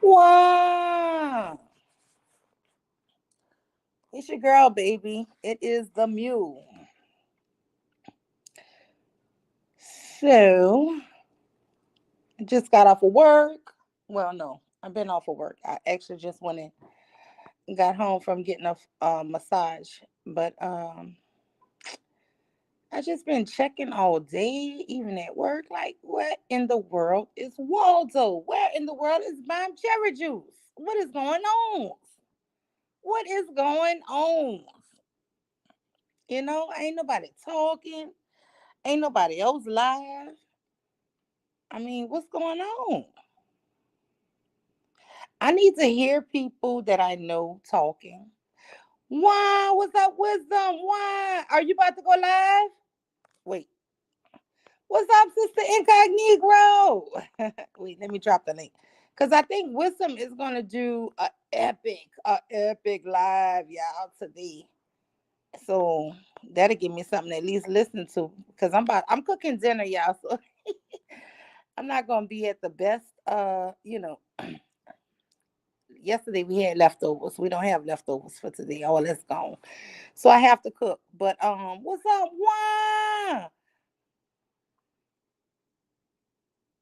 Wow. It's your girl, baby. It is the mule. So, I just got off of work. Well, no, I've been off of work. I actually just went and got home from getting a massage. But I just been checking all day, even at work. Like, what in the world is Waldo? Where in the world is Bomb Cherry Juice? What is going on? What is going on? Ain't nobody talking. Ain't nobody else live. I mean, what's going on? I need to hear people that I know talking. Why? What's up, wisdom? Why? Are you about to go live? Wait. What's up, Sister Incognito? Wait, let me drop the link. Because I think Wisdom is going to do a epic live, y'all, today. So that'll give me something to at least listen to. Because I'm cooking dinner, y'all. So I'm not going to be at the best, yesterday we had leftovers. We don't have leftovers for today. All that's gone. So I have to cook. But what's up? Why?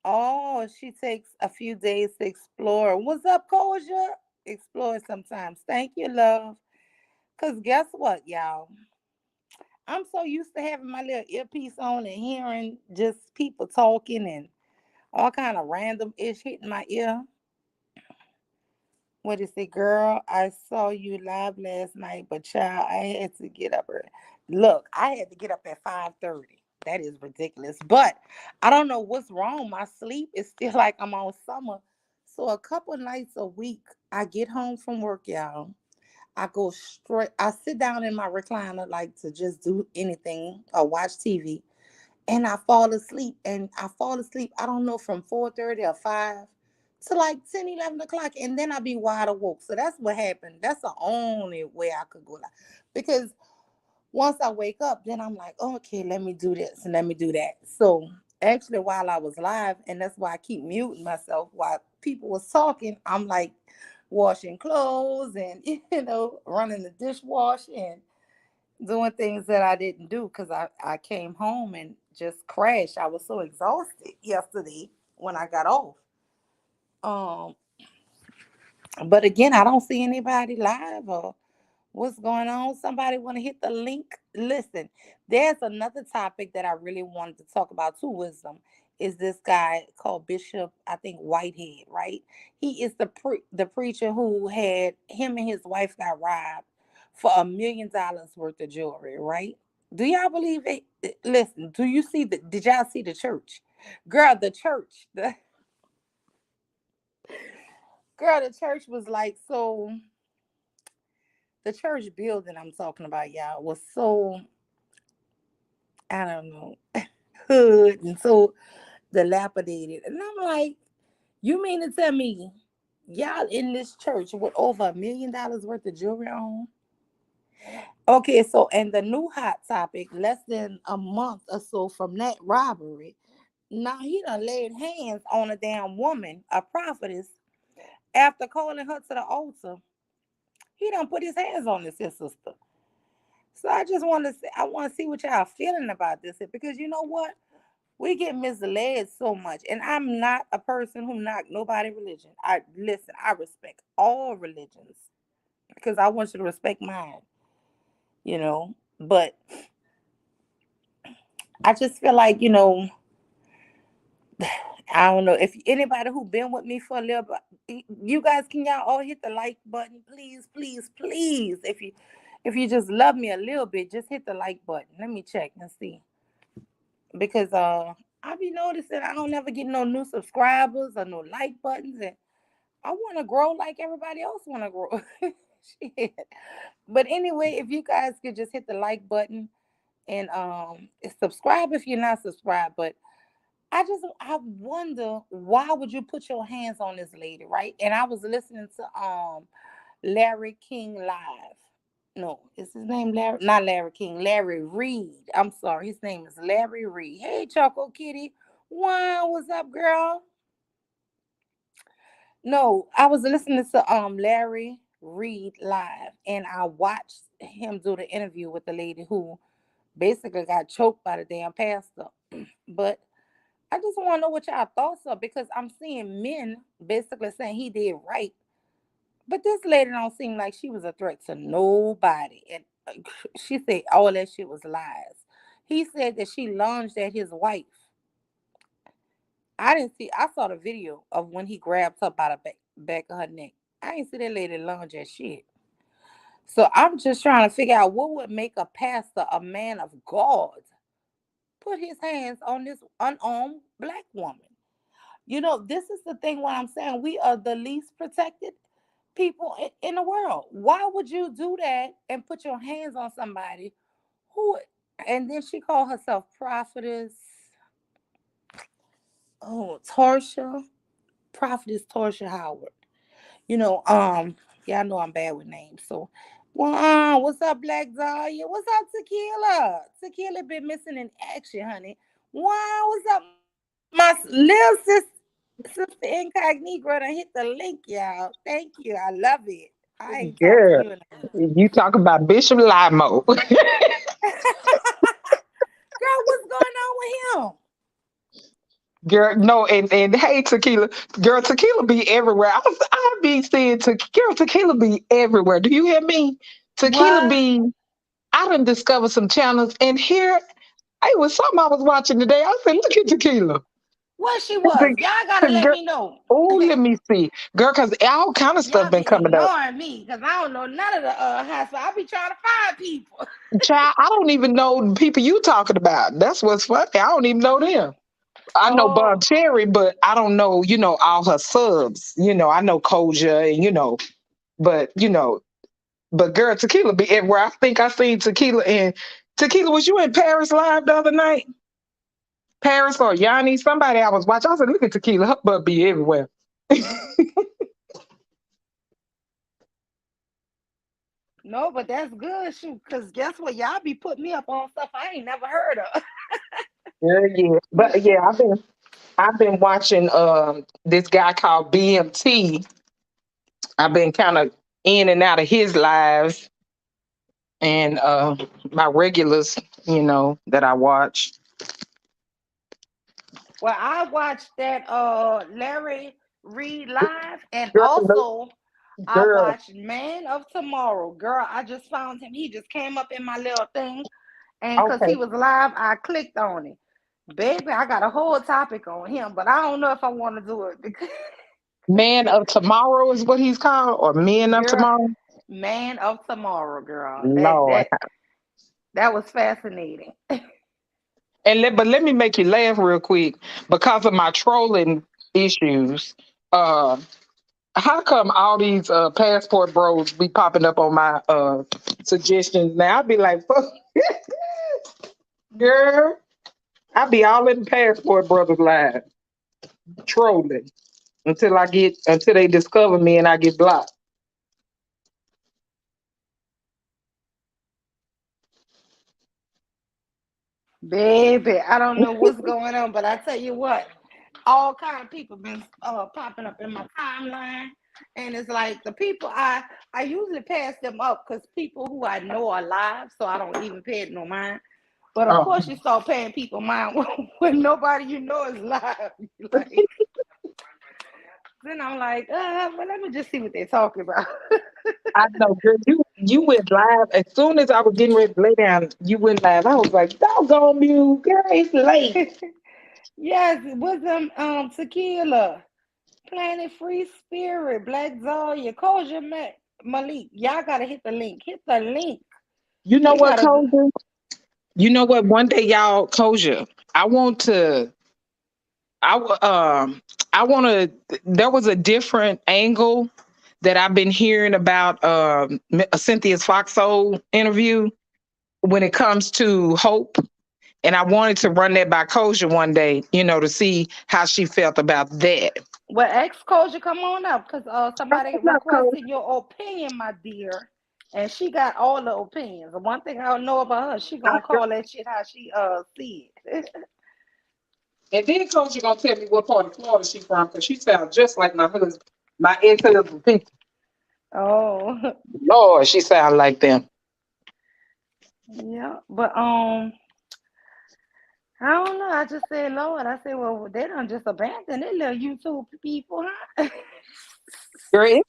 Oh, she takes a few days to explore. What's up, Koja? Explore sometimes. Thank you, love. Cause guess what, y'all? I'm so used to having my little earpiece on and hearing just people talking and all kind of random ish hitting my ear. What is it, girl? I saw you live last night, but child, I had to get up early. Look, I had to get up at 5:30. That is ridiculous. But I don't know what's wrong. My sleep is still like I'm on summer. So a couple nights a week, I get home from work, y'all. I go straight. I sit down in my recliner, like to just do anything or watch TV, and I fall asleep. And I fall asleep. I don't know from 4:30 or 5 to like 10, 11 o'clock, and then I be wide awake. So that's what happened. That's the only way I could go like because once I wake up, then I'm like, oh, okay, let me do this and let me do that. So actually, while I was live, and that's why I keep muting myself while people was talking, I'm like washing clothes and running the dishwasher and doing things that I didn't do because I came home and just crashed. I was so exhausted yesterday when I got off. Um, but again, I don't see anybody live or what's going on. Somebody want to hit the link? Listen, there's another topic that I really wanted to talk about too. Wisdom is this guy called Bishop, I think Whitehead, right? He is the preacher who had him and his wife got robbed for $1 million worth of jewelry, right? Do y'all believe it? Listen, do you see the? Did y'all see the church? Girl, the church, the girl, the church was like so. The church building I'm talking about, y'all, was so I don't know, hood and so dilapidated. And I'm like, you mean to tell me y'all in this church with over $1 million worth of jewelry on? Okay, so and the new hot topic, less than a month or so from that robbery, now he done laid hands on a damn woman, a prophetess, after calling her to the altar. He done put his hands on his sister. So I just want to say, I want to see what y'all feeling about this because you know what? We get misled so much, and I'm not a person who knock nobody religion. I listen. I respect all religions because I want you to respect mine. But I just feel like I don't know if anybody who been with me for a little bit. You guys, can y'all all hit the like button, please, please, please? If you just love me a little bit, just hit the like button. Let me check and see because I be noticing I don't ever get no new subscribers or no like buttons, and I want to grow like everybody else want to grow. Shit. But anyway, if you guys could just hit the like button and subscribe if you're not subscribed. But I wonder why would you put your hands on this lady, right? And I was listening to Larry King live. No, is his name Larry? Not Larry King, Larry Reed. I'm sorry, his name is Larry Reed. Hey, Choco Kitty. Wow, what's up, girl? No, I was listening to Larry Reed live, and I watched him do the interview with the lady who basically got choked by the damn pastor. But I just want to know what y'all thoughts are, because I'm seeing men basically saying he did right, but this lady don't seem like she was a threat to nobody, and she said all that shit was lies. He said that she lunged at his wife. I didn't see. I saw the video of when he grabbed her by the back of her neck. I didn't see that lady lunge at shit. So I'm just trying to figure out what would make a pastor, a man of God, put his hands on this unarmed black woman. This is the thing. What I'm saying, we are the least protected people in the world. Why would you do that and put your hands on somebody who? And then she called herself prophetess. Oh, prophetess Torsha Howard. You know, um, yeah, I know I'm bad with names. So, well, what's up, Black Dahlia? What's up, Tequila? Tequila been missing in action, honey. Wow, what's up, my little sister Incognito? Done hit the link, y'all. Thank you. I love it. I ain't talked to Girl, you in a minute. you talk about Bishop Limo. Girl, what's going on with Girl, no, and hey, Tequila. Girl, Tequila be everywhere. I be seeing, girl, Tequila be everywhere. Do you hear me? him? Tequila What? be, I done discovered some channels, and here, it was something I was watching today. I said, look at Tequila. What she was? Y'all gotta let Girl, me know. oh, let me see. Girl, because all kind of stuff Y'all been be coming up. ignoring me because I don't know none of the housewives. I be trying to find people. Child, I don't even know the people you talking about. That's what's funny. I don't even know them. I know Bob Oh, Cherry, but I don't know, all her subs. I know Koja and but but girl, Tequila be everywhere. I think I seen Tequila, and Tequila, was you in Paris live the other night? Paris or Yanni? Somebody I was watching. I said, look at Tequila, her butt be everywhere. no, but that's good, shoot. Cause guess what? Y'all be putting me up on stuff I ain't never heard of. Yeah, yeah. But yeah, I've been watching this guy called BMT. I've been kind of in and out of his lives, and my regulars, that I watch. Well, I watched that Larry Reed live, and Girl, also I girl. watched Man of Tomorrow. Girl, I just found him. He just came up in my little thing, and cause Okay. he was live, I clicked on it. Baby, I got a whole topic on him, but I don't know if I want to do it because Man of Tomorrow is what he's called, or Men of girl, Tomorrow. Man of Tomorrow, girl. That Lord. that that was fascinating. But let me make you laugh real quick because of my trolling issues. Uh, how come all these passport bros be popping up on my suggestions? Now I'd be like, fuck, girl, I be all in the passport brothers live trolling until they discover me and I get blocked. Baby, I don't know what's going on, but I tell you what, all kind of people been popping up in my timeline, and it's like the people I usually pass them up because people who I know are live, so I don't even pay it no mind. But of Oh, course, you start paying people mind when nobody you know is live. Like then I'm like, well, let me just see what they're talking about. I know, girl. You went live as soon as I was getting ready to lay down. You went live. I was like, "Doggone you, girl! It's late." Yes, it was Tequila, Planet Free Spirit, Black Dahlia, Koja Malik. Y'all gotta hit the link. Hit the link. You know We what, gotta do. Koja? You know what? One day, y'all, Koja. I want to. I want to. There was a different angle that I've been hearing about Cynthia's Foxhole interview when it comes to hope. And I wanted to run that by Koja one day, to see how she felt about that. Well, ex Koja, come on up, cause somebody Not Koja. requested your opinion, my dear, and she got all the opinions. The one thing I don't know about her, she gonna call that shit how she see it. And then Coach, you gonna tell me what part of Florida she from, because she sounds just like my husband. My ex-husband picture. Oh, Lord, she sound like them. yeah. But I don't know. I just said, Lord. I said, well, they don't just abandon their little YouTube people, huh? Girl,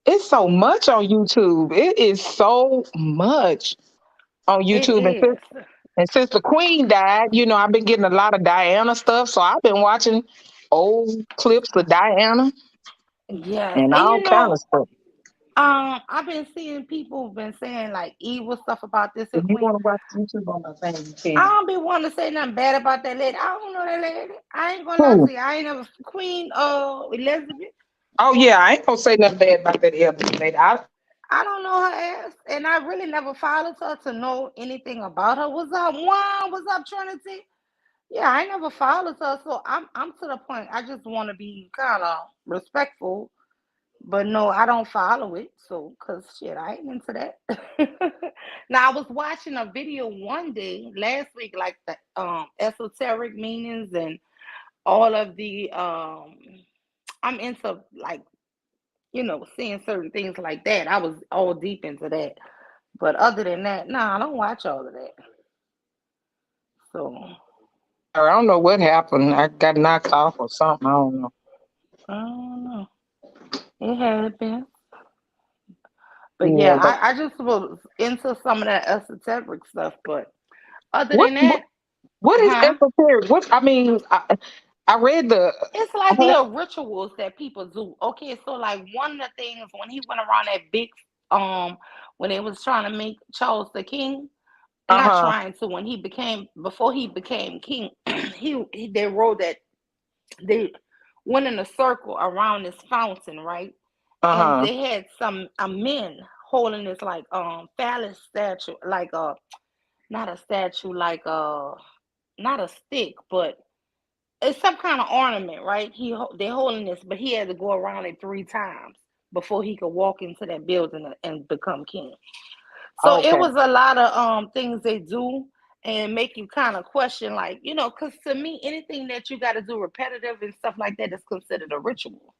it's so much on YouTube. It is so much on It YouTube. is. And since the Queen died, I've been getting a lot of Diana stuff. So I've been watching old clips of Diana Yes, and and all kind of stuff. I've been seeing people been saying like evil stuff about this here If you queen. want to watch YouTube on my thing, you I can. don't be wanting to say nothing bad about that lady. I don't know that lady. I ain't gonna lie Who? to you. I ain't never Queen Elizabeth. Oh yeah, I ain't gonna say nothing bad about that elder lady. I don't know her ass, and I really never followed her to know anything about her. What's up, Juan? What's up, Trinity? Yeah, I never followed her, so I'm to the point. I just want to be kind of respectful. But no, I don't follow it. So, cause shit, I ain't into that. Now, I was watching a video one day last week, like the esoteric meanings and all of the I'm into like seeing certain things like that. I was all deep into that. But other than that, nah, I don't watch all of that. So I don't know what happened. I got knocked off or something. I don't know. I don't know. It happened. But yeah, Yeah, but I just was into some of that esoteric stuff. But other what than what, that, what is huh? esoteric? What I mean, I read the. It's like little rituals that people do. Okay, so like one of the things when he went around that big um when they was trying to make Charles the king, Uh not huh. trying to when he became before he became king, they wrote that they went in a circle around this fountain, right? Uh And huh. they had some a men holding this like phallus statue, like a not a statue, like not a stick, but it's some kind of ornament, right? They're holding this, but he had to go around it 3 times before he could walk into that building and become king. So it Okay. was a lot of things they do and make you kind of question, like because to me, anything that you got to do repetitive and stuff like that is considered a ritual,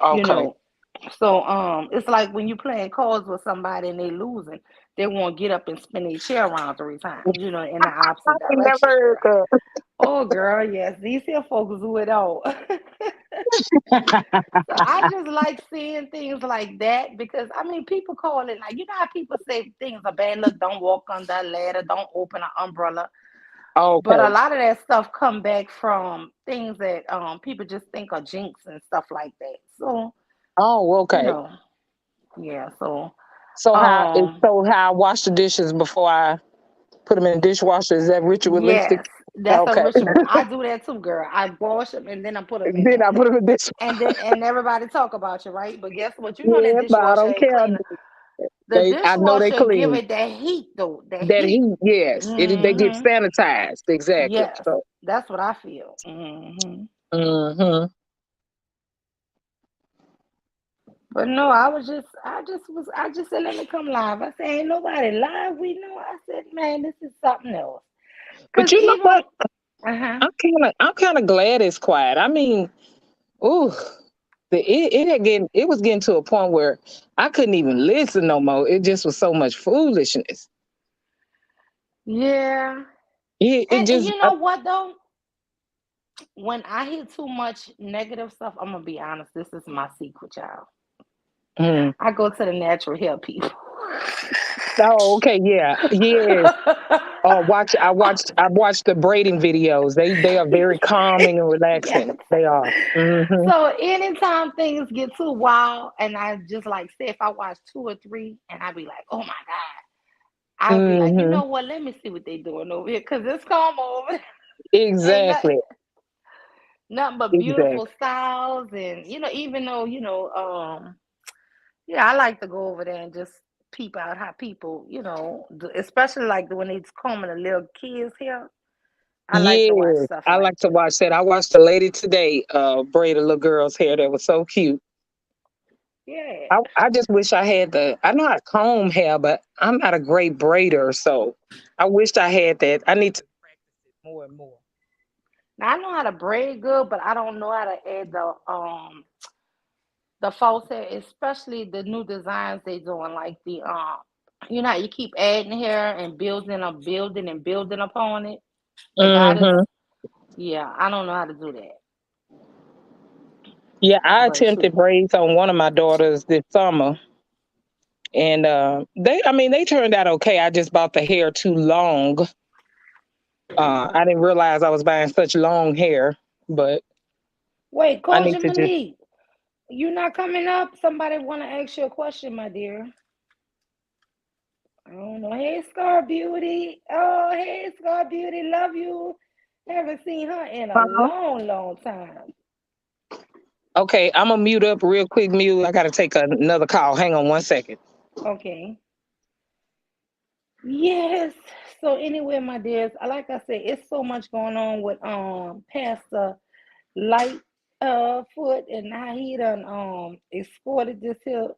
you Okay. know. So it's like when you playing cards with somebody and they losing, they won't get up and spin their chair around 3 times, in the opposite I never direction, heard girl. that. Oh, girl, yes. These here folks do it all. So I just like seeing things like that because I mean people call it like how people say things are bad luck, don't walk under a ladder, don't open an umbrella. But a Okay. lot of that stuff come back from things that people just think are jinx and stuff like that. So, Oh, you okay. know, yeah, so So how I wash the dishes before I put them in the dishwasher? Is that ritualistic? yes, that's a Okay. ritual. I do that too, girl. I wash them and then I put them in Then there. I put them in the dishwasher. And everybody talk about you, right? But guess what? You know that Yeah, but I dishwasher don't ain't care. clean. The I know they dishwasher give clean. it that heat though. That That heat. heat, yes, they get Hmm. sanitized exactly. Yes, So, that's what I feel. Hmm. hmm But no, I just said let me come live. I said ain't nobody live. We know. I said man, this is something else. Cause but you know even what? uh huh. I'm kind of glad it's quiet. I mean, ooh, it was getting to a point where I couldn't even listen no more. It just was so much foolishness. Yeah. It And just you know what though? When I hear too much negative stuff, I'm gonna be honest. This is my secret, y'all. mm. I go to the natural hair people. Oh, okay, yeah, yes. I watched the braiding videos. They are very calming and Yes. relaxing. They are. Hmm. So anytime things get too wild, and I just like say if I watch 2 or 3, and I be like, oh my god, I'll be like, you Hmm. know what? Let me see what they doing over here, cause it's calm over. There. Ain't Exactly. nothing but beautiful Exactly. styles, and even though yeah, I like to go over there and just peep out how people, especially like when it's combing the little kids hair. I like to watch Yes, stuff I like like to that. watch that. I watched a lady today braid a little girl's hair that was so cute. Yeah. I just wish I had I know how to comb hair, but I'm not a great braider, so I wished I had that. I need to practice it more and more. Now I know how to braid good, but I don't know how to add the the false hair, especially the new designs they doing, like the you know how you keep adding hair and building and building upon it. The goddess, Hmm. yeah, I don't know how to do that, Yeah, I but attempted shoot. braids on one of my daughters this summer, and I mean, they turned out okay. I just bought the hair too long. I didn't realize I was buying such long hair, but Wait, I need Koja to just. Malik, you not coming up? Somebody want to ask you a question, my dear. I don't know. Hey, Scar Beauty. Oh, hey, Scar Beauty. Love you. Haven't seen her in a long, long time. Okay, I'm gonna mute up real quick. Mute. I gotta take another call. Hang on one second. Okay. Yes. So anyway, my dears, like I said, it's so much going on with Pastor Light Foot and how he done exported this here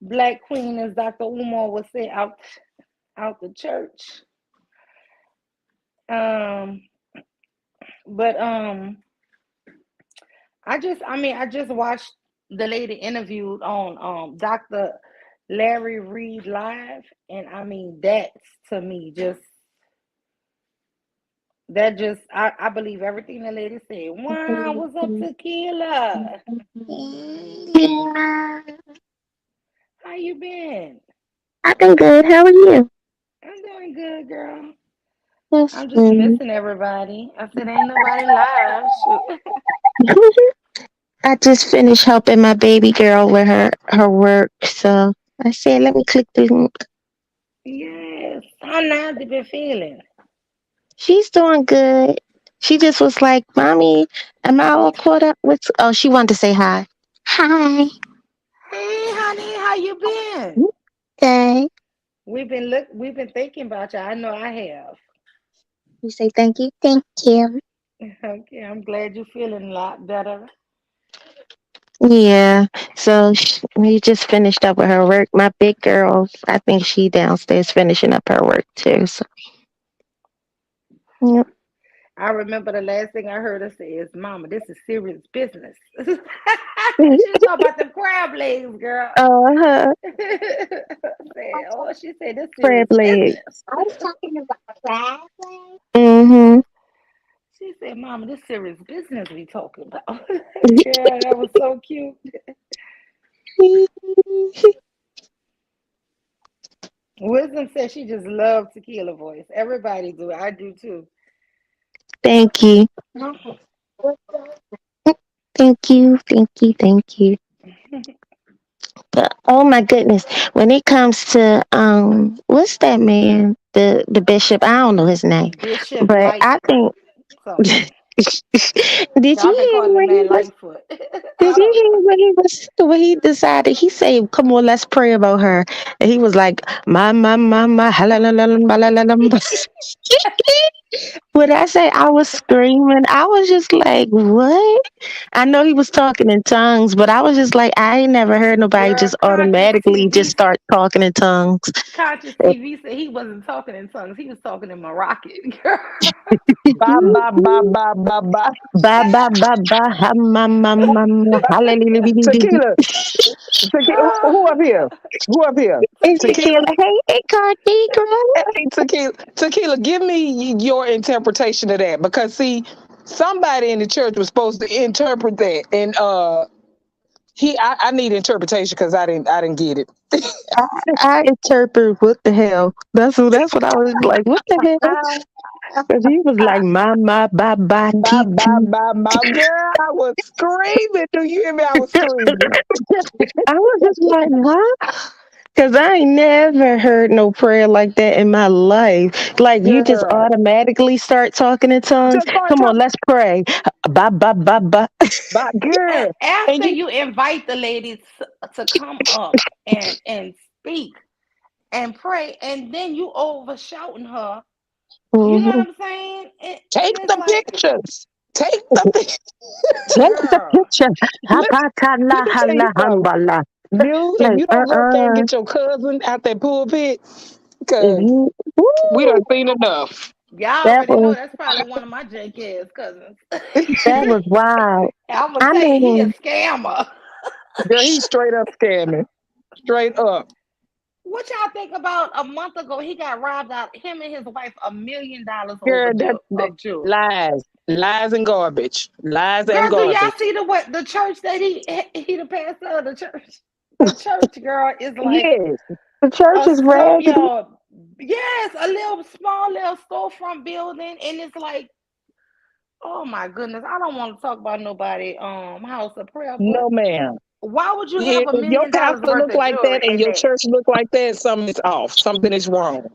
black queen, as Dr. Umar would say, out the church. Um, but I just watched the lady interviewed on Dr. Larry Reed Live, and I mean that's to me just that just I believe everything the lady said. Wow, what's up, Tequila? Yeah, How you been? I've been good. How are you? I'm doing good, girl. Yes. I'm just missing everybody. I said ain't nobody live. Shoot. I just finished helping my baby girl with her work, so I said, let me click through. Yes. How now they been feeling? She's doing good. She just was like, "Mommy, am I all caught up with?" Oh, she wanted to say hi. Hi. Hey, honey, how you been? Okay. We've been thinking about you. I know I have. You say thank you. Thank you. Okay, I'm glad you're feeling a lot better. Yeah. So we just finished up with her work. My big girl, I think she downstairs finishing up her work too. So, yep. I remember the last thing I heard her say is, "Mama, this is serious business." She was talking about the crab legs, girl. Uh-huh. Said, oh, she said this Crab serious business. legs. Mm-hmm. She said, "Mama, this serious business we talking about." Girl, that was so cute. Wisdom said she just loved Tequila voice. Everybody do. I do too. Thank you. Thank you. Thank you. Thank you. But oh my goodness, when it comes to what's that man? The bishop, I don't know his name. Bishop But Light I think something. did Y'all been you hear calling the what he man was Lightfoot. did I you don't know. hear what he decided? He said, "Come on, let's pray about her." And he was like, my, When I say I was screaming, I was just like, "What?" I know he was talking in tongues, but I was just like, I ain't never heard nobody Girl, just automatically just start talking in tongues. Conscious TV said he wasn't talking in tongues. He was talking in Moroccan. Girl. Ba ba ba ba ba ba. Ba ba ba ba ha ma ma ma ma hallelujah. Tequila, tequila. Who up here? Who up here? It's Tequila. tequila. Hey, Cardi girl. Hey, tequila. Tequila. Give me your interpretation of that, because see, somebody in the church was supposed to interpret that, and I need interpretation because I didn't get it. I, I interpret what the hell. That's what I was like. What the hell? Because he was like my ba ba Bye, ti bye, ti. bye, my girl. I was screaming. Do you hear me? I was screaming. I was just like, huh? Because I ain't never heard no prayer like that in my life. Like you just Girl. automatically start talking in tongues. Just start Come on, talking. let's pray. Ba ba ba ba. Bye, girl. And After you you invite the ladies to come up and speak and pray, and then you over shouting her. You know Mhm. what I'm saying? And take it's the like, pictures. Take the pictures. Take the girl, picture. let, let Hakatala me tell you hala something. hambala. You, if Like, you don't go up there and get your cousin out that pulpit, if because you, we woo, done seen enough. y'all that already know was that's probably one of my JK's cousins. that was wild. I'm gonna I tell you, he a mean, scammer. Girl, he's straight up scamming. Straight up. What y'all think about a month ago? He got robbed out. Him and his wife $1 million over Girl, that of jewelry. lies. Lies and garbage. Lies and Girl, do y'all garbage. see the church that he the pastor of the church? The church girl is like Yes. The church a is store, raggedy. yo. Yes, a little small little storefront building, and it's like, oh my goodness, I don't want to talk about nobody house of prayer, but No, ma'am. why would you have If a your million dollars pastor worth look of like that jewelry and in your that? church look like that, something is off. Something is wrong.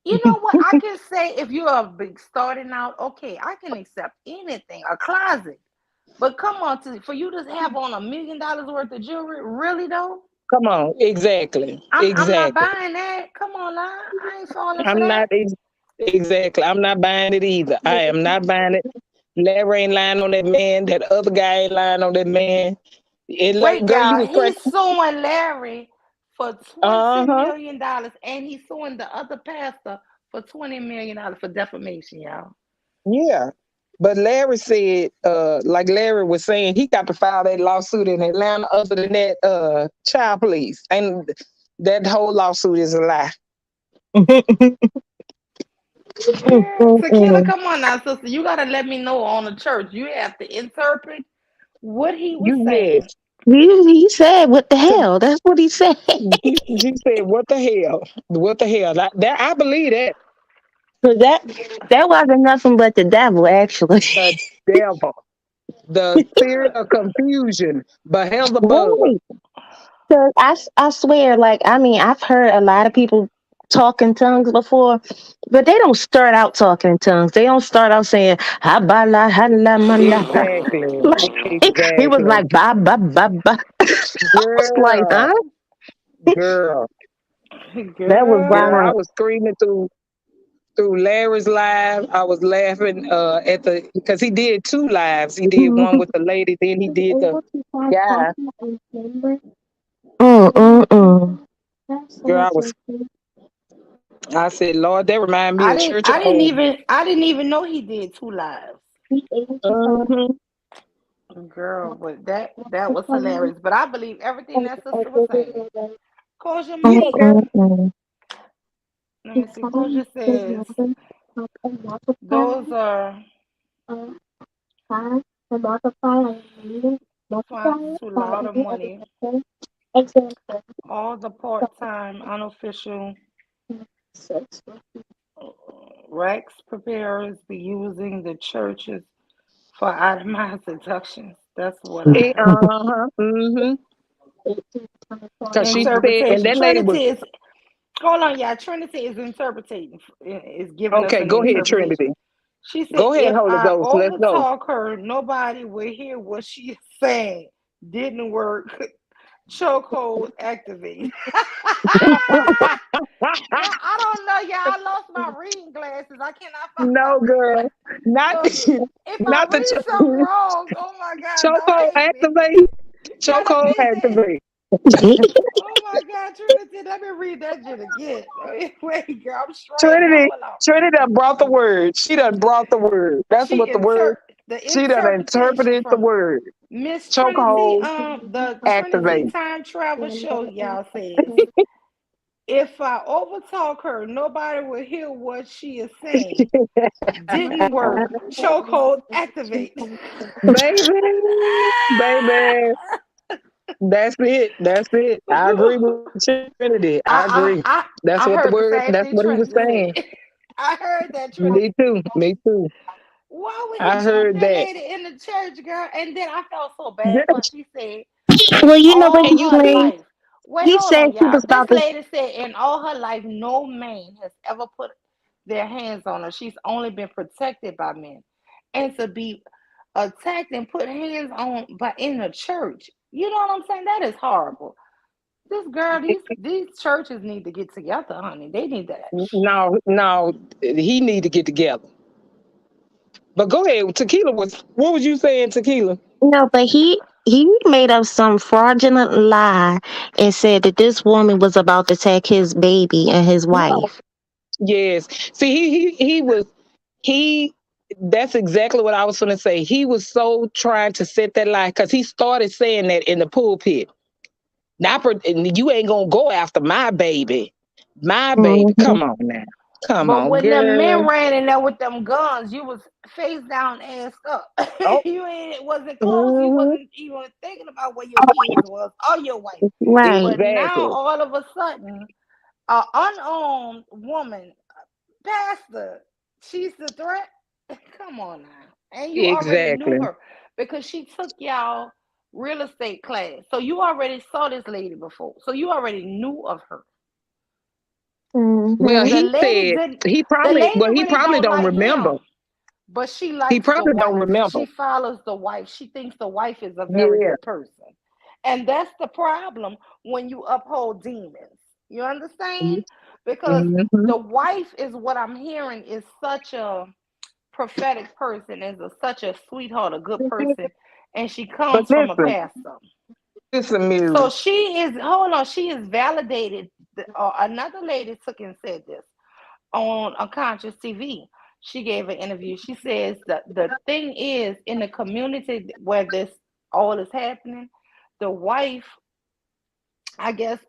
You know what? I can say if you are big starting out, okay, I can accept anything, a closet. But come on, for you to have on $1 million worth of jewelry, really though? Come on. Exactly. I'm not Exactly. buying that. Come on now, I ain't falling for I'm that. not exactly. I'm not buying it either. I am not buying it. Larry ain't lying on that man. That other guy ain't lying on that man. It like Wait, girl, you y'all, was he's cracking. suing Larry for Uh $20 huh. million, and he's suing the other pastor for $20 million for defamation, y'all. Yeah. But Larry said, like Larry was saying, he got to file that lawsuit in Atlanta. Other than that, child police, and that whole lawsuit is a lie. Girl, Tequila, come on now, sister. You gotta let me know on the church. You have to interpret what he was You saying. yes. He said, "What the hell?" That's what he said. She said, "What the hell? What the hell?" That I believe that So that wasn't nothing but the devil, actually. the devil, the spirit of confusion, Beelzebub. Right. So I swear, like, I mean, I've heard a lot of people talk in tongues before, but they don't start out talking in tongues. They don't start out saying "Habala hala manda." Exactly, Like, he was exactly, like ba ba ba ba. I was like, girl, huh? girl, That was girl. I Girl, violent. was screaming through Larry's live. I was laughing at the because he did two lives. He did one with the lady, then he did the guy. Mm. Girl, I said, Lord, that remind me of Church of Home. I didn't even know he did two lives. Hmm. Girl, but that was hilarious. But I believe everything that sister was saying. Kosha You know, Malik, girl. let me see. Kosha says those are funds to louder money. All the part-time, unofficial uh, Rex preparers be using the churches for itemized deductions. That's what I heard. Uh-huh. Mm-hmm. Cause she said, and Interpretation. that lady was Trinity is hold on, y'all. Trinity is interpreting, is giving us okay. an Go ahead, interpretation. Trinity. She said, Go ahead, if Holy I Ghost. Let's go. overtalk her, nobody will hear what she's saying. Didn't work. Chokehold activate. Girl, I don't know, y'all. I lost my reading glasses. I cannot find my No, reading girl, glasses. not So if I not the read something wrong, oh my God, don't chokehold hate me. activate. Girl, the Chokehold bitch said, activate. oh my God, Trinity, let me read that shit again. Wait, girl, I'm straight now. Trinity, Hold on. Trinity done brought the word. She done brought the word. That's She what the word. the She done interpretation interpreted the from word. Miss Trinity, Chokehold the Trinity activate. Time Travel Show, y'all says, if I overtalk her, nobody will hear what she is saying. Didn't work. Chokehold activate. Baby, baby. That's it. That's it. I agree with Trinity. I agree. That's what the I word. heard the That's same what he thing was Trinity saying. said. I heard that Me Trinity. too. Me too. Why would I he jump heard that that. lady in the church, girl? And then I felt so bad for her. She said, Well, in you know what all he And you her see, claimed? life, wait, He hold said on, he y'all. was This about to. lady said, in all her life, no man has ever put their hands on her. She's only been protected by men. And to be attacked and put hands on by in the church, you know what I'm saying? That is horrible. This girl, these churches need to get together, honey. They need to. no, no, he need to get together. But go ahead. Tequila was. What was you saying, Tequila? No, but he made up some fraudulent lie and said that this woman was about to take his baby and his No. wife. Yes. See, he was he. That's exactly what I was going to say. He was so trying to set that lie because he started saying that in the pulpit. And you ain't gonna go after my baby. My baby. Mhm. Come on now. Come But on, when the men girl. ran in there with them guns, you was face down, ass up. Oh, You ain't wasn't close. You Mhm. wasn't even thinking about where your kids was or your wife. Right. But now exactly. all of a sudden, an unarmed woman, pastor, she's the threat. Come on now, and you already knew Exactly. her because she took y'all real estate class. So you already saw this lady before. So you already knew of her. Well, Mhm. The he lady said didn't. he The probably lady well, he really probably don't don't like remember. him, but she He likes the probably don't wife. remember. She follows the wife. She thinks the wife is a very Yeah. good person, and that's the problem when you uphold demons. You understand? Because Mm-hmm. the wife is what I'm hearing is such a prophetic person, is such a sweetheart, a good person, and she But comes from a listen, pastor. listen, So Muse. she is. Hold on, she is validated. Another lady took and said this on a conscious TV. She gave an interview. She says that the thing is in the community where this all is happening, the wife, I guess,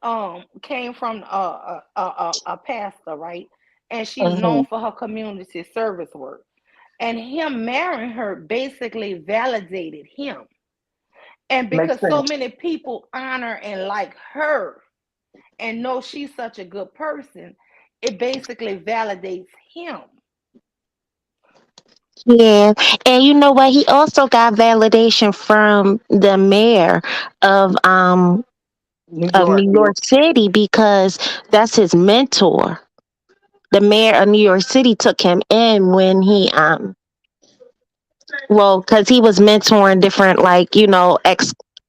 came from a pastor, right? And she's Hmm. known for her community service work. And him marrying her basically validated him. And Makes because so sense. many people honor and like her and know she's such a good person, it basically validates him. Yeah. And you know what? He also got validation from the mayor of um New of York. New Yeah. York City because that's his mentor. The mayor of New York City took him in when he well, because he was mentoring different, like,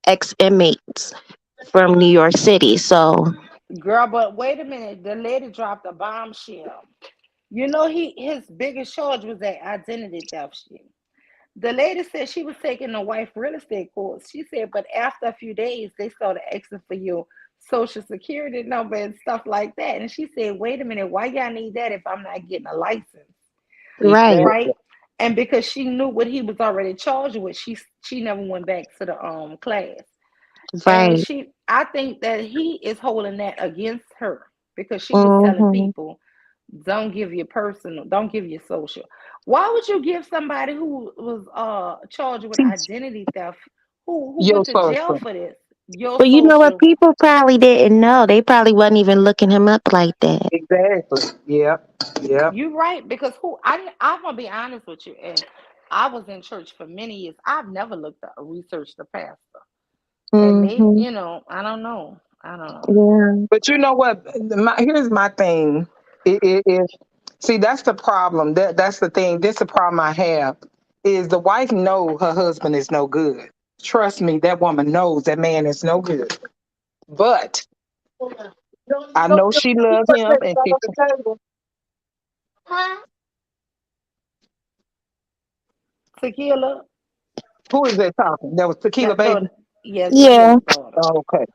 ex inmates from New York City. So Girl, but wait a minute. The lady dropped a bombshell. You know, his biggest charge was that identity theft shit. The lady said she was taking a wife real estate course. She said, but after a few days, they started asking for your social security number and stuff like that. And she said, wait a minute, why y'all need that if I'm not getting a license? right, Right? Exactly. And because she knew what he was already charged with, she never went back to the class. And right. she, I think that he is holding that against her because she was telling Hmm. people, don't give your personal, don't give your social. Why would you give somebody who was charged with identity theft, who Your went to jail social. for this, your But you know what? social? People probably didn't know. They probably wasn't even looking him up like that. Exactly. Yep. Yep. You right, because I'm gonna be honest with you, and I was in church for many years. I've never looked at researched the pastor, and maybe Hmm. I don't know, I don't know. Yeah. But you know what? Here's my thing. If see, that's the problem. That's the thing. This the problem I have is the wife know her husband is no good. Trust me, that woman knows that man is no good. But I know she loved him, and she. Tequila, Who is that talking? That was Tequila that Baby. daughter, yeah, Yeah. Tequila's daughter. Oh, okay.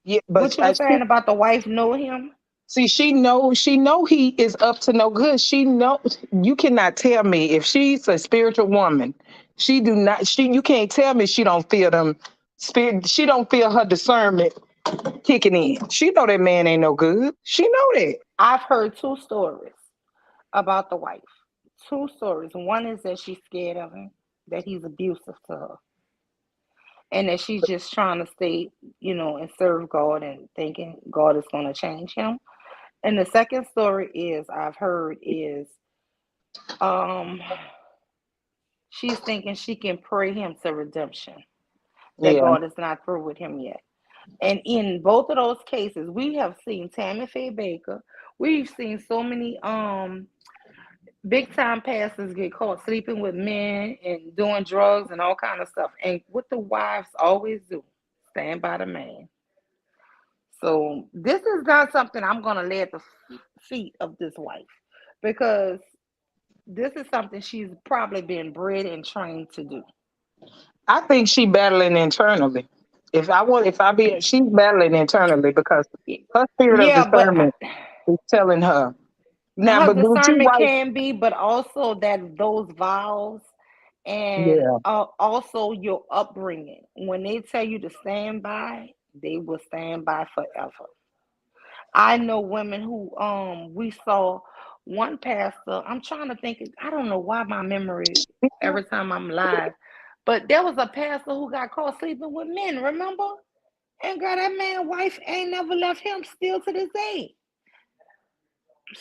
Yeah, but What you were saying about the wife know him? see, she know he is up to no good. She know you cannot tell me if she's a spiritual woman. She do not. You can't tell me she don't feel them spirit. She don't feel her discernment kicking in. She know that man ain't no good. She know that. I've heard two stories about the wife. Two stories. One is that she's scared of him, that he's abusive to her, and that she's just trying to stay, and serve God and thinking God is going to change him. And the second story is I've heard is um she's thinking she can pray him to redemption, that Yeah, God is not through with him yet. And in both of those cases, we have seen Tammy Faye Baker. We've seen so many big time pastors get caught sleeping with men and doing drugs and all kind of stuff. And what the wives always do, stand by the man. So this is not something I'm gonna lay at the feet of this wife because this is something she's probably been bred and trained to do. I think she battling internally. If I be, she's battling internally because her spirit of Yeah, but discernment is telling her now. her But you discernment right. can be, but also that those vows and Yeah. also your upbringing. When they tell you to stand by, they will stand by forever. I know women who we saw one pastor. I'm trying to think. I don't know why my memory every time I'm live, but there was a pastor who got caught sleeping with men. Remember? And girl, that man wife ain't never left him still to this day.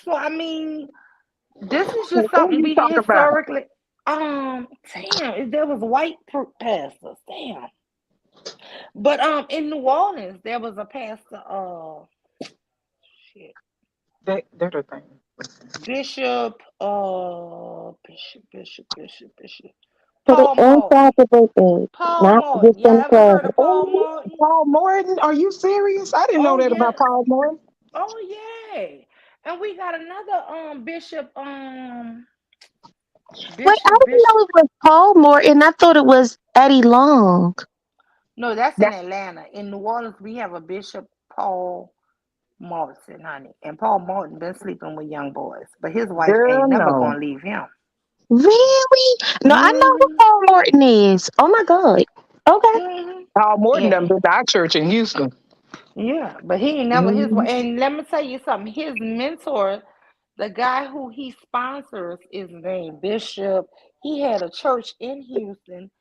So I mean, this is Who just something you we talking about? historically. Damn, there was white pastors. Damn, but in New Orleans there was a pastor. Shit, They're the thing. Bishop. For the Paul Morton. insufferable things, Paul not Morton. just Y'all them ever heard clothes. of Paul Oh, Morton? Paul Morton? Are you serious? I didn't know Oh that about yeah. Paul Morton. Oh yeah. And we got another bishop Wait, I bishop didn't bishop. know it was Paul Morton. I thought it was Eddie Long. No, that's in That Atlanta. In New Orleans, we have a Bishop Paul Morton, honey. And Paul Morton been sleeping with young boys, but his wife girl, ain't never no. gonna leave him. Really? No, I know who Hmm. Paul Morton is. Oh my God. Okay. Hmm. Paul Morton done And been to our church in Houston. yeah, but he ain't never his. Mhm. And let me tell you something. His mentor, the guy who he sponsors, is named Bishop. He had a church in Houston.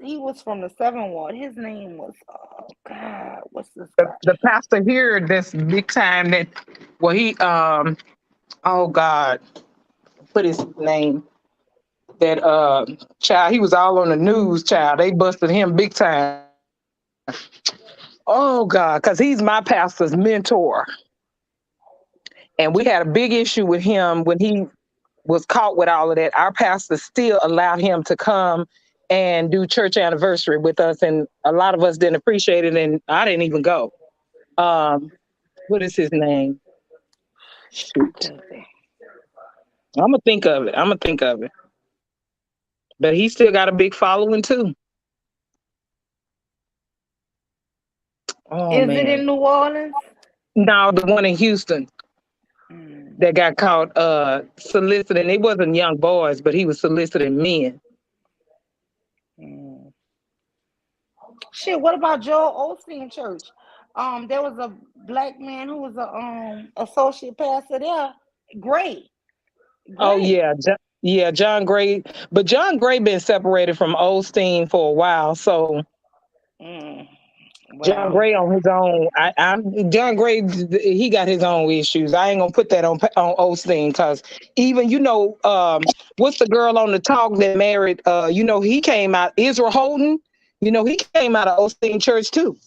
He was from the Seven Ward. His name was God. What's this guy? The pastor here this big time that well he oh God, put his name that child, he was all on the news, child. They busted him big time. Oh God, because he's my pastor's mentor. And we had a big issue with him when he was caught with all of that. Our pastor still allowed him to come and do church anniversary with us, and a lot of us didn't appreciate it, and I didn't even go. Um, what is his name? I Shoot, can't think. I'm gonna think of it. I'm gonna think of it. But he still got a big following too. Oh Is it in man, New Orleans? now the one in Houston Mm, that got caught soliciting. It wasn't young boys, but he was soliciting men. mm. Shit, what about Joel Osteen Church? There was a black man who was a associate pastor there. Great, Oh great. yeah, yeah, John Gray. But John Gray been separated from Osteen for a while, so Mm, John well, Gray on his own. I'm John Gray. He got his own issues. I ain't gonna put that on Osteen because even what's the girl on the talk that married? He came out Israel Holden. He came out of Osteen Church too.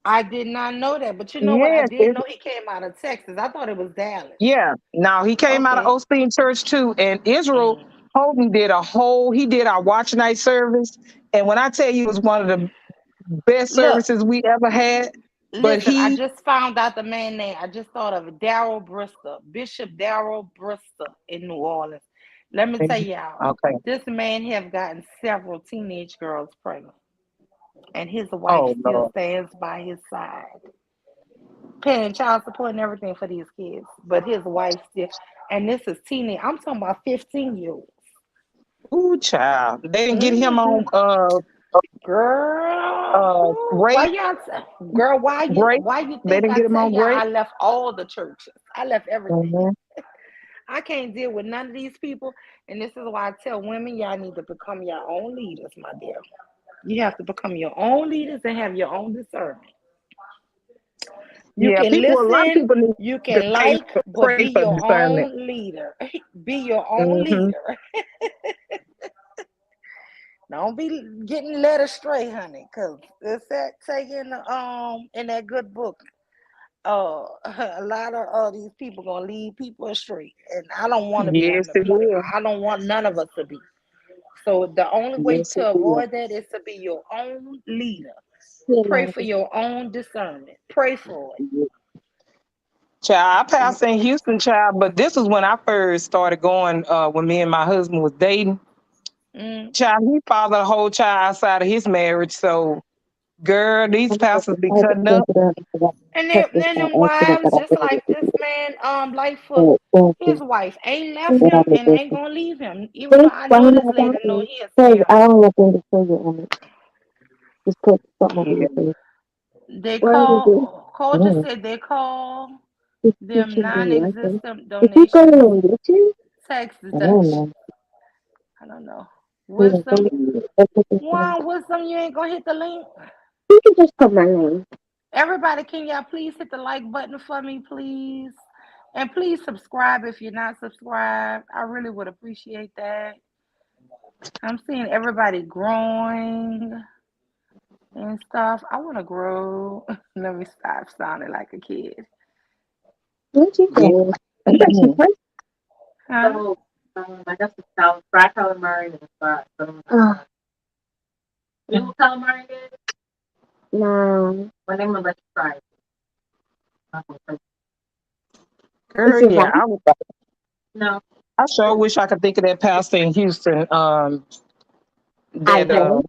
I did not know that, but you know what? I Yes, did know he came out of Texas. I thought it was Dallas. yeah. Now he came out of Okay. Osteen Church too, and Israel Mm. Holden he did our watch night service, and when I tell you it was one of the best Look, services we ever had, but listen, I he just found out the man name. I just thought of it. Daryl Briscoe, Bishop Daryl Briscoe in New Orleans. Let me tell y'all, okay. this man have gotten several teenage girls pregnant, and his wife Oh still Lord. stands by his side, paying child support and everything for these kids. But his wife still, and this is teenage. I'm talking about 15 years old. Ooh, child. They didn't get him on Mm-hmm. Girl, why great, y'all? Girl, great. why you They think didn't I get him tell on y'all great. I left all the churches? I left everything. Hmm. I can't deal with none of these people, and this is why I tell women y'all need to become your own leaders, my dear. You have to become your own leaders and have your own discernment. You Yeah, can a lot of listen, people need you to can like, but pray be for your discernment. own leader. Be your own Hmm. leader. Don't be getting led astray, honey, because it's that taking in that good book. A lot of these people gonna lead people astray, and I don't want to be one of Yes, the it people. will. I don't want none of us to be. So the only way Yes, it to will. avoid that is to be your own leader. Pray for Yeah. your own discernment. Pray for it. Child, I passed in Houston, child, but this is when I first started going when me and my husband was dating. Mm, Child, he fathered a whole child outside of his marriage, so Girl, these pastors be I had to cutting print up. it out because And I then, cut this then out them accident wives, that I just didn't like do this it. man, Lightfoot, Oh, thank his you. wife ain't left Put it on him the and ain't paper. gonna leave him. Even though See, I why know he this not lady down know there? he a Because I scammer. don't want them to show you on it. Just put something on Yeah. the paper. They What do you do? Culture Mm. said they call Just them teaching me, I think. non-existent If you go donations in, did you? tax I don't deduction. know. I don't know. Yeah, go Wisdom. in. That's what they say. One wisdom, you ain't gonna hit the link. You can just put my name. Everybody, can y'all please hit the like button for me, please? And please subscribe if you're not subscribed. I really would appreciate that. I'm seeing everybody growing and stuff. I want to grow. Let me stop sounding like a kid. Where'd you Yeah. go? I got some questions. Huh? I got some fried calamari and fried. You know what calamari is? No. My name is like fried. Girl, It's a yeah. rice. No. I sure wish I could think of that pastor in Houston. That Isaiah.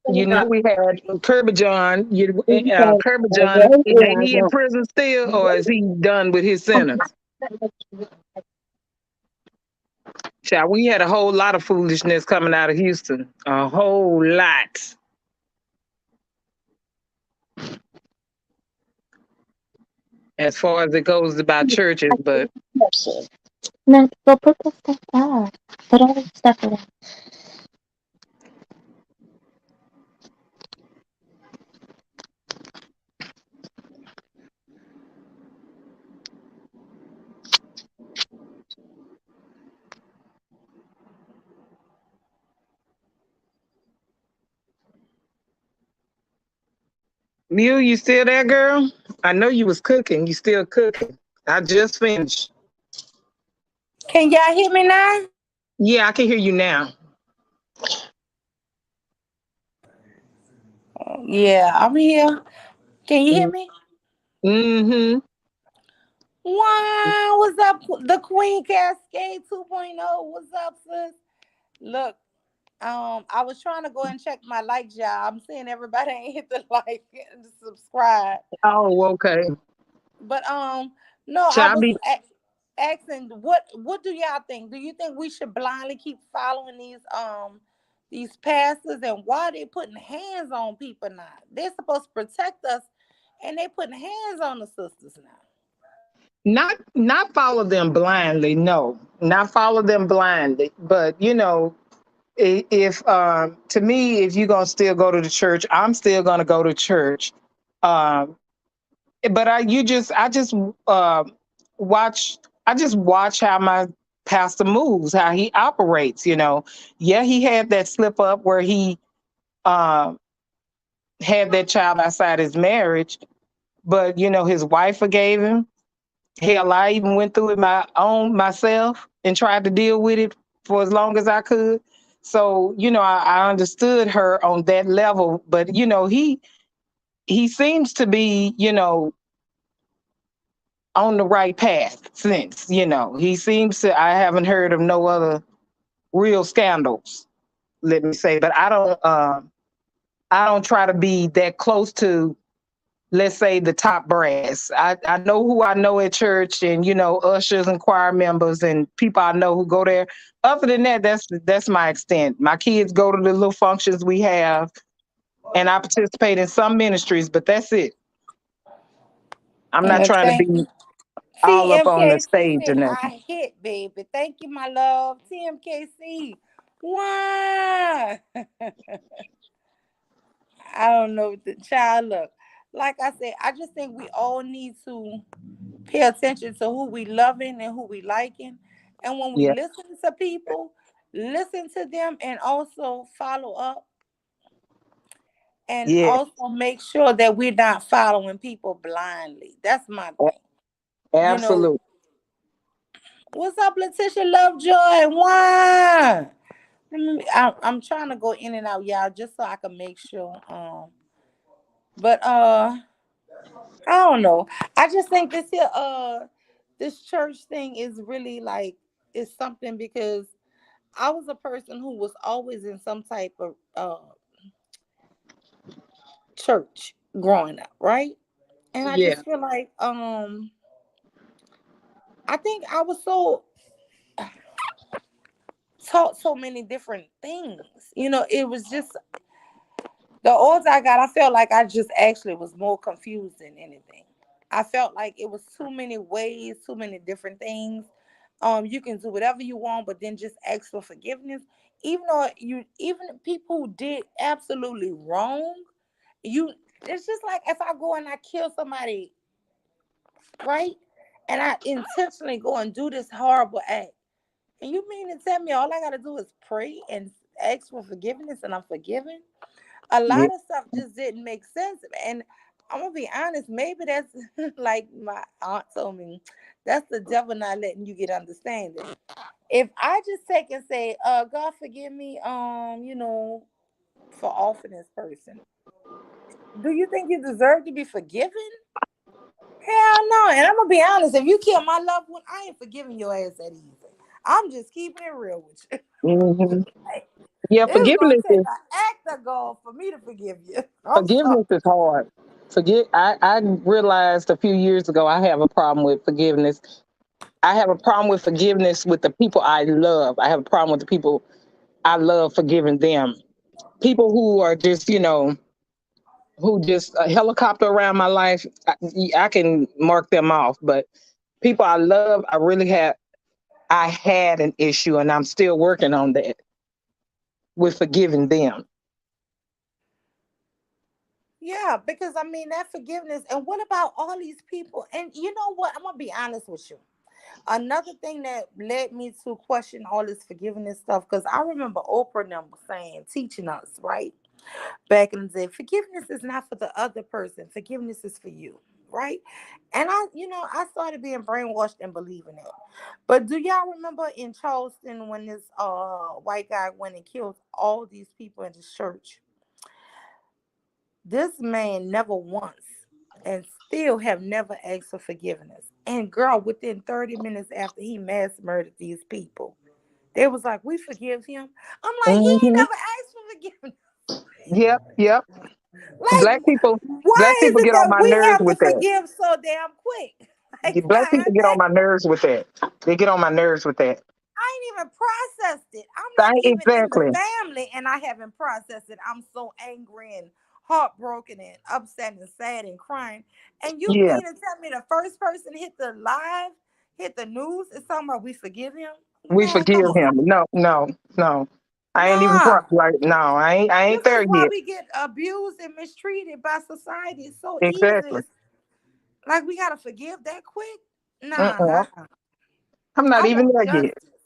you know we had Kirby John. You said Kirby John, Isaiah ain't or he in Isaiah? prison still, or is he done with his sentence? Child, we had a whole lot of foolishness coming out of Houston. A whole lot. As far as it goes about churches, but No, go put the stuff out. Put all the stuff away. Mew, you still there, girl? I know you was cooking. You still cooking. I just finished. Can y'all hear me now? Yeah, I can hear you now. Yeah, I'm here. Can you hear me? Mm-hmm. Wow, what's up, the Queen Cascade 2.0? What's up, sis? Look, I was trying to go and check my likes, y'all. I'm seeing everybody ain't hit the like and subscribe. Oh, okay. But no, I Shall I was be asking, what do y'all think? Do you think we should blindly keep following these pastors, and why they putting hands on people now? They're supposed to protect us, and they putting hands on the sisters now. not follow them blindly? No, not follow them blindly. But if to me, if you're gonna still go to the church, I'm still gonna go to church. Um, but I just watch I just watch how my pastor moves, how he operates. Yeah, he had that slip up where he um had that child outside his marriage, but his wife forgave him. Hell, I even went through it myself and tried to deal with it for as long as I could. So, I understood her on that level, but he seems to be, on the right path since. He seems to. I haven't heard of no other real scandals, let me say, but I don't try to be that close to, let's say, the top brass. I know who I know at church, and ushers and choir members and people I know who go there. Other than that, that's my extent. My kids go to the little functions we have, and I participate in some ministries, but that's it. I'm not And trying to thank be you. all up on the TMKC stage or said, nothing. I hit, baby. Thank you, my love. TMKC. Why? I don't know what the child look. Like I said, I just think we all need to pay attention to who we loving and who we liking. And when we Yeah, listen to people, listen to them and also follow up, and yeah, also make sure that we're not following people blindly. That's my thing. You know, absolutely. what's up, Letitia Lovejoy? Why? I'm trying to go in and out, y'all, just so I can make sure. But I don't know. I just think this church thing is really like is something, because I was a person who was always in some type of church growing up, right? And I Yeah. just feel like I think I was so taught so many different things. It was just the older I got, I felt like I just actually was more confused than anything. I felt like it was too many ways, too many different things. You can do whatever you want, but then just ask for forgiveness. Even people who did absolutely wrong, you it's just like if I go and I kill somebody, right? And I intentionally go and do this horrible act. And you mean to tell me all I gotta do is pray and ask for forgiveness and I'm forgiven? A Yeah. lot of stuff just didn't make sense. And I'm gonna be honest, maybe that's like my aunt told me, that's the devil not letting you get understanding. If I just take and say, God forgive me, for offing this person, do you think you deserve to be forgiven? Hell no. And I'm gonna be honest, if you kill my loved one, I ain't forgiving your ass that easy. I'm just keeping it real with you. Hmm. Like, Yeah, it's gonna forgiveness take is an act of God for me to forgive you. I'm sorry. forgiveness is hard. I realized a few years ago I have a problem with forgiveness. I have a problem with forgiveness with the people I love. I have a problem with the people I love forgiving them. People who are just, who just a helicopter around my life, I can mark them off. But people I love, I had an issue and I'm still working on that with forgiving them. Yeah, because I mean that forgiveness. And what about all these people? And you know what? I'm gonna be honest with you. Another thing that led me to question all this forgiveness stuff, because I remember Oprah number saying, teaching us, right? Back in the day, forgiveness is not for the other person, forgiveness is for you, right? And I started being brainwashed and believing it. But do y'all remember in Charleston when this white guy went and killed all these people in the church? This man never once and still have never asked for forgiveness. And girl, within 30 minutes after he mass murdered these people, they was like, we forgive him. I'm like, he ain't Hmm. never asked for forgiveness. Yep, yep. Like, Black people, black why is people it get on that my we nerves have to with that. forgive so damn quick? Like, Black people get on my nerves with that. They get on my nerves with that. I ain't even processed it. I'm not even in the Exactly. family and I haven't processed it. I'm so angry and heartbroken and upset and sad and crying. And you Yeah, mean to tell me the first person hit the news is talking about we forgive him? we Man, forgive come on. him. No, no, no. I ain't even Nah. like no. I This ain't is there why yet. we get abused and mistreated by society. It's so easy. Exactly. It's like we gotta forgive that quick. Nah, Uh-uh. nah. I'm not I even want there yet. justice.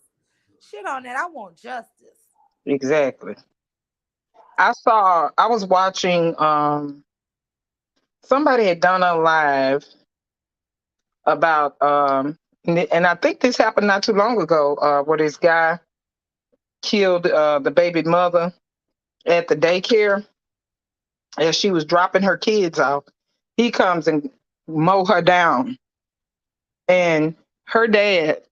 Shit on that. I want justice. Exactly. I was watching somebody had done a live about and I think this happened not too long ago, where this guy killed the baby mother at the daycare as she was dropping her kids off. He comes and mow her down. And her dad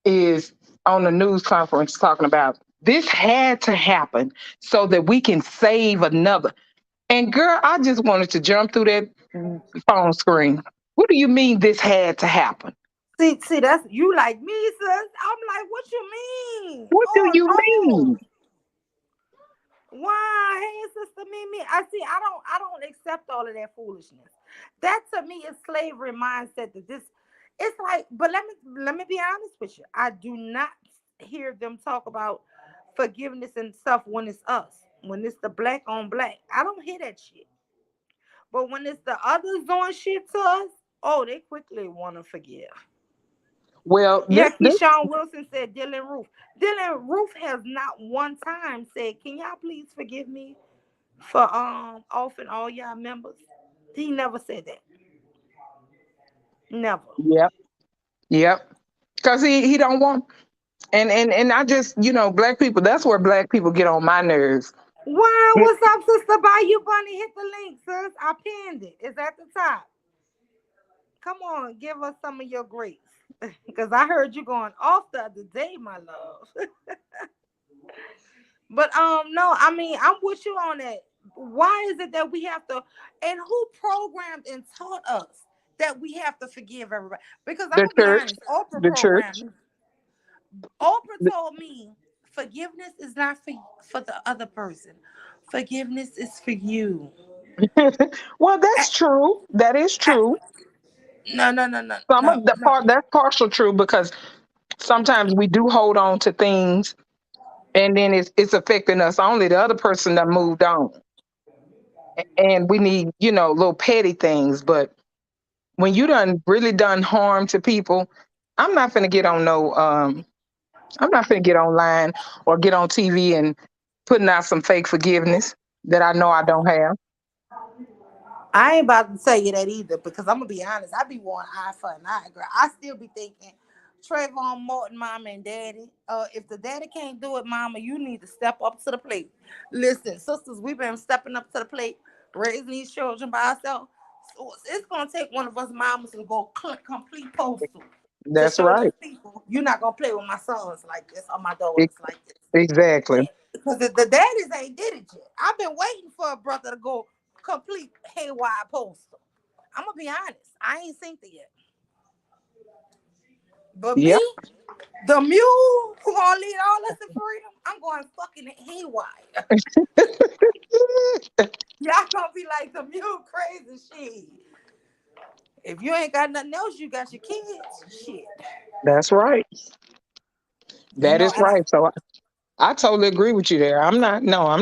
is on the news conference talking about this had to happen so that we can save another. And girl, I just wanted to jump through that phone screen. What do you mean this had to happen? See, that's you like me, sis. I'm like, what you mean? What do Oh you no. mean? Why? Hey, sister Mimi. I see. I don't accept all of that foolishness. That to me is slavery mindset. That this, it's like. But let me be honest with you. I do not hear them talk about forgiveness and stuff when it's us. When it's the black on black, I don't hear that shit. But when it's the others doing shit to us, oh, they quickly want to forgive. Well, Yeah, this Keyshawn Wilson said Dylan Roof. Dylan Roof has not one time said, "Can y'all please forgive me for offing all y'all members?" He never said that. Never. yep, yep. Cause he don't want and I just, black people, that's where black people get on my nerves. Well, what's up, sister? Bayou Bunny, hit the link, sis. I pinned it. It's at the top. Come on, give us some of your grace. Because I heard you going off the other day, my love. But no, I mean, I'm with you on that. Why is it that we have to, and who programmed and taught us that we have to forgive everybody? Because I'm The gonna be church, honest, Oprah the church. programmed me. Oprah told me forgiveness is not for the other person. Forgiveness is for you. Well, Eh, that's true. That is eh, true. No, no, no, no, Some no, of the no. part that's partial true because sometimes we do hold on to things and then it's affecting us only. The other person that moved on. And we need, little petty things. But when you done really done harm to people, I'm not finna get on no I'm not finna get online or get on TV and putting out some fake forgiveness that I know I don't have. I ain't about to tell you that either because I'm gonna be honest. I be wanting eye for an eye, girl. I still be thinking Trayvon Morton, mama and daddy. If the daddy can't do it, mama, you need to step up to the plate. Listen, sisters, we've been stepping up to the plate, raising these children by ourselves. So it's gonna take one of us mamas to go complete postal to That's show right. these people you're not gonna play with my sons like this or my E- daughters like this. Exactly. Because the daddies ain't did it yet. I've been waiting for a brother to go complete haywire postal. I'm gonna be honest. I ain't seen it yet. But me, Yep. the mule who gonna lead all us to freedom, I'm going fucking haywire. Y'all gonna be like the mule crazy shit. If you ain't got nothing else, you got your kids. Shit. That's right. You That know, is and I right. So I totally agree with you there. I'm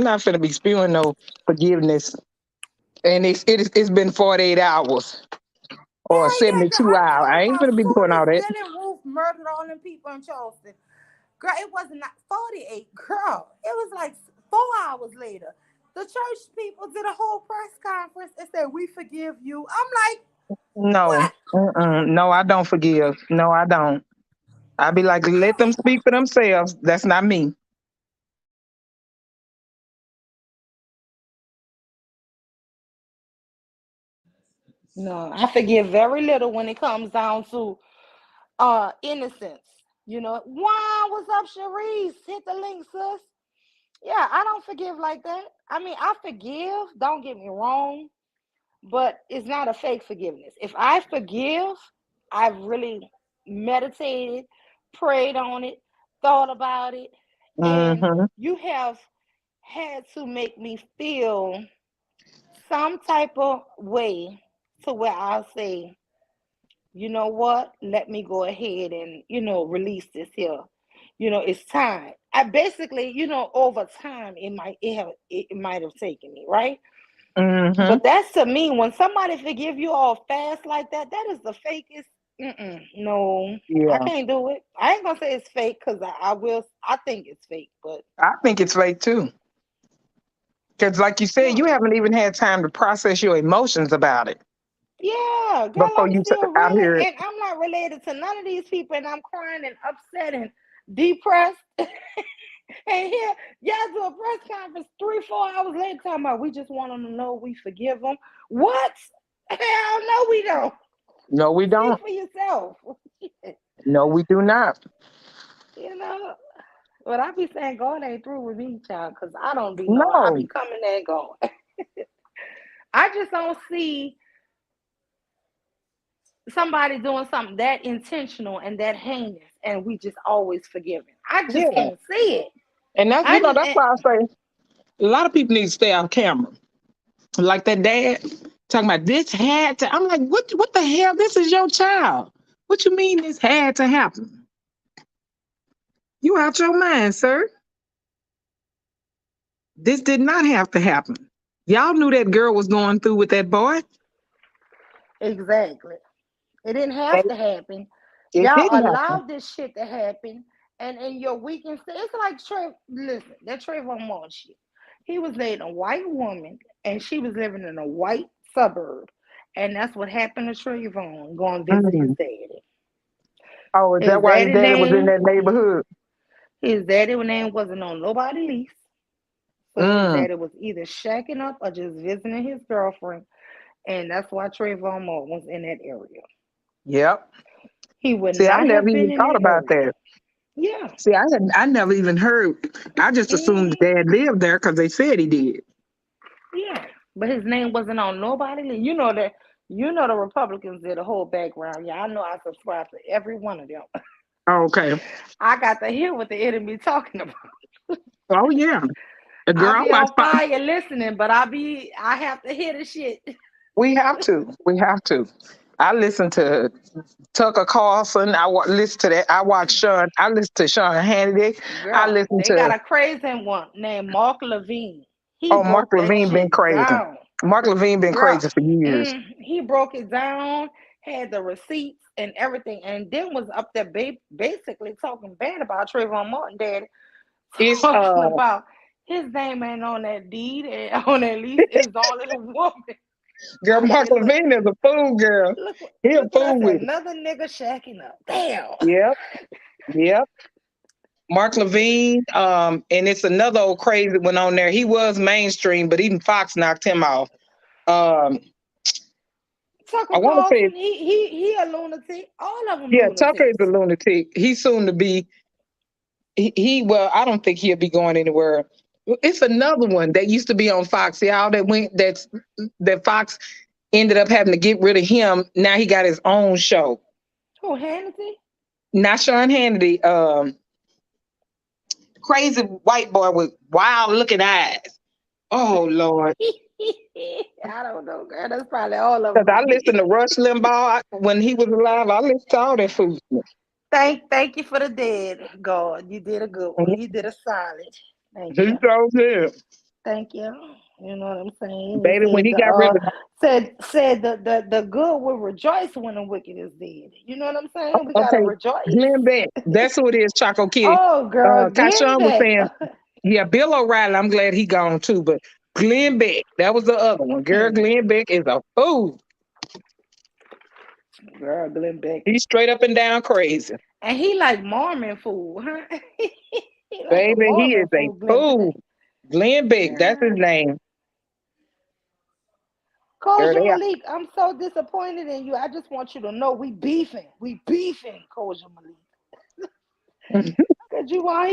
not finna be spewing no forgiveness. And it's been 48 hours or hell yeah, girl. 72 I'm hours. talking I ain't about gonna be soon doing all as that. Dylan Roof murdered all them people in Charleston. Girl, it wasn't not 48, girl. It was like 4 hours later. The church people did a whole press conference and said, "We forgive you." I'm like, No. what? Mm-mm. No, I don't forgive. No, I don't. I be like, let them speak for themselves. That's not me. No, I forgive very little when it comes down to innocence. You know, wow, what's up, Charice? Hit the link, sis. Yeah, I don't forgive like that. I mean, I forgive, don't get me wrong, but it's not a fake forgiveness. If I forgive, I've really meditated, prayed on it, thought about it, and Hmm. you have had to make me feel some type of way to where I'll say, you know what, let me go ahead and, release this here. It's time. I basically, over time it might have taken me, right? Hmm. But that's to me, when somebody forgive you all fast like that, that is the fakest. No, I Yeah. can't do it. I ain't gonna say it's fake because I will. I think it's fake, but I think it's fake too. Because, like you said, you no. haven't even had time to process your emotions about it Yeah, girl, before I'm you still out reeling, here. and I'm not related to none of these people, and I'm crying and upset and depressed. And here, y'all do a press conference 3, 4 hours later talking about we just want them to know we forgive them. What? Hell no, we don't. No, we Speak don't. for yourself. No, we do not. you know. But I be saying God ain't through with me, child, because I don't be knowing. I be No. coming there and going. I just don't see somebody doing something that intentional and that heinous, and we just always forgiving. I just Yeah. can't see it. And that's, I just that's why I say a lot of people need to stay off camera. Like that dad talking about this had to. I'm like, what the hell? This is your child. What you mean this had to happen? You out your mind, sir. This did not have to happen. Y'all knew that girl was going through with that boy. exactly. It didn't have And to happen. it Y'all didn't happen. allowed this shit to happen, and in your weekend stay, it's like Listen, that Trayvon Morton shit. He was dating a white woman, and she was living in a white suburb, and that's what happened to Trayvon going to visit his Mm. daddy. Oh, is His that why his daddy daddy was in name, that neighborhood? his daddy name wasn't on nobody lease, so his Mm. daddy was either shacking up or just visiting his girlfriend, and that's why Trayvon Morton was in that area. Yep. He would See, I not never have been even in thought that about area. that. Yeah. See, I never even heard. I just assumed the hmm dad lived there because they said he did. But his name wasn't on nobody list. You know that. You know the Republicans did the whole background. Yeah, I know. I subscribe to every one of them. Okay. I got to hear what the enemy talking about. Oh yeah. A I girl, I be watch. on fire listening, but I have to hear the shit. We have to. We have to. I listen to Tucker Carlson. Listen to that. I watch Sean. I listen to Sean Hannity. I Girl, listen they got to a crazy one named Mark Levine. He oh Mark broke that Levine been shit crazy. down. Mark Levine been Girl, crazy for years. he broke it down, had the receipts and everything, and then was up there basically talking bad about Trayvon Morton daddy, It's talking about his name ain't on that deed and on that lease. It's all in a woman. girl I Mark said, look, Levine is a fool girl. He a look what I fool said. with it. Another nigga shacking up. Damn. Yep. Yep. Mark Levine, and it's another old crazy one on there. He was mainstream, but even Fox knocked him off. Um, Tucker I want to say, Carlson, he a lunatic. All of them yeah, Tucker is a lunatics. lunatic. He's soon to be. Well, I don't think he'll be going anywhere. It's another one that used to be on Fox. Y'all that Fox ended up having to get rid of him. Now he got his own show. Who, Hannity? Not Sean Hannity. Crazy white boy with wild looking eyes. Oh Lord. I don't know, girl. That's probably all of Because them to I listened me. to Rush Limbaugh when he was alive. I listened to all that foolishness. Thank you for the dead, God. You did a good one. You did a solid. Thank He you. so good. Thank you. You know what I'm saying? He Baby, when said he got rid of the good will rejoice when the wicked is dead. You know what I'm saying? We gotta okay, rejoice. Glenn Beck. That's who it is, Choco Kitty. Oh girl, Glenn Tyshawn was Beck. saying, yeah, Bill O'Reilly, I'm glad he gone too, but Glenn Beck, that was the other one. Girl, Glenn Beck is a fool. Girl, Glenn Beck. He's straight up and down crazy. And he like Mormon food, huh? He like a Baby, he is Mormon a food, Glenn Beck. fool. Glenn Beck, that's his Girl. name. Girl, Koja they Malik, I'm so disappointed in you. I just want you to know we beefing. We beefing, Koja Malik. are. Cause you won't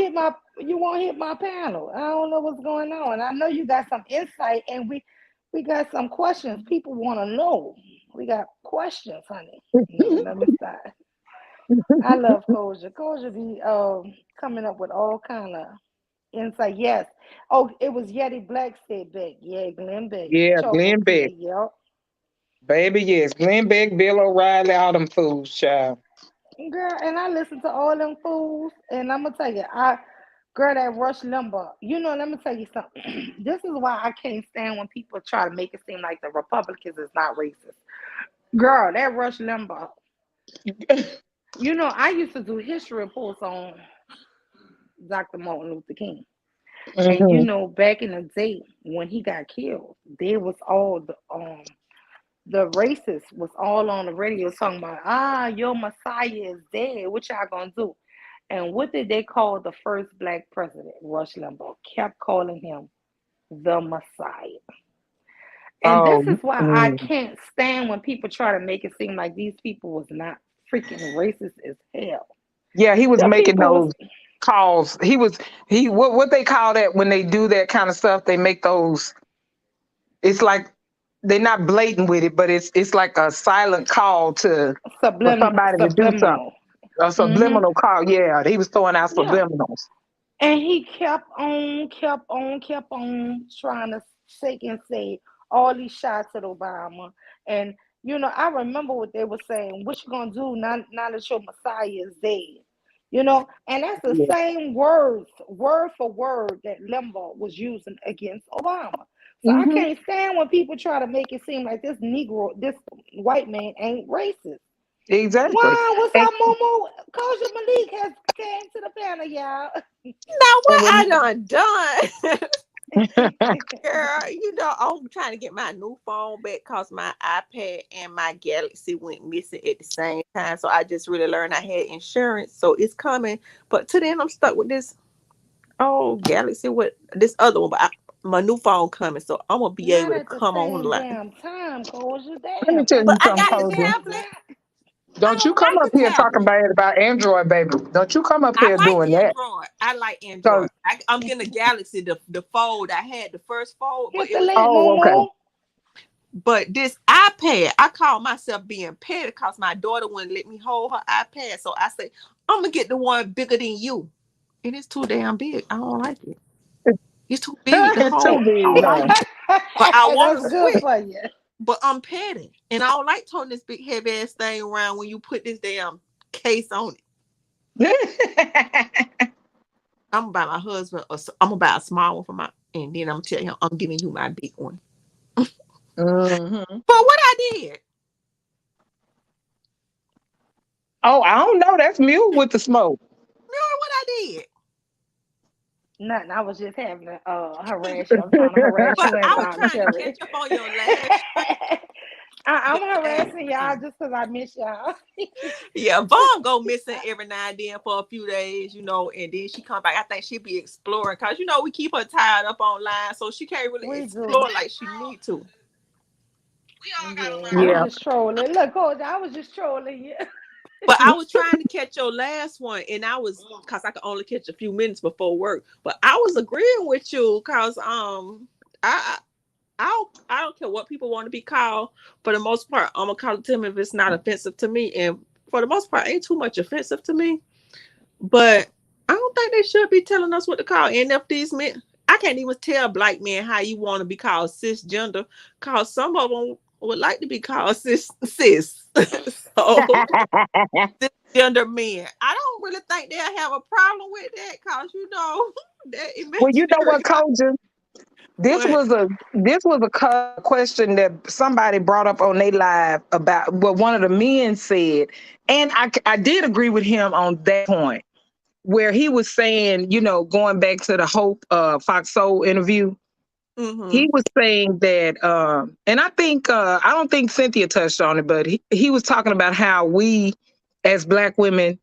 hit my panel. I don't know what's going on. I know you got some insight and we got some questions. People want to know. We got questions, honey. No, let me stop. I love Koja. Koja be coming up with all kind of insight. Yes. Oh, it was Yeti Black said Beck. Yeah, Glenn Beck. Yeah, Choco Glenn Beck. Kitty. Yep. Baby, yes. Glenn Beck, Bill O'Reilly, all them fools, child. Girl, and I listen to all them fools, and I'm gonna tell you, girl, that Rush Limbaugh. You know, let me tell you something. This is why I can't stand when people try to make it seem like the Republicans is not racist. Girl, that Rush Limbaugh. You know, I used to do history reports on Dr. Martin Luther King. And you Hmm. know, back in the day when he got killed, there was all the racists was all on the radio talking about, your Messiah is dead. What y'all gonna do? And what did they call the first black president? Rush Limbaugh kept calling him the Messiah. And Oh, this is why I mm. can't stand when people try to make it seem like these people was not freaking racist as hell. Yeah, he was The making people was those calls. What they call that when they do that kind of stuff, they make those, it's like they're not blatant with it, but it's like a silent call to for somebody to do something. subliminal. A Hmm. subliminal call. Yeah, he was throwing out Yeah. subliminals. And he kept on trying to shake and say all these shots at Obama. And you know, I remember what they were saying. What you gonna do now that your Messiah is dead? You know, and that's the Yeah. same words, word for word, that Limbaugh was using against Obama. So I Hmm. can't stand when people try to make it seem like this white man ain't racist. Exactly. Wow, what's And up, Momo? Koja Malik has came to the panel, y'all. Know and what when I done? Girl, I'm trying to get my new phone back because my iPad and my Galaxy went missing at the same time. So I just really learned I had insurance. So it's coming. But to then I'm stuck with this Galaxy with this other one. But my new phone coming. So I'm gonna be Not able to at the come on the same line. damn time, Koja. let me Damn, tell at you But the I something, got the same Cozy. damn tablet. time. I Don't you don't come like up the here talking tablet. about Android, baby. Don't you come up I here doing like that. Android. I like So, Android. I'm getting a Galaxy, the fold. I had the first fold, but Hit it the was link, oh, okay. Momo. But this iPad, I call myself being petty because my daughter wouldn't let me hold her iPad. So I say, I'm gonna get the one bigger than you. And it's too damn big. I don't like it. It's too big to It's too hold. I big, don't like huh? it. But I want That's to good switch. for you. But I'm petty. And I don't like toting this big heavy ass thing around when you put this damn case on it. I'm gonna buy my husband I'm gonna buy a small one for my and then I'm gonna tell him I'm giving you my big one. Hmm. But what I did, Oh, I don't know. That's mule with the smoke. remember what I Nothing. I was just having to harass you. I'm trying to harass but you I and was trying to Cherry. catch up on your last I'm your last harassing y'all thing. just because I miss y'all. Yeah, Vaughn go missing every now and then for a few days, and then she come back. I think she be exploring because we keep her tied up online, so she can't really We do. explore like she need to. Yeah, I'm Yeah. just trolling. Look, Coach, I was just trolling you. But I was trying to catch your last one, and I was because I could only catch a few minutes before work. But I was agreeing with you because I I don't care what people want to be called. For the most part, I'm gonna call it to them if it's not offensive to me, and for the most part, ain't too much offensive to me. But I don't think they should be telling us what to call. And if these men, I can't even tell black men how you want to be called cisgender, cause some of them would like to be called cis. So cisgender men, I don't really think they'll have a problem with that, cause that Well, you know imaginary what, Koja? This what. was a question that somebody brought up on their live about what one of the men said, and I did agree with him on that point where he was saying, going back to the Hope Fox Soul interview, Mm-hmm. he was saying that, and I think I don't think Cynthia touched on it, but he was talking about how we as black women,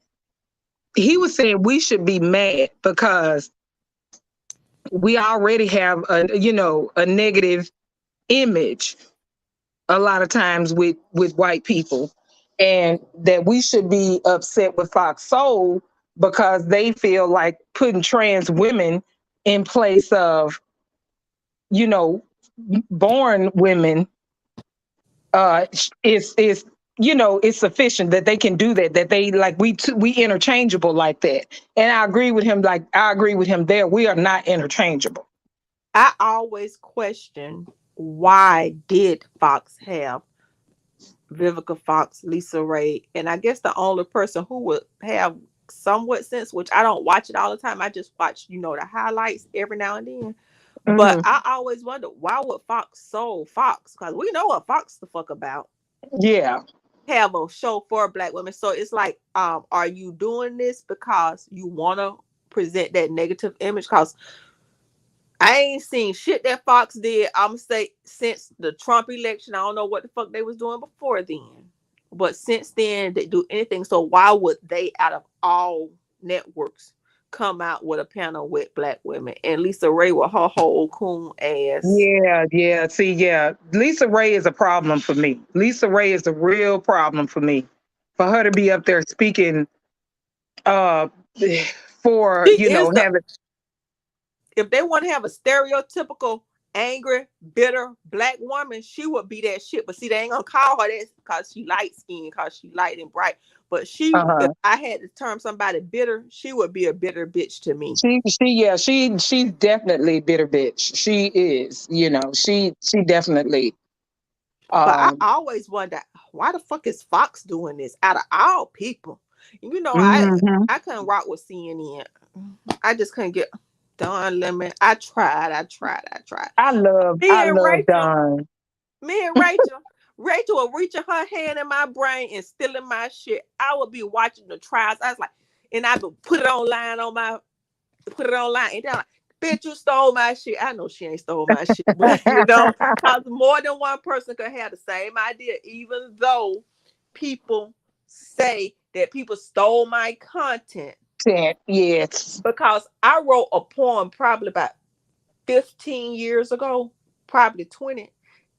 he was saying we should be mad because we already have a negative image a lot of times with white people, and that we should be upset with Fox Soul because they feel like putting trans women in place of you know born women is it's sufficient that they can do that they like we interchangeable like that. And I agree with him there. We are not interchangeable. I always question why did Fox have Vivica Fox, Lisa Ray, and I guess the only person who would have somewhat sense, which I don't watch it all the time. I just watch, the highlights every now and then. But Hmm. I always wonder why would Fox sold Fox? Because we know what Fox the fuck about. Yeah. Have a show for black women. So it's like, are you doing this because you wanna present that negative image? Because I ain't seen shit that Fox did. I'm say since the Trump election. I don't know what the fuck they was doing before then, but since then they do anything. So why would they, out of all networks, come out with a panel with black women and Lisa Ray with her whole coon ass? Yeah, yeah. See, yeah. Lisa Ray is a problem for me. Lisa Ray is a real problem for me. For her to be up there speaking uh for, She is the having if they want to have a stereotypical angry, bitter black woman, she would be that shit. But see, they ain't gonna call her that because she light skinned, because she light and bright. But if uh-huh. I had to term somebody bitter, she would be a bitter bitch to me. She's definitely bitter bitch. She is, she definitely But I um always wonder why the fuck is Fox doing this out of all people? mhm. I couldn't rock with CNN. I just couldn't get Don Lemon. I tried. Me I and love Rachel Don. Me and Rachel was reaching her hand in my brain and stealing my shit. I would be watching the trials. I was like, and I would put it online, and they're like, bitch, you stole my shit. I know she ain't stole my shit, but because more than one person could have the same idea, even though people say that people stole my content. Yes. Because I wrote a poem probably about 15 years ago, probably 20.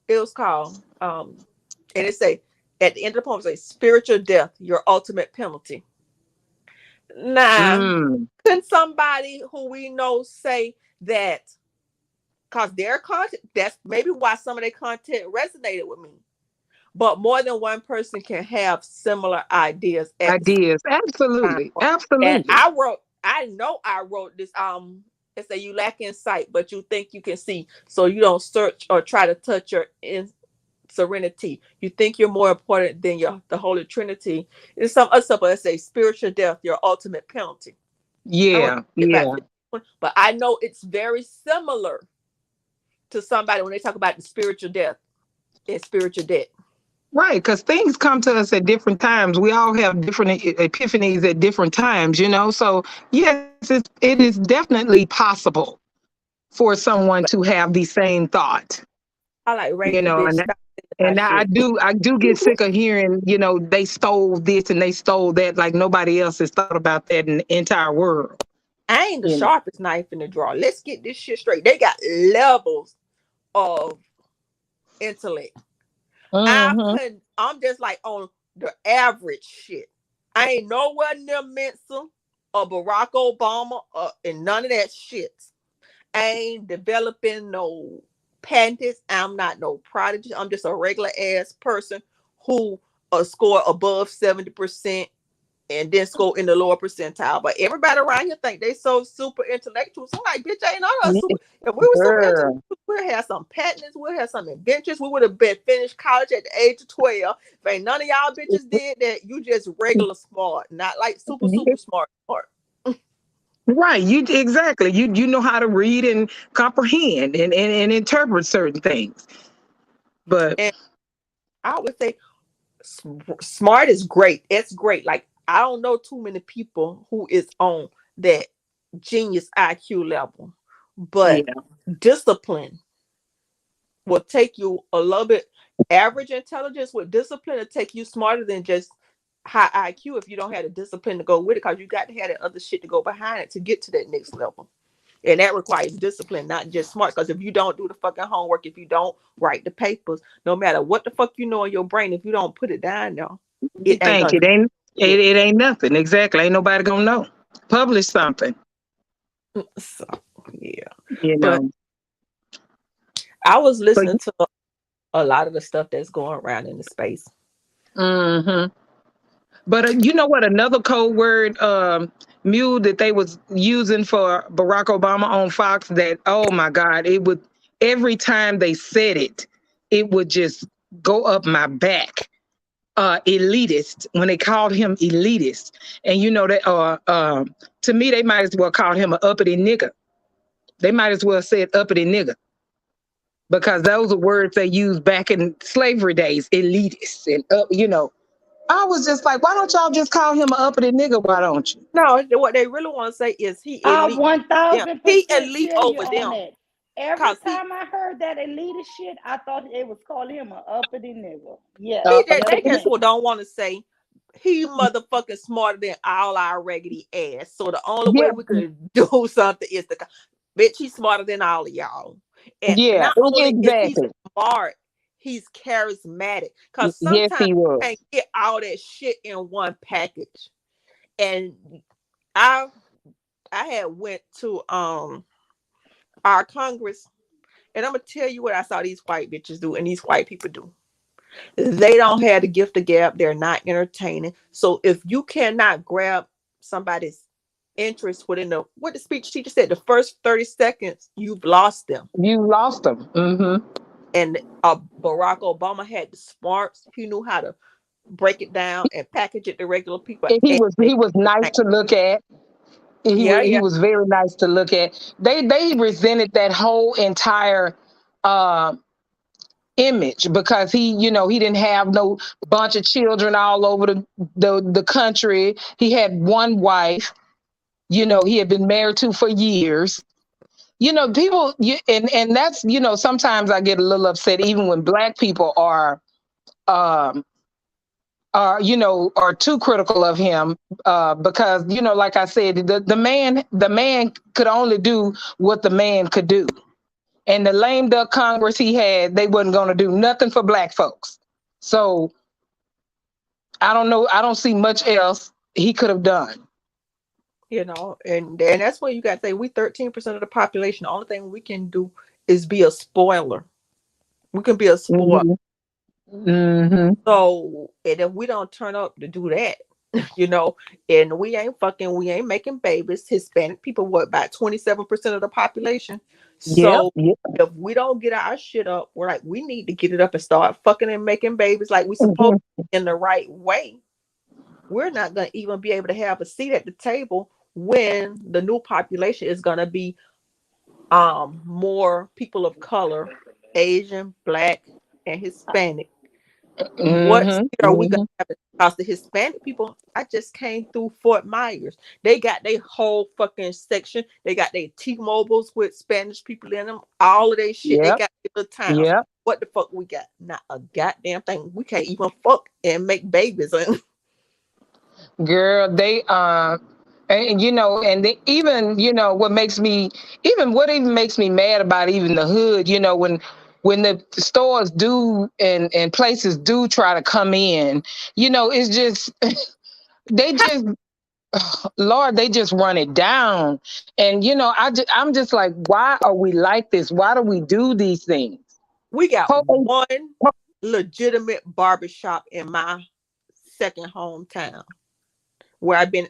It was called and it say at the end of the poem, it say spiritual death, your ultimate penalty. Now, Mm. can somebody who we know say that because their content, that's maybe why some of their content resonated with me. But more than one person can have similar ideas at the same Ideas. time. Absolutely. And Absolutely. I know I wrote this. It say you lack insight, but you think you can see, so you don't search or try to touch your in serenity. You think you're more important than the Holy Trinity. There's some other stuff that say spiritual death, your ultimate penalty. I'm gonna Yeah. get back Yeah. to this one, but I know it's very similar to somebody when they talk about the spiritual death and spiritual debt. Right, because things come to us at different times. We all have different epiphanies at different times, you know. So yes, it is definitely possible for someone But to have the same thought, I like you rank the know. bitch. Stop saying my And I shit. do get sick of hearing, you know, they stole this and they stole that, like nobody else has thought about that in the entire world, I ain't the you know. sharpest knife in the drawer. Let's get this shit straight. They got levels of intellect. Hmm. I'm just like on the average shit. I ain't nowhere near Mensa or Barack Obama and none of that shit. I ain't developing no patents. I'm not no prodigy. I'm just a regular ass person who score above 70% and then score in the lower percentile. But everybody around here think they so super intellectual. So I'm like, bitch, ain't none of us super. If we were super intellectual, Girl. we'd have some patents, we'd have some inventions. We would have been finished college at the age of 12. If ain't none of y'all bitches did that, you just regular smart, not like super, super smart smart. Right, you exactly. You know how to read and comprehend and interpret certain things. But And I would say smart is great. It's great. Like I don't know too many people who is on that genius IQ level, but yeah, discipline will take you a little bit. Average intelligence with discipline will take you smarter than just high IQ if you don't have the discipline to go with it, because you got to have that other shit to go behind it to get to that next level. And that requires discipline, not just smart. Because if you don't do the fucking homework, if you don't write the papers, no matter what the fuck you know in your brain, if you don't put it down there, it you ain't think gonna it ain't do it ain't nothing. Exactly. Ain't nobody gonna know. Publish something, it. So yeah. you But know. I was But listening to a lot of the stuff that's going around in the space. hmm but you know what? Another code word mule that they was using for Barack Obama on Fox. That oh my God, it would every time they said it, it would just go up my back. Elitist when they called him elitist, and you know that to me they might as well call him an uppity nigger. They might as well say uppity nigger because those are words they used back in slavery days, elitist and up. You know, I was just like, why don't y'all just call him an uppity nigga? Why don't you? No, what they really want to say is he I elite. one Them. thousand He percent elite feel you over on them. that. Every Cause he time I heard that elitist shit, I thought it was calling him an uppity nigga. Yes, he just, yes, they just ma'am. don't want to say he motherfucking smarter than all our raggedy ass. So the only way Yeah, we could do something is to bitch, he's smarter than all of y'all. And yeah, not only is he exactly. smart, he's charismatic. Cause Yes, sometimes he you was. can't get all that shit in one package. And I I had went to our Congress, and I'm gonna tell you what I saw these white bitches do and these white people do. They don't have the gift of gab. They're not entertaining. So if you cannot grab somebody's interest within what the speech teacher said, the first 30 seconds, you've lost them. You lost him. And Barack Obama had the smarts. He knew how to break it down and package it to regular people And he and was make he was it nice entertaining. to look at. Yeah, He yeah. was very nice to look at. They resented that whole entire uh, image because he, you know, he didn't have no bunch of children all over the country. He had one wife. You know, he had been married to for years. You know, people, and that's, you know, sometimes I get a little upset even when black people um, you know, are too critical of him because, you know, like I said, the man could only do what the man could do. And the lame duck Congress he had, they wasn't going to do nothing for black folks. So I don't know. I don't see much else he could have done. And that's when you got to say we 13% of the population. The only thing we can do is be a spoiler. We can be a spoiler. Mhm. Mhm. So, and if we don't turn up to do that, you know, and we ain't fucking, we ain't making babies. Hispanic people, what, about 27% of the population? Yep. So, Yep. if we don't get our shit up, we're like, we need to get it up and start fucking and making babies like we supposed Mhm. to in the right way. We're not going to even be able to have a seat at the table when the new population is going to be more people of color, Asian, black, and Hispanic. What Mhm. seat are we gonna Mhm. have? Because the Hispanic people, I just came through Fort Myers. They got their whole fucking section. They got their T-Mobiles with Spanish people in them. All of their shit. They Yep. got their little towns. Yep. What the fuck we got? Not a goddamn thing. We can't even fuck and make babies. Girl, they and and they, even what makes me even makes me mad about even the hood, when the stores do and places do try to come in, it's just they just Lord, they just run it down. And I'm just like, why are we like this? Why do we do these things? We got Po- one legitimate barbershop in my second hometown where I've been,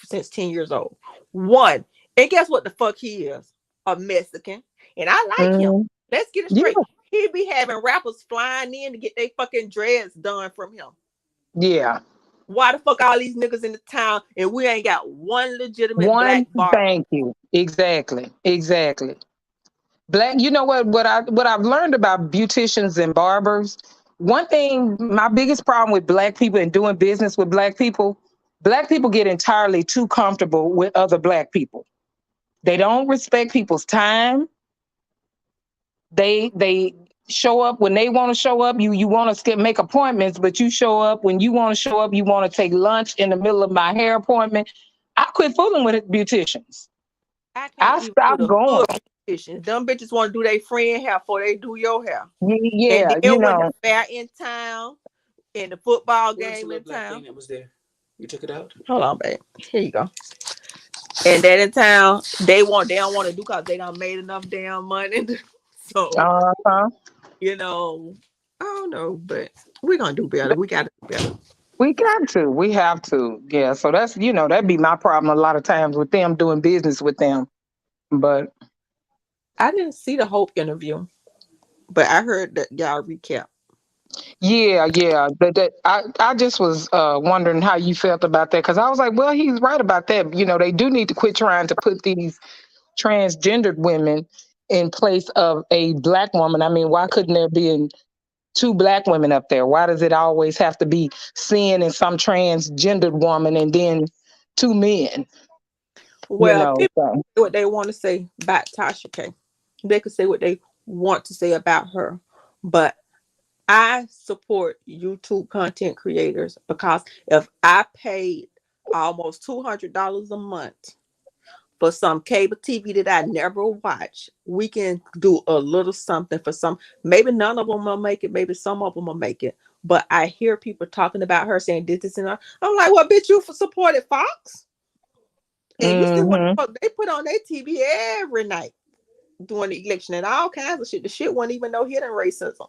since 10 years old. One. And guess what the fuck he is? A Mexican. And I like him. Mm, Let's get it yeah, straight. He be having rappers flying in to get their fucking dreads done from him. yeah. Why the fuck all these niggas in the town and we ain't got one legitimate black One, barber? thank you. Exactly. Exactly. Black, you know what I've learned about beauticians and barbers. One thing, my biggest problem with black people and doing business with black people get entirely too comfortable with other black people. They don't respect people's time. They show up when they want to show up. You want to make appointments, but you show up when you want to show up. You want to take lunch in the middle of my hair appointment. I quit fooling with beauticians. I can't I even do stopped the going. hood beauticians. Dumb bitches want to do their friend hair before they do your hair. And Yeah, then when the fair in town and the football Where's the game little in black town. thing that was there? You took it out? Hold on, babe. Here you go. And that in town, they don't want to do because they done made enough damn money. So, uh-huh. you know, I don't know, but we're gonna do better. We gotta do better. We got to. We have to. Yeah. So that's that'd be my problem a lot of times with them doing business with them. But I didn't see the Hope interview, but I heard that y'all recap. yeah, yeah. I just was wondering how you felt about that because I was like, well, he's right about that. They do need to quit trying to put these transgendered women in place of a black woman. I mean, why couldn't there be two black women up there? Why does it always have to be seeing in some transgendered woman and then two men? Well, people So. say what they want to say about Tasha K. They could say what they want to say about her, but I support YouTube content creators because if I paid almost $200 a month for some cable TV that I never watch, we can do a little something for some. Maybe none of them will make it. Maybe some of them will make it. But I hear people talking about her saying this and that. I'm like, well, bitch, you supported Fox, and you see what the Hmm. fuck they put on their TV every night during the election and all kinds of shit. The shit wasn't even no hidden racism.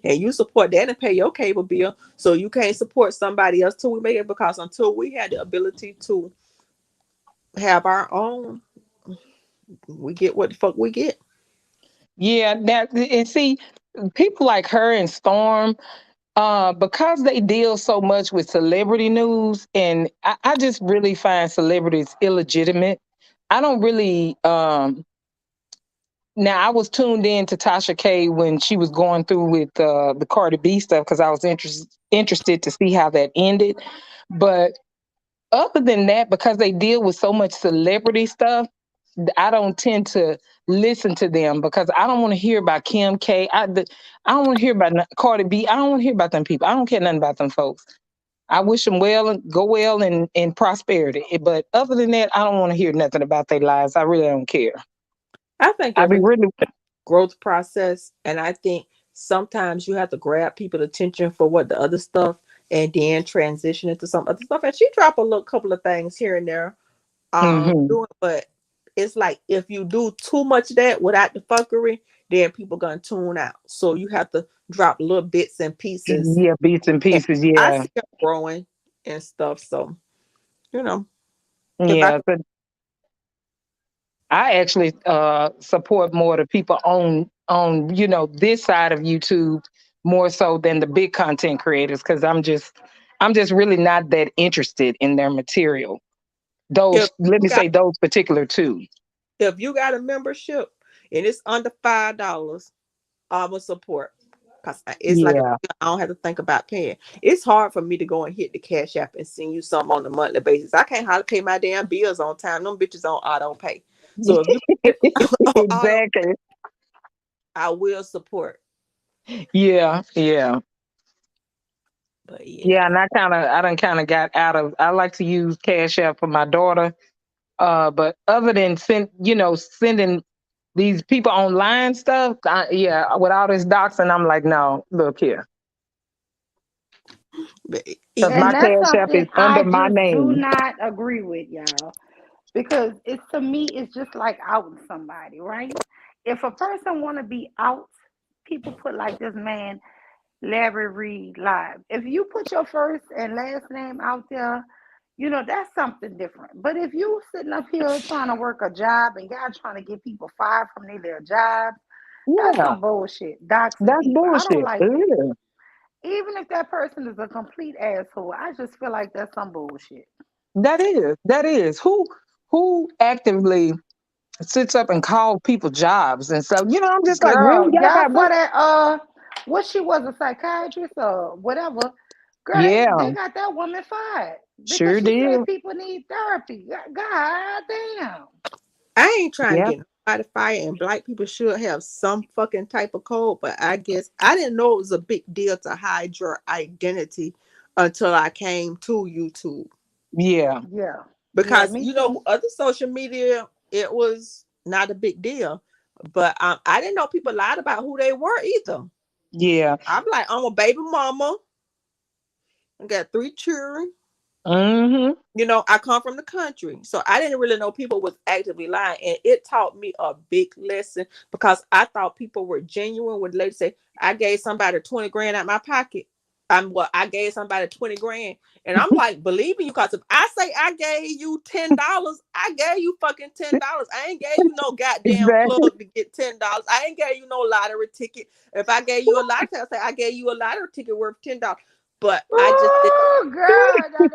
And you support that and pay your cable bill. So you can't support somebody else till we make it because until we had the ability to have our own, we get what the fuck we get. Yeah, that and see, people like her and Storm, because they deal so much with celebrity news, and I just really find celebrities illegitimate. I don't really. Now I was tuned in to Tasha K when she was going through with the Cardi B stuff because I was interested to see how that ended. But other than that, because they deal with so much celebrity stuff, I don't tend to listen to them because I don't want to hear about Kim K. I don't want to hear about Cardi B. I don't want to hear about them people. I don't care nothing about them folks. I wish them well and go well in prosperity. But other than that, I don't want to hear nothing about their lives. I really don't care. I think I be every really. growth process, and I think sometimes you have to grab people's attention for what the other stuff and then transition into some other stuff. And she dropped a little couple of things here and there Hmm. doing, but it's like if you do too much of that without the fuckery, then people gonna tune out. So you have to drop little bits and pieces. Yeah, bits and And pieces. I Yeah, see them growing and stuff. So you know, if I yeah. But I actually support more the people on this side of YouTube more so than the big content creators because I'm just really not that interested in their material. if Those let you me got say those particular two. if you got a membership and it's under $5, I'm a support. Cause it's like Yeah, I don't have to think about paying. It's hard for me to go and hit the cash app and send you something on a monthly basis. I can't hardly pay my damn bills on time. Them bitches on auto pay. So if you put it on auto, exactly. I will support. Yeah, yeah. But yeah, Yeah, and I done kind of got out of. I like to use Cash App for my daughter, but other than sending these people online stuff, yeah, with all this doxing, I'm like, no, look here, but because And my even that's Cash App is something I under my just do name. not agree with, y'all. Because it's to me, it's just like outing somebody, right? If a person want to be out, people put like this man Larry Reed live. If you put your first and last name out there, that's something different. But if you sitting up here trying to work a job and God trying to get people fired from their jobs, that's Yeah, some bullshit. Doxing that's people. I don't bullshit. like that. Yeah, Even if that person is a complete asshole, I just feel like that's some bullshit. that is who actively sits up and call people jobs and stuff. I'm just like, really, Girl, y'all y'all got saw what? that what she was, a psychiatrist or whatever. Girl, Yeah, they got that woman fired because sure she did. said people need therapy. God damn. I ain't trying to Yeah, get nobody fired, and black people should have some fucking type of code. But I guess I didn't know it was a big deal to hide your identity until I came to YouTube. yeah, Yeah. Yeah, Because me too. other social media, it was not a big deal. But I didn't know people lied about who they were either. yeah. I'm like, I'm a baby mama. I got 3 children. Hmm. I come from the country, so I didn't really know people was actively lying, and it taught me a big lesson because I thought people were genuine when they say I gave somebody 20 grand out my pocket. I gave somebody 20 grand, and I'm like, believing you because if I say I gave you $10, I gave you fucking $10. I ain't gave you no goddamn Exactly. plug to get $10. I ain't gave you no lottery ticket. If I gave you a lottery ticket, I say I gave you a lottery ticket worth $10. But I just Oh girl, now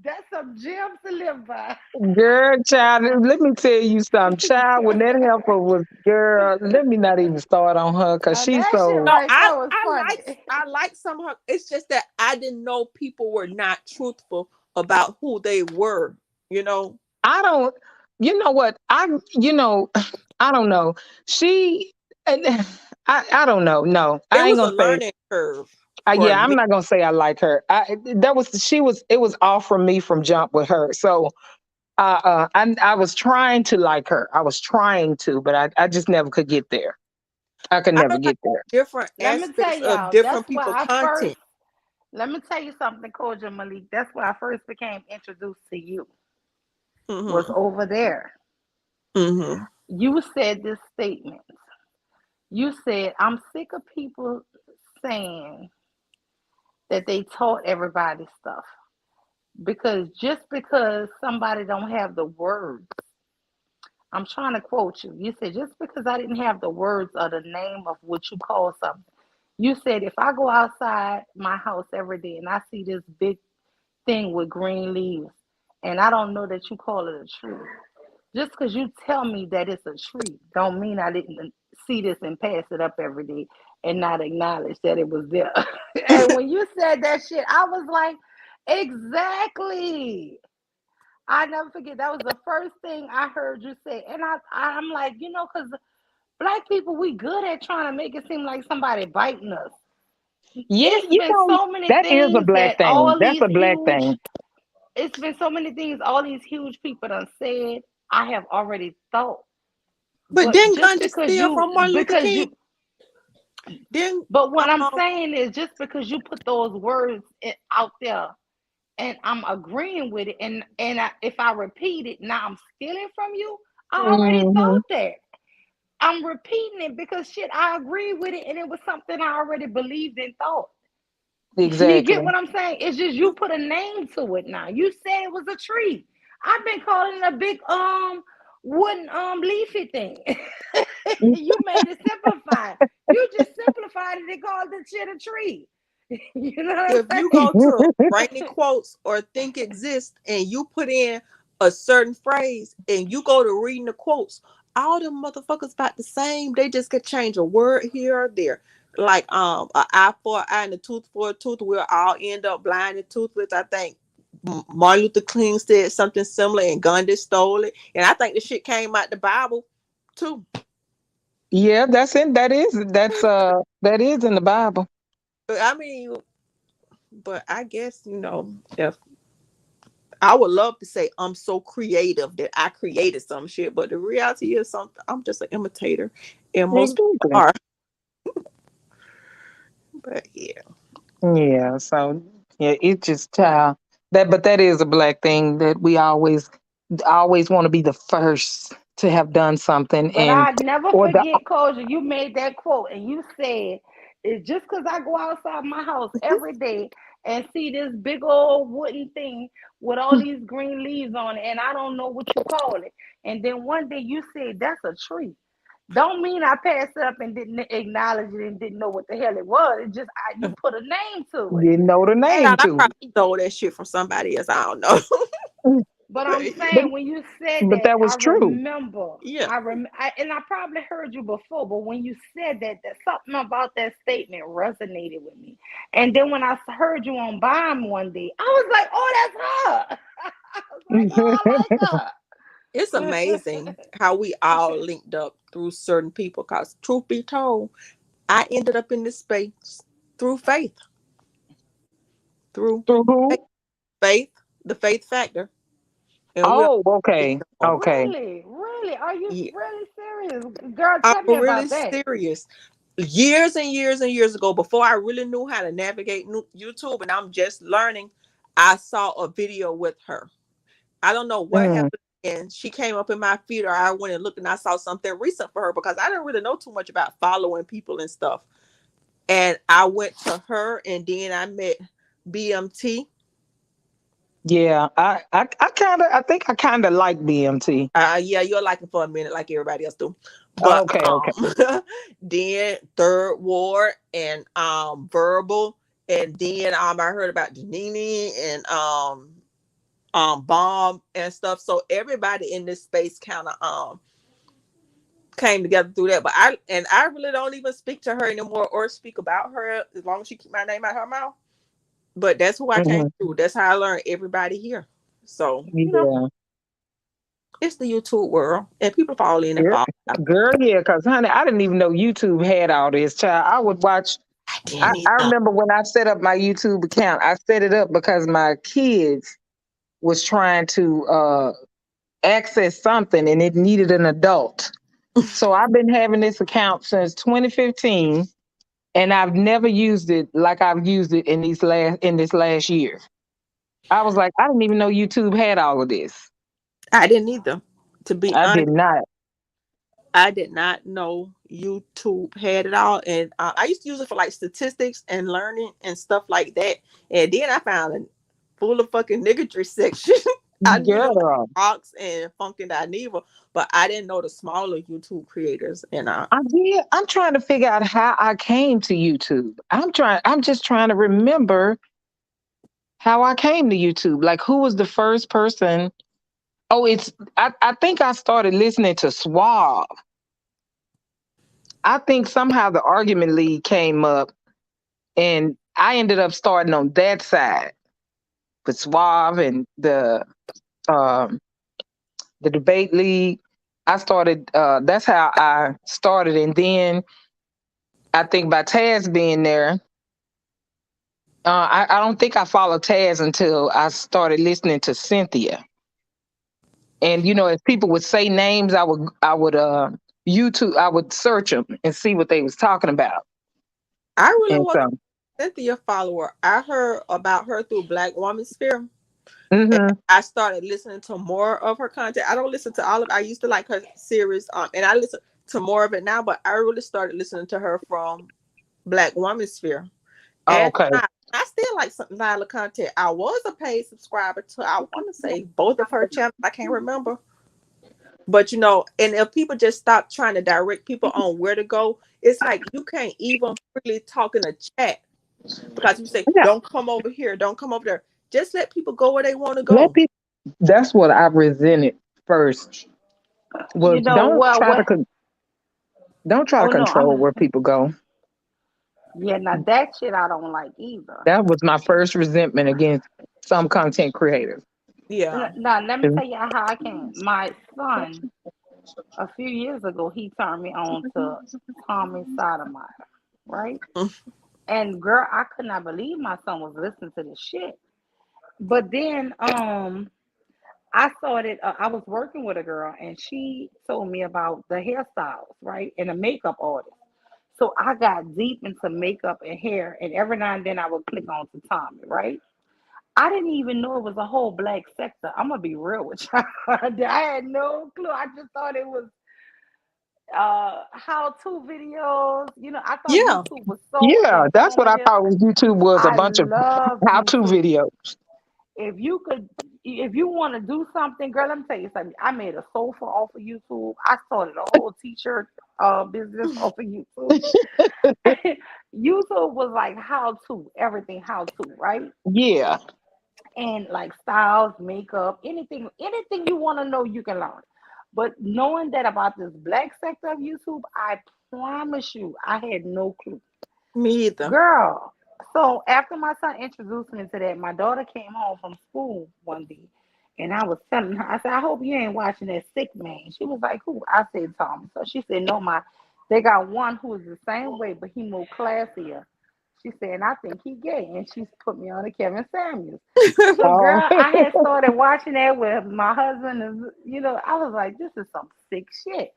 that's some gems to live by. Girl, child, let me tell you something. Child, when that helper was, girl, let me not even start on her because Now she's that shit so, No, right there was I like some of her. It's just that I didn't know people were not truthful about who they were. You know, I don't, you know what? I don't know. She, I don't know. No, it I ain't was a gonna say, learning curve for yeah, I'm me. not gonna say I like her. It was off from me from jump with her. So, I was trying to like her. I was trying to, but I just never could get there. I could I never like get there. different Let me tell aspects of y'all, that's different why people I first content. let me tell you something, Koja Malik. That's why I first became introduced to you. Was Mm-hmm. over there. Mm-hmm. You said this statement. You said, I'm sick of people saying that they taught everybody stuff. Because just because somebody don't have the words, I'm trying to quote you. You said, just because I didn't have the words or the name of what you call something. You said, if I go outside my house every day and I see this big thing with green leaves and I don't know that you call it a tree, just because you tell me that it's a tree, don't mean I didn't see this and pass it up every day and not acknowledge that it was there. And when you said that shit, I was like, exactly. I never forget. That was the first thing I heard you say, and I'm like, because black people, we good at trying to make it seem like somebody biting us. Yeah, It's been so many that is a things black that thing. all That's these a black huge. thing. It's been so many things all these huge people done said. I have already thought, But but didn't just Gandhi because steal you, from Martin Luther because King? you, Didn't but what I'm um saying is just because you put those words out there and I'm agreeing with it, and if I repeat it, now I'm stealing from you. I already Hmm. thought that. I'm repeating it because shit, I agree with it, and it was something I already believed and thought. You get Exactly. what I'm saying? It's just you put a name to it now. You said it was a tree. I've been calling it a big wooden leafy thing. You made it simplified. You just simplified it and called the shit a tree. You know what If I'm you saying? go to Rainy Quotes or Think Exist and you put in a certain phrase and you go to reading the quotes, all them motherfuckers about the same. They just could change a word here or there. Like an eye for an eye and a tooth for a tooth. We'll all end up blind and toothless. I think Martin Luther King said something similar and Gandhi stole it. And I think the shit came out the Bible too. Yeah, that's in that is in the Bible. But I mean, but I guess, if I would love to say I'm so creative that I created some shit, but the reality is something I'm just an imitator, and most people Exactly. are. But yeah, Yeah. So yeah, it just that, but that is a black thing that we always want to be the first to have done something, But and I never or the forget, Koja, you made that quote and you said, it's just because I go outside my house every day and see this big old wooden thing with all these green leaves on it, and I don't know what you call it. And then one day you said, that's a tree. Don't mean I passed it up and didn't acknowledge it and didn't know what the hell it was. It just you put a name to it. you know the name child, I to probably stole that shit from somebody else. I don't know. it. But But I'm But saying when you said but that, that I was true. remember. yeah, And I probably heard you before, but when you said that, that something about that statement resonated with me. And then when I heard you on Bomb one day, I was like, "Oh, that's her." I was like, "Oh, it's I like amazing how we all linked up through certain people. Cause truth be told, I ended up in this space through through Through faith, who? faith, the faith factor, and we're Oh, okay, on. okay. Really, really? Are you Yeah, really serious, girl? I'm Tell me really about that." serious. Years and years and years ago, before I really knew how to navigate YouTube, and I'm just learning, I saw a video with her. I don't know what Mm, happened, and she came up in my feed, or I went and looked and I saw something recent for her because I didn't really know too much about following people and stuff. And I went to her, and then I met BMT. yeah, I think I kind of like BMT. Yeah, you're liking for a minute, like everybody else do. But Okay, okay. then Third Ward and Verbal, and then I heard about Janini and Bomb and stuff. So everybody in this space kind of came together through that. But I really don't even speak to her anymore or speak about her as long as she keep my name out her mouth. But that's who I came Hmm. through. That's how I learned everybody here. So Yeah, it's the YouTube world, and people fall in and yeah, fall out. girl, yeah. Cause honey, I didn't even know YouTube had all this. Child, I would watch. I I, didn't I either. remember when I set up my YouTube account. I set it up because my kids was trying to access something, and it needed an adult. So I've been having this account since 2015, and I've never used it like I've used it in this last year. I was like, I didn't even know YouTube had all of this. I didn't either. To be I did honest, not. I did not know YouTube had it all, and I used to use it for like statistics and learning and stuff like that. And then I found a full of fucking niggardry section. I knew them Girl, rocks and Funkin' Dineva, but I didn't know the smaller YouTube creators. And I'm trying to figure out how I came to YouTube. I'm just trying to remember how I came to YouTube. Like who was the first person? Oh, I think I started listening to Suave. I think somehow the argument league came up and I ended up starting on that side with Suave and um the debate league. I started that's how I started, and then I think by Taz being there, I don't think I followed Taz until I started listening to Cynthia. And as people would say names, I would YouTube, I would search them and see what they was talking about. I really And wasn't so, a Cynthia follower. I heard about her through Black Woman Sphere. And hmm I started listening to more of her content. I don't listen to all of. I used to like her series, and I listen. to more of it now, but I really started listening to her from Black Woman Sphere. And Okay. I still like some Nyla content. I was a paid subscriber to, I want to say, both of her channels. I can't remember. But and if people just stop trying to direct people on where to go, it's like you can't even really talk in a chat because you say, Yeah. don't come over here, don't come over there. Just let people go where they want to Let go. people. That's what I resented first. Was Well, what? don't try to Oh no, I'm control where listening. people go. Yeah, now that shit I don't like either. That was my first resentment against some content creators. Yeah. Now let me tell you how I can. My son, a few years ago, he turned me on to Tommy Sotomayor, right? And girl, I could not believe my son was listening to this shit. But then, I started. I was working with a girl, and she told me about the hairstyles, right, and the makeup artist. So I got deep into makeup and hair, and every now and then I would click on to Tommy, right? I didn't even know it was a whole black sector. I'm gonna be real with you. I had no clue. I just thought it was how-to videos. I thought Yeah. YouTube was so Yeah, that's what I informative. thought was YouTube was a I bunch of love how-to YouTube. videos. If you could, if you want to do something, girl, let me tell you something. I made a sofa off of YouTube. I started a whole t-shirt business off of YouTube. YouTube was like how to, everything how to, right? Yeah, And like styles, makeup, anything you want to know, you can learn. But knowing that about this black sector of YouTube, I promise you, I had no clue. Me either. Girl, so after my son introduced me to that, my daughter came home from school one day, and I was telling her, I said, I hope you ain't watching that sick man. She was like, who? I said, Tommy. So she said, no, they got one who is the same way, but he more classier. She said, and I think he gay, and she's put me on to Kevin Samuels. So, oh, girl, I had started watching that with my husband, and I was like, this is some sick shit.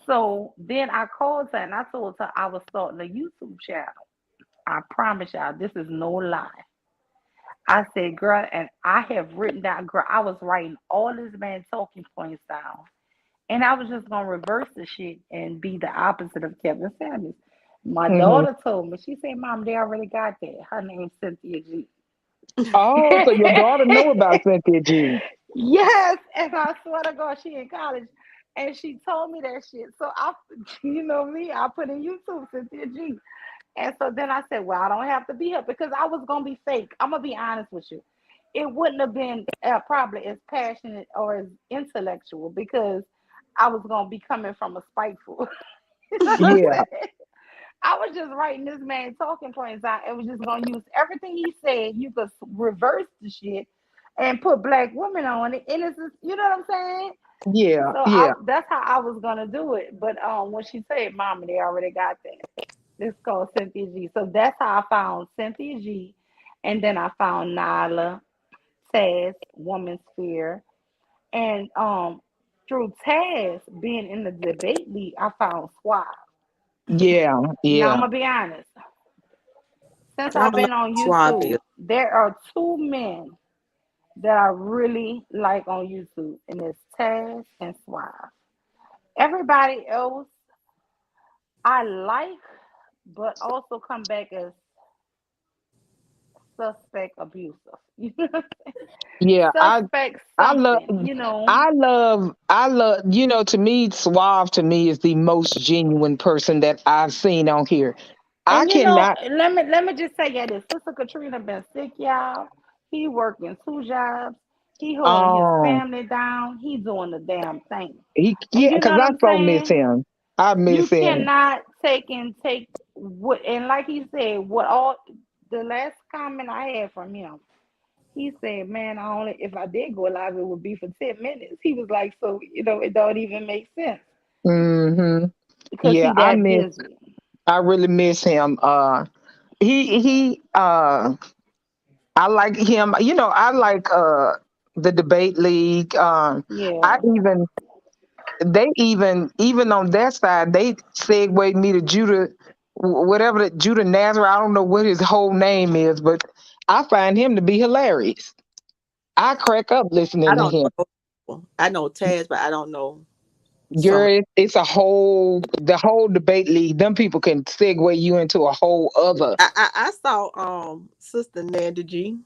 So then I called her and I told her I was starting a YouTube channel. I promise y'all, this is no lie. I said, girl, and I have written down, girl, I was writing all this man talking points down. And I was just going to reverse the shit and be the opposite of Kevin Samuels. My hmm. daughter told me, she said, Mom, they already got that. Her name's Cynthia G. Oh, so your daughter know about Cynthia G. Yes. And I swear to God, she in college. And she told me that shit. So you know me, I put in YouTube Cynthia G. And so then I said, well, I don't have to be here because I was going to be fake. I'm going to be honest with you. It wouldn't have been probably as passionate or as intellectual because I was going to be coming from a spiteful. You know what I'm Yeah, saying? I was just writing this man talking points out and was just going to use everything he said. You could reverse the shit and put black women on it. And it's just, you know what I'm saying? yeah, So yeah, that's how I was going to do it. But when she said, Mama, they already got that. It's called Cynthia G. So that's how I found Cynthia G. And then I found Nyla, Taz, Woman Sphere. And through Taz being in the debate league, I found Suave. yeah, Now I'm yeah, gonna be honest. Since I I've don't know been on Suave is. YouTube, there are two men that I really like on YouTube, and it's Taz and Suave. Everybody else I like, but also come back as suspect abusive. You know what I'm saying? yeah. Suspect I love, something. you know, to me, Suave to me is the most genuine person that I've seen on here. I And cannot, let me just tell you this. Sister Katrina been sick, y'all. He working two jobs. He holding his um, family down. He doing the damn thing. And yeah, you know because what I I'm so miss saying? him. I You miss him. cannot take what, and like he said, what all the last comment I had from him, he said, man, I only if I did go live, it would be for 10 minutes. He was like, so it don't even make sense Hmm. because Yeah, he that busy. I really miss him. He I like him. You know, I like the debate league. I Yeah. even they even on that side they segued me to Judah, whatever the Judah Nazareth. I don't know what his whole name is, but I find him to be hilarious. I crack up I listening to don't him. know. I know Taz, but I don't know. So Girl, it's a whole the whole debate league. Them people can segue you into a whole other I saw Sister Nanda G.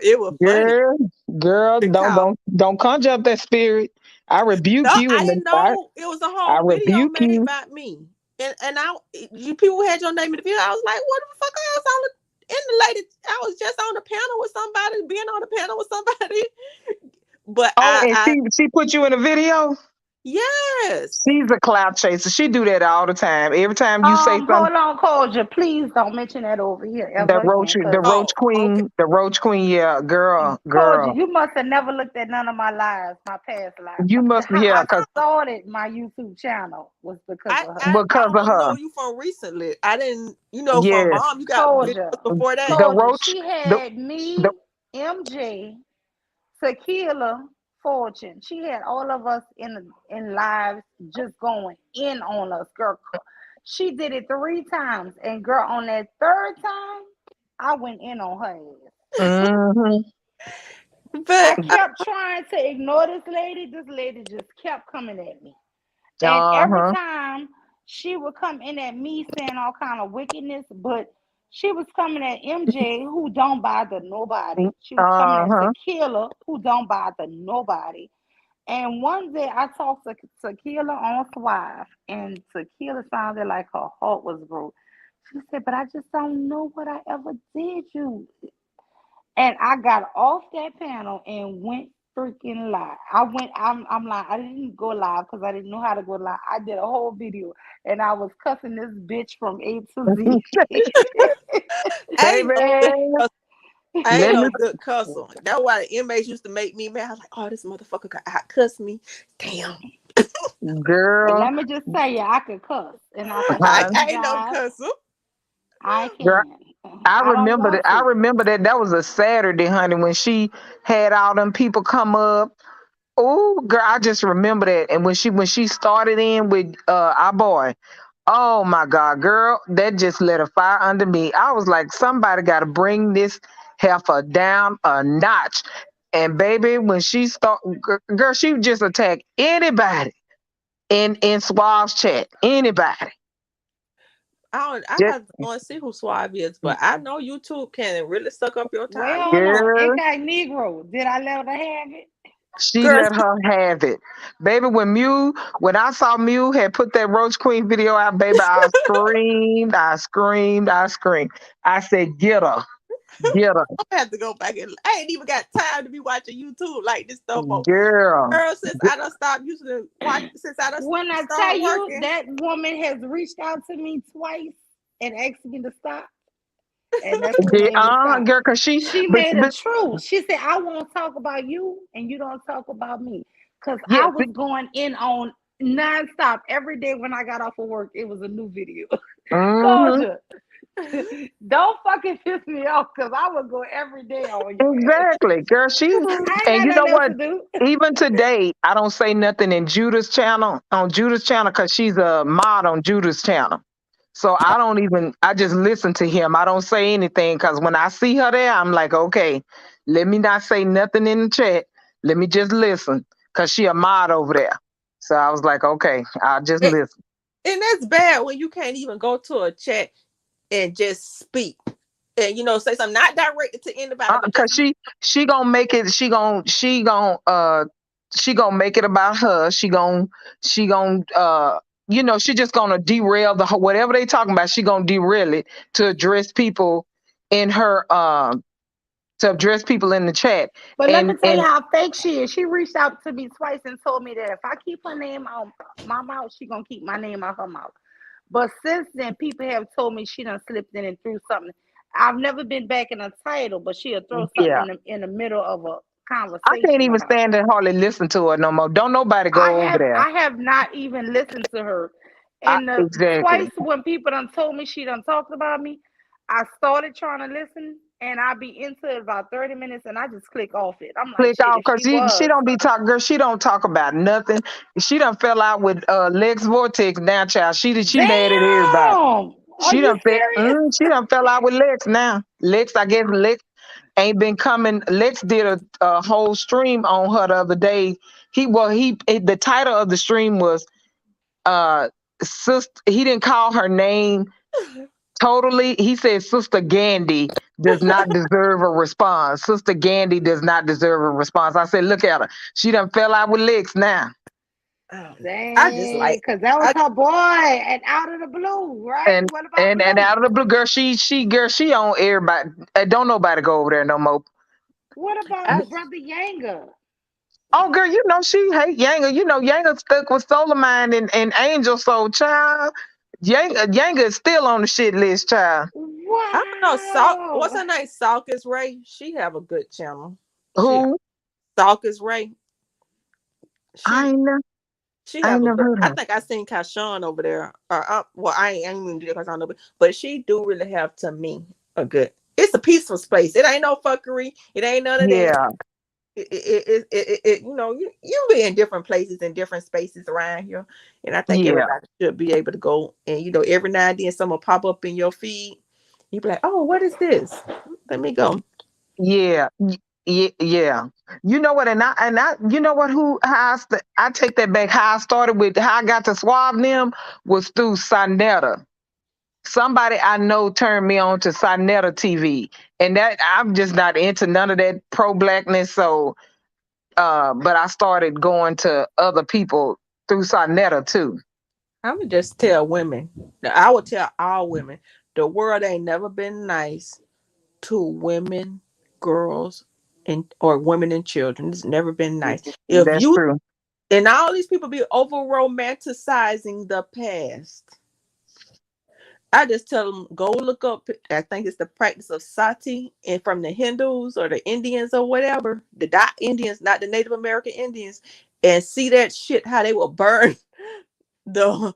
It was funny girl, girl. Don't because don't don't conjure up that spirit. I no, rebuke you I in the didn't know it was a I whole video rebuke made you. about me. And I you people had your name in the video. I was like, what the fuck? I was on the in the lady. I was just on the panel with somebody, being on the panel with somebody. But Oh, and I she put you in a video. yes. She's a cloud chaser. She do that all the time. Every time you say something, Hold on, Koja. Please don't mention that over here ever again, cause Oh, okay. The roach queen. Yeah, Koja, girl. you must have never looked at none of my lives, my past lives. You must, How yeah, I cause started my YouTube channel was because of her. I because of only her. know you from recently. I didn't, from Yes, mom. You got Koja, videos before that. the Koja, roach. she The had the me, MJ, Tequila, Fortune. She had all of us in lives just going in on us, girl. She did it 3 times, and girl, on that third time, I went in on her ass. hmm I But kept trying to ignore this lady. This lady just kept coming at me. And every uh-huh. time she would come in at me saying all kind of wickedness, but she was coming at MJ who don't bother nobody. She was coming at Uh-huh. Tequila who don't bother nobody. And one day I talked to Tequila on Swive, and Tequila sounded like her heart was broke. She said, "But I just don't know what I ever did you." And I got off that panel and went freaking live. I'm like, I didn't go live because I didn't know how to go live. I did a whole video and I was cussing this bitch from A to Z. I ain't no good Baby, cuss. I ain't let me no good cusser. That's why the inmates used to make me mad. I was like, oh, this motherfucker got out cuss me. Damn. But girl, let me just tell you, I could cuss and I can I, hon, I ain't no apologize. cusser. I girl. can. I I don't remember that. want I to. remember that was a Saturday, honey, when she had all them people come up. Oh, girl, I just remember that. And when she started in with our boy, oh my God, girl, that just lit a fire under me. I was like, somebody got to bring this heifer down a notch. And baby, when she start, girl, she just attacked anybody in Suave's chat. Anybody. I Just have to go and see who Suave is, but I know YouTube can really suck up your Well, time. hold on. girl, Incognito, did I let her have it? she Girl, let her have it. Baby, when I saw Mew had put that Roach Queen video out, baby, I screamed, I screamed, I screamed. I said, get her, get her. I have to go back and I ain't even got time to be watching YouTube like this stuff on. Girl. Girl, since I done stopped using to watch, since I done When I tell started you working, that woman has reached out to me twice and asked me to stop, and that's what Yeah, made me stop. girl, cause she, She made a truth. She said, I won't talk about you and you don't talk about me. Because yeah, I was going in on nonstop every day when I got off of work. It was a new video. mm-hmm, Culture. Don't fucking piss me off because I would go every day on your ass. exactly, girl. I ain't And got you know nothing else what? to do. Even today, I don't say nothing in Judah's channel because she's a mod on Judah's channel. So I just listen to him. I don't say anything because when I see her there, I'm like, okay, let me not say nothing in the chat. Let me just listen because she a mod over there. So I was like, okay, I'll just it, listen. and that's bad when you can't even go to a chat and just speak and say something not directed to anybody, but Cause just she gonna make it. She gonna make it about her. She just gonna derail whatever they talking about. She gonna derail it to address people in her to address people in the chat. But let me And tell you how fake she is. She reached out to me twice and told me that if I keep her name out my mouth, she gonna keep my name out her mouth. But since then, people have told me she done slipped in and threw something. I've never been back in a title, but she'll throw something yeah, in the middle of a I can't conversation even about stand me. and hardly listen to her no more. Don't nobody I go over have there. I have not even listened to her. And Exactly. twice when people done told me she done talked about me, I started trying to listen and I be into it about 30 minutes and I just click off it. I'm like, Click shit, off if because she she was. don't be talking, girl. She don't talk about nothing. She done fell out with Lex Vortex now, child. She mad at everybody. Damn. Are She you done serious? she done fell out with Lex now. Lex, I guess Lex. ain't been coming. Lex did a whole stream on her the other day. The title of the stream was sister. He didn't call her name totally. He said Sister Gandhi does not deserve a response. Sister Gandhi does not deserve a response. I said, look at her. She done fell out with Lex now. Oh, I just Dang, like because that was I her boy, and out of the blue, right? And What about and blue? out of the blue, girl, she on everybody. Don't nobody go over there no more. What I about brother Yanga? Oh, girl, you know she hate Yanga. You know Yanga stuck with Solar Mine and Angel Soul, child. Yanga is still on the shit list, child. I don't know. What's Wow. her name? Salkis Ray. She have a good channel. She Who? Salkis Ray. I She ain't never, she I have ain't a never good. heard I her. think I seen Kashawn over there. Well, I ain't even do that because I don't know, but she do really have to me a good. It's a peaceful space. It ain't no fuckery. It ain't none of that. Yeah, You know, you be in different places and different spaces around here, and I think yeah, everybody should be able to go. And you know, every now and then, someone pop up in your feed. You be like, "Oh, what is this? Let me go." yeah, yeah. You know what? You know what? I take that back. How I started with how I got to swab them was through Sonetta. Somebody I know turned me on to Sonetta TV, and that I'm just not into none of that pro blackness. So, but I started going to other people through Sonetta too. I'm gonna just tell women. I would tell all women. The world ain't never been nice to women, girls, and or women and children. It's never been nice. If That's you true. and all these people be over romanticizing the past, I just tell them go look up. I think it's the practice of sati, and from the Hindus or the Indians or whatever, the dot Indians, not the Native American Indians, and see that shit how they will burn the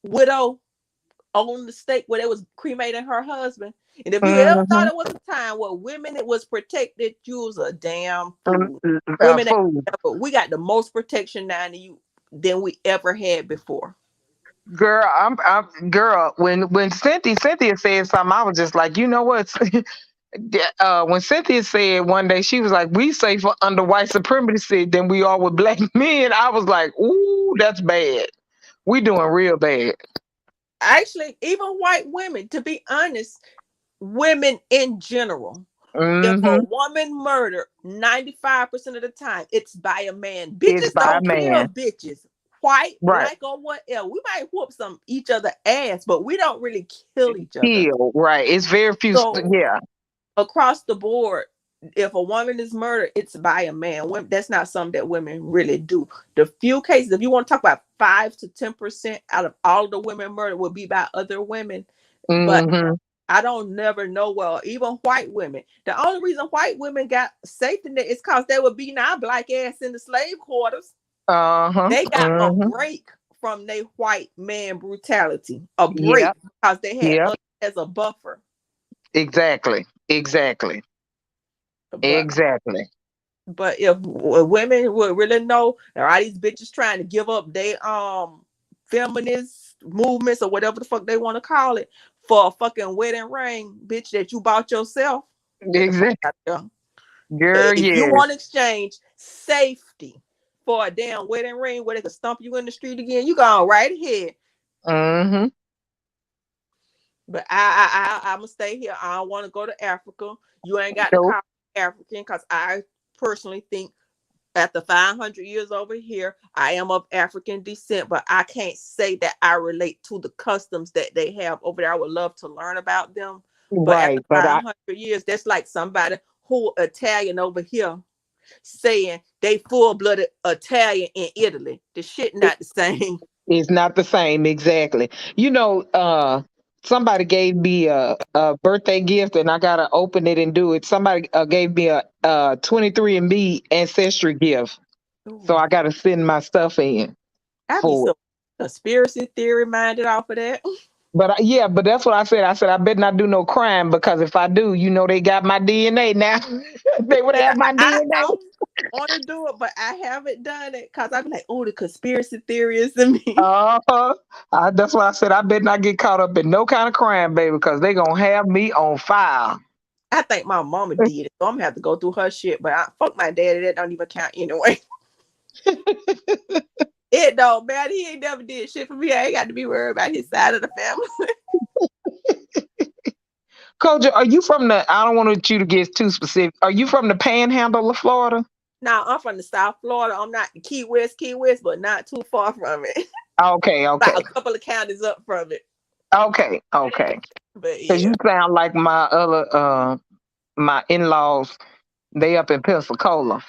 widow on the stake where they was cremating her husband. And if you ever thought Mm-hmm. it was a time where women it was protected, you was a damn fool. A Women ain't fool. ever, we got the most protection now than we ever had before. Girl, girl. When Cynthia said something, I was just like, you know what? When Cynthia said one day, she was like, "We safer under white supremacy than we are with black men." I was like, "Ooh, that's bad. We doing real bad." Actually, even white women, to be honest, women in general. If a Mm-hmm. woman murder, 95% of the time it's by a man. It's Bitches by a don't kill man, bitches. White, right? black, or whatever. We might whoop some each other ass, but we don't really kill each other. Kill, right? It's very few. So Yeah. across the board, if a woman is murdered, it's by a man. That's not something that women really do. The few cases, if you want to talk about 5 to 10% out of all the women murdered, will be by other women. But Mm-hmm. I don't never know. Well, even white women. The only reason white women got safety net is because they were beating our black ass in the slave quarters. Uh-huh. They got a Mm-hmm. break from their white man brutality. A Yep. break because they had Yep. us as a buffer. Exactly. Exactly. But Exactly. if women would really know, there are these bitches trying to give up their feminist movements or whatever the fuck they want to call it for a fucking wedding ring, bitch, that you bought yourself. Get the fuck Exactly. out of there. Girl, If you yes. want to exchange safety for a damn wedding ring where they can stump you in the street again, you go right ahead. Mm-hmm. But I'm gonna stay here. I don't want to go to Africa. You ain't got to Nope. call me African because I personally think after 500 years over here, I am of African descent, but I can't say that I relate to the customs that they have over there. I would love to learn about them. But after Right. But 500 years, that's like somebody who Italian over here saying they full-blooded Italian in Italy. The shit not the same. it's not the same exactly. Somebody gave me a birthday gift and I gotta open it and do it. Somebody gave me a 23andMe ancestry gift. So Ooh, I gotta send my stuff in I be for it. so conspiracy theory minded off of that. But yeah, but that's what I said. I said I better not do no crime because if I do, they got my DNA now. They would Yeah, have my DNA. I want to do it, but I haven't done it because I be like, oh, the conspiracy theory is in me. Uh-huh. That's why I said I better not get caught up in no kind of crime, baby, because they gonna have me on file. I think my mama did it, so I'm gonna have to go through her shit. But fuck my daddy, that don't even count anyway. It don't matter. He ain't never did shit for me. I ain't got to be worried about his side of the family. Koja, are you from the? I don't want you to get too specific. Are you from the Panhandle of Florida? Now I'm from the South Florida. I'm not Key West, but not too far from it. Okay, About a okay, couple of counties up from it. okay, okay. But Because you yeah. sound like my other my in-laws. They up in Pensacola.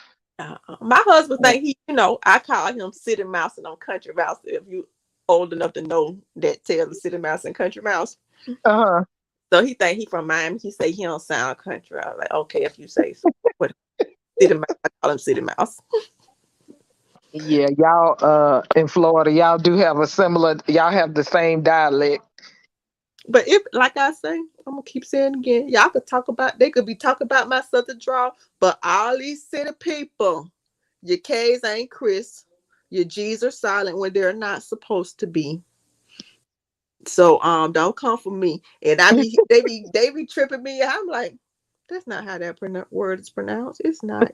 My husband think he, I call him City Mouse and I'm Country Mouse. If you old enough to know that tale of City Mouse and Country Mouse. Uh-huh. So he think he from Miami. He say he don't sound country. I was like, okay, if you say so. But City Mouse, I call him City Mouse. Yeah, y'all in Florida, y'all do have a similar, y'all have the same dialect. But if, like I say, I'm gonna keep saying it again. Y'all could talk about, they could be talking about my Southern drawl, but all these city people, your K's ain't Chris, your G's are silent when they're not supposed to be. So don't come for me. And they be tripping me. I'm like, that's not how that word is pronounced. It's not.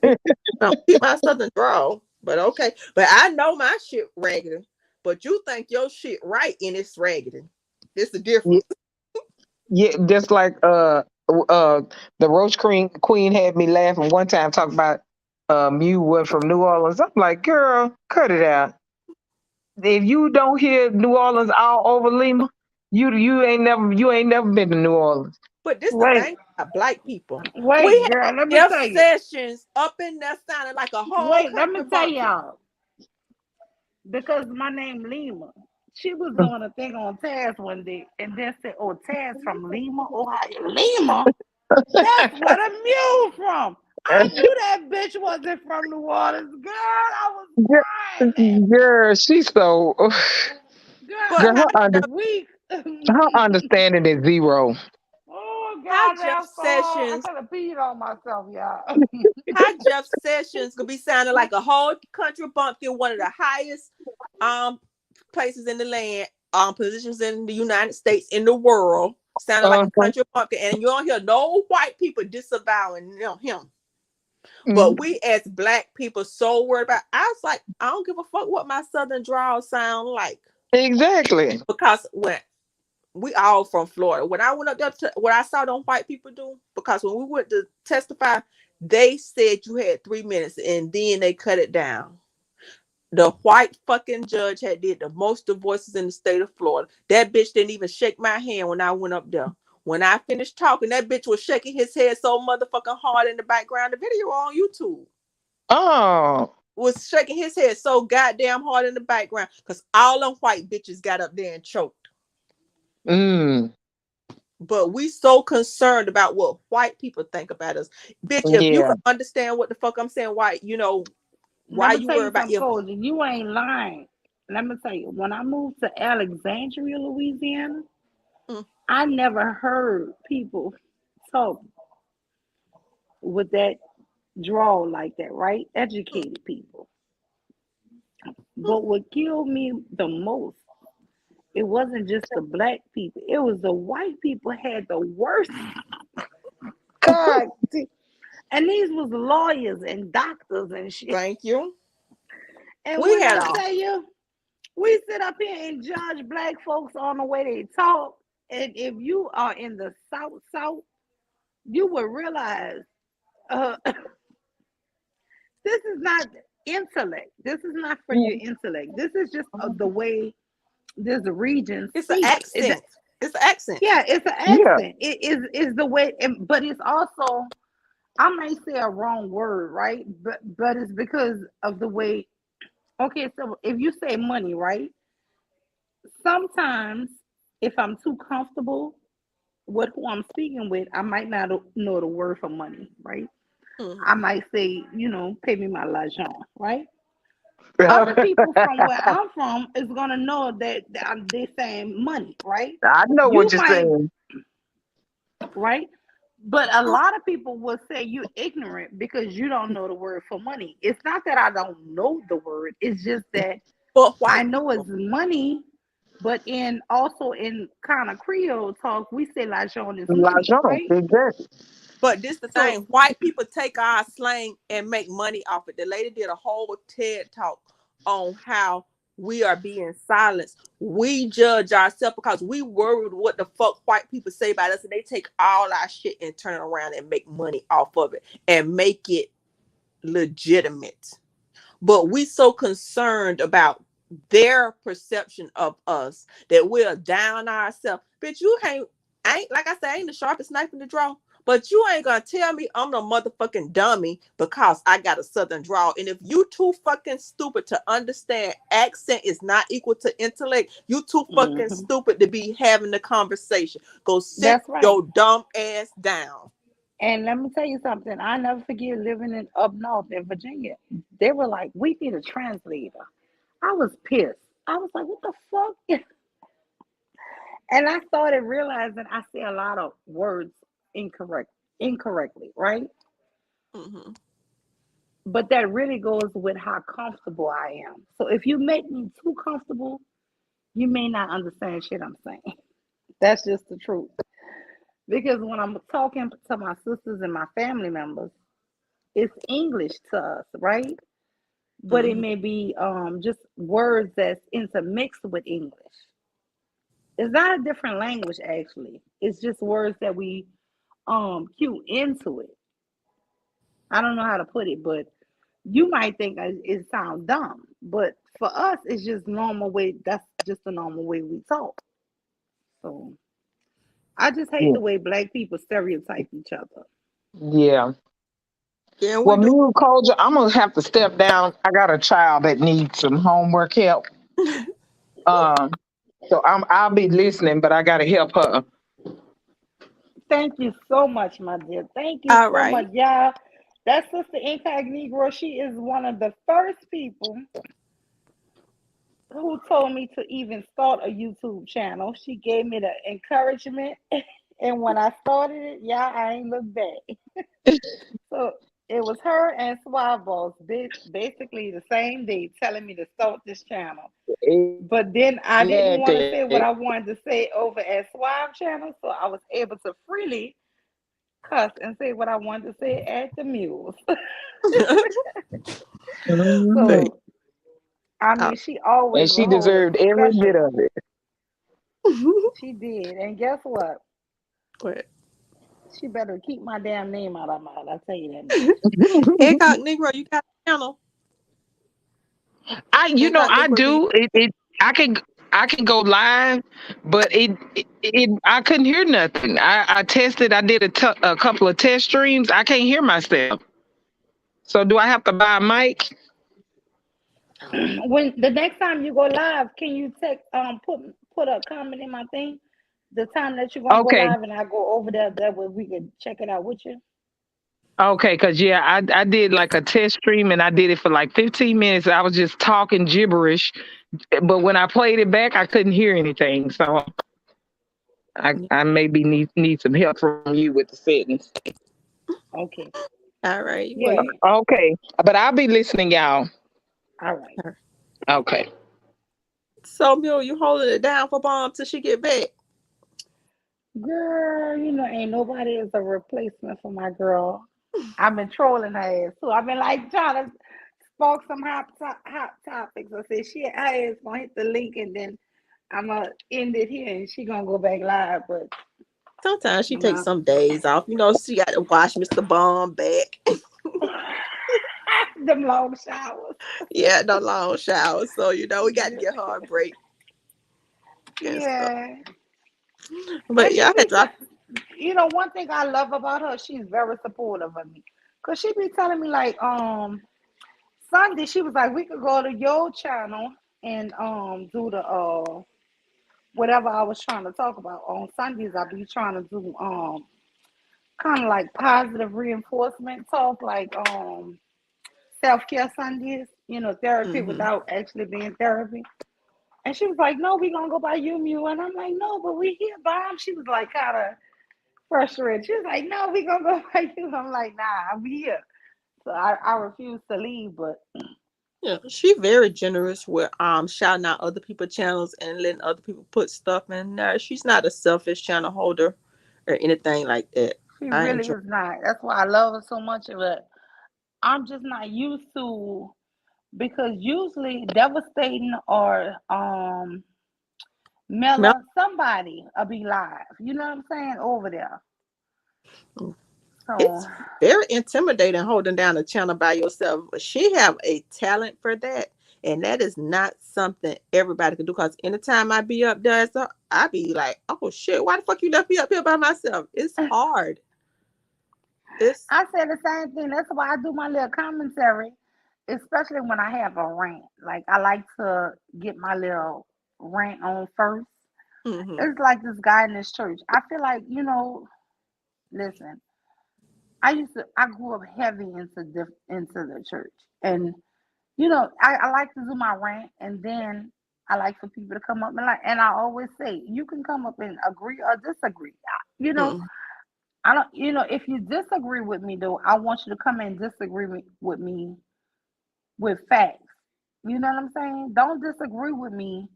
Don't keep my Southern drawl. But okay. But I know my shit raggedy. But you think your shit right and it's raggedy. It's the Yeah, difference. yeah, just like the Roach Queen had me laughing one time talking about Mew was from New Orleans. I'm like, girl, cut it out. If you don't hear New Orleans all over Lima, you ain't never been to New Orleans. But this the Wait, thing about black people. We wait, have girl, let me Jeff tell you. Sessions up in there sounding like a whole Wait, let me country tell bumpkin. y'all. Because my name Lima. She was doing a thing on Taz one day and then said, "Oh, Taz from Lima, Ohio." Lima? That's where the mule from. I knew that bitch wasn't from New Orleans. Girl, I was crying laughing. Girl, she's so Girl, But girl, I how was Jeff, weak. her understanding is zero. Oh how God, Jeff that's so I Sessions could have peed on myself, y'all. how Jeff Sessions could be sounding like a whole country bumpkin, one of the highest um places in the land, positions in the United States, in the world, sounding like a Uh-huh. country bumpkin, and you don't hear no white people disavowing him. Mhm. But we as black people so worried about. I was like, I don't give a fuck what my southern drawl sound like, Exactly. because when we all from Florida. When I went up there to what I saw them white people do, because when we went to testify, they said you had 3 minutes and then they cut it down. The white fucking judge had did the most divorces in the state of Florida. That bitch didn't even shake my hand when I went up there. When I finished talking, that bitch was shaking his head so motherfucking hard in the background. The video on YouTube Oh. was shaking his head so goddamn hard in the background because all them white bitches got up there and choked. Mm. But we so concerned about what white people think about us. Bitch, if you Yeah. can understand what the fuck I'm saying, why, Let why me you tell worry you about something, if Cold. You ain't lying. Let me tell you, when I moved to Alexandria, Louisiana, mm, I never heard people talk with that draw like that, right? mm, Educated people. mm, But what killed me the most, it wasn't just the black people, it was the white people had the worst. God. And these was lawyers and doctors and shit. thank you. And We when had I all tell you, we sit up here and judge black folks on the way they talk. And if you are in the South, you will realize uh, this is not intellect. This is not for your intellect. This is just the way this region it's an speak. accent. It's an accent. Yeah, it's an Yeah. accent. It is the way, but it's also, I may say a wrong word, right? But it's because of the way. Okay, so if you say money, right? Sometimes if I'm too comfortable with who I'm speaking with, I might not know the word for money, right? I Mm-hmm. might say, pay me my l'argent, right? Other people from where I'm from is gonna know that they're saying money, right? I know what You you're might, saying. right? But a lot of people will say you're ignorant because you don't know the word for money. It's not that I don't know the word, it's just that For I white know it's people. money, but in kind of Creole talk, we say l'argent is money, L'argent. right? Exactly. But this the So thing, white people take our slang and make money off it. The lady did a whole TED talk on how we are being silenced. We judge ourselves because we worried what the fuck white people say about us, and they take all our shit and turn it around and make money off of it and make it legitimate. But we so concerned about their perception of us that we're down ourselves. Bitch, you ain't like I said, I ain't the sharpest knife in the drawer. But you ain't gonna tell me I'm the motherfucking dummy because I got a southern drawl. And if you too fucking stupid to understand accent is not equal to intellect, you too fucking mhm, stupid to be having the conversation. Go sit that's right. your dumb ass down. And let me tell you something. I never forget living in up north in Virginia. They were like, "We need a translator." I was pissed. I was like, "What the fuck?" And I started realizing I say a lot of words incorrectly, right? Mm-hmm. But that really goes with how comfortable I am. So if you make me too comfortable, you may not understand shit I'm saying. That's just the truth. Because when I'm talking to my sisters and my family members, it's English to us, right? But it Mm-hmm. may be just words that's intermixed with English. It's not a different language actually. It's just words that we cue into it. I don't know how to put it, but you might think it sounds dumb, but for us, it's just normal way. That's just the normal way we talk. So I just hate Yeah. the way black people stereotype each other. Yeah. Yeah, we Well, me do. and Koja, I'm gonna have to step down. I got a child that needs some homework help. Um, so I'll be listening, but I gotta help her. Thank you so much, my dear. Thank you All so right. much, y'all. That sister Incognito, she is one of the first people who told me to even start a YouTube channel. She gave me the encouragement, and when I started it, yeah, I ain't looked back. So it was her and Suave Boss basically the same day telling me to start this channel. But then I didn't want to Exactly. say what I wanted to say over at Suave channel, so I was able to freely cuss and say what I wanted to say at the Mules. Mhm. But So I uh, mean, she always And will she hold a deserved every bit special. of it. She did, and guess what? but She better keep my damn name out of her mouth. I'll tell you that much. Incognito, you got a channel. I Incognito, do you? do it. I can I can go live, but I couldn't hear nothing. I tested. I did a couple of test streams. I can't hear myself. So do I have to buy a mic? When the next time you go live, can you take put a comment in my thing? The time that you're gonna go Okay. live, and I go over there. That way we can check it out with you. Okay, cause yeah, I did like a test stream and I did it for like 15 minutes. I was just talking gibberish, but when I played it back, I couldn't hear anything. So I maybe need some help from you with the settings. Okay. All right. Well, Yeah. you. Okay, but I'll be listening, y'all. All right. Okay. So, Mule, you holding it down for Bomb till she get back. Girl, ain't nobody is a replacement for my girl. I've been trolling her ass too. I've been like trying to spark some hot topics. I said she her ass gonna hit the link and then I'm gonna end it here and she gonna go back live. But Sometimes she I'm takes not. some days off. She got to watch Mr. Bomb back. Them long showers. Yeah, no long showers. So, we got to get her a break and stuff. Yeah, But and yeah, she I had be, dropped. one thing I love about her, she's very supportive of me. Cause she be telling me like, Sunday she was like, we could go to your channel and do the whatever I was trying to talk about. On Sundays I be trying to do kind of like positive reinforcement talk, like self care Sundays, therapy Mm-hmm. without actually being therapy. And she was like, "No, we gonna go by you, and I'm like, "No, but we here, Bomb." She was like, kind of frustrated. She was like, "No, we gonna go by you." I'm like, "Nah, I'm here." So I refuse to leave, but Yeah, she very generous with shouting out other people's channels and letting other people put stuff in there. She's not a selfish channel holder or anything like that. She I really enjoy. is not. That's why I love her so much. But I'm just not used to, because usually devastating or Mel- Mela, somebody will be live. You know what I'm saying? Over there. So It's very intimidating holding down a channel by yourself. But she have a talent for that, and that is not something everybody can do. Because anytime I be up there, so I be like, "Oh shit, why the fuck you left me up here by myself?" It's hard. It's I said the same thing. That's why I do my little commentary, especially when I have a rant. Like I like to get my little rant on first. hmm It's like this guy in this church. I feel like, listen, I grew up heavy into the church. And I like to do my rant, and then I like for people to come up and I always say, you can come up and agree or disagree. You know, hmm I don't, if you disagree with me though, I want you to come and disagree with me with facts. You know what I'm saying? Don't disagree with me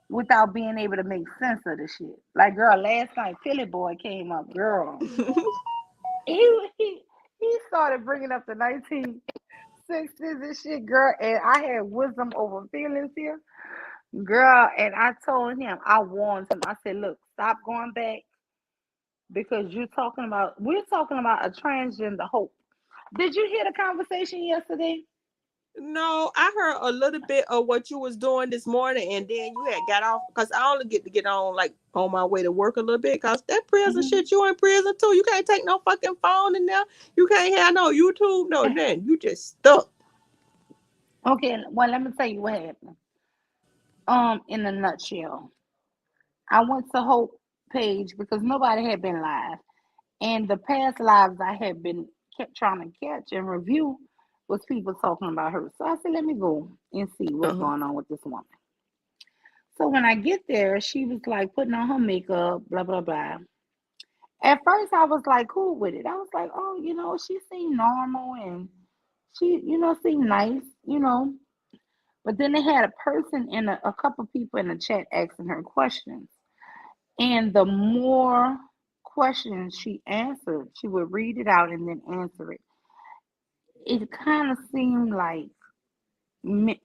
without being able to make sense of the shit. Like, girl, last night Philly boy came up, girl. He started bringing up the 1960s and shit, girl, and I had wisdom over feelings here, girl, and I told him, I warned him, I said, look, stop going back, because we're talking about a transgender hope. Did you hear the conversation yesterday? No, I heard a little bit of what you was doing this morning, and then you had got off because I only get to get on like on my way to work a little bit. Cause that prison Hmm. shit, you in prison too. You can't take no fucking phone in there. You can't have no YouTube, no nothing. You just stuck. Okay, well, let me tell you what happened. In a nutshell, I went to Hope page because nobody had been live, and the past lives I had been kept trying to catch and review was people talking about her. So I said, let me go and see what's Uh-huh. going on with this woman. So when I get there, she was like putting on her makeup, blah blah blah. At first, I was like cool with it. I was like, oh, she seemed normal and she, seemed nice, But then they had a person in a couple people in the chat asking her questions. And the more questions she answered, she would read it out and then answer it. It kind of seemed like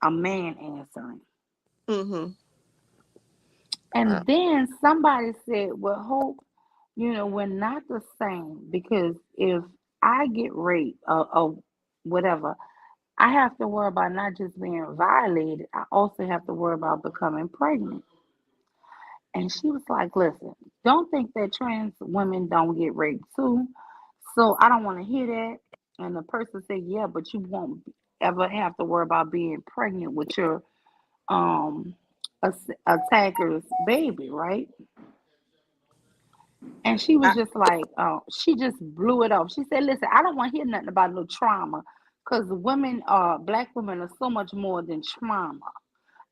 a man answering. Mm-hmm. And then somebody said, well, Hope, we're not the same, because if I get raped or whatever, I have to worry about not just being violated, I also have to worry about becoming pregnant. And she was like, listen, don't think that trans women don't get raped too. So I don't want to hear that. And the person said, yeah, but you won't ever have to worry about being pregnant with your um attacker's baby, right? And she was I, just like, she just blew it off. She said, listen, I don't want to hear nothing about no trauma, because black women are so much more than trauma.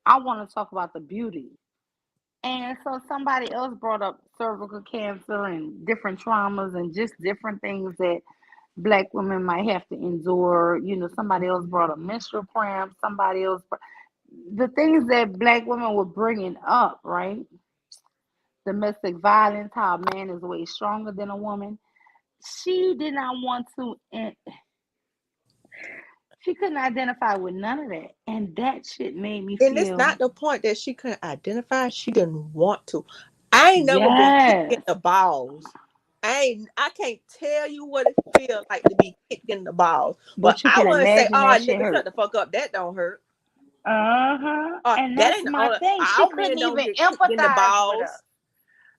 I want to talk about the beauty. And so somebody else brought up cervical cancer and different traumas and just different things that black women might have to endure. Somebody else brought up menstrual cramps. The things that black women were bringing up, right? Domestic violence, how a man is way stronger than a woman. She did not want to, and she couldn't identify with none of that. And that shit made me and it's feel, not the point that she couldn't identify. She didn't want to. I ain't never been kicked in yes, the balls. I can't tell you what it feels like to be kicked in the balls. But but you I can wouldn't say, imagine oh that shit nigga, shut hurt. the fuck up. That don't hurt. Uh-huh. And That that's ain't the my only thing. She all couldn't men don't even get kicked in the empathize with us. balls.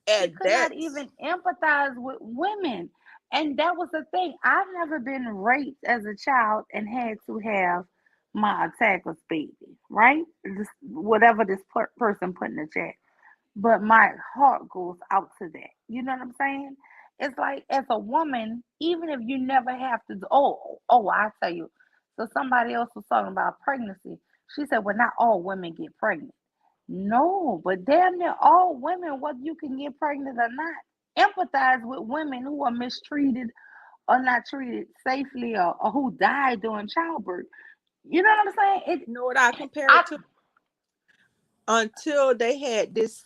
She And could not that's even empathize with women. And that was the thing. I've never been raped as a child and had to have my attacker's baby, right? Whatever this person put in the chat. But my heart goes out to that. You know what I'm saying? It's like, as a woman, even if you never have to, I tell you. So somebody else was talking about pregnancy. She said, well, not all women get pregnant. No, but damn near all women, whether you can get pregnant or not, empathize with women who are mistreated or not treated safely, or who died during childbirth. You know what I'm saying? you know what I compare I it to? Until they had this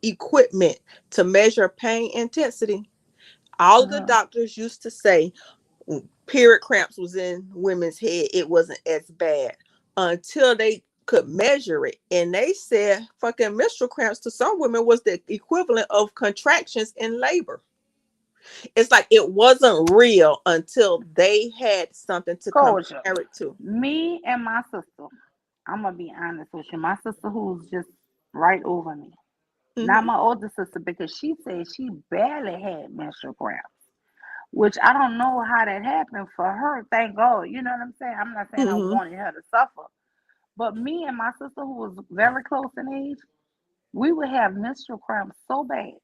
equipment to measure pain intensity, All of the Uh-huh. doctors used to say period cramps was in women's head. It wasn't as bad until they could measure it. And they said fucking menstrual cramps to some women was the equivalent of contractions in labor. It's like it wasn't real until they had something to Culture. compare it to. Me and my sister, I'm gonna be honest with you. My sister who's just right over me. Not Hmm. my older sister because she said she barely had menstrual cramps. Which I don't know how that happened for her. Thank God. You know what I'm saying? I'm not saying I Hmm. wanted her to suffer. But me and my sister, who was very close in age, we would have menstrual cramps so bad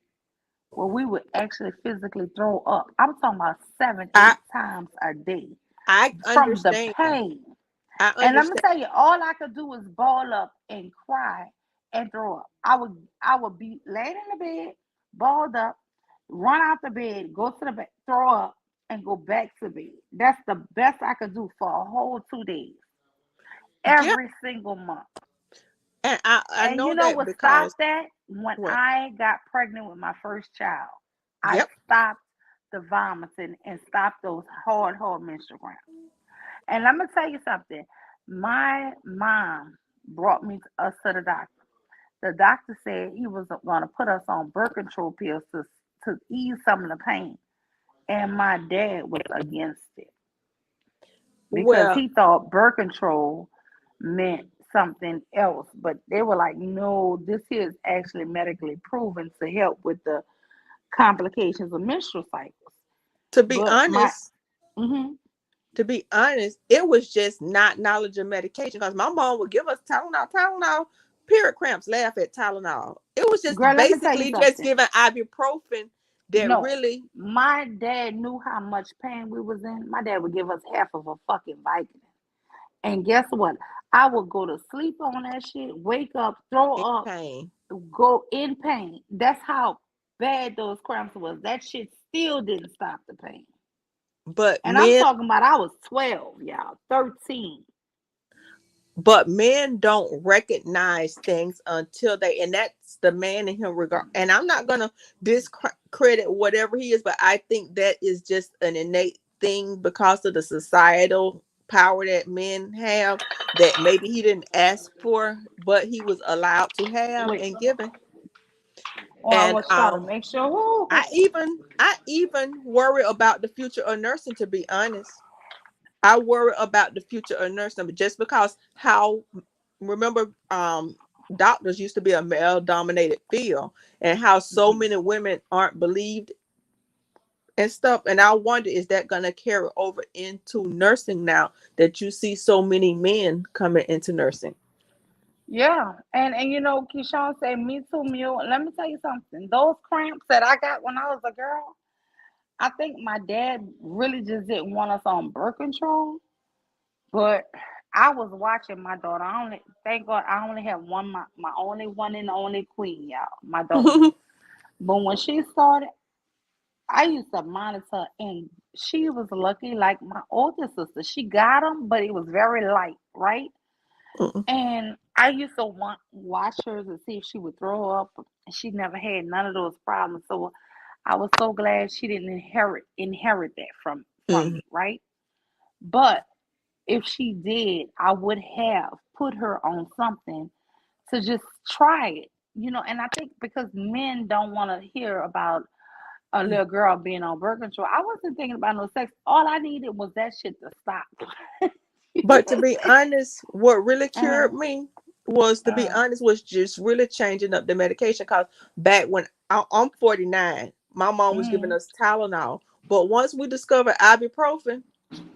where we would actually physically throw up. I'm talking about seven, I 8 times a day I from the understand. pain. I And let me understand. tell you, all I could do was ball up and cry and throw up. I would be laying in the bed, balled up, run out the bed, go to the bed, throw up, and go back to bed. That's the best I could do for a whole 2 days, Yeah, every single month. and I And know you know that what because stopped that? When what? I got pregnant with my first child, I Yep. stopped the vomiting and stopped those hard, hard menstrual cramps. And let me tell you something. My mom brought me us to the doctor. The doctor said he was going to put us on birth control pills to ease some of the pain. And my dad was against it because Well, he thought birth control meant something else. But they were like, no, this is actually medically proven to help with the complications of menstrual cycles. to be But my, honest, hmm it was just not knowledge of medication because my mom would give us Tylenol, Tylenol, period cramps, laugh at Tylenol. It was just girl, let me tell you basically just something. giving ibuprofen that No, really, my dad knew how much pain we was in. My dad would give us half of a fucking Vicodin. And guess what? I would go to sleep on that shit, wake up, throw in up, pain. go in pain. That's how bad those cramps was. That shit still didn't stop the pain. But And I'm men talking about I was 12, y'all, 13. but men don't recognize things until they, and that's the man in him regard. And I'm not gonna discredit whatever he is, but I think that is just an innate thing because of the societal power that men have that maybe he didn't ask for but he was allowed to have Wait. and given. Oh, I And was trying to make sure. I even worry about the future of nursing, to be honest. I worry about the future of nursing, but just because how, remember, doctors used to be a male dominated field, and how so Mhm. many women aren't believed and stuff. And I wonder, is that going to carry over into nursing now that you see so many men coming into nursing? Yeah, and you know, Keyshawn said, "Me too, Mule." Let me tell you something. Those cramps that I got when I was a girl, I think my dad really just didn't want us on birth control. But I was watching my daughter. I only thank God I only have one, my only one and only queen, y'all, my daughter. But when she started, I used to monitor, and she was lucky, like my older sister. She got them, but it was very light, right? Mm-mm. And I used to watch her to see if she would throw up. And she never had none of those problems. So I was so glad she didn't inherit that from Mhm. me, right? But if she did, I would have put her on something to just try it. You know, and I think because men don't want to hear about a little girl being on birth control, I wasn't thinking about no sex. All I needed was that shit to stop. But to be honest, what really uh, cured me was, to be uh, honest, was just really changing up the medication. Because back when I'm 49, my mom was giving mm. us Tylenol. But once we discovered ibuprofen,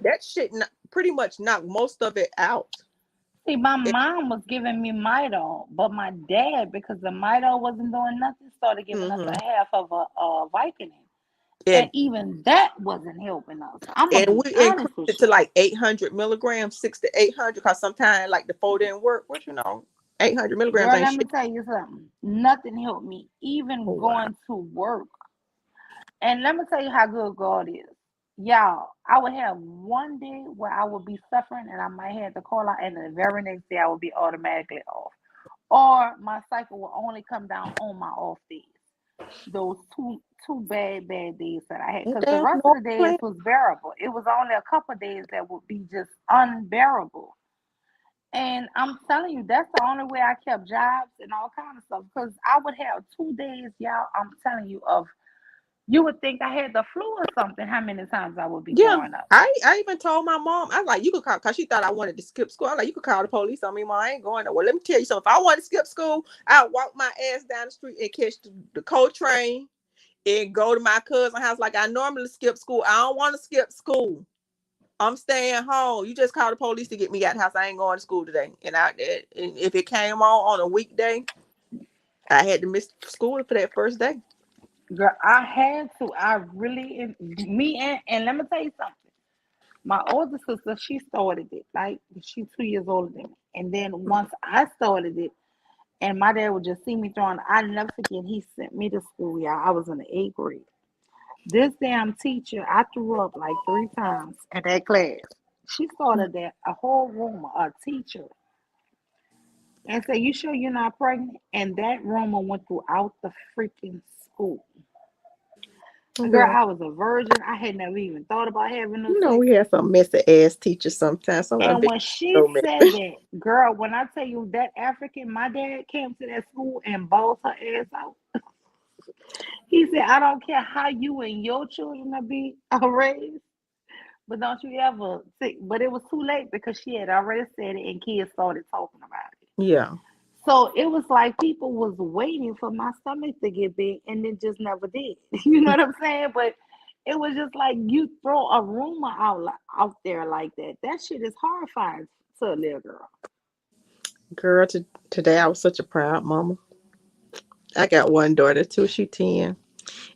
that shit pretty much knocked most of it out. See, my And, mom was giving me Midol, but my dad, because the Midol wasn't doing nothing, started giving us mhm. a half of a Vicodin. And and even that wasn't helping us. I'm going and to be we increased honest with it to you. like 800 milligrams, 6 to 800. Because sometimes like the four didn't work. What 800 milligrams Girl, ain't let me shit. tell you something. Nothing helped me, Oh even wow. going to work. And let me tell you how good God is. Y'all, I would have one day where I would be suffering and I might have to call out, and the very next day I would be automatically off. Or my cycle will only come down on my off days. those two bad days that I had, Ain't because the that rest of no the days plan? was bearable. It was only a couple of days that would be just unbearable. And I'm telling you, that's the only way I kept jobs and all kind of stuff. Because I would have 2 days, y'all. I'm telling you, of you would think I had the flu or something. How many times I would be Yeah. throwing up? I even told my mom, I was like, you could call, because she thought I wanted to skip school. I was like, you could call the police on me, mom. I ain't going nowhere. Let me tell you something. If I want to skip school, I'll walk my ass down the street and catch the coach train and go to my cousin's house like I normally skip school. I don't want to skip school. I'm staying home. You just call the police to get me out of the house. I ain't going to school today. And if it came on a weekday, I had to miss school for that first day. Girl, I had to. I really, me and let me tell you something. My older sister, she started it. Like she's 2 years older than me. And then once I started it, and my dad would just see me throwing, I never forget. He sent me to school. Yeah, I was in the eighth grade. This damn teacher, I threw up like 3 times in that class. She started that a whole room, a teacher, and said, "You sure you're not pregnant?" And that rumor went throughout the freaking school. Girl, Girl, I was a virgin. I had never even thought about having no you know sex. we had some messy ass teachers sometimes. Some of them And bitches when she so said messy. that, girl, when I tell you that African, my dad came to that school and bawled her ass out. He said, "I don't care how you and your children are be raised, but don't you ever think." But it was too late because she had already said it and kids started talking about it. Yeah. So it was like people was waiting for my stomach to get big and it just never did. You know what I'm saying? But it was just like you throw a rumor out there like that. That shit is horrifying to a little girl. Girl, today I was such a proud mama. I got one daughter too. She 10.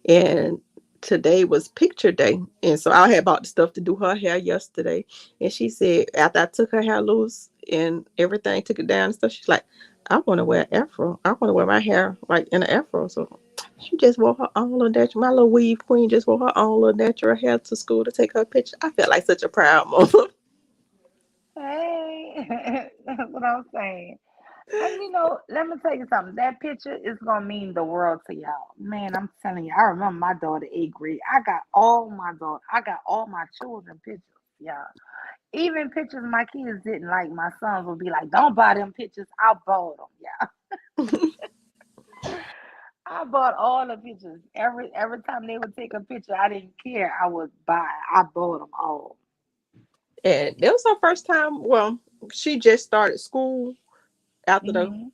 And today was picture day. And so I had bought the stuff to do her hair yesterday. And she said, after I took her hair loose and everything, took it down and stuff, she's like, I want to wear afro. I want to wear my hair like in an afro. So she just wore her own little natural. My little weave queen just wore her own little natural hair to school to take her picture. I felt like such a proud mama. Hey, that's what I'm saying. And let me tell you something. That picture is gonna mean the world to y'all. Man, I'm telling you, I remember my daughter eighth grade. I got all my children pictures, y'all. Even pictures my kids didn't like, my sons would be like, "Don't buy them pictures." I bought them, yeah. I bought all the pictures. Every time they would take a picture, I didn't care. I would buy. I bought them all. And that was her first time. Well, she just started school after Hmm.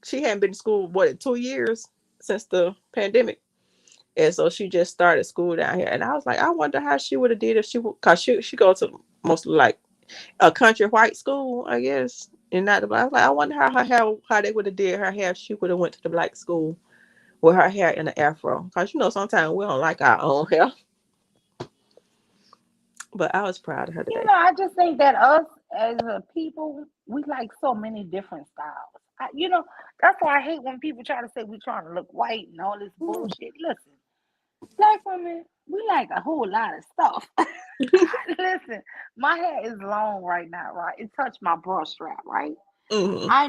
she hadn't been to school, what, 2 years since the pandemic. And so she just started school down here. And I was like, I wonder how she would have did if she would, cause she goes to mostly like a country white school, I guess. And not the black. I was like, I wonder how they would have did her hair if she would have went to the black school with her hair in the afro. Cause sometimes we don't like our own hair. But I was proud of her today. I just think that us as a people, we like so many different styles. That's why I hate when people try to say we trying to look white and all this Mm. bullshit. Listen, black women, we like a whole lot of stuff. Listen, my hair is long right now, right? It touched my bra strap, right? Hmm. I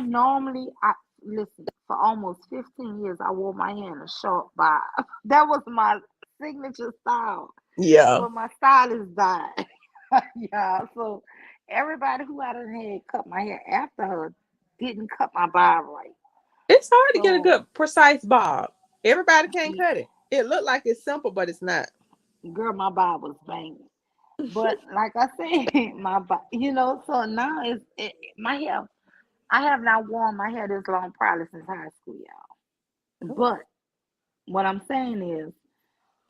listen, for almost 15 years, I wore my hair in a short bob. That was my signature style. Yeah. But my stylist died. Yeah, so everybody who I done had cut my hair after her didn't cut my bob right. It's hard to get a So, good precise bob. Everybody can't yeah, cut it. It looked like it's simple, but it's not. girl, my bob was banging. But like I said, so now my hair. I have not worn my hair this long probably since high school, y'all. Oh. But what I'm saying is,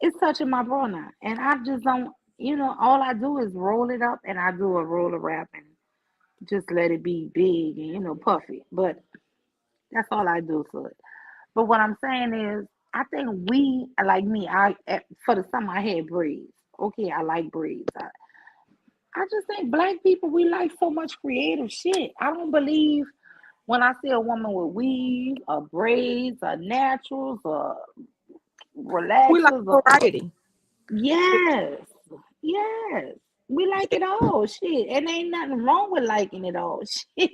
it's touching my bra now, and I just don't. All I do is roll it up, and I do a roller wrap and just let it be big and puffy. But that's all I do for it. But what I'm saying is, I think we like me. For the summer I had braids. Okay, I like braids. I just think black people we like so much creative shit. I don't believe when I see a woman with weave or braids or naturals or We like relaxers or variety. yes, yes. We like it all, shit, and ain't nothing wrong with liking it all, shit.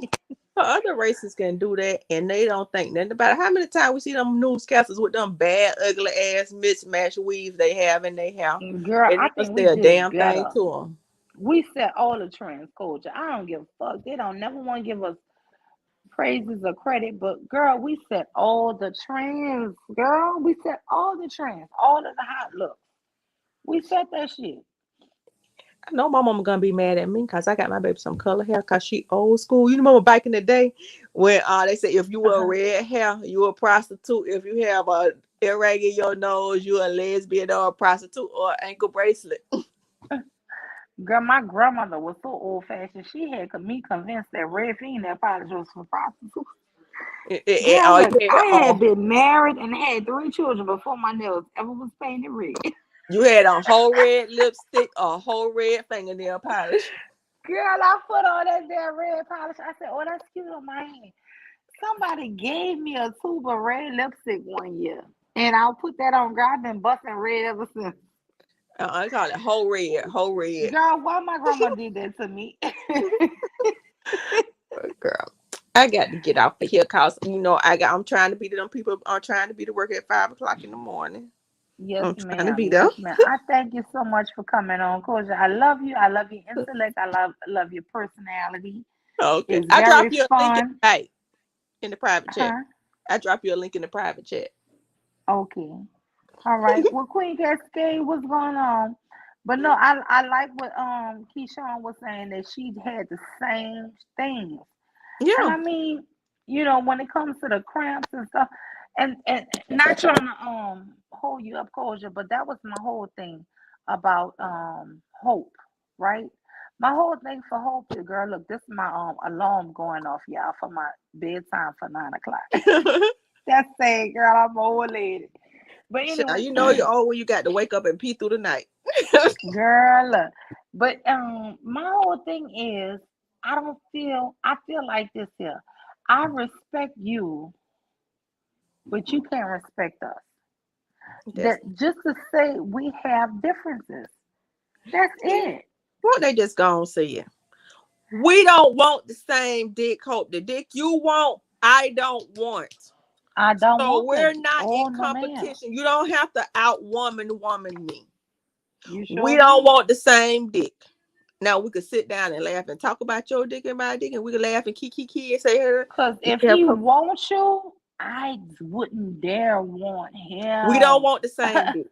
Other races can do that, and they don't think nothing about it. How many times we see them newscasters with them bad, ugly ass mismatched weaves they have in their hair, Girl, and I they don't think we say a did damn thing better. to them. We set all the trends, culture. I don't give a fuck. They don't never want to give us praises or credit, but girl, we set all the trends, girl. We set all the trends, all of the hot looks. We set that shit. I know my mama gonna be mad at me because I got my baby some color hair because she old school. You remember back in the day when they say if you were Uh-huh. red hair, you a prostitute. If you have a earring in your nose, you a lesbian or a prostitute or ankle bracelet. Girl, my grandmother was so old fashioned. She had me convinced that red fingernail polish was for prostitutes. Girl, Oh look, yeah, I had been married and had 3 children before my nails ever was painted red. you had a whole red lipstick, a whole red fingernail polish. Girl, I put on that damn red polish. I said, "Oh, that's cute on my hand." Somebody gave me a tube of red lipstick one year, and I'll put that on. Girl, I've been busting red ever since. I call it whole red, whole red. Girl, why my grandma did that to me? Girl, I got to get off of here because I'm trying to be to them people. I'm trying to be to work at 5 o'clock in the morning. Yes, I'm trying to ma'am. be Yes, there. ma'am. I thank you so much for coming on, Koja. I love you. I love your intellect. I love your personality. Okay, It's I drop very you a link fun. in the private chat. Huh? I drop you a link in the private chat. Okay. All right. Well, Queen Cascade, what's going on? But no, I like what Keyshawn was saying that she had the same things. And Yeah. I mean, when it comes to the cramps and stuff, and not trying to hold you up, Koja, but that was my whole thing about hope, right? My whole thing for hope is, girl, look, this is my alarm going off, y'all, for my bedtime for 9 o'clock. That's saying, girl, I'm an old lady. But Child, anyway, you know you're old when you got to wake up and pee through the night. girl, look. But my whole thing is, I feel like this here. I respect you, but you can't respect us. That's That just to say we have differences. That's yeah. it. Won't they just go and say it? We don't want the same dick. Hope the dick you want, I don't want. I don't So want that. we're not Oh in no, ma'am. competition. You don't have to out woman me. You We sure don't don't. want the same dick. Now we could sit down and laugh and talk about your dick and my dick, and we could laugh and kiki and say, "Hey, Cause we if have he com-" wants you, I wouldn't dare want we don't him. want the same dick."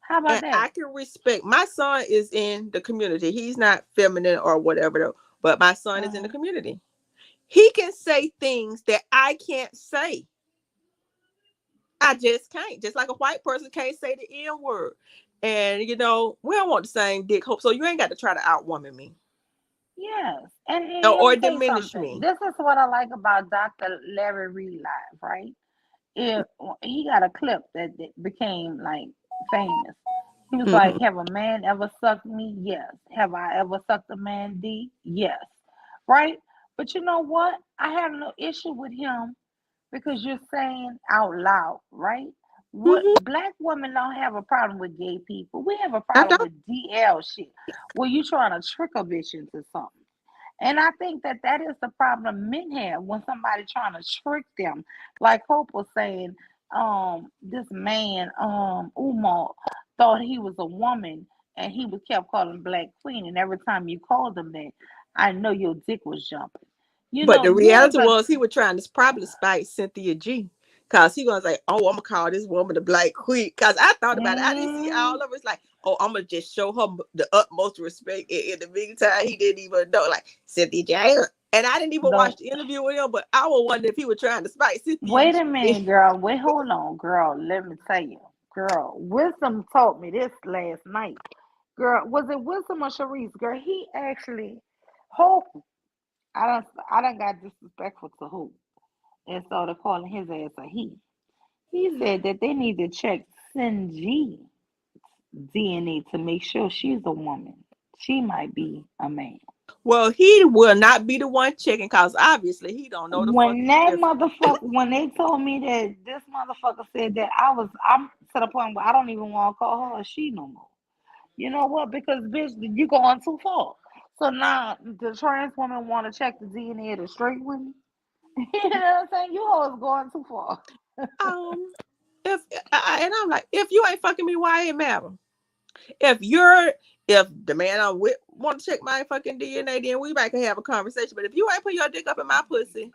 How about And that? I can respect. My son is in the community. He's not feminine or whatever, though, but my son is in the Uh-huh. community. He can say things that I can't say. I just can't. Just like a white person can't say the N word. And we don't want the same dick hope. So you ain't got to try to outwoman me Yes. And let or me tell you diminish something. me. This is what I like about Dr. Larry Reed Live, right? If he got a clip that became like famous. He was like, Hmm. "Have a man ever sucked me? Yes. Have I ever sucked a man D? Yes." Right? But you know what? I have no issue with him because you're saying out loud, right? What Hmm. black women don't have a problem with gay people. We have a I problem don't. with DL shit. Where you trying to trick a bitch into something. And I think that is the problem men have when somebody trying to trick them. Like Hope was saying, this man, Umar, thought he was a woman and he was kept calling Black Queen. And every time you called him that, I know your dick was jumping. But the There's reality a was he was trying to probably spite Cynthia G. Cause he was like, "Oh, I'm gonna call this woman the Black Queen." Cause I thought about it. I didn't see all mm, of it. It's like, "Oh, I'm gonna just show her the utmost respect." In the meantime, he didn't even know, like Cynthia J. And I didn't even watch don't the interview with him. But I was wondering if he was trying to spite Cynthia wait a G. minute, girl. Wait, hold on, girl. Let me tell you, girl. Wisdom taught me this last night. Girl, was it Wisdom or Charice? Girl, he actually Hope. I done got disrespectful to Hope and started calling his ass a he. He said that they need to check Sinji DNA to make sure she's a woman. She might be a man. Well, he will not be the one checking, cause obviously he don't know the When fucking that difference. motherfucker, when they told me that this motherfucker said that, I'm to the point where I don't even want to call her a she no more. You know what? Because bitch, you going too far. So now the trans woman want to check the DNA of the straight women. You know what I'm saying? You always going too far. Um, if and I'm like, if you ain't fucking me, why it matter? If you're if the man I'm with want to check my fucking DNA, then we might can have a conversation. But if you ain't put your dick up in my pussy,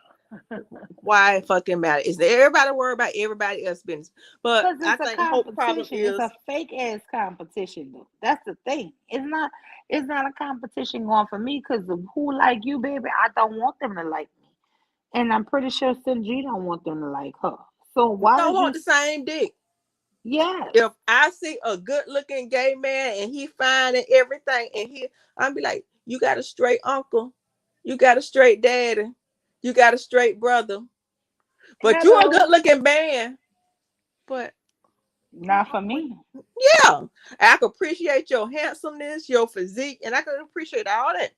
why it fucking matter? Is there everybody worried about everybody else's business? But Because I it's a think Hope problem competition. It's a is fake ass competition, though. That's the thing. It's not a competition going for me because who like you, baby, I don't want them to like me. And I'm pretty sure Sinji don't want them to like her. So we why don't did want you the same dick. yes. If I see a good looking gay man and he fine and everything, and I'm be like, you got a straight uncle, you got a straight daddy, you got a straight brother, but you a good Hello. looking man. But Not for me. yeah, I can appreciate your handsomeness, your physique, and I can appreciate all that.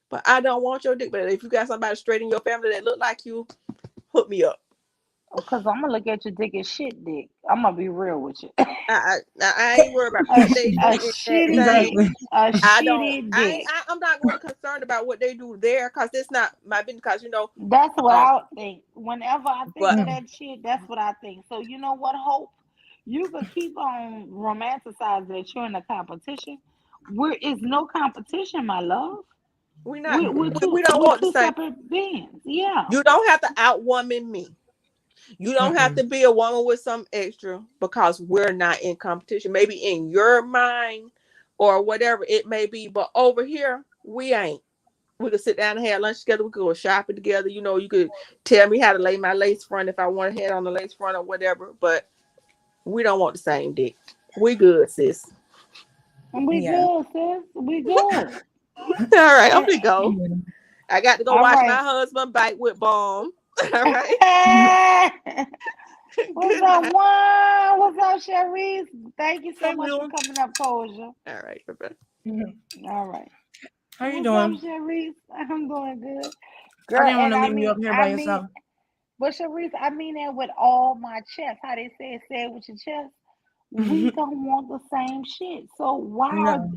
But I don't want your dick. But if you got somebody straight in your family that look like you, hook me up. Because I'm gonna look at your dick as shit dick. I'm gonna be real with you. I ain't worried about what they do A in that shitty thing. dick. Exactly. A I don't. shitty dick. I'm not really concerned about what they do there because it's not my business. Because That's what um, I would think. Whenever I think but of Mm. that shit, that's what I think. So you know what, Hope? You could keep on romanticizing that you're in a competition. Where is no competition, my love. we not. Mm-mm. We don't We're want the two same. separate beings. Yeah. You don't have to outwoman me. You don't have Mm-mm. to be a woman with some extra because we're not in competition. Maybe in your mind or whatever it may be, but over here we ain't. We could sit down and have lunch together. We could go shopping together. You could tell me how to lay my lace front if I want to head on the lace front or whatever. But we don't want the same dick. We good, sis. And we Yeah. good, sis. We good. All right, I'm And, gonna go. Yeah. I got to go all watch my right. husband bite with balm. All right. What's Good up, night. Juan? What's up, Charice? Thank you so Hey, much for Mule. coming up, Kosia. All right. Bye-bye. Mhm. All right. How you What's up, doing? Sharice? I'm doing good. I Girl, didn't want and to leave you up here by yourself. but Sharice, I mean that with all my chest. How they say it with your chest. We don't want the same shit. So No.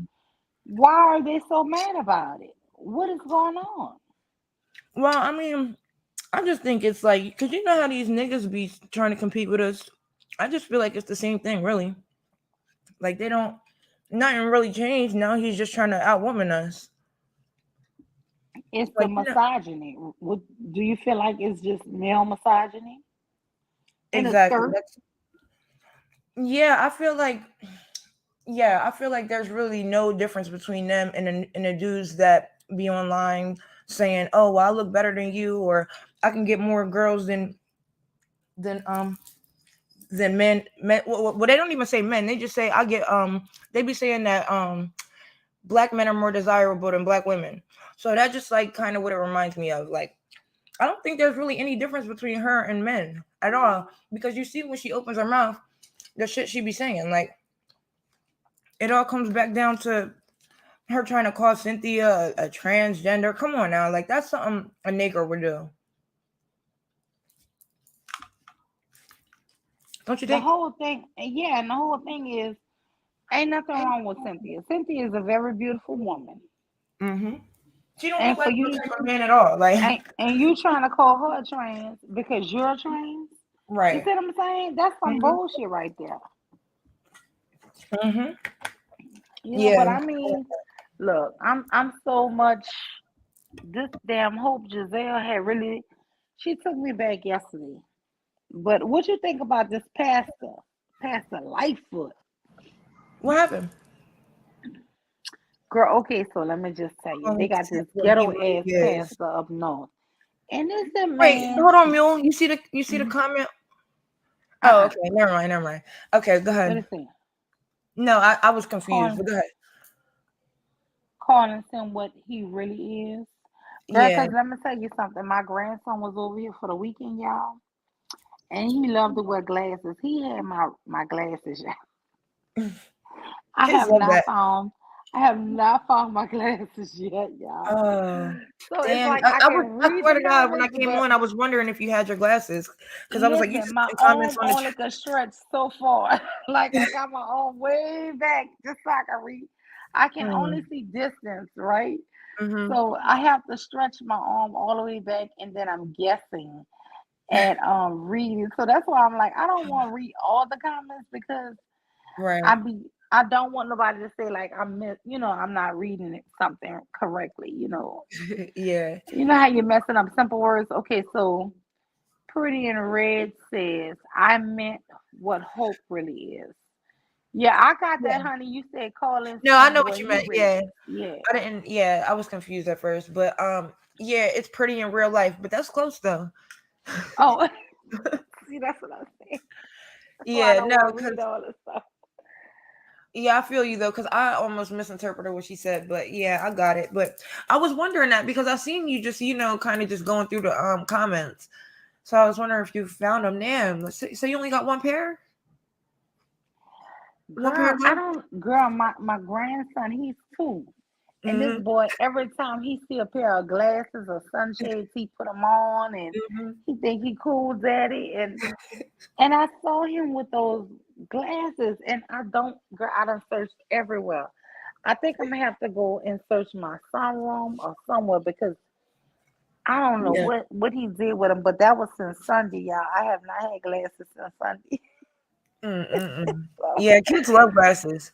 why are they so mad about it? What is going on? Well, I mean, I just think it's like, because you know how these niggas be trying to compete with us. I just feel like it's the same thing, really. Like, they don't, nothing really changed. Now he's just trying to outwoman us. It's the Like, you know, misogyny. Do you feel like it's just male misogyny in a exactly. skirt? That's, yeah, I feel like there's really no difference between them and the dudes that be online saying, "Oh, well, I look better than you," or "I can get more girls than than men." Men, well, they don't even say men. They just say, "I get." They be saying that black men are more desirable than black women. So that just like kind of what it reminds me of. Like, I don't think there's really any difference between her and men at all, because you see when she opens her mouth, the shit she be saying, like it all comes back down to her trying to call Cynthia a transgender. Come on now, like that's something a nigger would do. Don't you The think? whole thing, yeah, and the whole thing is, ain't nothing wrong with Cynthia. Cynthia is a very beautiful woman, Mm-hmm. She don't look and like for no you, type of man at all. Like, and you trying to call her a trans because you're a trans. You right. see what I'm saying? That's some Mm-hmm. bullshit right there. Mm-hmm. But Yeah. I mean, look, I'm so much. This damn Hope Giselle had really, she took me back yesterday. But what you think about this Pastor Lightfoot? What happened? Girl, okay, so let me just tell you, Oh, they let's got see this what he ghetto really ass is. pastor up north. And this a Wait, man, hold on, Mule. You see the mm-hmm, comment? Oh, uh-uh, okay. Never mind. Never mind. Okay, go what ahead. is it? No, I was confused, Calling, but go ahead. calling him what he really is. Girl, Yeah. because let me tell you something. My grandson was over here for the weekend, y'all. And he loved to wear glasses. He had my glasses, y'all. I Kids have love not that. found I have not found my glasses yet, y'all. Oh, So it's damn. like I can I read swear the to God, when I comments, came but on, I was wondering if you had your glasses. Because I was like, you listen, just my putting comments arm on the only can stretch so far. Like I got my arm way back just so I can read. I can only Mm, see distance, right? mm-hmm. So I have to stretch my arm all the way back, and then I'm guessing and reading. So that's why I'm like, I don't want to read all the comments because I Right. be I don't want nobody to say like I'm not reading something correctly. Yeah. You know how you're messing up simple words. Okay, so Pretty in Red says, I meant what hope really is. Yeah, I got that, Yeah. honey. You said Carlin No, I saying know what what you he meant. read. Yeah. Yeah. I didn't. Yeah, I was confused at first, but yeah, it's pretty in real life, but that's close though. Oh, see, that's what I'm saying. That's why I Yeah, don't no, want to read because all this stuff. yeah, I feel you though, because I almost misinterpreted what she said, but yeah, I got it. But I was wondering that because I seen you just, kind of just going through the comments. So I was wondering if you found them. Damn, so you only got one pair Girl, I left? don't. Girl, my grandson, he's 2. And this Mm-hmm. boy, every time he see a pair of glasses or sunshades, he put them on and Mm-hmm. he think he cool daddy. And I saw him with those glasses, and I don't. Girl, I done searched everywhere. I think I'm gonna have to go and search my sunroom or somewhere because I don't know Yeah. what he did with them. But that was since Sunday, y'all. I have not had glasses since Sunday. Mm-mm. So, Yeah, kids love glasses.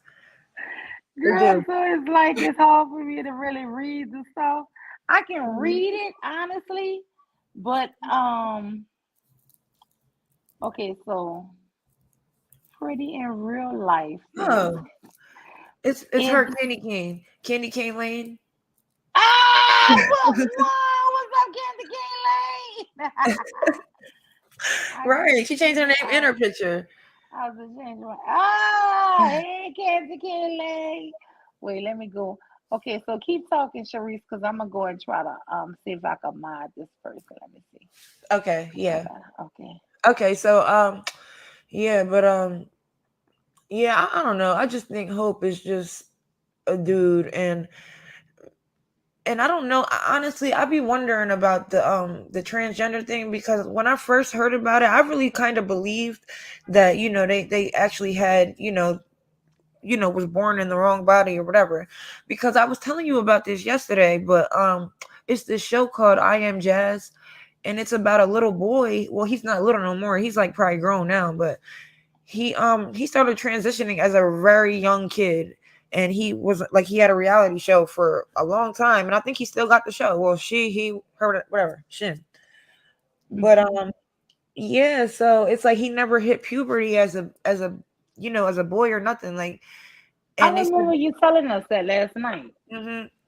They girl, do. so it's like it's hard for me to really read the stuff. I can Mhm. read it honestly, but okay, so Pretty in Real Life says Oh, it's it's her Candy Cane Lane. but wow, what's up, Candy Cane Lane? I just Right, she changed her name in I her picture. I was just changing my hey Candy Cane Lane. Wait, let me go. Okay, so keep talking, Charice, because I'm gonna go and try to see if I can mod this person. Let me see. Okay, yeah. Okay. Okay, so yeah, but yeah, I don't know. I just think Hope is just a dude, and I don't know. Honestly, I be wondering about the transgender thing because when I first heard about it, I really kind of believed that they actually had was born in the wrong body or whatever. Because I was telling you about this yesterday, but it's this show called I Am Jazz, and it's about a little boy. Well, he's not little no more. He's like probably grown now, but he started transitioning as a very young kid, and he was like he had a reality show for a long time, and I think he still got the show. Well, he heard it, whatever, Shin. But Hmm. yeah, so it's like he never hit puberty as a boy or nothing like, I and they said, remember you telling us that last night.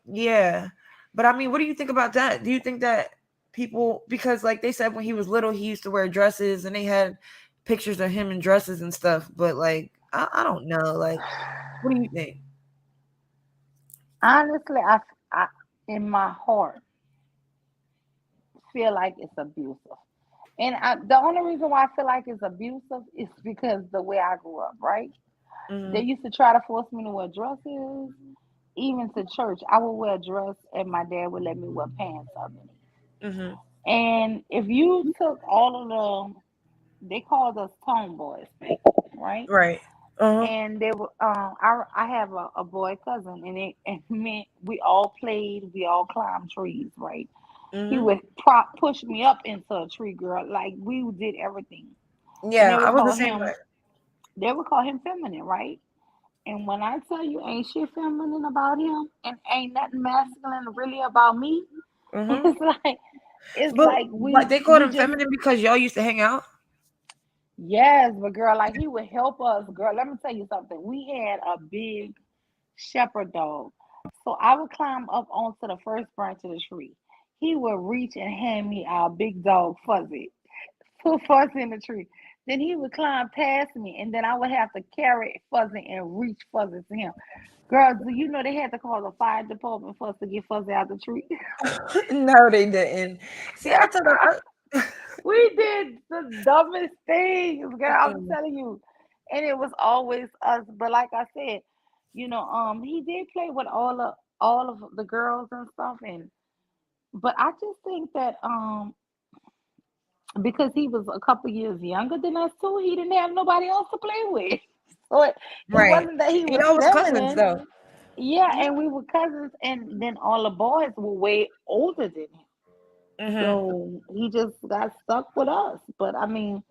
yeah. But I mean, what do you think about that? Do you think that people, because like they said when he was little, he used to wear dresses and they had pictures of him in dresses and stuff. But like, I don't know. Like, what do you think? Honestly, I in my heart feel like it's abusive. And the only reason why I feel like it's abusive is because the way I grew up, right? They Mm-hmm. used to try to force me to wear dresses, even to church. I would wear a dress, and my dad would let me wear pants underneath. Mm-hmm. And if you took all of they called us tomboys, right? Right. Uh-huh. And they were, I have a boy cousin, and it meant we all played, we all climbed trees, right? He Mm-hmm. would push me up into a tree, girl. Like we did everything, and Yeah, I was the same way. they would call him feminine, right? And when I tell you, ain't shit feminine about him, and ain't nothing masculine really about me, Mm-hmm. it's like it's But like what they called we him just feminine because y'all used to hang out. yes, but girl, like he would help us, girl. Let me tell you something. We had a big shepherd dog. So I would climb up onto the first branch of the tree. He would reach and hand me our big dog Fuzzy. Put Fuzzy in the tree. Then he would climb past me, and then I would have to carry Fuzzy and reach Fuzzy to him. Girl, do you know they had to call the fire department for us to get Fuzzy out the tree? No, they didn't. See, I told her. We did the dumbest things, girl. I'm Mm-mm. telling you. And it was always us. But like I said, he did play with all of the girls and stuff. And but I just think that because he was a couple years younger than us too, he didn't have nobody else to play with. So it Right. wasn't that he was Y'all was cousins feminine. though. Yeah, and we were cousins, and then all the boys were way older than him. Mm-hmm. So he just got stuck with us. But I mean,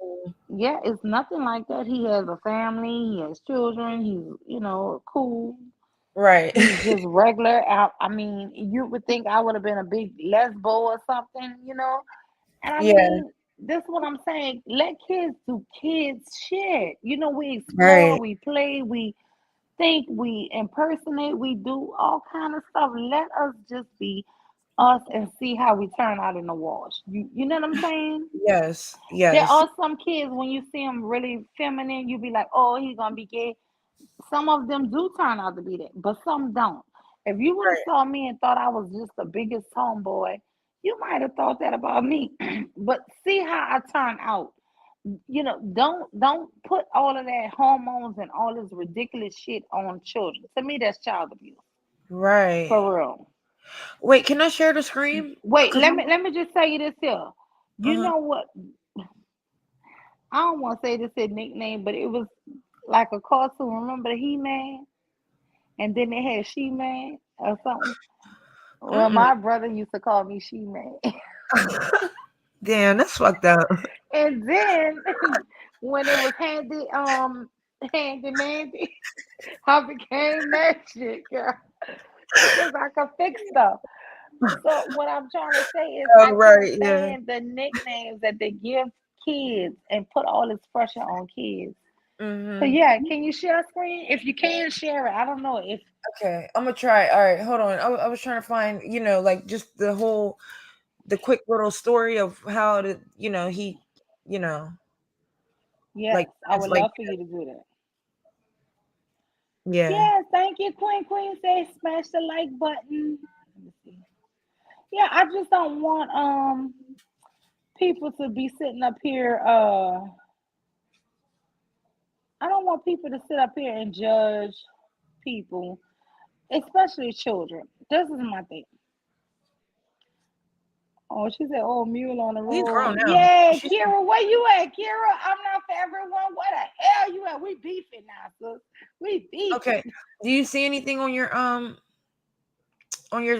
yeah, it's nothing like that. He has a family, he has children, he's cool. Right. He's just regular out. I mean, you would think I would have been a big lesbo or something. And I Yeah. mean, this is what I'm saying. Let kids do kids shit. We explore, Right. we play, we think, we impersonate, we do all kind of stuff. Let us just be us and see how we turn out in the wash. You know what I'm saying? Yes. There Yes. are some kids when you see them really feminine, you be like, oh, he's gonna be gay. Some of them do turn out to be that, but some don't. If you would have Right. saw me and thought I was just the biggest tomboy, you might have thought that about me. But see how I turn out. Don't put all of that hormones and all this ridiculous shit on children. To me, that's child abuse. Right. For real. Wait, can I share the screen? Wait, Cause let me just tell you this here. You uh-huh. know what? I don't want to say this is nickname, but it was like a cartoon. Remember the He Man? And then they had She Man or something. Well, Mm-mm. my brother used to call me She Man. Damn, that's fucked up. And then when it was handy mandy, I became that shit, girl. Because I could fix stuff. So what I'm trying to say is Oh, I can't right. Yeah. stand the nicknames that they give kids and put all this pressure on kids. So Mm-hmm. yeah, can you share a screen? If you can share it, I don't know if Okay, I'm gonna try. All right, hold on. I was trying to find, like just the quick little story of how he, you know, like yes, I it's would like love for you to do that. yeah. Yes, thank you, Queen. Queen says smash the like button. Let me see. Yeah, I just don't want people to be sitting up here. I don't want people to sit up here and judge people, especially children. This is my thing. Oh, she said, "Oh, mule on the He's grown road." now. Yeah, She's Kira, where you at, Kira? I'm not for everyone. Where the hell you at? We beefing now, sis. We okay. beefing. Do you see anything on your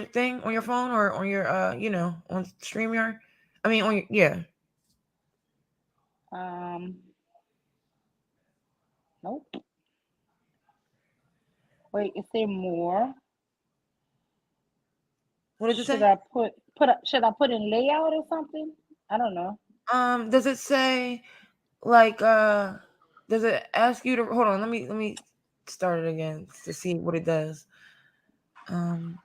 thing on your phone or on your on StreamYard? I mean on your yeah. Um, nope. Wait, is there more? What does it Should say? I should I put in layout or something? I don't know. Does it say like does it ask you to hold on? Let me start it again to see what it does. Um,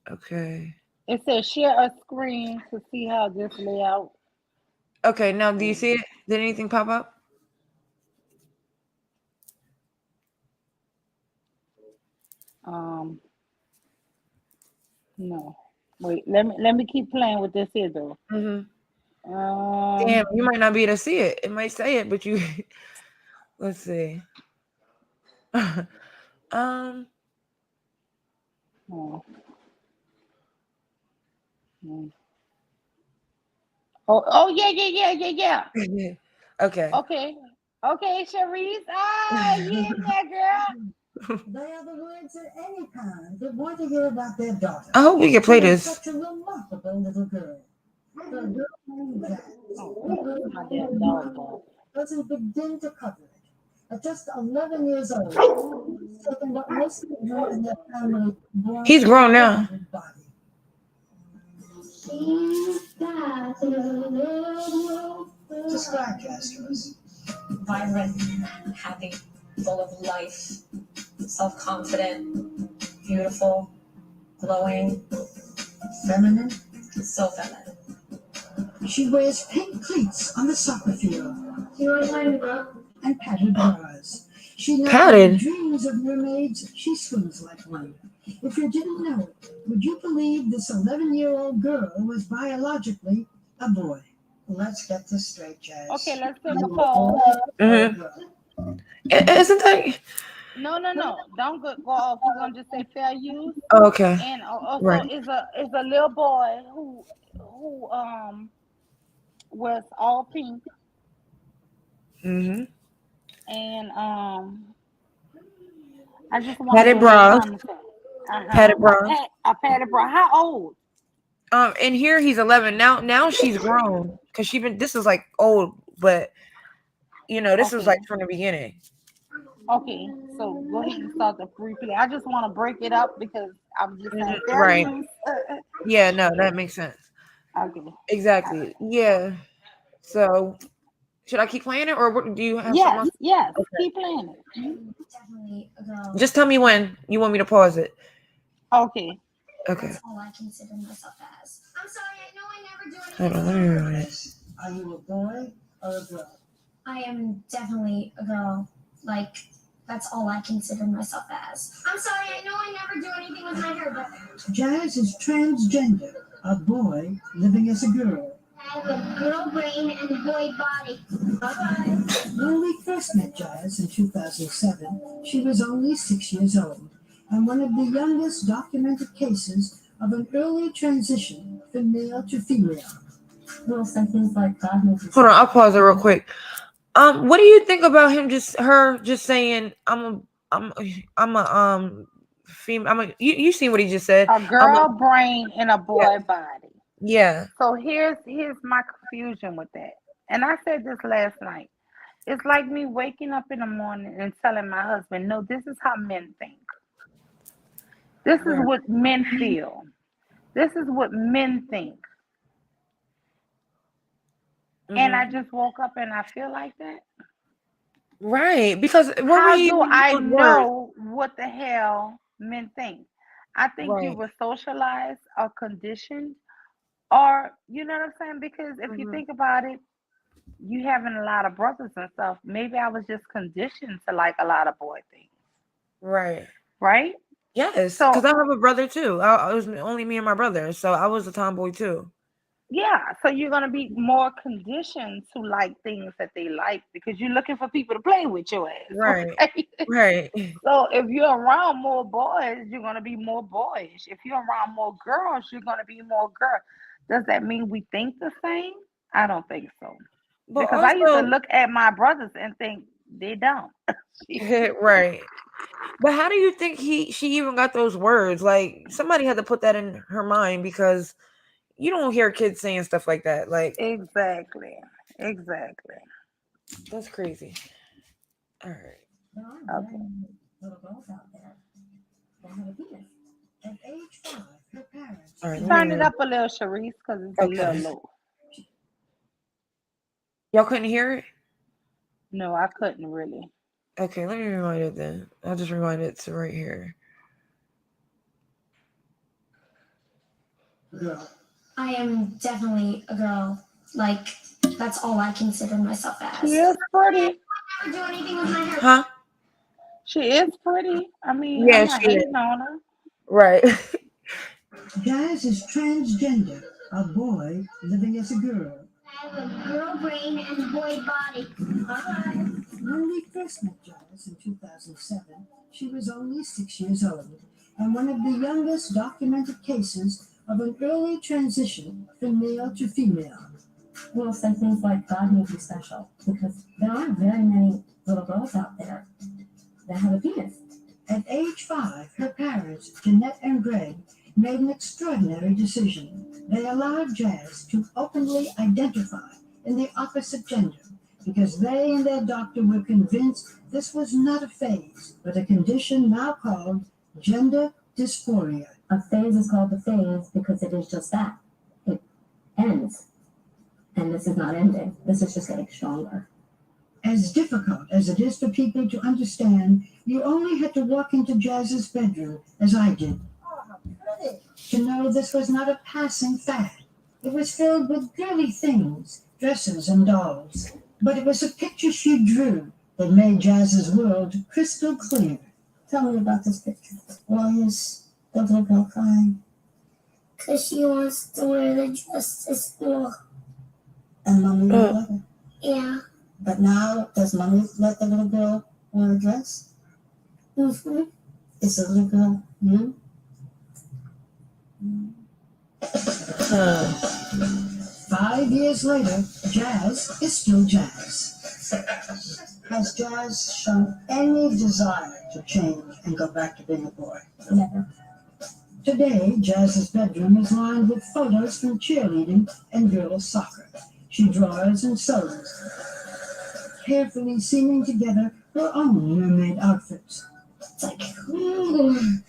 okay. It says share a screen to see how this layout. Okay, now do you Mm, see it? Did anything pop up? Um, no. Wait, let me keep playing with this here though. Mm-hmm. Damn, Um, you might not be able to see it. It might say it, but you let's see. um, oh, mm. Oh yeah, yeah, yeah, yeah, yeah. okay. Okay. Okay, Charice. Ah, you in there, girl. They are the words of any parent that want to hear about their daughter. I hope we can She play is this. such a remarkable little girl. The girl named Jack. Oh, Who my damn dog bark. doesn't begin to cover it. At just 11 years old, she's taken what most of her and their family born He's in a grown now. rounded body. She's got a little Describe Jazz to us. Vibrant, happy, full of life, self-confident, beautiful, glowing, feminine, so feminine. She wears pink cleats on the soccer field. She wears and padded bras. She not only Padded. dreams of mermaids, she swims like one. If you didn't know it, would you believe this 11-year-old girl was biologically a boy? Let's get this straight, Okay, Jazz. let's take a You a boy pause. or a Mm-hmm. girl? Isn't that? No, no, no. Don't go off. We're gonna just say fair use. Oh, okay. And Right. also is a little boy who was all pink Mm-hmm. and I just want to Padded know what bras. time it's at. Padded A bras. padded bra. How old? In here he's 11 now. Now she's grown because she been. This is like old, but this was like Okay. from the beginning. Okay. So go ahead and start the replay. I just want to break it up because I'm just saying very Right. loose. Yeah. No, that makes sense. Okay. All right. Exactly. Yeah. So should I keep playing it, or do you have something Yes. else? Yes. Okay. Keep playing it. Definitely a girl. Just tell me when you want me to pause it. Okay. Okay. That's all I consider myself as. I'm sorry, I know I never do Hold anything. on. Let me rewind it. Are you a boy or a girl? I am definitely a girl. Like, that's all I consider myself as. I'm sorry, I know I never do anything with my hair, but Jazz is transgender, a boy living as a girl. I have a girl brain and a boy body. Bye-bye. When we first met Jazz in 2007, she was only 6 years old, and one of the youngest documented cases of an early transition from male to female. Little something like God moves. Hold on. I'll pause it real quick. What do you think about her just saying I'm a female. You seen what he just said? A I'm a girl brain in a yeah boy body. yeah So here's my confusion with that. And I said this last night. It's like me waking up in the morning and telling my husband, no, this is how men think. This is right. what men feel. This is what men think. And I Hmm. just woke up and I feel like that. Right, because where would How he do even get I those words? know what the hell men think? I think you Right. were socialized or conditioned, or you know what I'm saying? Because if you Hmm. think about it, you having a lot of brothers and stuff. Maybe I was just conditioned to like a lot of boy things, Right. right? Yes, So because I have a brother too. I was only me and my brother, so I was a tomboy too. yeah, so you're gonna be more conditioned to like things that they like because you're looking for people to play with your ass, Right. right? Right. So if you're around more boys, you're gonna be more boyish. If you're around more girls, you're gonna be more girl. Does that mean we think the same? I don't think so. But Because I used to also, look at my brothers and think they don't. right. But how do you think she even got those words? Like somebody had to put that in her mind because you don't hear kids saying stuff like that. Like Exactly. Exactly. that's crazy. All right. There are Okay. very many little girls out there that have a penis. At age 5, her parents. All right. Turn it up a little, Charice, because it's a little Okay. low. Y'all couldn't hear it? No, I couldn't really. Okay, let me rewind it then. I'll just rewind it to right here. Girl. I am definitely a girl. Like, that's all I consider myself She as. is pretty. I never do anything with my hair. Huh? She is pretty. I mean, I'm Yeah, not she is. hating on her. Right. Jazz is transgender, a boy living as a girl. I have a girl brain and a boy body. Bye. When we first met Jazz in 2007, she was only 6 years old and one of the youngest documented cases of an early transition from male to female. Well, some things like God made you special because there aren't very many little girls out there that have a penis. At age 5, her parents, Jeanette and Greg, made an extraordinary decision. They allowed Jazz to openly identify in the opposite gender because they and their doctor were convinced this was not a phase, but a condition now called gender dysphoria. A phase is called a phase because it is just that. It ends. And this is not ending. This is just getting stronger. As difficult as it is for people to understand, you only had to walk into Jazz's bedroom, as I did, to know this was not a passing fad. It was filled with girly things, dresses and dolls. But it was a picture she drew that made Jazz's world crystal clear. Tell me about this picture. Why is the little girl crying? Because she wants to wear the dress to school. And Mommy won't let her. Yeah. But now, does Mommy let the little girl wear a dress? Mm-hmm. Is the little girl you? Uh, 5 years later, Jazz is still Jazz. So, has Jazz shown any desire to change and go back to being a boy? Never. Today, Jazz's bedroom is lined with photos from cheerleading and girls' soccer. She draws and sews, carefully seaming together her own mermaid outfits. It's like, the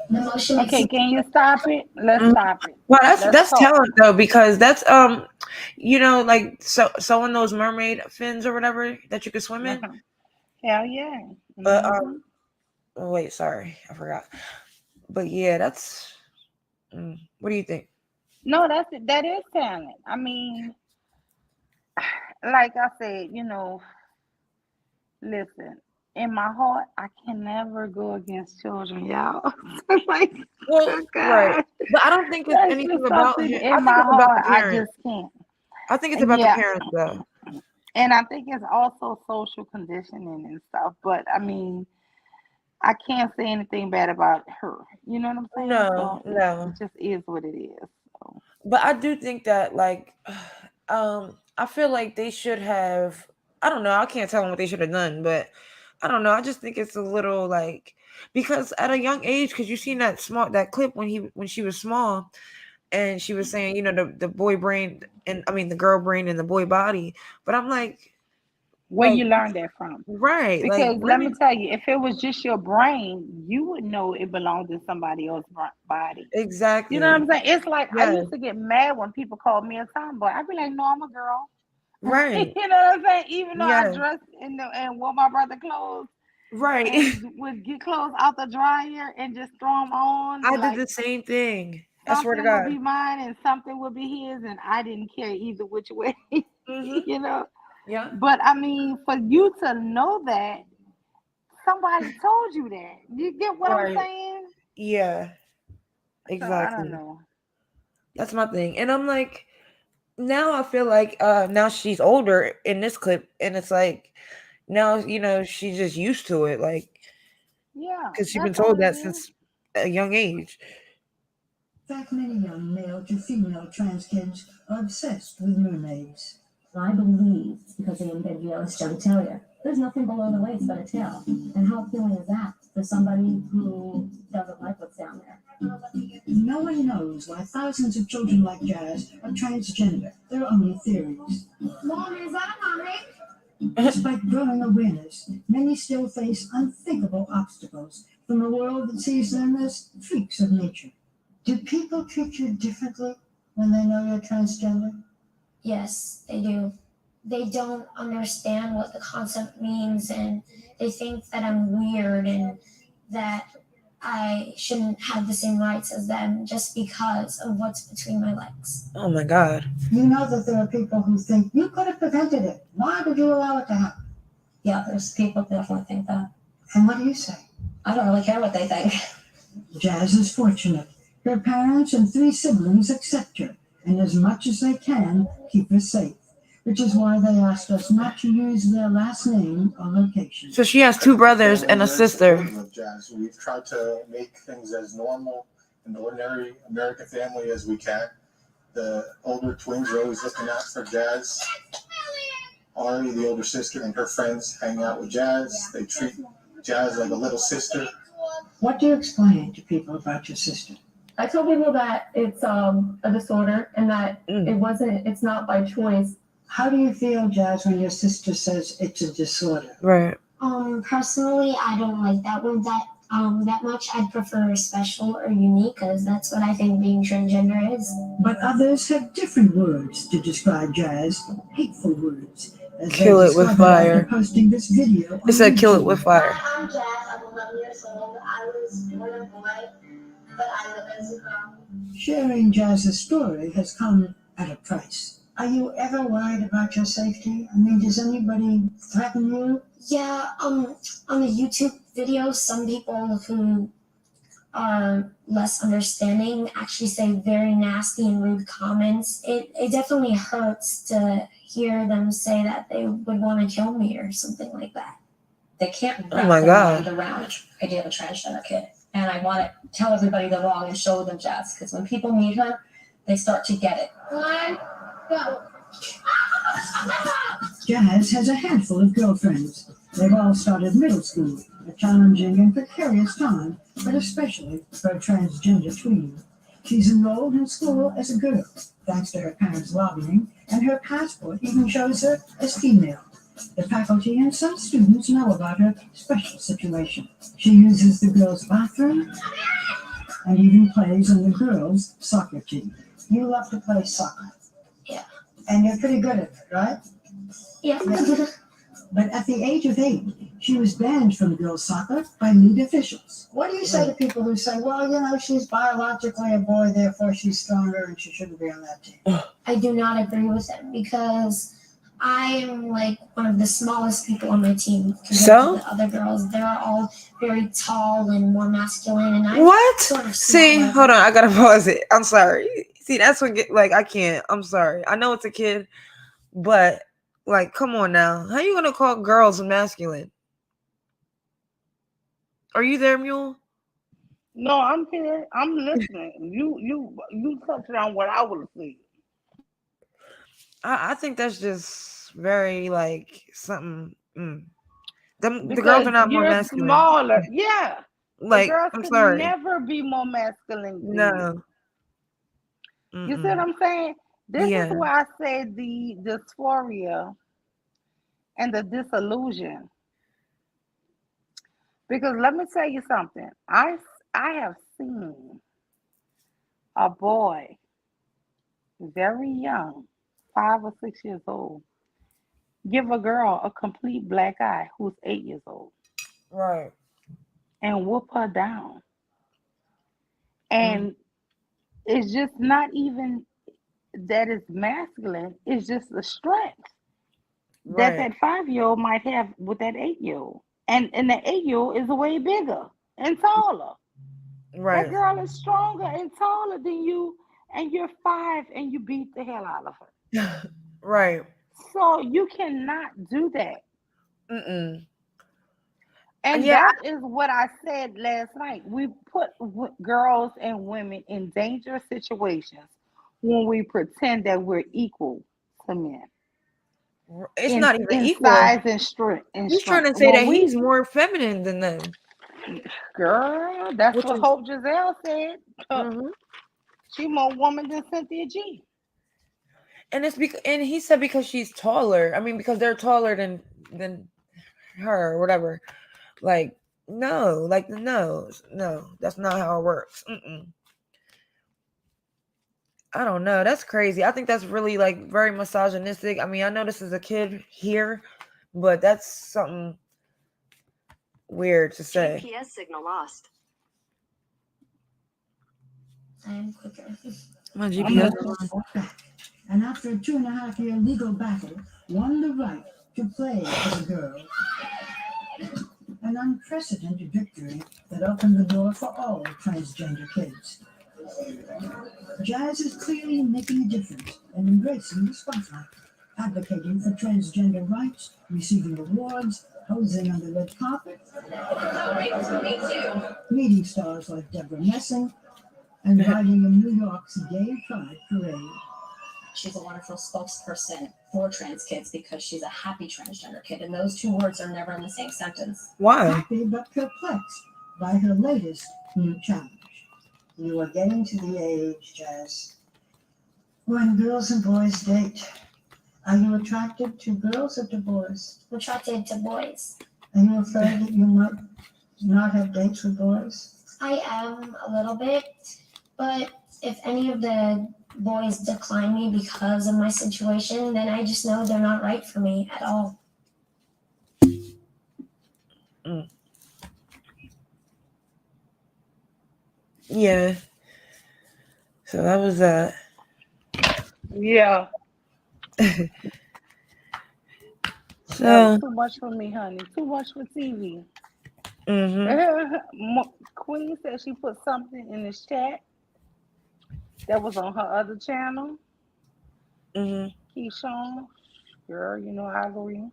motion. Okay, can you stop it? Let's Mhm. stop it. Well, Let's that's talk. talent though, because that's like sewing those mermaid fins or whatever that you could swim in. Uh-huh. Hell yeah. But Hmm. oh, wait, sorry, I forgot. But yeah, that's. What do you think? No, that is talent. I mean, like I said, listen, in my heart, I can never go against children, y'all. Like, Well, oh right, God, but I don't think it's that's anything just about something him. I in think my it's about the heart. I parents. just can't. I think it's And about the yeah, parents though. and I think it's also social conditioning and stuff. But I mean, I can't say anything bad about her. You know what I'm saying? No, So it no. just is what it is. So But I do think that like, I feel like they should have. I don't know. I can't tell them what they should have done, but I don't know. I just think it's a little like because at a young age, because you seen that clip when she was small, and she was saying the boy brain and I mean the girl brain and the boy body, but I'm where like you learn that from? right, like Because let me women tell you, if it was just your brain, you would know it belonged to somebody else's body. You know what exactly. I'm saying? It's like I Yeah, used to get mad when people called me a tomboy. I'd be like, no, I'm a girl. right. You know what I'm saying? Even though I Yeah, dressed and wore my brother clothes right. and would get clothes out the dryer and just throw them on, I did like the same thing. I swear to something would God. be mine and something would be his, and I didn't care either which way, Mm-hmm. you know. Yeah. But I mean, for you to know that somebody told you that, you get what I'm Right. saying? Yeah. So I don't Exactly. know. That's my thing. And I'm like, now I feel like now she's older in this clip, and it's like now she's just used to it, like Yeah, because she's been that's all told it that is. since a young age. In fact, many young male to female trans kids are obsessed with mermaids. I believe it's because they invented Yellow's genitalia. There's nothing below the waist but a tail. And how appealing is that for somebody who doesn't like what's down there? No one knows why thousands of children like Jazz are transgender. They're only theories. Mom, is that a mommy? Despite growing awareness, many still face unthinkable obstacles from a world that sees them as freaks of nature. Do people treat you differently when they know you're transgender? Yes, they do. They don't understand what the concept means, and they think that I'm weird and that I shouldn't have the same rights as them just because of what's between my legs. Oh my God. You know that there are people who think you could have prevented it. Why did you allow it to happen? Yeah, there's people who definitely think that. And what do you say? I don't really care what they think. Jazz is fortunate. Her parents and 3 siblings accept her, and as much as they can, keep her safe, which is why they asked us not to use their last name or location. So she has 2 brothers and a sister. Of Jazz. We've tried to make things as normal and ordinary American family as we can. The older twins are always looking out for Jazz. Ari, the older sister, and her friends hang out with Jazz. They treat Jazz like a little sister. What do you explain to people about your sister? I tell people that it's a disorder and that it's not by choice. How do you feel, Jazz, when your sister says it's a disorder? Right. Personally, I don't like that word that much. I'd prefer special or unique because that's what I think being transgender is. But others have different words to describe Jazz, hateful words. As Kill they it with discovered fire. after posting this video on It said kill it YouTube. with fire. Hi, I'm Jazz. I'm 11 years old. I was born a boy, but I live as a girl. Sharing Jazz's story has come at a price. Are you ever worried about your safety? I mean, does anybody threaten you? Yeah, on the YouTube videos, some people who are less understanding actually say very nasty and rude comments. It definitely hurts to hear them say that they would want to kill me or something like that. They can't Oh wrap my their God. mind around the idea of a transgender kid. And I want to tell everybody they're wrong and show them Jazz, because when people meet her, they start to get it. 1, go. Jazz has a handful of girlfriends. They've all started middle school, a challenging and precarious time, but especially for a transgender tween. She's enrolled in school as a girl, thanks to her parents' lobbying, and her passport even shows her as female. The faculty and some students know about her special situation. She uses the girls' bathroom and even plays on the girls' soccer team. You love to play soccer. Yeah. And you're pretty good at it, right? Yeah. But at the age of 8, she was banned from girls' soccer by league officials. What do you say to people who say, well, she's biologically a boy, therefore she's stronger and she shouldn't be on that team? I do not agree with them because I am like one of the smallest people on my team compared to the other girls. They're all very tall and more masculine, and I'm What? sort of See, smaller. hold on. I gotta pause it. I'm sorry. See, that's what I can't. I'm sorry. I know it's a kid, but like, come on now. How you gonna call girls masculine? Are you there, Mule? No, I'm here. I'm listening. You touched on what I would have said. I think that's just very like something. The girls Because are not more you're masculine. smaller. Yeah. The Like, girls I'm could sorry. never be more masculine than you. No. You see what I'm saying? This is Yeah. why I said the dysphoria and the disillusion. Because let me tell you something. I have seen a boy very young, 5 or 6 years old, give a girl a complete black eye who's 8 years old Right. and whoop her down. Mm, And it's just not even that it's masculine, it's just the strength that right. that 5 year old might have with that 8 year old. And the 8 year old is way bigger and taller. That Right. girl is stronger and taller than you, and you're 5 and you beat the hell out of her. Right. So you cannot do that. Mm-mm. And Yeah. that is what I said last night. We put girls and women in dangerous situations when we pretend that we're equal to men It's in not even in equal. size and strength and He's trying strength. to say When that we he's more feminine than them, girl, that's which what is Hope Giselle said. hmm She more woman than Cynthia G. and it's because and he said because she's taller. I mean, because they're taller than her or whatever. Like no, no, that's not how it works. I don't know. That's crazy. I think that's really like very misogynistic. I mean, I know this is a kid here, but that's something weird to say. GPS signal lost. I am quicker. My GPS. America fought back, and after a 2.5-year legal battle, won the right to play as a girl. An unprecedented victory that opened the door for all transgender kids. Jazz is clearly making a difference and embracing the spotlight, advocating for transgender rights, receiving awards, posing on the red carpet, meeting stars like Deborah Messing, and riding in New York's Gay Pride Parade. She's a wonderful spokesperson for trans kids because she's a happy transgender kid, and those two words are never in the same sentence. Why? Happy but perplexed by her latest new challenge. You are getting to the age, Jazz, when girls and boys date. Are you attracted to girls or to boys? I'm attracted to boys. Are you afraid that you might not have dates with boys? I am a little bit, but if any of the boys decline me because of my situation, then I just know they're not right for me at all. Yeah. So that was that. Yeah. That was So too much for me, honey. Too much for TV. mm-hmm. Queen said she put something in the chat that was on her other channel. Mm-hmm. Keyshawn, girl, you know I agree.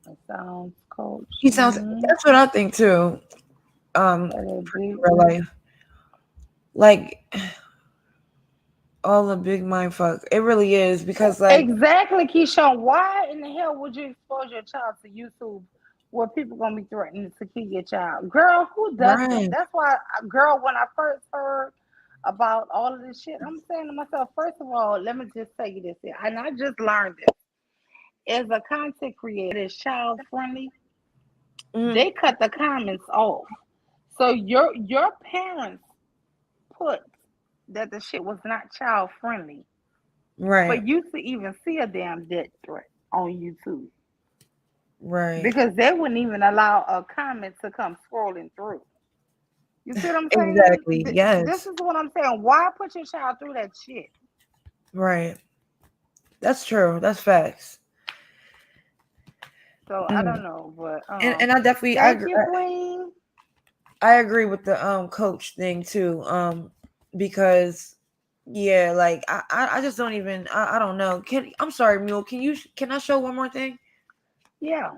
That sounds coach. He sounds that's what I think too. That For big. real life. Like All a big mind fuck. It really is because like Exactly, Keyshawn. Why in the hell would you expose your child to YouTube where people gonna be threatening to kill your child? Girl, who does that? right. That's why, girl, when I first heard about all of this shit, I'm saying to myself, first of all, let me just tell you this here. And I just learned this. As a content creator that is child friendly, Mhm. they cut the comments off. So your parents put that the shit was not child friendly for Right. you to even see a damn death threat on YouTube. Right. Because they wouldn't even allow a comment to come scrolling through. You see what I'm saying? Exactly. This Yes. is what I'm saying. Why put your child through that shit? Right. That's true. That's facts. So I Mm. don't know, but And I definitely thank you, Queen. I agree with the coach thing too. Because yeah, like I just don't even I don't know. I'm sorry, Mule. Can I show one more thing? Yeah.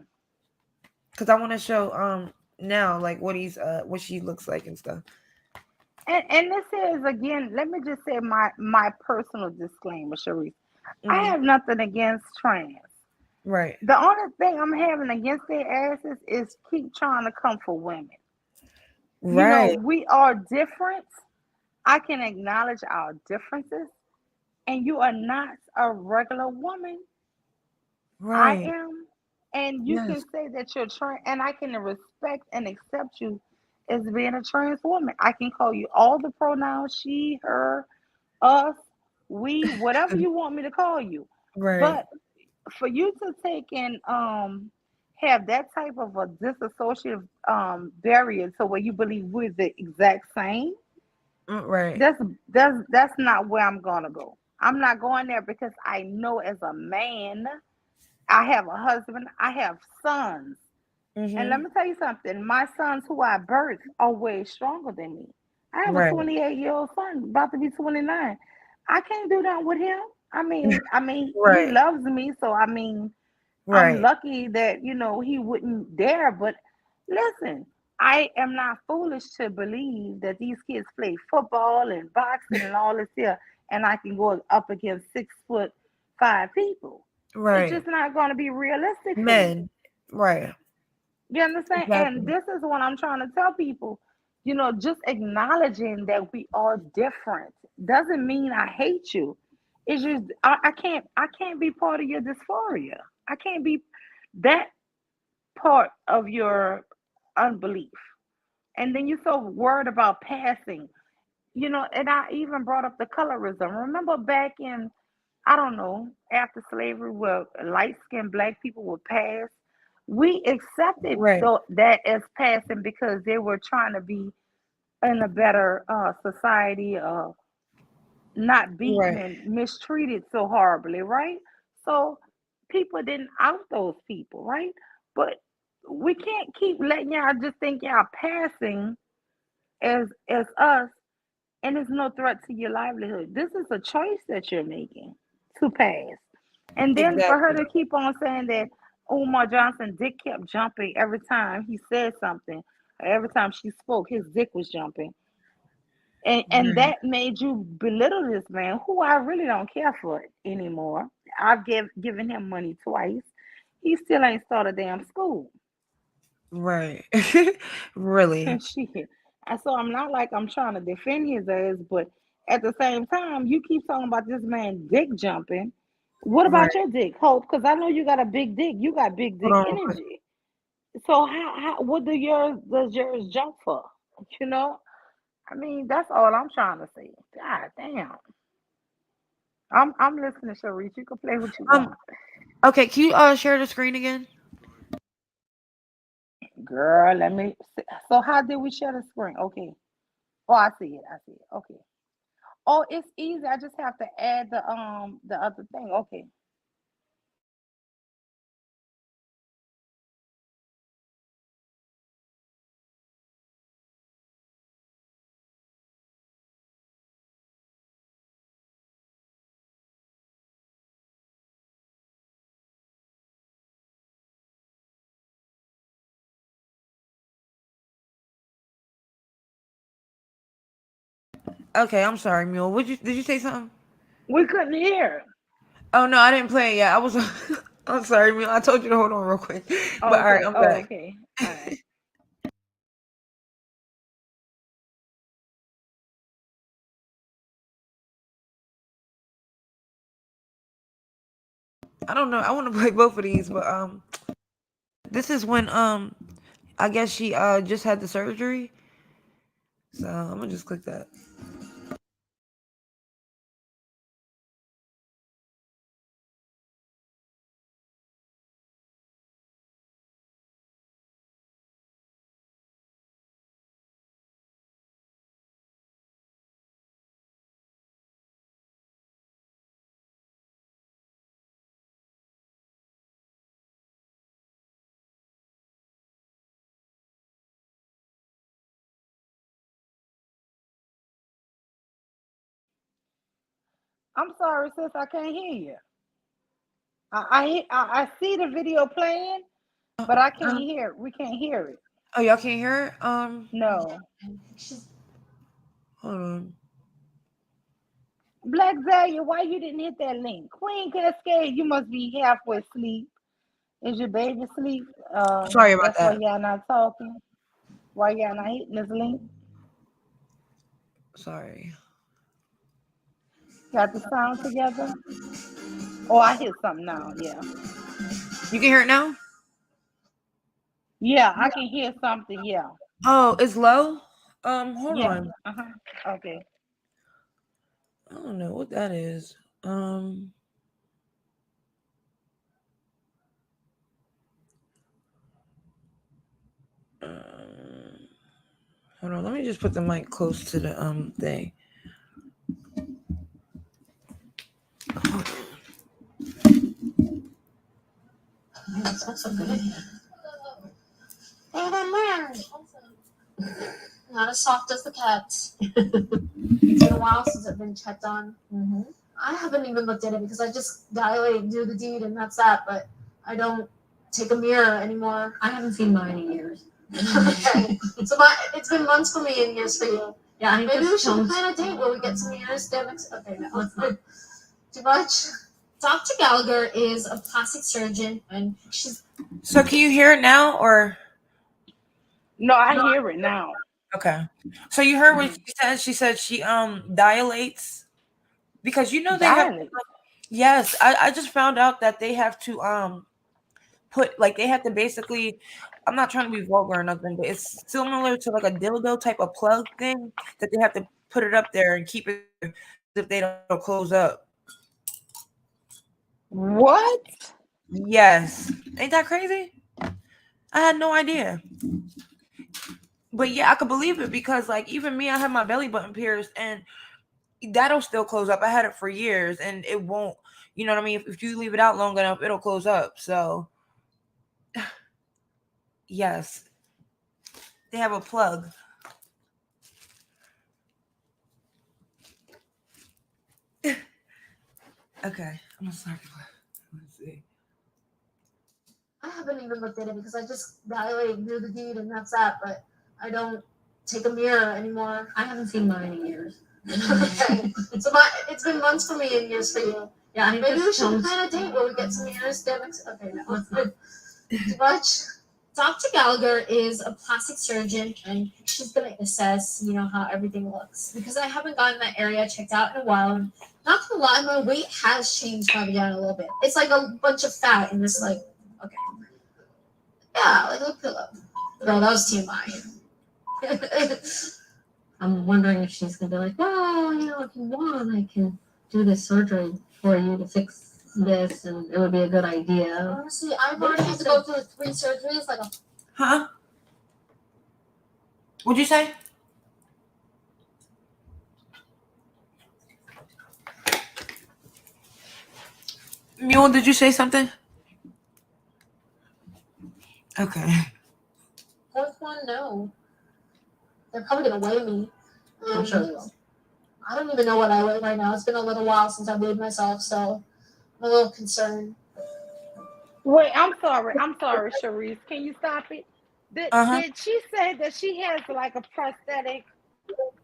Because I want to show now like what he's what she looks like and stuff. And this is again, let me just say my personal disclaimer, Charice. I Hmm. have nothing against trans. Right. The only thing I'm having against their asses is keep trying to come for women. You know, Right. we are different. I can acknowledge our differences, and you are not a regular woman. I Right. am, and you Yes. can say that you're trans, and I can respect and accept you as being a trans woman. I can call you all the pronouns: she, her, us, we, whatever you want me to call you. Right. But for you to take and have that type of a disassociative barrier to where you believe we're the exact same, Right. that's that's not where I'm gonna go. I'm not going there because I know as a man, I have a husband, I have sons. And let Hmm. me tell you something, my sons who I birthed are way stronger than me. I have a Right. 28-year-old son, about to be 29. I can't do that with him. I mean, he Right. loves me, so I mean, I'm Right. lucky that he wouldn't dare. But listen, I am not foolish to believe that these kids play football and boxing and all this here, and I can go up against 6'5" people. It's Right. just not going to be realistic for me. Men. Right. You understand? And Exactly. this is what I'm trying to tell people. Just acknowledging that we are different doesn't mean I hate you. It's just I can't be part of your dysphoria. I can't be that part of your unbelief. And then you're so worried about passing. And I even brought up the colorism. Remember back in, I don't know, after slavery, where light skinned black people would pass? We accepted Right. that as passing because they were trying to be in a better society, not beaten Right. and mistreated so horribly, right? So people didn't out those people, right? But we can't keep letting y'all just think y'all passing as us, and it's no threat to your livelihood. This is a choice that you're making to pass. And then for her Exactly. to keep on saying that Umar Johnson dick kept jumping every time he said something, every time she spoke, his dick was jumping. And Right. that made you belittle this man who I really don't care for anymore. I've given him money twice. He still ain't started damn school. Right. Really. Shit. And so I'm not like I'm trying to defend his ass, but at the same time, you keep talking about this man dick jumping. What about Right. your dick, Hope? Because I know you got a big dick. You got big Hold dick on real quick. energy. So what does yours jump for? You know? I mean, that's all I'm trying to say. God damn. I'm listening, Sharice. You can play what you Um. want. Okay. Can you share the screen again? Girl, let me see. So how did we share the screen? Okay. Oh, I see it. I see it. Okay. Oh, it's easy. I just have to add the other thing. Okay. Okay. I'm sorry, Mule. Did you say something? We couldn't hear. Oh no, I didn't play it yet. I was. I'm sorry, Mila. I told you to hold on real quick. But all right, Okay. I'm Oh, back. okay. All right. I don't know. I want to play both of these, but this is when I guess she just had the surgery. So I'm gonna just click that. I'm sorry, sis. I can't hear you. I see the video playing, but I can't Uh, hear. We can't hear it. oh, y'all can't hear it? No. Hold on. Black Zalia, why you didn't hit that link? Queen Cascade, you must be halfway asleep. Is your baby asleep? Sorry about That's why that. y'all not talking. Why y'all not hitting this link? Sorry. Got the sound together? Oh, I hear something now. Yeah. You can hear it now? Yeah, I can hear something. Yeah. Oh, it's low? Hold Yeah. on. Uh-huh. Okay. I don't know what that is. Um, um Hold on. Let me just put the mic close to the thing. That's also good. Hey there, Mary. Not as soft as the cats. It's been a while since I've been checked on. Mm-hmm. I haven't even looked at it because I just dilate, do the deed, and that's that. But I don't take a mirror anymore. I haven't seen mine in years. Okay. So it's been months for me and years for you. Yeah, maybe we should plan a date where we get some mirrors. Okay, no, let's not. Too much. Dr. Gallagher is a plastic surgeon, and she's So can you hear it now or No, I hear it now. okay. So you heard what Hmm. she said? She said she dilates because you know they have Dialect. yes, I just found out that they have to put like they have to basically I'm not trying to be vulgar or nothing, but it's similar to like a dildo type of plug thing that they have to put it up there and keep it there if they don't it'll close up. What? Yes. Ain't that crazy? I had no idea. But yeah, I could believe it because like even me, I had my belly button pierced and that'll still close up. I had it for years and it won't, you know what I mean? If you leave it out long enough, it'll close up. So yes, they have a plug. Okay, I'm gonna start. Let's see. I haven't even looked at it because I just dilate, do the deed, and that's that. But I don't take a mirror anymore. I haven't seen mine in years. Okay. So it's been months for me and years for you. Yeah, maybe we should plan a date where we get some mirrors. Okay, no, let's not. Too much. Dr. Gallagher is a plastic surgeon, and she's gonna assess, how everything looks. Because I haven't gotten that area checked out in a while. And not gonna lie, my weight has changed my vagina a little bit. It's like a bunch of fat in this, okay, yeah, like a pillow. Girl, that was TMI. I'm wondering if she's gonna be like, well, if you want, I can do this surgery for you to fix this, and it would be a good idea. Honestly, I've already had to go through 3 surgeries, like a Huh? What'd you say? Mule, did you say something? Okay. fourth one. No, they're probably gonna weigh me. I'm sure they will. I don't even know what I weigh right now. It's been a little while since I weighed myself, so I'm a little concerned. Wait, I'm sorry. I'm sorry, Charice. Can you stop it? Did Uh huh. did she say that she has like a prosthetic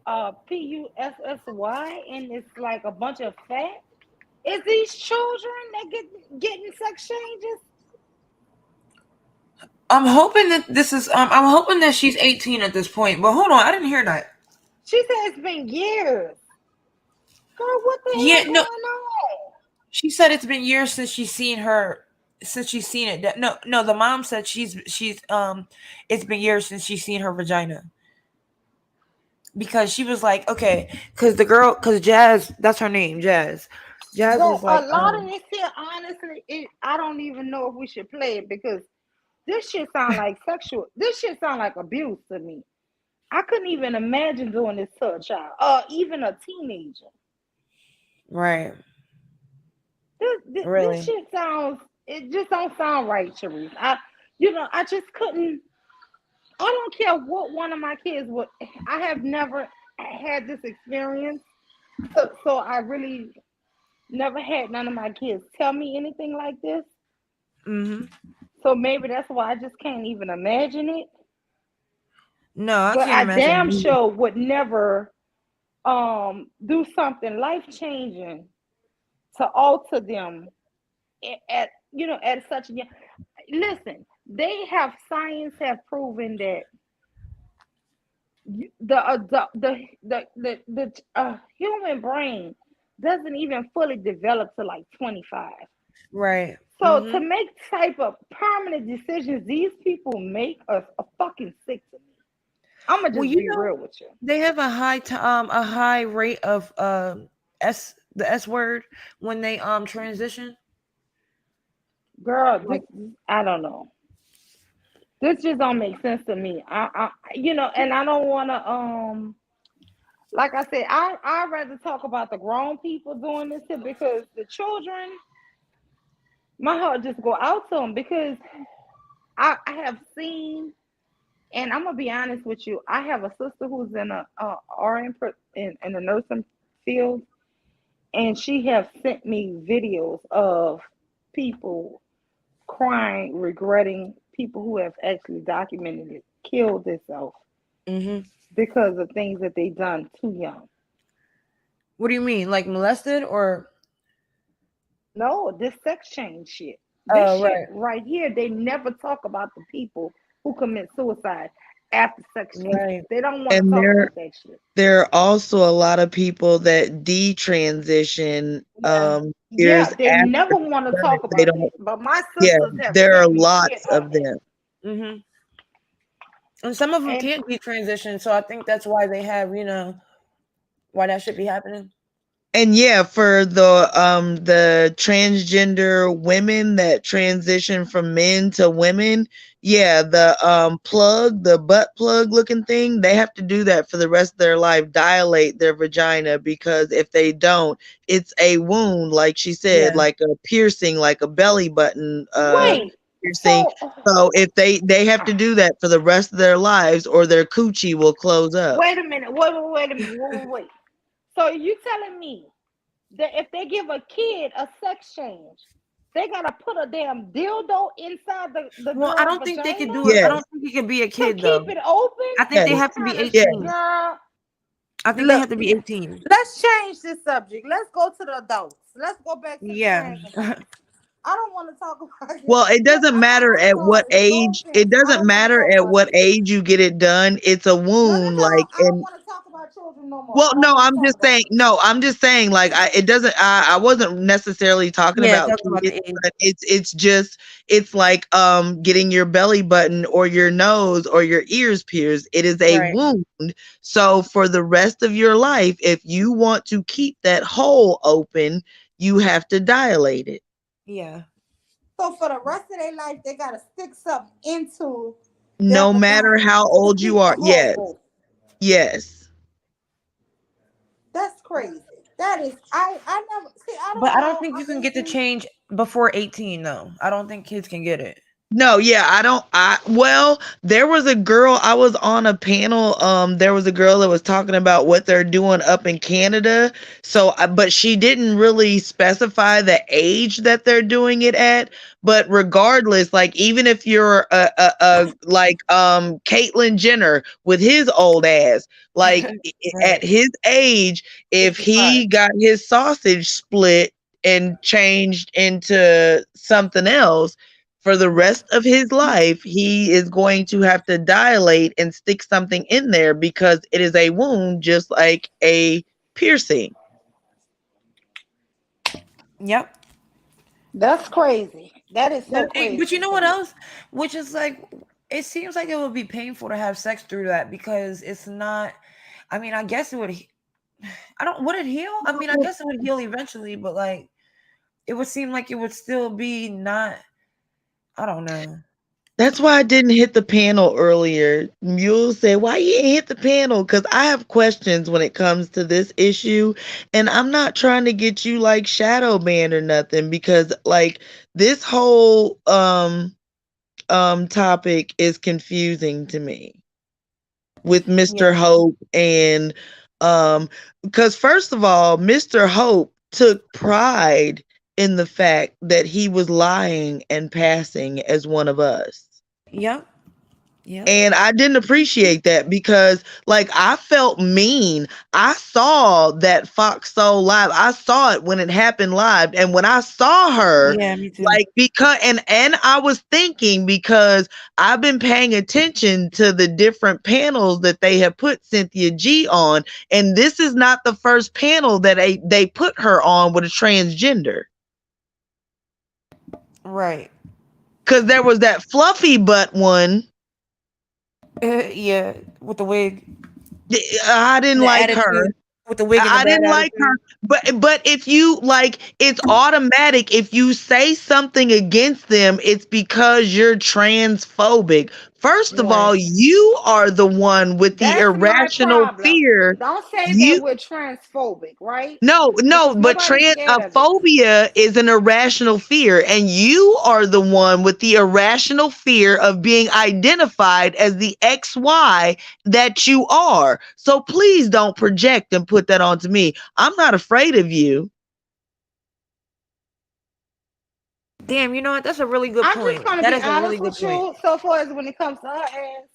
PUSSY and it's like a bunch of fat? Is these children that getting sex changes? I'm hoping that this is I'm hoping that she's 18 at this point. But hold on, I didn't hear that. She said it's been years. Girl, what the Yeah, hell no, going on? she said it's been years since she's seen her since she's seen it. No, the mom said she's it's been years since she's seen her vagina. Because she was like, okay, because Jazz, that's her name, Jazz. Jazz But was a like, lot of this here, honestly, I don't even know if we should play it because this shit sound like sexual. This shit sound like abuse to me. I couldn't even imagine doing this to a child, or even a teenager. right, This really, shit sounds. It just don't sound right, Charice. I just couldn't. I don't care what one of my kids would. I have never had this experience, so I really never had none of my kids tell me anything like this. mm-hmm. So maybe that's why I just can't even imagine it. No, I But can't I imagine it damn either. sure would never do something life changing to alter them at at such a young. Listen, they have science have proven that the human brain doesn't even fully develop to like 25. Right. So to Mm-hmm. make type of permanent decisions these people make are fucking sick to me. I'm gonna Well, just you be know, real with you. they have a high rate of the S word when they transition. Girl, this Like, I don't know. This just don't make sense to me. And I don't want to like I said, I rather talk about the grown people doing this here because the children, my heart just go out to them because I have seen, and I'm gonna be honest with you, I have a sister who's in a RN in the nursing field, and she have sent me videos of people crying, regretting people who have actually documented it, killed themselves mm-hmm. because of things that they done too young. What do you mean, like molested or? No, this sex change shit. This Oh, shit right, right here, they never talk about the people who commit suicide after sex change. right, They don't want to And talk about that shit. there are also a lot of people that detransition Yeah. years Yeah, they after never want to birth. talk They about don't. that. But my Yeah, sisters have there are sent me shit lots on of that. them. mm-hmm. And some of them And can't be transitioned, so I think that's why they have, why that should be happening. And yeah, for the transgender women that transition from men to women, yeah, the butt plug looking thing, they have to do that for the rest of their life, dilate their vagina, because if they don't, it's a wound, like she said, Yeah, like a piercing, like a belly button wait, piercing. so So if they have to do that for the rest of their lives, or their coochie will close up. wait a minute. Wait a minute. Wait. So you telling me that if they give a kid a sex change, they gotta put a damn dildo inside the well, I girl don't think they could vagina do it. I don't Yes, think it could be a to kid keep though. it open? I think they yes, What have to be kind of yes. 18. girl? I think they Look, have to be 18. let's change this subject. Let's go to the adults. Let's go back to the Yeah. trans adults. I don't want to talk about it. Well, it Look, doesn't matter I'm at what sorry. No age. offense. It I doesn't don't want to matter talk at about what children. age you get it done. It's a wound. Like, I don't and want to talk about children no more. well, I don't no, want to I'm talk just about saying. it. No, I'm just saying. Like, it doesn't. I wasn't necessarily talking Yeah, about talking about kids, the age. but it's just it's like getting your belly button or your nose or your ears pierced. It is a Right. wound. So for the rest of your life, if you want to keep that hole open, you have to dilate it. Yeah. So for the rest of their life, they gotta stick something into their No matter vagina how to old you keep the are. hole Yes, open. yes. That's crazy. That is, I never see. I But don't I don't know. think I you can get the maybe change before 18 though. I don't think kids can get it. No, yeah, I don't well, there was a girl I was on a panel, there was a girl that was talking about what they're doing up in Canada. So but she didn't really specify the age that they're doing it at, but regardless, like even if you're like Caitlyn Jenner with his old ass, like at Right. his age, if 65. he got his sausage split, and changed into something else for the rest of his life, he is going to have to dilate and stick something in there because it is a wound, just like a piercing. Yep. That's crazy. That is so But you crazy know to what me. else? Which is like, it seems like it would be painful to have sex through that because it's not. I mean, I guess it would. I don't. Would it heal? I mean, I guess it would heal eventually, but like, it would seem like it would still be not. I don't know. That's why I didn't hit the panel earlier. Mule said, "Why you ain't hit the panel?" Because I have questions when it comes to this issue, and I'm not trying to get you like shadow banned or nothing. Because like this whole topic is confusing to me with Mr. Yeah. Hope and because first of all, Mr. Hope took pride in the fact that he was lying and passing as one of us. Yep. Yep. And I didn't appreciate that because, like, I felt mean. I saw that Fox Soul live. I saw it when it happened live, and when I saw her, Yeah. Me too. like, because and I was thinking because I've been paying attention to the different panels that they have put Cynthia G on, and this is not the first panel that they put her on with a transgender. Right. Because there was that fluffy butt one. Yeah. With the wig I didn't and the like her. attitude. With the wig and the I bad didn't like her, attitude. but if you like, it's automatic. If you say something against them, it's because you're transphobic. First of all, Right. you are the one with the That's my irrational problem. fear. Don't say that You we're transphobic, right? no, Because but nobody's scared of it. phobia is an irrational fear, and you are the one with the irrational fear of being identified as the XY that you are. So please don't project and put that onto me. I'm not afraid of you, Damn. You know what? That's a really good I'm just point. gonna That be is a really honest good with point. you. So far as when it comes to her ass,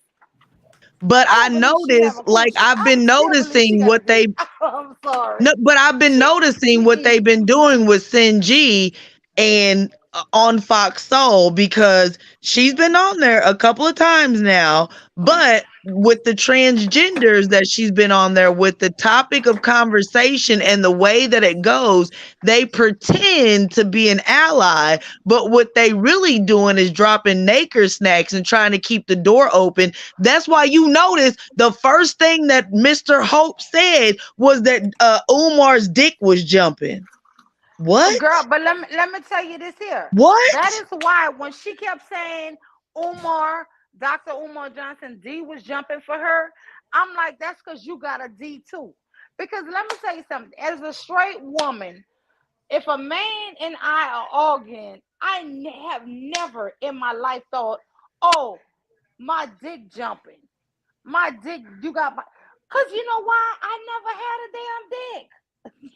but I I don't believe she have noticed, a like coochie. I've I been still believe she noticing got a what dick. they I'm sorry. no, but I've been She, noticing what they've been doing with Sinji and on Fox Soul because she's been on there a couple of times now, but with the transgenders that she's been on there with the topic of conversation and the way that it goes, they pretend to be an ally, but what they really doing is dropping Naker snacks and trying to keep the door open. That's why you notice the first thing that Mr. Hope said was that Umar's dick was jumping. What? girl, but let me tell you this here. That What? is why when she kept saying Umar, Dr. Umar Johnson D was jumping for her, I'm like, that's because you got a D too. Because let me tell you something. As a straight woman, if a man and I are arguing, have never in my life thought, oh, my dick jumping. My dick, you got my. Because you know why? I never had a damn dick.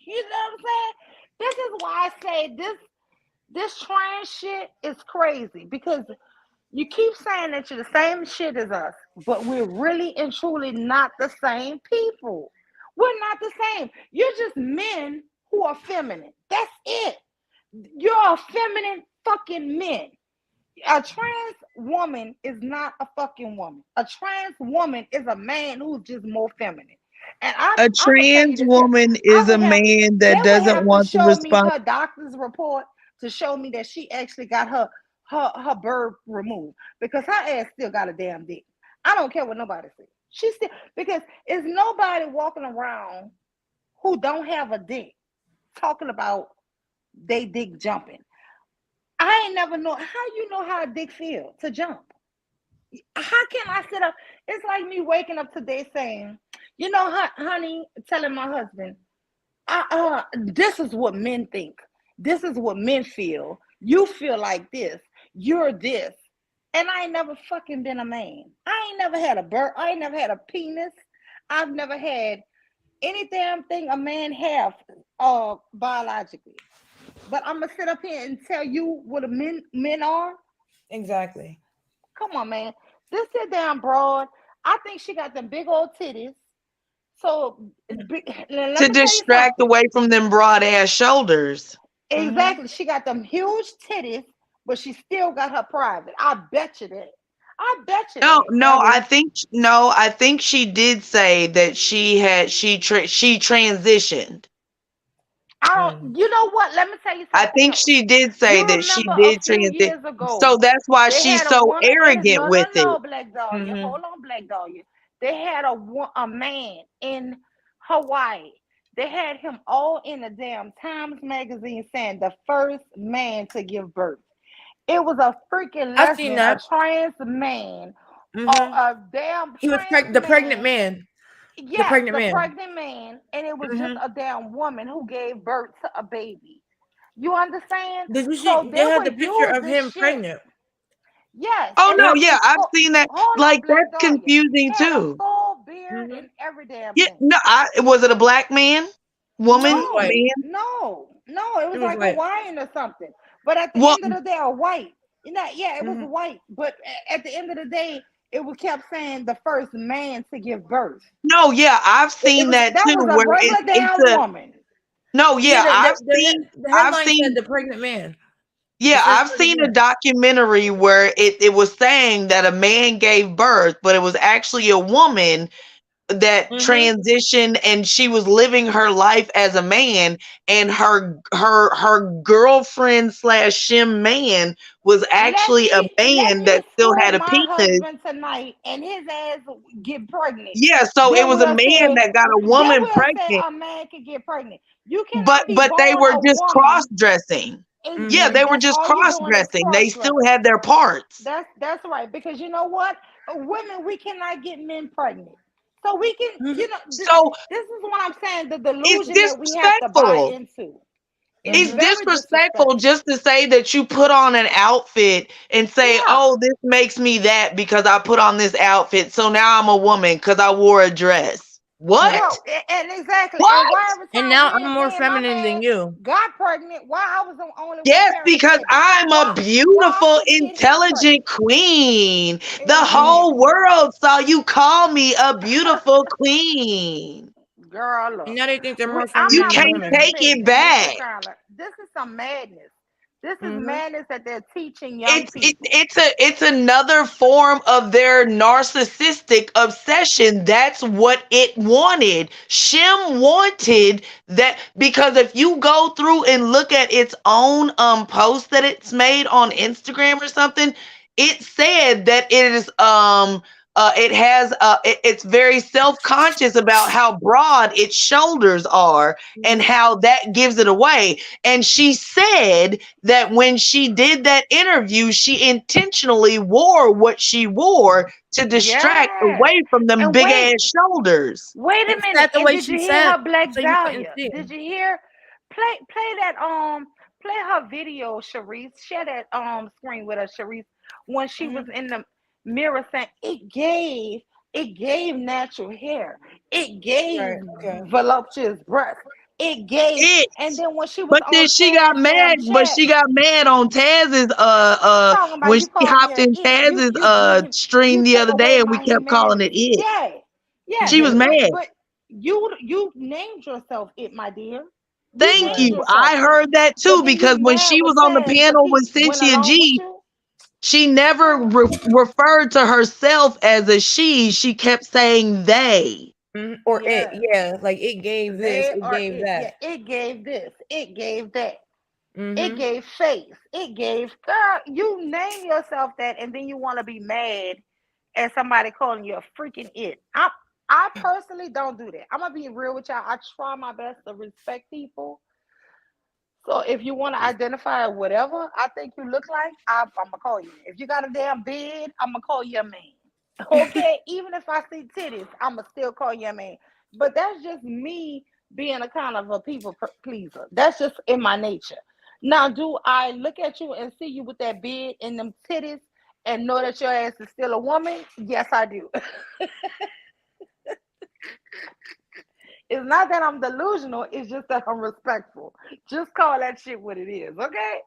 You know what I'm saying? This is why I say this trans shit is crazy because you keep saying that you're the same shit as us, but we're really and truly not the same people. We're not the same. You're just men who are feminine. That's it. You're a feminine fucking men. A trans woman is not a fucking woman. A trans woman is a man who's just more feminine. And A I'm gonna tell you trans this here. woman I is a would have man they that would doesn't have to want to show me respond. her doctor's report to show me that she actually got her bird removed because her ass still got a damn dick. I don't care what nobody says. She still because it's nobody walking around who don't have a dick talking about they dick jumping. I ain't never know how you know how a dick feel to jump. How can I sit up? It's like me waking up today saying, you know, honey, telling my husband, this is what men think. This is what men feel. You feel like this. You're this. And I ain't never fucking been a man. I ain't never had a birth. I ain't never had a penis. I've never had any damn thing a man have biologically. But I'm gonna sit up here and tell you what a men are. Exactly. Come on, man. This is damn broad. I think she got them big old titties. So let To me tell you distract something. away from them broad ass shoulders. Mm-hmm. Exactly. She got them huge titties, but she still got her private. I bet you that. I bet you No, that. no, I think no, I think she did say that she transitioned. I Mm. don't. You know what? Let me tell you I something think else. she did say You that she remember a did few transition. years So ago, that's why they she's had a so woman. arrogant No, no, with it. no, Black Dahlia. Mm-hmm. Hold on, Black Dahlia. They had a man in Hawaii. They had him all in the damn Times magazine saying the first man to give birth. It was a freaking I seen lesbian, a that. trans man, or Mm-hmm. a damn He was trans the pregnant man. man. The Yes, pregnant the man. pregnant man, and it was just Mm-hmm. a damn woman who gave birth to a baby. You understand? Did you So see? They they had were the picture of using him shit. pregnant. Yes, Oh and They no, had. yeah, I've seen that. hold on, Like Black that's Dahlia. confusing Had a too. full beard Mm-hmm. and every damn Yeah, thing. no, was it a black man, He woman, was white. No, man? no, no. It He was was like white. Hawaiian or something. But at the Well, end of the day, a white. You know, yeah, it was Mm-hmm. white. But at the end of the day, it was kept saying the first man to give birth. no, yeah, I've It seen was that that too. was a Where regular it's damn a woman. no, Yeah, yeah, I've seen, the I've headline said seen the pregnant man. The Yeah, first I've pregnant seen a man. documentary where it was saying that a man gave birth, but it was actually a woman that Mm-hmm. transitioned and she was living her life as a man, and her girlfriend slash shim man was actually a Let man that me still screw had a my penis. husband tonight and his ass get pregnant. Yeah, so it Then was a we'll man say that got a then woman we'll say pregnant, a man can get pregnant. You but cannot be they born were a just cross woman. dressing. Yeah, Mm-hmm. they were That's just all you cross doing is dressing. cross They still dressing. had their parts. That's right. Because you know what? Women, we cannot get men pregnant. So we can, Mm-hmm. So this is what I'm saying, the it's delusion that we have to buy disrespectful. into. It's It's Mm-hmm. very disrespectful disrespectful. just to say that you put on an outfit and say, Yeah. "Oh, this makes me that because I put on this outfit. So now I'm a woman because I wore a dress." Right. What? Girl, and exactly. And What? why every And time now me I'm and more me and my feminine than man you. got pregnant, why I was the only one Yes, carrying the because baby? I'm a Why beautiful, I couldn't get him intelligent pregnant? queen. The Mm-hmm. whole Exactly. world saw you call me a beautiful queen. Girl, And look. now they think they're more I'm You feminine not than can't women. take participating it in this back. kind of. This is some madness. This is Mm-hmm. madness that they're teaching young people. It's another form of their narcissistic obsession. That's what it wanted. Shim wanted that because if you go through and look at its own post that it's made on Instagram or something, it said that it is it's very self-conscious about how broad its shoulders are and Mm-hmm. how that gives it away. And she said that when she did that interview, she intentionally wore what she wore to distract Yes. away from them And big ass shoulders. wait a It minute. sat the And way did she you hear sat her so Black you couldn't Dahlia? see. Did you hear play that play her video, Charice? Share that screen with us, Charice, when she was Mm-hmm. in the mirror saying it gave natural hair. It gave Right. Okay. voluptuous breasts. It gave It, and then when she was but then on she got Taz mad. damn But chat she got mad on Taz's talking about when you she call me hopped a in it. Taz's You stream the took other away day, and we my kept calling it humanity. it. Yeah. Yeah, She was Mm-hmm. mad. but you named yourself it, my dear. You Thank Right. named you. yourself I it. heard that too But then you because when mad she was with on the Taz because panel he with went Cynthia along with G, you. she never Girl. referred to herself as a she. She kept saying they. Mm-hmm. Or it. Yes. Yeah. Like it gave this. They It are gave it. that. Yeah, it gave this. It gave that. It Mm-hmm. gave face. It gave girl. You name yourself that, and then you want to be mad at somebody calling you a freaking it. I personally don't do that. I'm gonna be real with y'all. I try my best to respect people. So if you want to identify whatever I think you look like, I'm gonna call you. If you got a damn beard, I'm gonna call you a man. Okay, even if I see titties, I'm gonna still call you a man. But that's just me being a kind of a people pleaser. That's just in my nature. Now, do I look at you and see you with that beard and them titties and know that your ass is still a woman? Yes, I do. It's not that I'm delusional. It's just that I'm respectful. Just call that shit what it is, okay?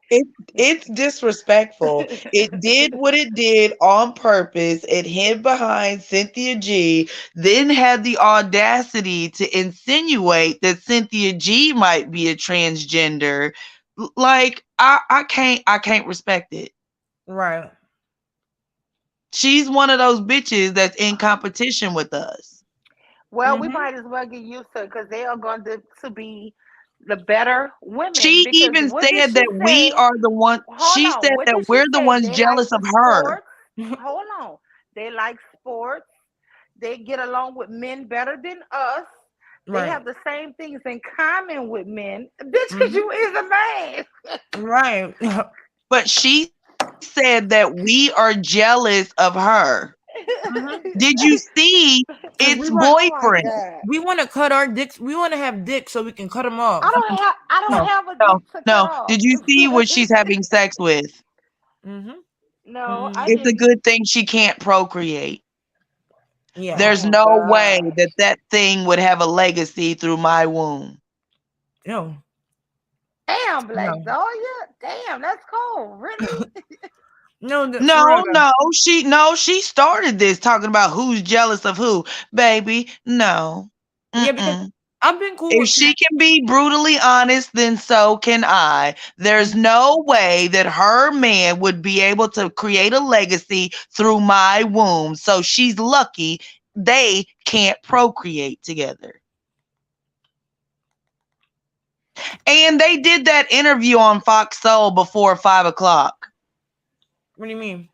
It's disrespectful. It did what it did on purpose. It hid behind Cynthia G, then had the audacity to insinuate that Cynthia G might be a transgender. Like I can't respect it. Right. She's one of those bitches that's in competition with us. Well, we Mm-hmm. might as well get used to it because they are going to be the better women. She Because even what did said she that we say? are the one. Hold She on. said What that did she we're the say? ones They like jealous of the her. sports. Hold on. They like sports. They get along with men better than us. They Right. have the same things in common with men. Bitch, because Mm-hmm. you is a man. Right. But she said that we are jealous of her. Mm-hmm. Did you see its We were. Oh my boyfriend? god. We want to cut our dicks. We want to have dicks so we can cut them I off. don't have. I don't No, have a no, dick to cut no. off. Did you see what she's having sex with? Mm-hmm. No, I It's a Mm-hmm. didn't. good thing she can't procreate. Yeah. There's Oh no way god. that that thing would have a legacy through my womb. No. Damn, Black No. Dahlia. Damn, that's cold. Really? No. For real No, though. no, she started this talking about who's jealous of who, baby. No, Yeah, because mm-mm. I've been cool If with. she can be brutally honest, then so can I. There's no way that her man would be able to create a legacy through my womb. So she's lucky they can't procreate together. And they did that interview on Fox Soul before 5 o'clock. What do you mean?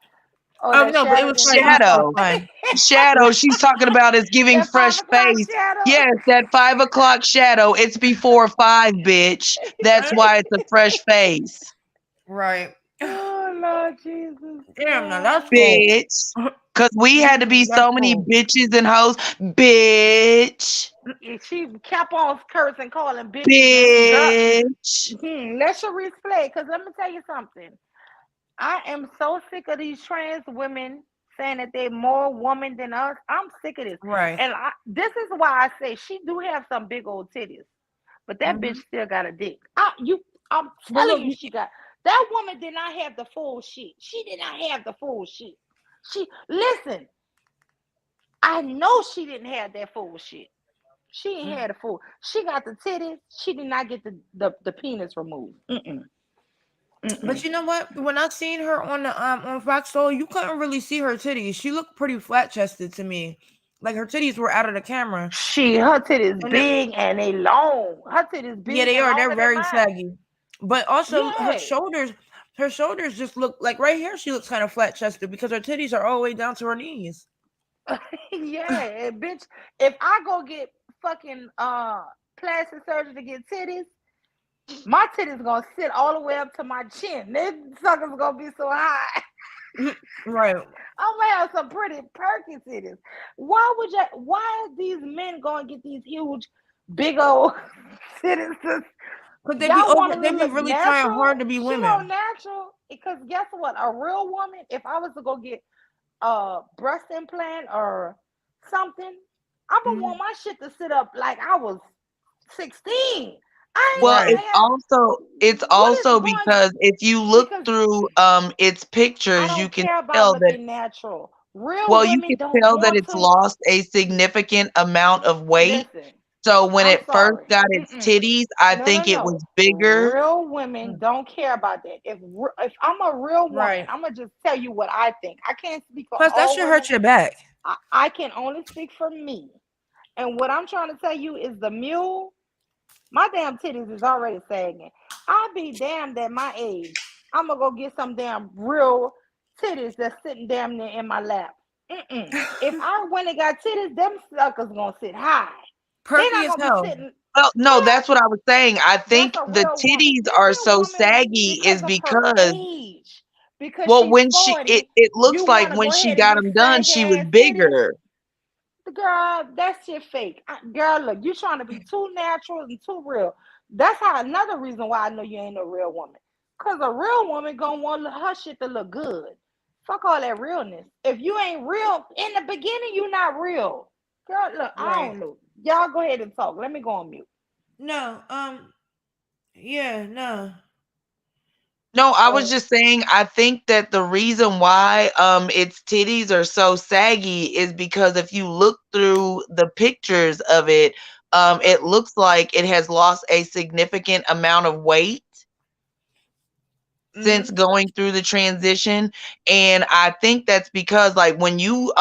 Oh, Oh that no, but it shadow was didn't fine. It was talk. all Shadow. fine. It Shadow, was she's talking about is giving That five fresh o'clock face. shadow. Yes, that 5 o'clock shadow. It's before 5, bitch. That's why it's a fresh face. right. Oh Lord Jesus Damn, now that's Christ. cold. Bitch. Cause we had to be That's so many cold. bitches and hoes. Bitch. She kept on cursing, calling bitches and girl. Bitch. Let Charice play, cause let me tell you something. I am so sick of these trans women saying that they're more woman than us. I'm sick of this, Right. and this is why I say she do have some big old titties, but that bitch Mm-hmm. still got a dick. I'm But telling look, you, she got that woman did not have the full shit. She did not have the full shit. She listen. I know she didn't have that full shit. She ain't had a full. She got the titties. She did not get the penis removed. but Mm-mm. you know what? When I seen her on Fox Soul, you couldn't really see her titties. She looked pretty flat chested to me, like her titties were out of the camera. Her titties And it, big and they long. Her titties yeah, big they and are. They're longer than very mine. saggy. But also Yeah. her shoulders just look like right here. She looks kind of flat chested because her titties are all the way down to her knees. Yeah, and bitch. If I go get fucking plastic surgery to get titties, my titties gonna sit all the way up to my chin. Them suckers gonna be so high. Right. I'm gonna have some pretty perky titties. Why are these men gonna get these huge, big old titties? Cause Y'all want them they to be look really trying natural? hard to be She go women. natural because guess what? A real woman, if I was to go get a breast implant or something, I'm gonna Mhm. want my shit to sit up like I was 16. I ain't Well, Right. trying to have it's what is also going because if you look because through its I pictures, you don't can care about tell that looking natural. Real well, you women can don't tell that want it's to lost a significant amount of weight. listen. So when I'm it first sorry. got its Mm-mm. titties, I No, no, think it no. was bigger. Real women Mm. don't care about that. If I'm a real woman, Right. I'm gonna just tell you what I think. I can't speak for Plus, that all should women. hurt your back. I can only speak for me. And what I'm trying to tell you is the mule. My damn titties is already sagging. I'll be damned at my age. I'm gonna go get some damn real titties that's sitting damn near in my lap. If I went and got titties, them suckers gonna sit high. They're Perky not as gonna be hell. sitting. Well, They no, don't. that's what I was saying. I That's think a the real woman. titties This are is a so woman saggy because is of her because age. Because well, she's when it 40, it you looks like want to when go she ahead and got get them done, saggy she was ass titties. bigger. Girl, that shit fake. Girl, look, you trying to be too natural and too real. That's how another reason why I know you ain't a real woman. Cause a real woman gonna want her shit to look good. Fuck all that realness. If you ain't real in the beginning, you not real. Girl, look, I Right. don't know. Y'all go ahead and talk. Let me go on mute. No. Yeah. No. No, I was Oh, just saying I think that the reason why its titties are so saggy is because if you look through the pictures of it looks like it has lost a significant amount of weight. since going through the transition. And I think that's because like when you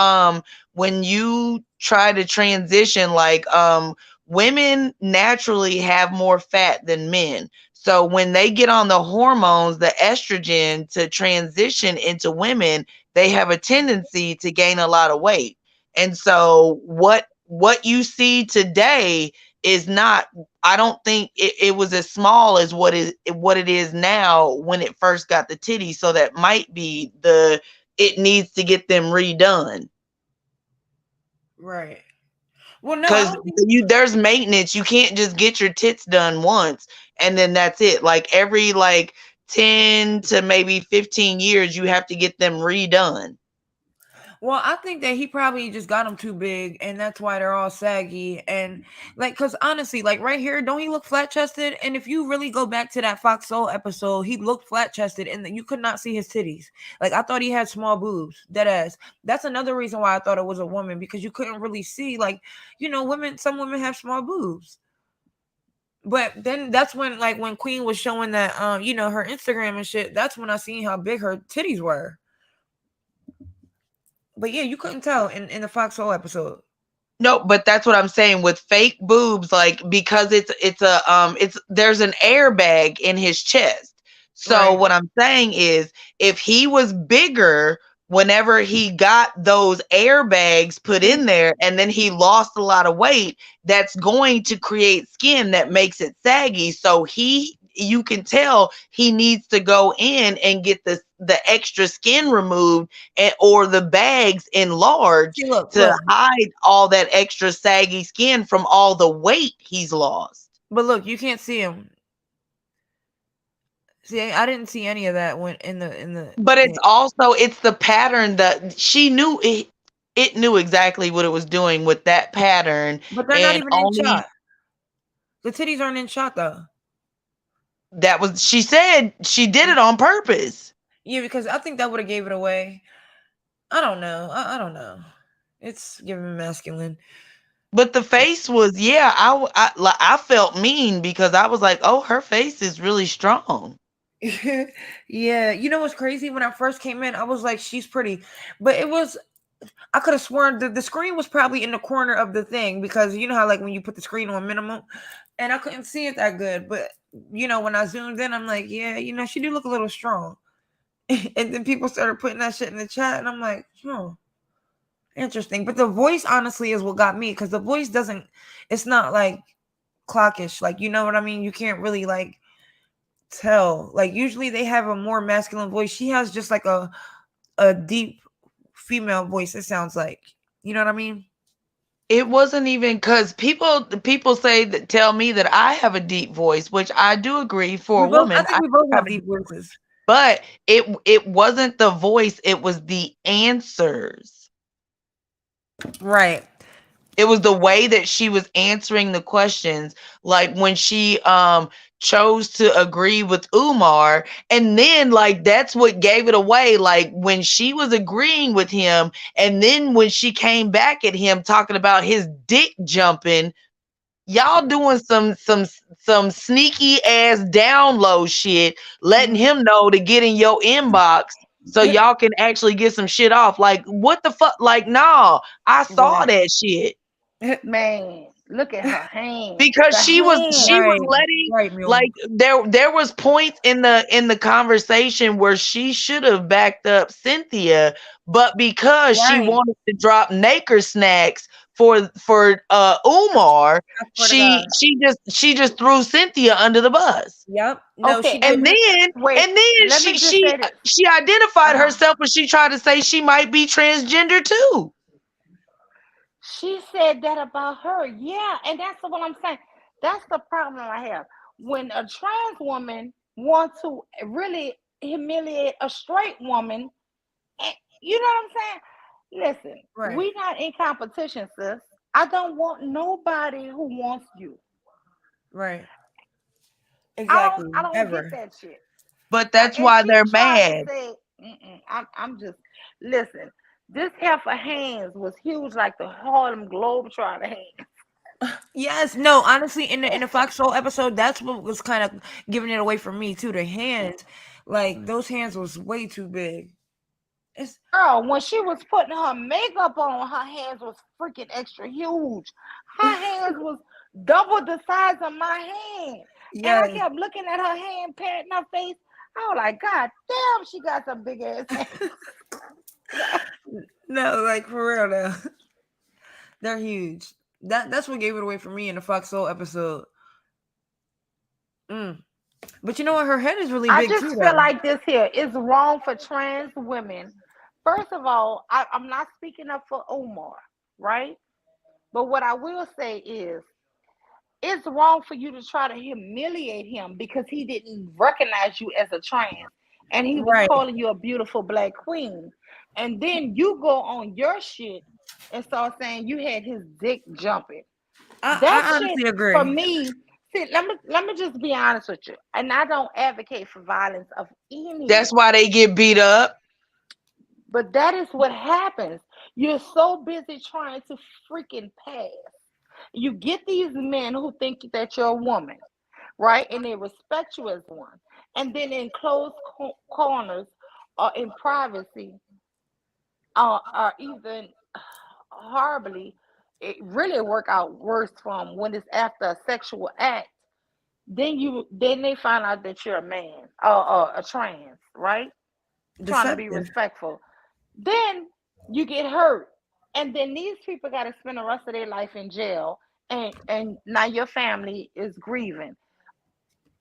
try to transition, like women naturally have more fat than men. So when they get on the hormones, the estrogen, to transition into women, they have a tendency to gain a lot of weight. And so what you see today is not, I don't think it was as small as what it is now when it first got the titties. So that might be it needs to get them redone. Right. Well, no, I Because don't think. there's maintenance. You can't just get your tits done once and then that's it. Like every like 10 to maybe 15 years, you have to get them redone. Well, I think that he probably just got them too big, and that's why they're all saggy. And like, cause honestly, like right here, don't he look flat chested? And if you really go back to that Fox Soul episode, he looked flat chested, and you could not see his titties. Like I thought he had small boobs, dead ass. That's another reason why I thought it was a woman, because you couldn't really see, like, women. Some women have small boobs. But then that's when, like, when Queen was showing that, her Instagram and shit. That's when I seen how big her titties were. But yeah, you couldn't tell in the Foxhole episode. No, but that's what I'm saying with fake boobs, like because it's there's an airbag in his chest. So Right. what I'm saying is if he was bigger whenever he got those airbags put in there and then he lost a lot of weight, that's going to create skin that makes it saggy. So you can tell he needs to go in and get the extra skin removed or the bags enlarged See, look, to look. hide all that extra saggy skin from all the weight he's lost. But look, you can't see him. See, I didn't see any of that when in the But thing. it's the pattern that she knew it knew exactly what it was doing with that pattern. But they're not And even in only shot. The titties aren't in shot though. that was, she said she did it on purpose. Yeah, because I think that would have gave it away. I don't know. I don't know. It's giving masculine. But the face was, yeah, I felt mean because I was like, oh, her face is really strong. Yeah, you know what's crazy? When I first came in, I was like, she's pretty. But I could have sworn the screen was probably in the corner of the thing, because you know how like when you put the screen on minimum, and I couldn't see it that good. But when I zoomed in, I'm like, yeah, she do look a little strong. And then people started putting that shit in the chat, and I'm like, interesting. But the voice honestly is what got me, because the voice it's not like clockish, like, you know what I mean? You can't really like tell. Like usually they have a more masculine voice. She has just like a deep female voice, it sounds like. You know what I mean? It wasn't even because people say that, tell me that I have a deep voice, which I do agree for a I woman. think we both have deep voices. But it wasn't the voice, it was the answers. Right. It was the way that she was answering the questions, like when she chose to agree with Umar, and then like that's what gave it away, like when she was agreeing with him and then when she came back at him talking about his dick jumping, y'all doing some sneaky ass down low shit, letting him know to get in your inbox so y'all can actually get some shit off. Like what the fuck? Like, no, I saw Right. that shit. Man, look at her hands. Because The she was hands. letting, Right, Mule. like there was points in the conversation where she should have backed up Cynthia, but because she Right. wanted to drop Naker snacks for Umar, I swear to God. she just threw Cynthia under the bus. Yep. No, Okay, she didn't. wait, let me just say this. She identified Uh-huh. herself, but she tried to say she might be transgender too. She said that about her. Yeah, and that's what I'm saying. That's the problem I have. When a trans woman wants to really humiliate a straight woman, you know what I'm saying? Listen, Right. we not in competition, sis. I don't want nobody who wants you. Right. Exactly. I don't Ever. get that shit. But that's And why she they're tried mad. to say, I'm just listen. This heifer hands was huge, like the Harlem Globetrotter hands. Yes. No. Honestly, in the Fox Soul episode, that's what was kind of giving it away for me too. The hands, Like those hands was way too big. It's Girl, when she was putting her makeup on, her hands was freaking extra huge. Her hands was double the size of my hand. And I yes. kept looking at her hand, patting her face. I was like, God damn, she got some big ass hands. No, like for real though. They're huge. That's what gave it away for me in the Fox Soul episode. Mm. But you know what? Her head is really I big just too, feel though. like this here is wrong for trans women. First of all, I'm not speaking up for Omar, right? But what I will say is it's wrong for you to try to humiliate him because he didn't recognize you as a trans and he was Right. calling you a beautiful black queen. And then you go on your shit and start saying you had his dick jumping. That I shit honestly for agree. me, see, let me just be honest with you. And I don't advocate for violence of any, That's why they get beat up. but that is what happens. You're so busy trying to freaking pass. You get these men who think that you're a woman, right? And they respect you as one. And then in closed corners or in privacy, or even horribly, it really work out worse from when it's after a sexual act. Then they find out that you're a man or a trans, right? Trying to be Deceptive. respectful. Then you get hurt. And then these people got to spend the rest of their life in jail. And now your family is grieving.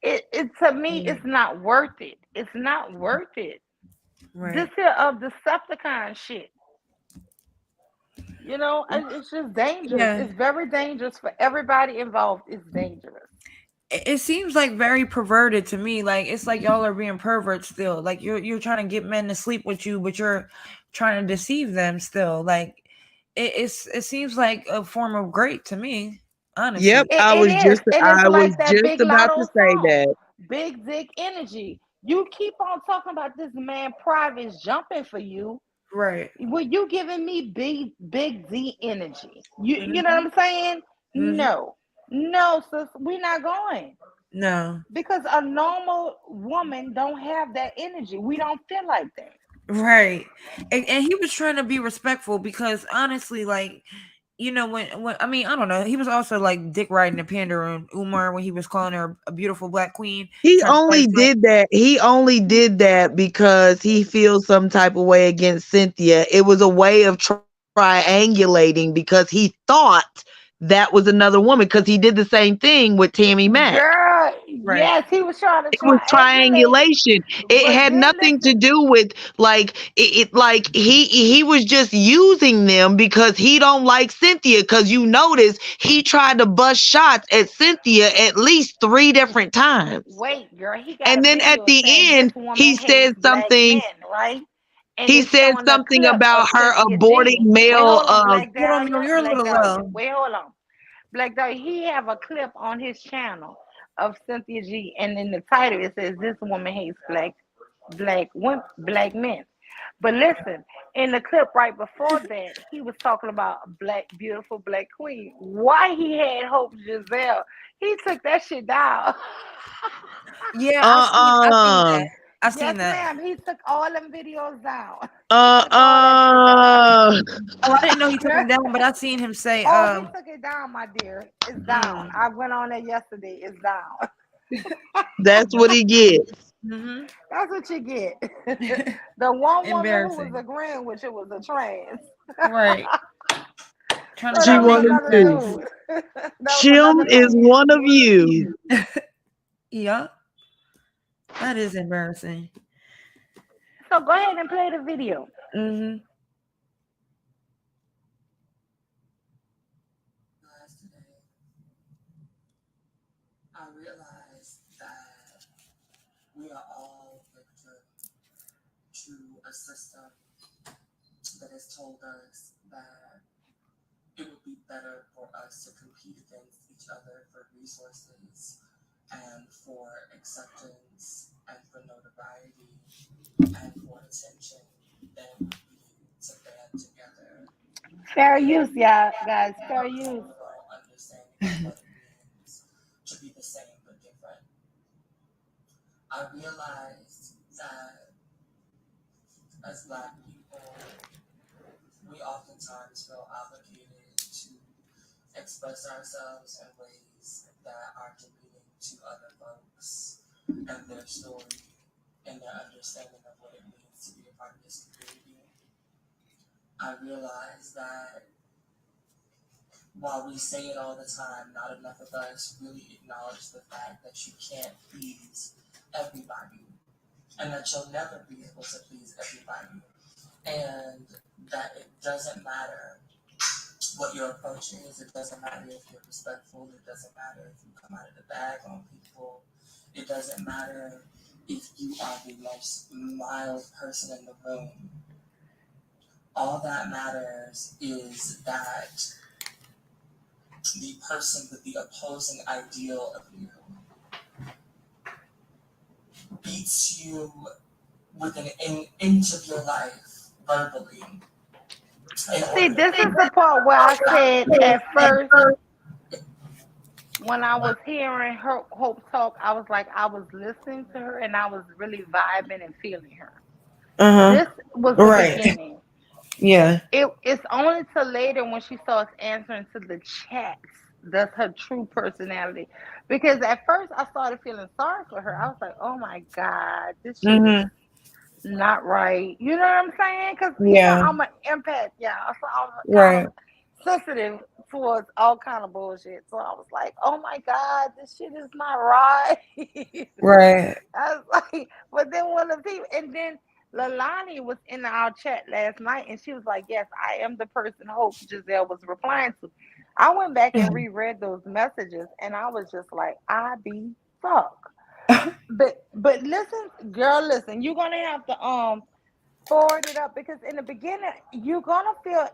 It to me, Mm, it's not worth it. It's not worth it. This right. here of Decepticon shit. It's just dangerous. Yeah. It's very dangerous for everybody involved. It's dangerous. It seems like very perverted to me. Like it's like y'all are being perverts still. Like you're trying to get men to sleep with you, but you're trying to deceive them still. Like it seems like a form of great to me, Yep, honestly. It is. And it's I was like that just Big about to Lotto say song, that. Big Dick Energy. You keep on talking about this man private's jumping for you. Right. Well, you giving me big D energy. You know what Hmm. I'm saying? Hmm. No. No, sis, we're not going. No. Because a normal woman don't have that energy. We don't feel like that. Right. And he was trying to be respectful because honestly, like, when I mean, I don't know, he was also like dick riding the pandering Umar when he was calling her a beautiful black queen, trying to start a fight. He only did that because he feels some type of way against Cynthia. It was a way of triangulating because he thought that was another woman because he did the same thing with Tammy Mack. Girl, Right. yes, he was trying to It was triangulate. triangulation. It But had then nothing to listen, do with like like he was just using them because he don't like Cynthia. Because you notice he tried to bust shots at Cynthia at least 3 different times, wait, girl, he got a and then at video the saying this end woman hates black men, right? And he it's said showing a something clip about of her Cynthia aborting G. Wait, male. hold on, Black Hold on, Mel, Dahlia, you're a Black little Dahlia. low. Wait, hold on. Black Dahlia, he have a clip on his channel of Cynthia G, and in the title it says this woman hates black men. But listen, in the clip right before that, he was talking about a beautiful black queen. Why he had Hope Giselle? He took that shit down. Yeah, I seen Uh that. I Yes, seen that. ma'am. He took all them videos down. He uh took all that shit down. uh. Oh, I didn't know he took Girl. him down, but I seen him say, Oh, he took it down, my dear. It's down. mm, I went on it yesterday. It's down. That's what he gets. mm-hmm. That's what you get. The one woman who was Embarrassing. agreeing with you was a trans. Right. Trying to So She that tell was me one of he's another you. trans. dude. That was Shim another is man. one of you. Yeah, that is embarrassing. So go ahead and play the video. Mm-hmm. I realized that we are all victim to a system that has told us that it would be better for us to compete against each other for resources and for acceptance and for notoriety and for attention than it would be to band together Fair use, and yeah, guys. have Fair a use. fundamental understanding of what it means to be the same but different. I realized as Black people, we oftentimes feel obligated to express ourselves in ways that are demeaning to other folks and their story and their understanding of what it means to be a part of this community. I realize that while we say it all the time, not enough of us really acknowledge the fact that you can't please everybody and that you'll never be able to please everybody, and that it doesn't matter what your approach is, it doesn't matter if you're respectful, it doesn't matter if you come out of the bag on people, it doesn't matter if you are the most mild person in the room. All that matters is that the person with the opposing ideal of you beats you within an inch of your life verbally. See, this is the part where I said at first, when I was hearing her Hope talk, I was like, I was listening to her and I was really vibing and feeling her. Uh This was huh. the Right. beginning. Yeah. It's only till later when she starts answering to the chats that's her true personality. Because at first I started feeling sorry for her. I was like, oh my God, this shit is Mhm. not right. You know what I'm saying? Because Yeah. I'm an empath, yeah. So I'm kind of Right. sensitive towards all kind of bullshit. So I was like, oh my God, this shit is not right. Right. I was like, but then one of the people, and then Lalani was in our chat last night, and she was like, "Yes, I am the person Hope Giselle was replying to." I went back and reread those messages, and I was just like, "I be fuck." But listen, girl, listen. You're gonna have to forward it up because in the beginning, you're gonna feel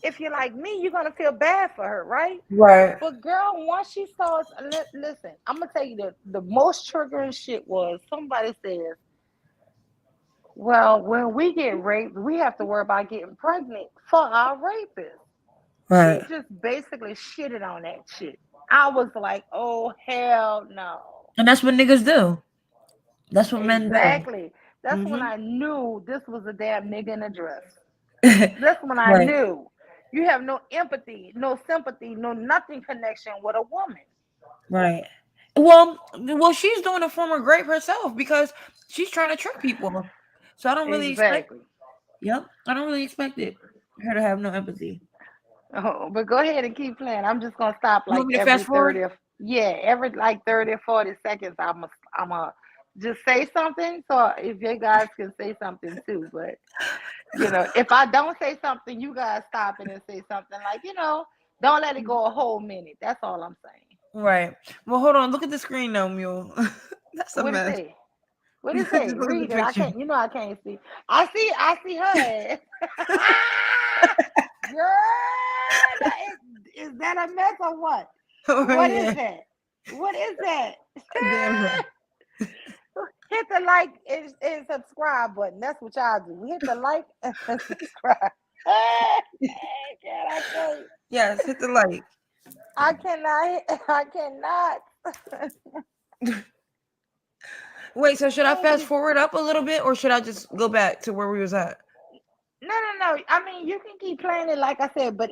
if you're like me, you're gonna feel bad for her, right? Right. But girl, once she starts, listen, I'm gonna tell you the most triggering shit was somebody says, "Well, when we get raped, we have to worry about getting pregnant for our rapist." She Right. just basically shitted on that shit. I was like, "Oh hell no!" And that's what niggas do. That's what men do. Exactly. That's when Mhm. I knew this was a damn nigga in a dress. That's when I Right. knew you have no empathy, no sympathy, no nothing connection with a woman. Right. Well, she's doing a form of grape herself because she's trying to trick people. So I don't really expect. Exactly. Yep. I don't really expect it. Her to have no empathy. Oh, but go ahead and keep playing. I'm just gonna stop You like want me to every fast forward? 30 or yeah, every like 30 or 40 seconds. I'm a just say something. So if you guys can say something too, but if I don't say something, you guys stop it and say something like, don't let it go a whole minute. That's all I'm saying. Right. Well, hold on. Look at the screen now, Mule. That's a What it mess. say? What it Just say? look at the Read it. I picture. can't. I can't see. I see her ass. Girl, is that a mess or what? Oh What is yeah. that? What is that? Damn right. Hit the like and subscribe button. That's what y'all do. Hit the like and subscribe. God, I can't. Yes, hit the like. I cannot. I cannot. Wait, so should I Oh, fast Jesus. forward up a little bit or should I just go back to where we was at? No, no, no. I mean, you can keep playing it like I said, but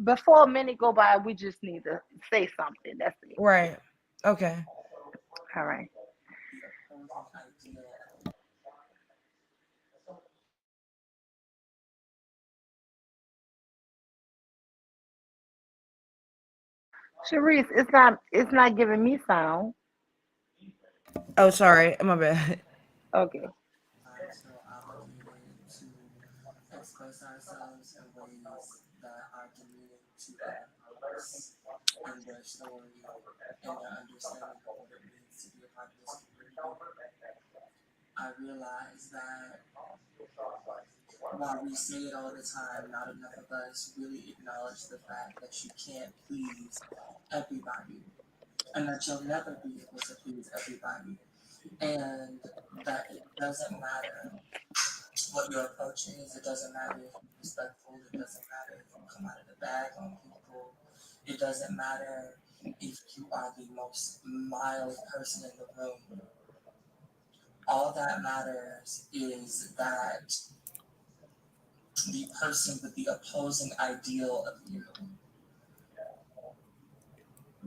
before a minute go by, we just need to say something. That's it. Right. Okay. All right. The opposing ideal. Charice, it's not giving me sound. Oh, sorry. My bad. Okay. Feel obligated to express ourselves in ways that are demeaning to other folks and their story and their understanding of what it means to be a part of this community. I realize that while we say it all the time, not enough of us really acknowledge the fact that you can't please everybody and that you'll never be able to please everybody, and that it doesn't matter what your approach is. It doesn't matter if you're respectful. It doesn't matter if you come out of the bag on people. It doesn't matter if you are the most mild person in the room. all that matters is that the person with the opposing ideal of you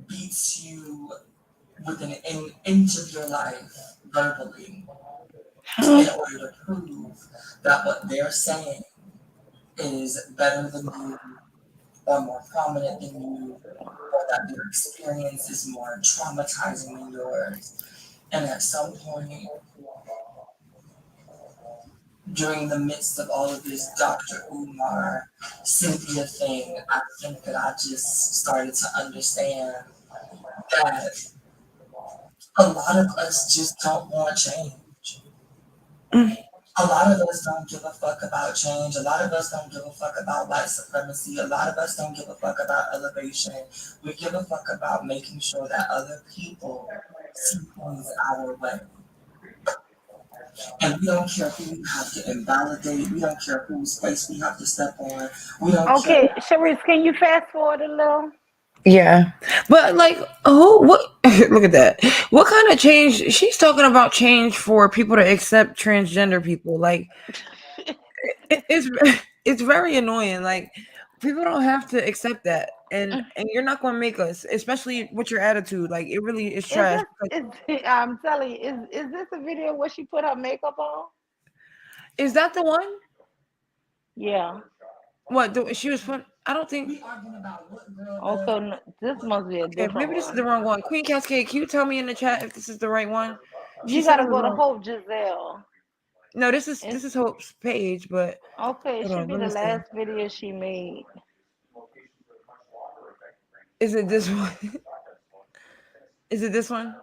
beats you within an inch of your life verbally in order to prove that what they're saying is better than you or more prominent than you or that their experience is more traumatizing than yours. And at some point during the midst of all of this Dr. Umar, Cynthia thing, I think that I just started to understand that a lot of us just don't want change. A lot of us don't give a fuck about change. A lot of us don't give a fuck about white supremacy. A lot of us don't give a fuck about elevation. We give a fuck about making sure that other people see things our way. And we don't care who we have to invalidate. We don't care whose place we have to step on. We don't care. Okay, Charice, can you fast forward a little? Yeah, but like, what? Look at that. What kind of change? She's talking about change for people to accept transgender people. Like, it's it's very annoying. Like, people don't have to accept that, and you're not going to make us, especially with your attitude. Like, it really is Is trash. this is I'm telling you, is this a video where she put her makeup on? Is that the one? Yeah. What she was put? I don't think. We arguing about what girl does. Okay, this must be a Okay, different maybe this is the one. wrong one. Queen Cascade, can you tell me in the chat if this is the right one? She You said it gotta was go to wrong. Hope Giselle. No, this It's is Hope's page, but okay. It hold should on, be let the me see. last video she made. Is it this one? Is it this one?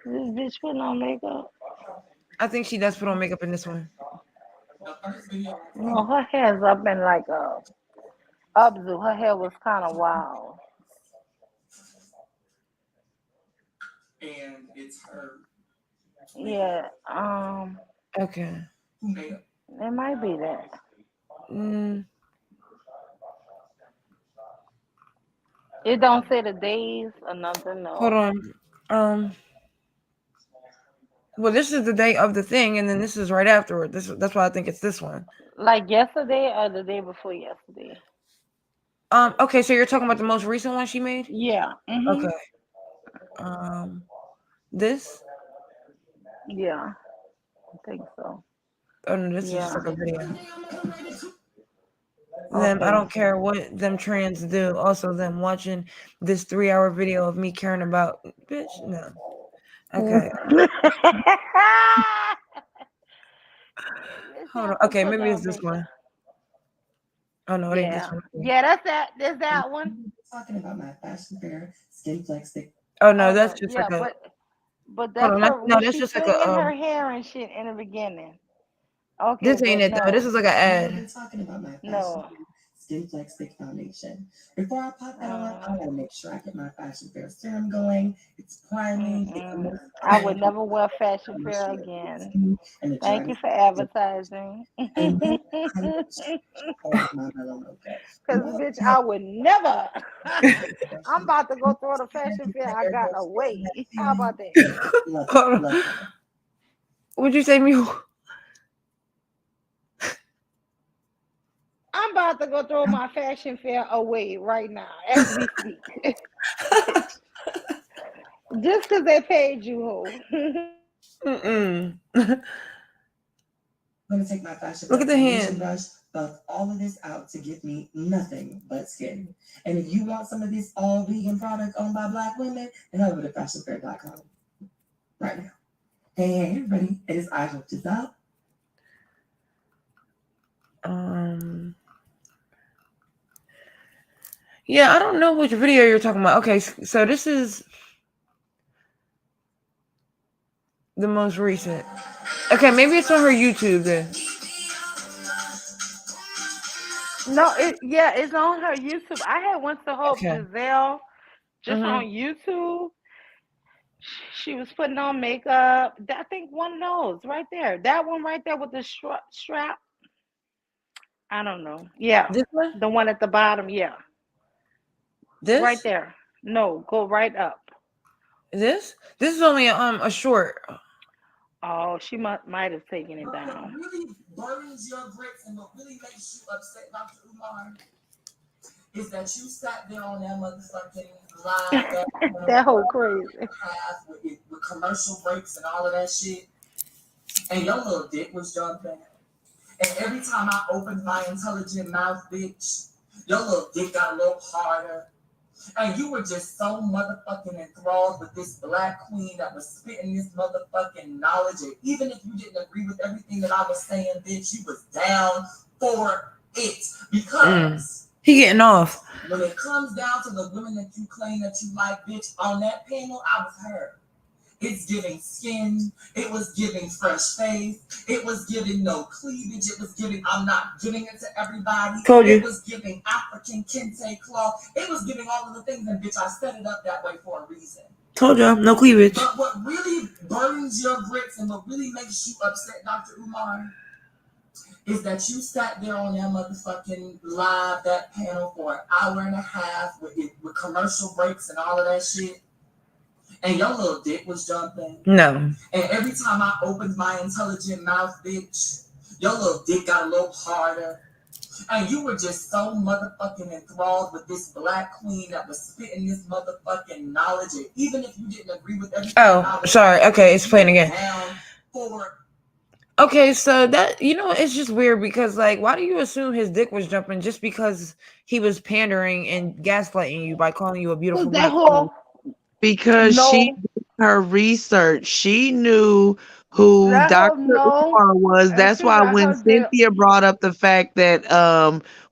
This bitch putting on makeup. I think she does put on makeup in this one. The first video No, her hair's up in like a updo. Her hair was kind of wild. and it's her Yeah. Okay. who made it. It might be that. Mm, It don't say the days or nothing. hold No. on. Um. Well, this is the day of the thing, and then this is right afterward. That's why I think it's this one. Like yesterday or the day before yesterday. Okay, so you're talking about the most recent one she made? Yeah. Okay. Um. This. Yeah. I think so. Oh no, this is just Yeah. like a video. Them, I Okay. don't care what them trans do. Also, them watching this 3 hour video of me caring about bitch. No. Okay. Bitch, Hold on. have to Okay, put maybe it's on this makeup. one. Oh no, it ain't this Yeah. one. Yeah, that's that. There's that one. Talking about my fashion fair, skin flex stick. Oh no, Oh that's no. just like Yeah, a. but Hold that's on. her No, when that's she's just like a. flinging her hair and shit in the beginning. Okay, This ain't but it though. This no. is like an I've ad. been talking about my fashion No. fair, skin flex stick foundation. Before I pop that on, I Mm, gotta make sure I get my fashion fair serum going. It's priming, it's I would emulsifying, never wear fashion I'm fair sure it again. and the Thank dryness. you for advertising. And then I make sure all of my melanoma. Cause Love bitch, that. I would never. I'm about to go through the fashion fair. I got away. How about that? Love it, Hold on. love it. Would you say me? I'm about to go throw my fashion fair away right now as we speak. Just because they paid you, ho. Mm-mm. I'm gonna take my fashion Look fair at the foundation hand. brush, buff all of this out to give me nothing but skin. And if you want some of this all vegan product owned by Black women, then over to fashionfair.com right now. Hey, everybody, it is I Hope Giselle. Yeah, I don't know which video you're talking about. Okay, so this is the most recent. Okay, maybe it's on her YouTube then. No, it's on her YouTube. I had went to Hope Okay. Giselle just on Mm-hmm. YouTube. She was putting on makeup. I think one of those right there. That one right there with the strap. I don't know. Yeah, This one? the one at the bottom. Yeah, right This? there. No, go right up. This? This is only a short. Oh, she might have taken it But what down. really burns your grits and what really makes you upset, Dr. Umar, is that you sat there on that motherfucking live that That panel for whole an hour crazy. and a half with commercial breaks and all of that shit, and your little dick was jumping. And every time I opened my intelligent mouth, bitch, your little dick got a little harder. And you were just so motherfucking enthralled with this black queen that was spitting this motherfucking knowledge. And even if you didn't agree with everything that I was saying, bitch, you was down for it. Because He getting off. when it comes down to the women that you claim that you like, bitch, on that panel, I was her. It's giving skin. It was giving fresh face. It was giving no cleavage. It was giving, I'm not giving it to everybody. Told you. It was giving African kente cloth. It was giving all of the things, and bitch, I set it up that way for a reason. Told you. No cleavage. But what really burns your grits and what really makes you upset, Dr. Umar, is that you sat there on that motherfucking live, that panel for an hour and a half with commercial breaks and all of that shit. And your little dick was jumping. No. And every time I opened my intelligent mouth, bitch, your little dick got a little harder. And you were just so motherfucking enthralled with this black queen that was spitting this motherfucking knowledge. And even if you didn't agree with everything, Oh, sorry. Okay, it's playing again. Down for Okay, so that it's just weird because like, why do you assume his dick was jumping just because he was pandering and gaslighting you by calling you a beautiful That black woman? whole Because she no, did her research. She knew who that Dr. whole no, Umar was. and That's she why got when her dick. Cynthia brought up the fact that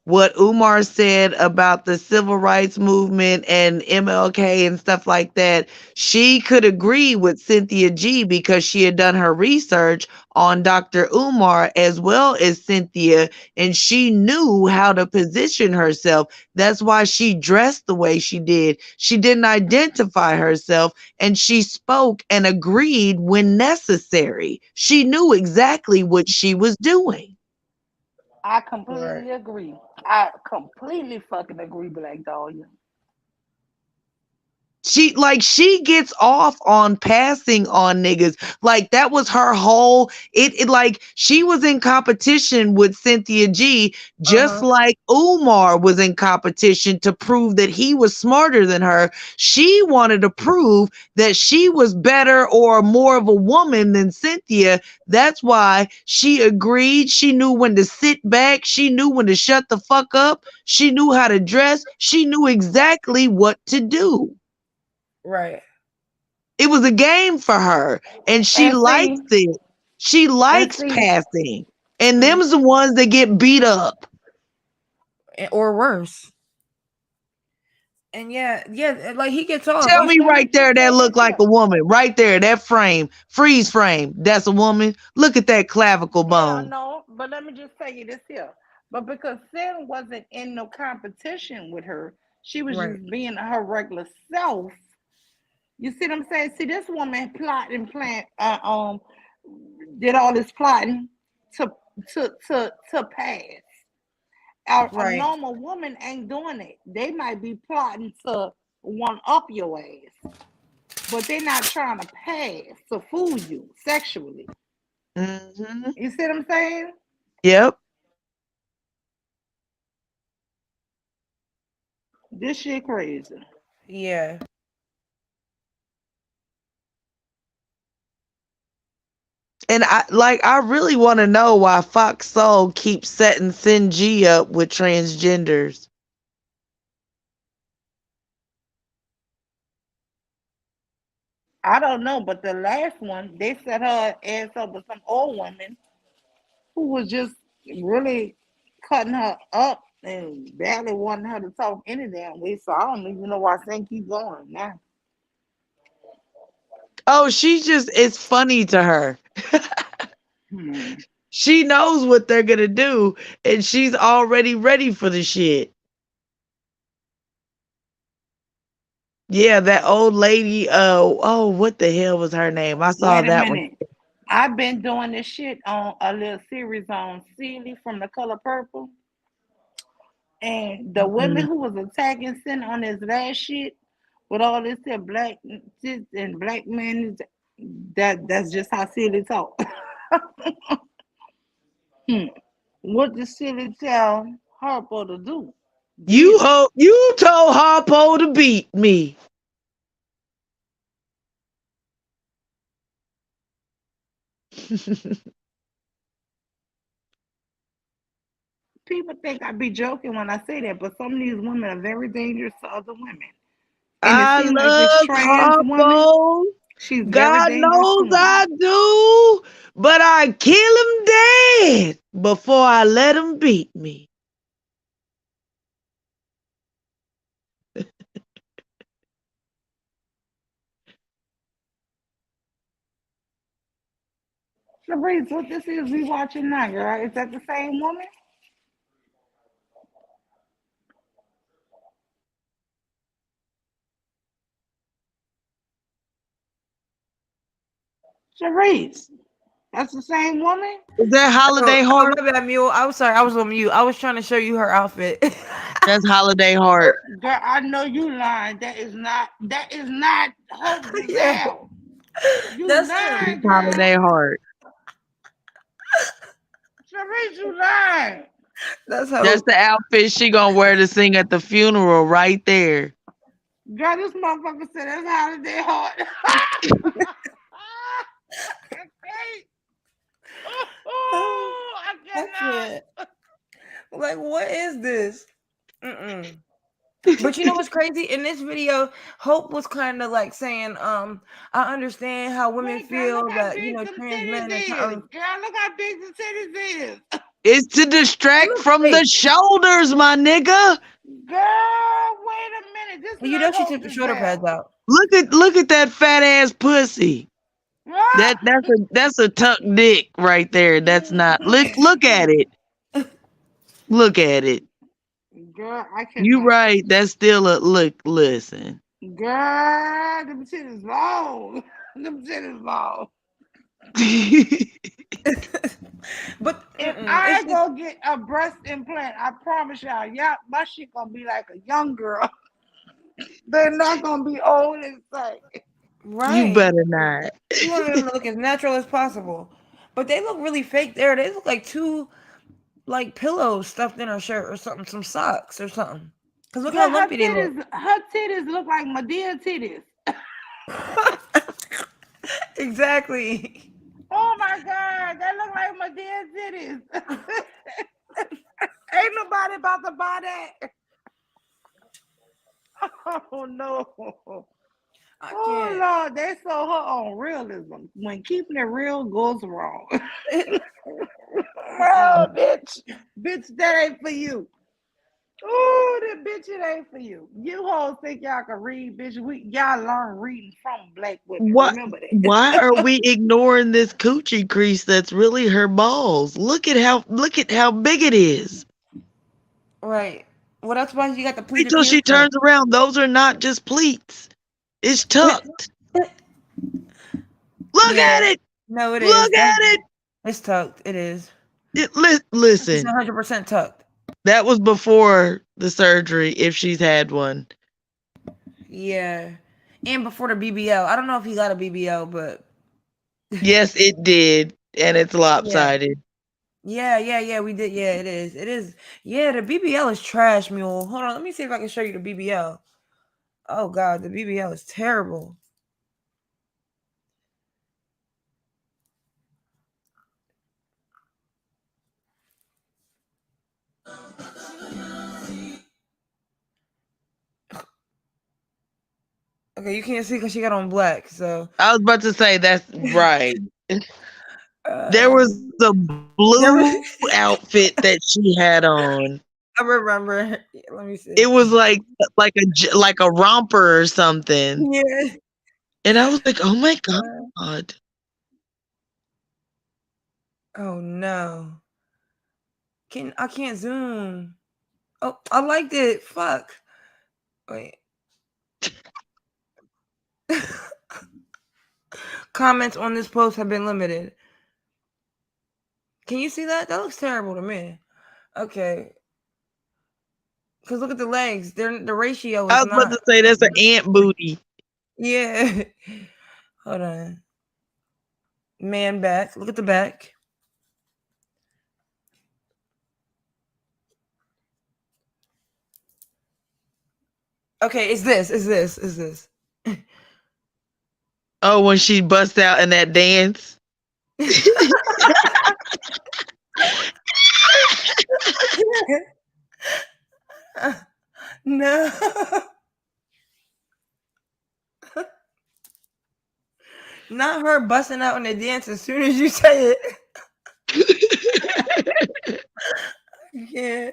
what Umar said about the civil rights movement and MLK and stuff like that, she could agree with Cynthia G because she had done her research on Dr. Umar as well as Cynthia, and she knew how to position herself. That's why she dressed the way she did. She didn't identify herself, and she spoke and agreed when necessary. She knew exactly what she was doing. I Right. completely agree. I completely fucking agree, Black Dahlia. She gets off on passing on niggas. Like that was her whole it like she was in competition with Cynthia G, just like Umar was in competition to prove that he was smarter than her. She wanted to prove that she was better or more of a woman than Cynthia. That's why she agreed. She knew when to sit back. She knew when to shut the fuck up. She knew how to dress. She knew exactly what to do. Right. It was a game for her, and she And likes see, it. She and likes see, passing, and them's the ones that get beat up. Or worse. And yeah, like he gets off. Tell You me feel right me? there that look like a woman. Right there, that frame, freeze frame. That's a woman. Look at that clavicle yeah, bone. no, but let me just tell you this here. But because Sin wasn't in no competition with her, she was Right. just being her regular self. You see what I'm saying? See, this woman plot and plan, did all this plotting to to pass. A Right. normal woman ain't doing it. They might be plotting to one up your ass, but they're not trying to pass to fool you sexually. Hmm. You see what I'm saying? Yep. This shit crazy. Yeah. And I really want to know why Fox Soul keeps setting Sinji up with transgenders. I don't know, but the last one, they set her ass up with some old woman who was just really cutting her up and barely wanting her to talk any damn way. So I don't even know why Saint keep going now. Oh, she just it's funny to her. Hmm. She knows what they're gonna do, and she's already ready for the shit. Yeah, that old lady. Oh, what the hell was her name? I saw Wait a that one. minute. I've been doing this shit on a little series on Sealy from the color purple. And the women Mhm. who was attacking Sin on his last shit with all this black and black men. That's just how silly talk. Hmm. What did silly tell Harpo to do? Did it? You told Harpo to beat me. People think I be joking when I say that, but some of these women are very dangerous to other women. And it I seems like this love trans woman, Harpo. she's very God dangerous to knows women. I do. But I kill him dead before I let him beat me. Charice, what this is we watching now, girl? Is that the same woman? Charice, that's the same woman? Is that Oh, Holiday Heart? my bad, Mule. I was sorry. I was on mute. I was trying to show you her outfit. That's Holiday Heart. Girl, I know you lying. That is not Hope Yeah, Giselle. You that's him. That's lying, Holiday girl. Heart. Charice, you lying. That's That's Hope. the outfit she gonna wear to sing at the funeral right there. Girl, this motherfucker said that's holiday heart. I can't. Oh, I I cannot. can't. Like, what is this? Mm-mm. But you know what's crazy? In this video, Hope was kind of like saying, I understand how women Wait, girl, look feel how that, big them trans titties men are is. trying. Girl, look how big the titties is. It's to They distract look from the fake. shoulders, my nigga. Girl, wait a minute. This Well, you not know she Hope took the shoulder pads Giselle. out. Look at that fat ass pussy. That's a tuck dick right there. That's not look at it. Look at it. Girl, I You cannot. right. That's still a look. Listen. Girl, them titties long. Them titties long. But If it's I just go get a breast implant, I promise y'all, my shit gonna be like a young girl. They're not gonna be old and sick. You right. better not. You want them to look as natural as possible. But they look really fake there. They look like two like pillows stuffed in her shirt or something, some socks or something. Cause look how Girl, lumpy they look. her titties look like Medea titties. Exactly. Oh my god, they look like Medea titties. Ain't nobody about to buy that. Oh no. I Oh can't. Lord, they sold her on realism. When keeping it real goes wrong. Oh, Mm-mm. bitch. Bitch, that ain't for you. Oh, that bitch, it ain't for you. You hoes think y'all can read, bitch. Y'all learn reading from black women. What? Remember that. Why are we ignoring this coochie crease that's really her balls? Look at how big it is. Right. Well, that's why you got the Wait pleated till she pants on. turns around. Those are not just pleats. It's tucked. Look at Yeah. it. No, it is. Look That's at it. it's tucked. It is. It's Listen, 100% tucked. that was before the surgery, if she's had one. Yeah. And before the BBL. I don't know if he got a BBL, but Yes, it did, and it's yeah. lopsided. Yeah, we did. Yeah, it is. It is. Yeah, the BBL is trash, mule. Hold on, let me see if I can show you the BBL. Oh god, the BBL is terrible. Okay, you can't see because she got on black. So I was about to say that's right. There uh, was a blue there was, outfit that she had on. I remember. Let me It see. was like a romper or something. Yeah. And I was like, "Oh my Uh, god." oh no. I can't zoom. Oh, I liked it. Fuck. Wait. Comments on this post have been limited. Can you see that? That looks terrible to me. Okay. Cause look at the legs. The ratio I is was about not. to say that's an ant booty. Yeah. Hold on. Man back. Look at the back. Okay, it's this. It's this. It's this. Oh, when she busts out in that dance. No. Not her busting out in the dance as soon as you say it. Yeah.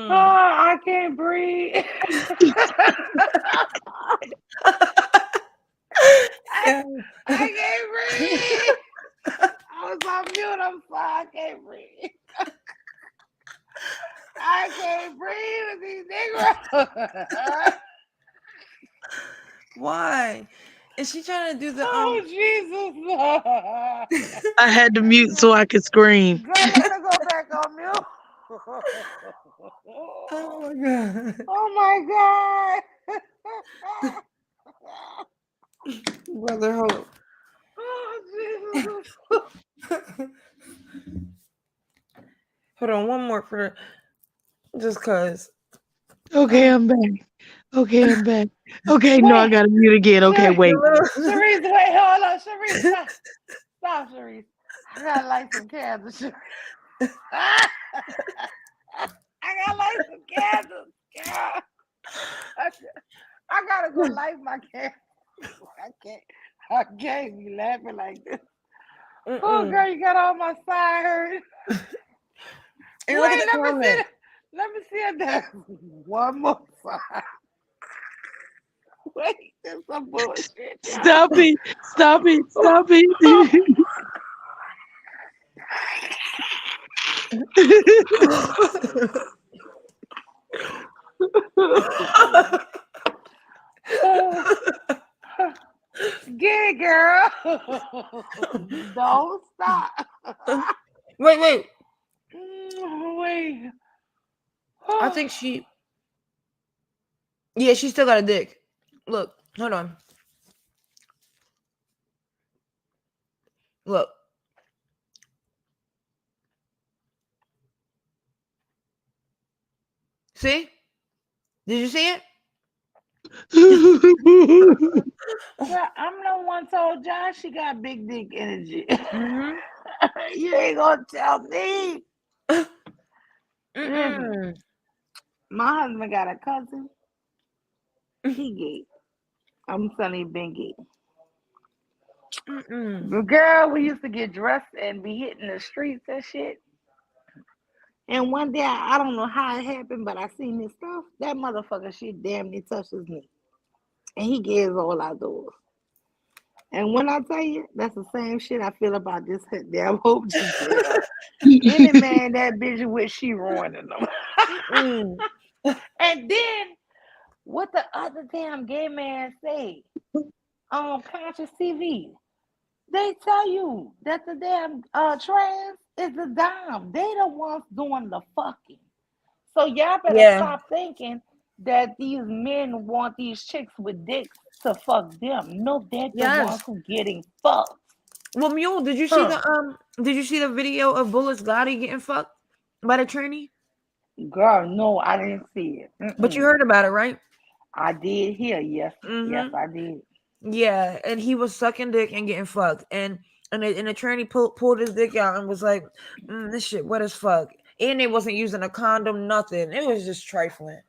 Oh, Mm-mm. I can't breathe. I, Yeah. I can't breathe. I was on mute. I'm sorry. I can't breathe. I can't breathe with these niggas. Why? Is she trying to do the Oh, Jesus. I had to mute so I could scream. Girl, let me go back on mute. Oh my god. Oh my God. Brother Hope. Oh, Jesus. Hold on, one more for just cause. Okay, I'm back. Okay, I'm back. Okay, no, I Wait, gotta mute again. Okay, Char- wait. Charice, wait, hold on. Charice, stop. Stop, Charice. I gotta light some candles, Charice. I gotta light some candles, girl. I, I gotta go light my candles. I can't. I can't be laughing like this. Oh, Mm-mm. girl, you got all my side hurt. And look at Wait, the comment. let me see it there. One more side. Wait, there's some bullshit, y'all. Stop it. Stop it. Stop Oh, it. get it, girl. Don't stop. Wait. Wait. I think she. Yeah, she still got a dick. Look, hold on. Look. See? Did you see it? Girl, I'm the one told John she got big dick energy. Mm-hmm. You ain't gonna tell me. Listen, Mm-mm. my husband got a cousin. He gay. I'm telling you, been gay. Mm-mm. The girl, we used to get dressed and be hitting the streets and shit. And one day, I don't know how it happened, but I seen this stuff. That motherfucker shit damn near touches me. And he gets all outdoors. And when I tell you, that's the same shit I feel about this damn Hope Giselle. Any man that bitch with, she ruining them. Mm-mm. And then, what the other damn gay man say on Conscious TV? They tell you that the damn trans is the dime. They the ones doing the fucking. So y'all better Yeah. stop thinking that these men want these chicks with dicks to fuck them. No, they're the ones Yes. who getting fucked. Well, Mule, did you see Huh. the Did you see the video of Bullets Gotti getting fucked by the tranny? Girl, no, I didn't see it. But you Mm-mm. heard about it, right? I did hear, yes. Yes, Mm-hmm. I did. Yeah, and he was sucking dick and getting fucked, and the tranny pulled his dick out and was like, "This shit wet as fuck." And they wasn't using a condom, nothing. It was just trifling.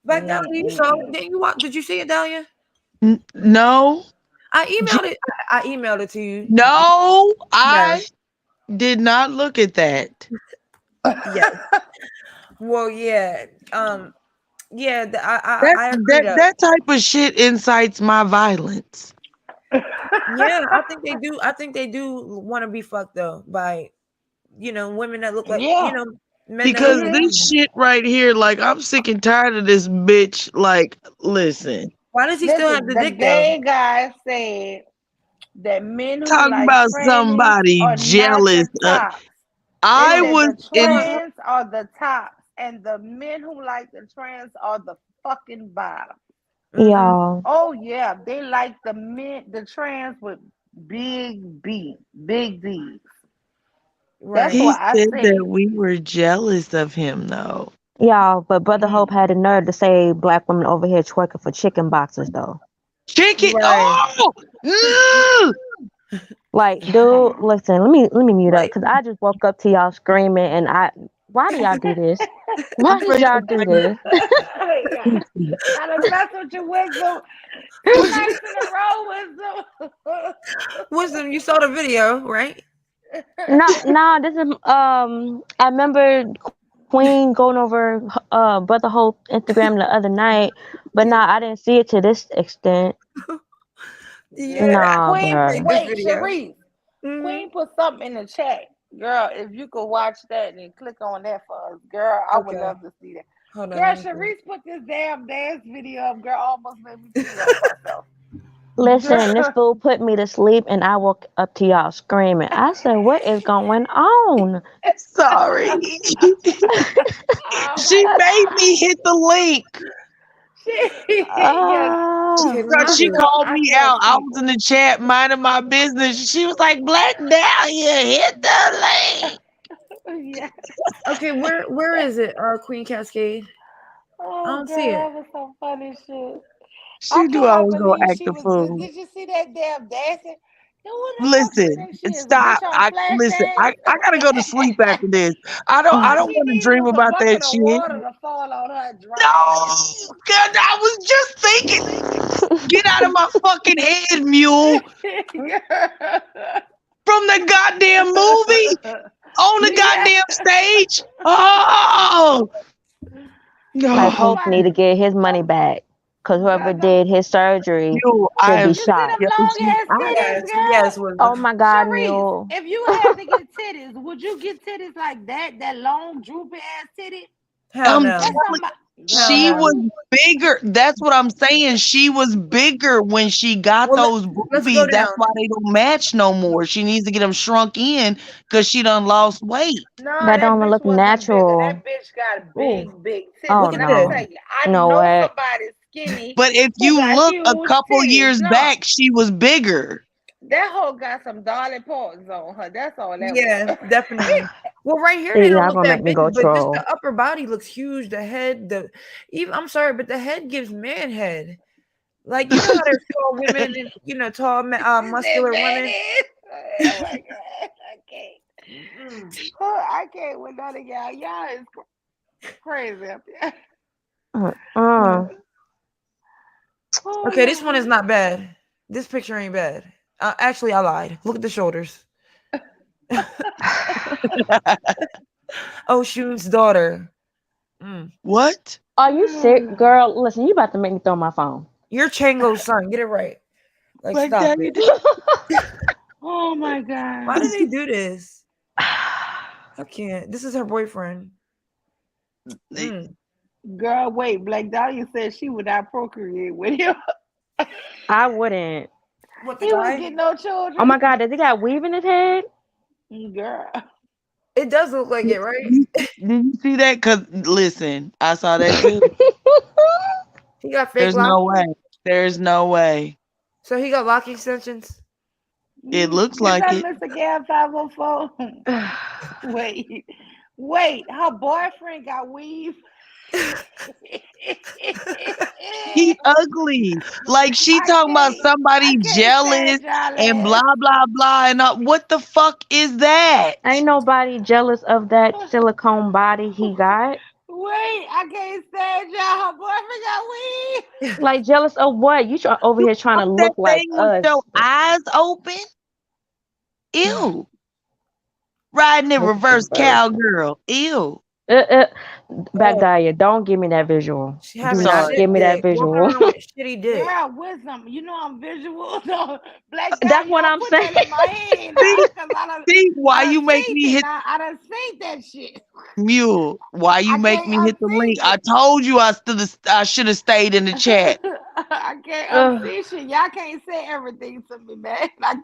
But Dahlia, you saw it? Mm-mm. Didn't you watch? Did you see it, Dahlia? No. I emailed it. I emailed it to you. No, Yeah. I did not look at that. Yeah. Well, yeah. Yeah. That I agree that though. that type of shit incites my violence. Yeah, I think they do. I think they do want to be fucked though by women that look like Yeah. men that look Because like Mm-hmm. this them. shit right here, like I'm sick and tired of this bitch. Like, listen, Why does he still have Listen, the the dick though? gay guy said that men who talk like about trannies somebody are not jealous. the tops. They I said was the in. Hold on. trans are the tops, and the men who like the trans are the fucking bottom. Mm-hmm. Y'all, Oh yeah, they like the men, the trans with Big B, big D. That's Right. He why I said that say, we were jealous of him, though. Y'all, but Brother Hope mm, had the nerve to say black women over here twerking for chicken boxes though. Chicken. Right. Oh, mm, Like, dude, listen, let me mute up Like because I just woke up to y'all screaming and why do y'all do this? I'm Why did ready y'all to do bring this? oh yeah, it. I done mess with your wisdom 2 nights in a row, Wisdom, you saw the video, right? No, no, this is I remember Queen going over Brother Hope Instagram the other night, but Yeah. nah, I didn't see it to this extent. Yeah. Nah, Queen, Like bruh. this wait, video. Charice. Hmm. Queen put something in the chat. Girl, if you could watch that and click on that for us, girl, I would Okay. love to see that. Hold on, let Girl, me see. Charice put this damn dance video up. Girl, almost made me pee on myself. Listen, this Girl, fool put me to sleep and I woke up to y'all screaming. I said, what is going on? Sorry. oh She my made God. me hit the link. Yes, Ah, Okay, let Girl, me she see. called I me can't out. I sleep. was in the chat minding my business. She was like, Black Dahlia, hit the link. Yeah. Okay, where is it? Queen Cascade. I Oh, don't see girl, it. that was some funny shit. I She knew I cannot was going believe to act she the was. fool. Did you see that damn dancing? Who the fuck she Listen, think she is? A stop. bitch on I flash listen. I, dance? I gotta go to sleep after this. I All don't she want to needed dream was a about that bucket of shit. water to fall on her dry ass. No, God, I was just thinking. Get out of my fucking head, mule. From the goddamn movie on the yeah. goddamn stage. Oh, like Oh no. Hope my need to get his money back. Cause whoever God, them, did his surgery Mule, I should be am you see shot. them so long jealous. ass titties, Yes, girl? yes, Oh Wisdom. my God, Charice, mule. if you had to get titties, would you get titties like that? That long droopy ass titty? Hell I'm no. That's telling somebody, Hell she was no. girl. bigger. That's what I'm saying. She was bigger when she got Well, those let's go boobies. That's down. why they don't match no more. She needs to get them shrunk in because she done lost weight. No, That that don't even bitch look wasn't bigger. natural. That bitch got Ooh, big Oh titties. look And at I'm gonna this. tell no. you, I No know way. somebody skinny But if who you got look a huge couple titties. years No, back, she was bigger. that hoe got some Dolly Parton's on her. That's all that was. Yeah, definitely. Well, right here they See, don't y'all look gonna that make me big, go but just troll. the upper body looks huge. The head, the even I'm sorry, but the head gives man head. Like you know how there's tall women and tall, She said, muscular man, women. it. Oh my god, I can't. Mm-mm. I can't with none of y'all. Y'all is crazy up there. Uh-uh. Oh Okay, this one is Lord. not bad. This picture ain't bad. Actually, I lied. Look at the shoulders. Oh, Shun's daughter. Mm. What? Are you sick, girl? Listen, you about to make me throw my phone. You're Chango's son. Get it right. Like, Like stop that? it. Oh my Why god. did they do this? I can't. This is her boyfriend. Mm. Girl, wait. Black Dahlia said she would not procreate with him. I wouldn't. What the He wouldn't guy? get no Oh children. my God, does he got weave in his head? Girl. It does look like Did it, right? you see that? Cause listen, I saw that too. He got fake There's no locks. way. There's no way. So he got lock extensions. It looks You like got it. Mr. Gab 504. Wait. Wait. Her boyfriend got weave. He ugly. Like she I talking about can't. I somebody can't jealous stand y'all and ass. blah blah blah and what the fuck is that? Ain't nobody jealous of that silicone body he got. Wait, I can't stand y'all. Her boyfriend got weave. Like jealous of what? Over You here trying to fuck that look like thing with your us. eyes open? Ew. Riding in Look at the reverse verse. cowgirl. Ew. Uh, uh, Back Oh, Dahlia, don't give me that visual. she I'm Do having not sorry. give shit me that dick. Walking visual. around with shitty dick. Girl, wisdom. You know I'm visual. So, Black That's Dahlia, what don't I'm put saying. that in my head See, now. Because see why I done you make seen me it hit now. I done seen that shit. mule. Why you I make can't me hit the unsee link? I shit. told you I should have stayed in the chat. I can't Ugh, unsee shit. Y'all can't say everything to me, man. I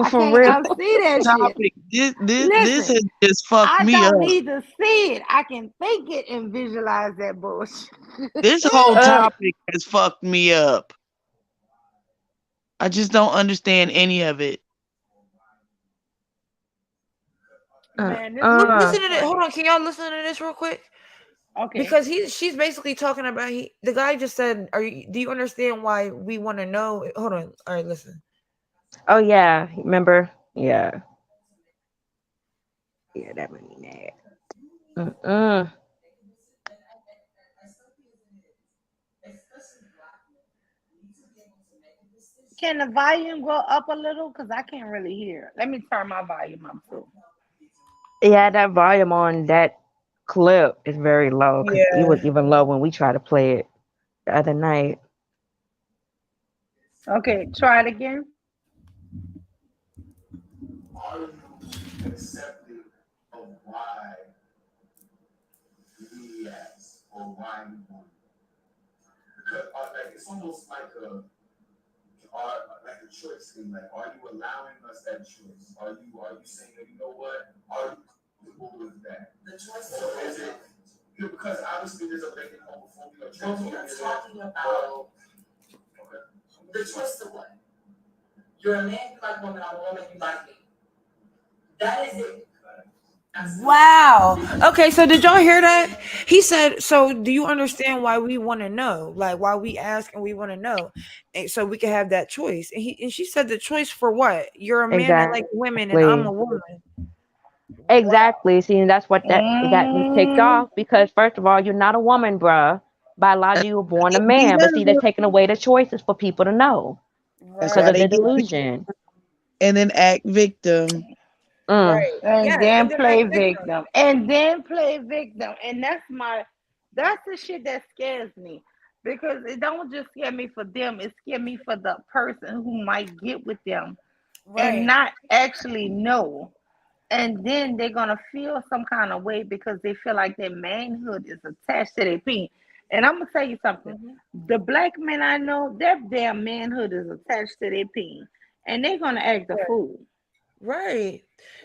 for can't real. unsee that shit. Topic. This Listen, has just fucked I me up. don't need to see it. I can think it and visualize that bullshit. This whole Ugh. topic has fucked me up. I just don't understand any of it. Man, this shit is Uh-uh. Listen to it. Hold funny. on. Can y'all listen to this real quick? Okay. Because she's basically talking about the guy just said, do you understand why we want to know? Hold on. All right, listen. Oh yeah, remember? Yeah, yeah, that made me mad. Mm-mm. Can the volume go up a little? Because I can't really hear. Let me turn my volume up too. Yeah, that volume on that clip is very low because it Yeah. was even low when we tried to play it the other night. Okay, try it again. Are you accepting of why we ask or why we want? Because like, it's almost like a choice thing. Like, are you allowing us that choice? Are you saying that, you know what? Are you comfortable with that? The choice, or is it, because obviously there's a lady homophobia. But we're talking about okay. The choice to what? You're a man, you like woman. I'm a woman, you like me. That is it. Wow. Okay, so did y'all hear that? He said, "So do you understand why we want to know? Like why we ask and we want to know, and so we can have that choice." And she said, "The choice for what? You're a man that likes women, and I'm a Exactly. woman." Wow. Exactly. See, and that's what that it got me ticked Mm, off because first of all, you're not a woman, bruh. Biologically, you were born a See, man, but see, they're that's taking away the choices for people to know why because of Right. they the get delusion. and then act victim. Mm. Right. and Yes. then And then act play victim. victim. And then play victim. And that's the shit that scares me. Because it don't just scare me for them, it scares me for the person who might get with them and Right. not actually know. And then they're gonna feel some kind of way because they feel like their manhood is attached to their pain. And I'm gonna tell you something: Mhm. the black men I know, their damn manhood is attached to their pain, and they're gonna act a fool. Right.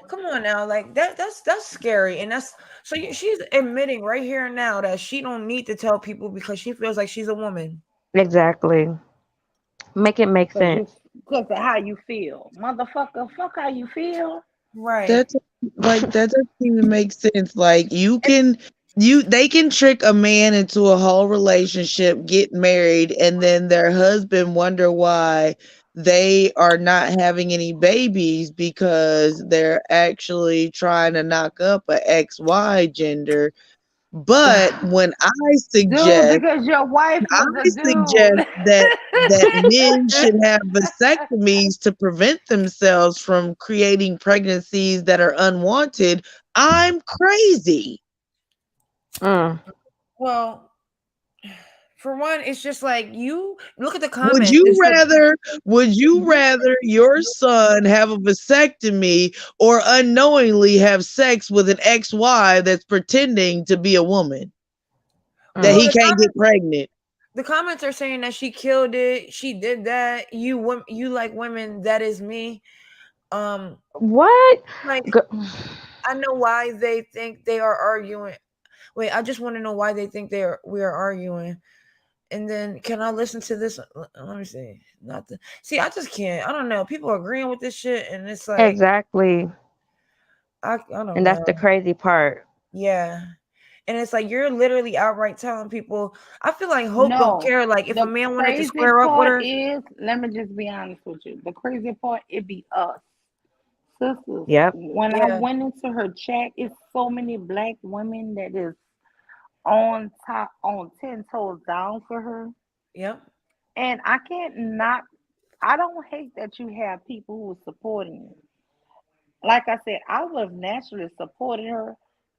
Come on now, like that's scary, and she's admitting right here and now that she don't need to tell people because she feels like she's a woman. Exactly. Make it make Cause you, sense. cause of how you feel, motherfucker. Fuck how you feel. Right. That's like that doesn't even make sense. Like they can trick a man into a whole relationship, get married, and then their husband wonder why they are not having any babies because they're actually trying to knock up a XY gender. But when Dude, because your wife I was a suggest dude. that men should have vasectomies to prevent themselves from creating pregnancies that are unwanted, I'm crazy. Mm. Well, for one, it's just like you look at the Would comments. you It's like rather would you rather your son have a vasectomy or unknowingly have sex with an ex-wife that's pretending to be a woman that well, Mm. he can't get pregnant? the comments are saying that she killed it. She did that. You like women. That is me. Um, What? like G- I know why they think they are arguing. Wait, I just want to know why they think we are arguing. And then can I listen to this? Let me see. Not the see. I just can't. I don't know. People are agreeing with this shit, and it's like Exactly. I don't And that's know. the crazy part. Yeah, and it's like you're literally outright telling people. I feel like Hope don't No, care. Like if a the man wanted to crazy square up with part her. is, let me just be honest with you. The crazy part, it be us. Sisters, Yep. when I Yeah. went into her chat, it's so many black women that is on top, on 10 toes down for her. Yep. And I can't not, I don't hate that you have people who are supporting you. Like I said, I would have naturally supported her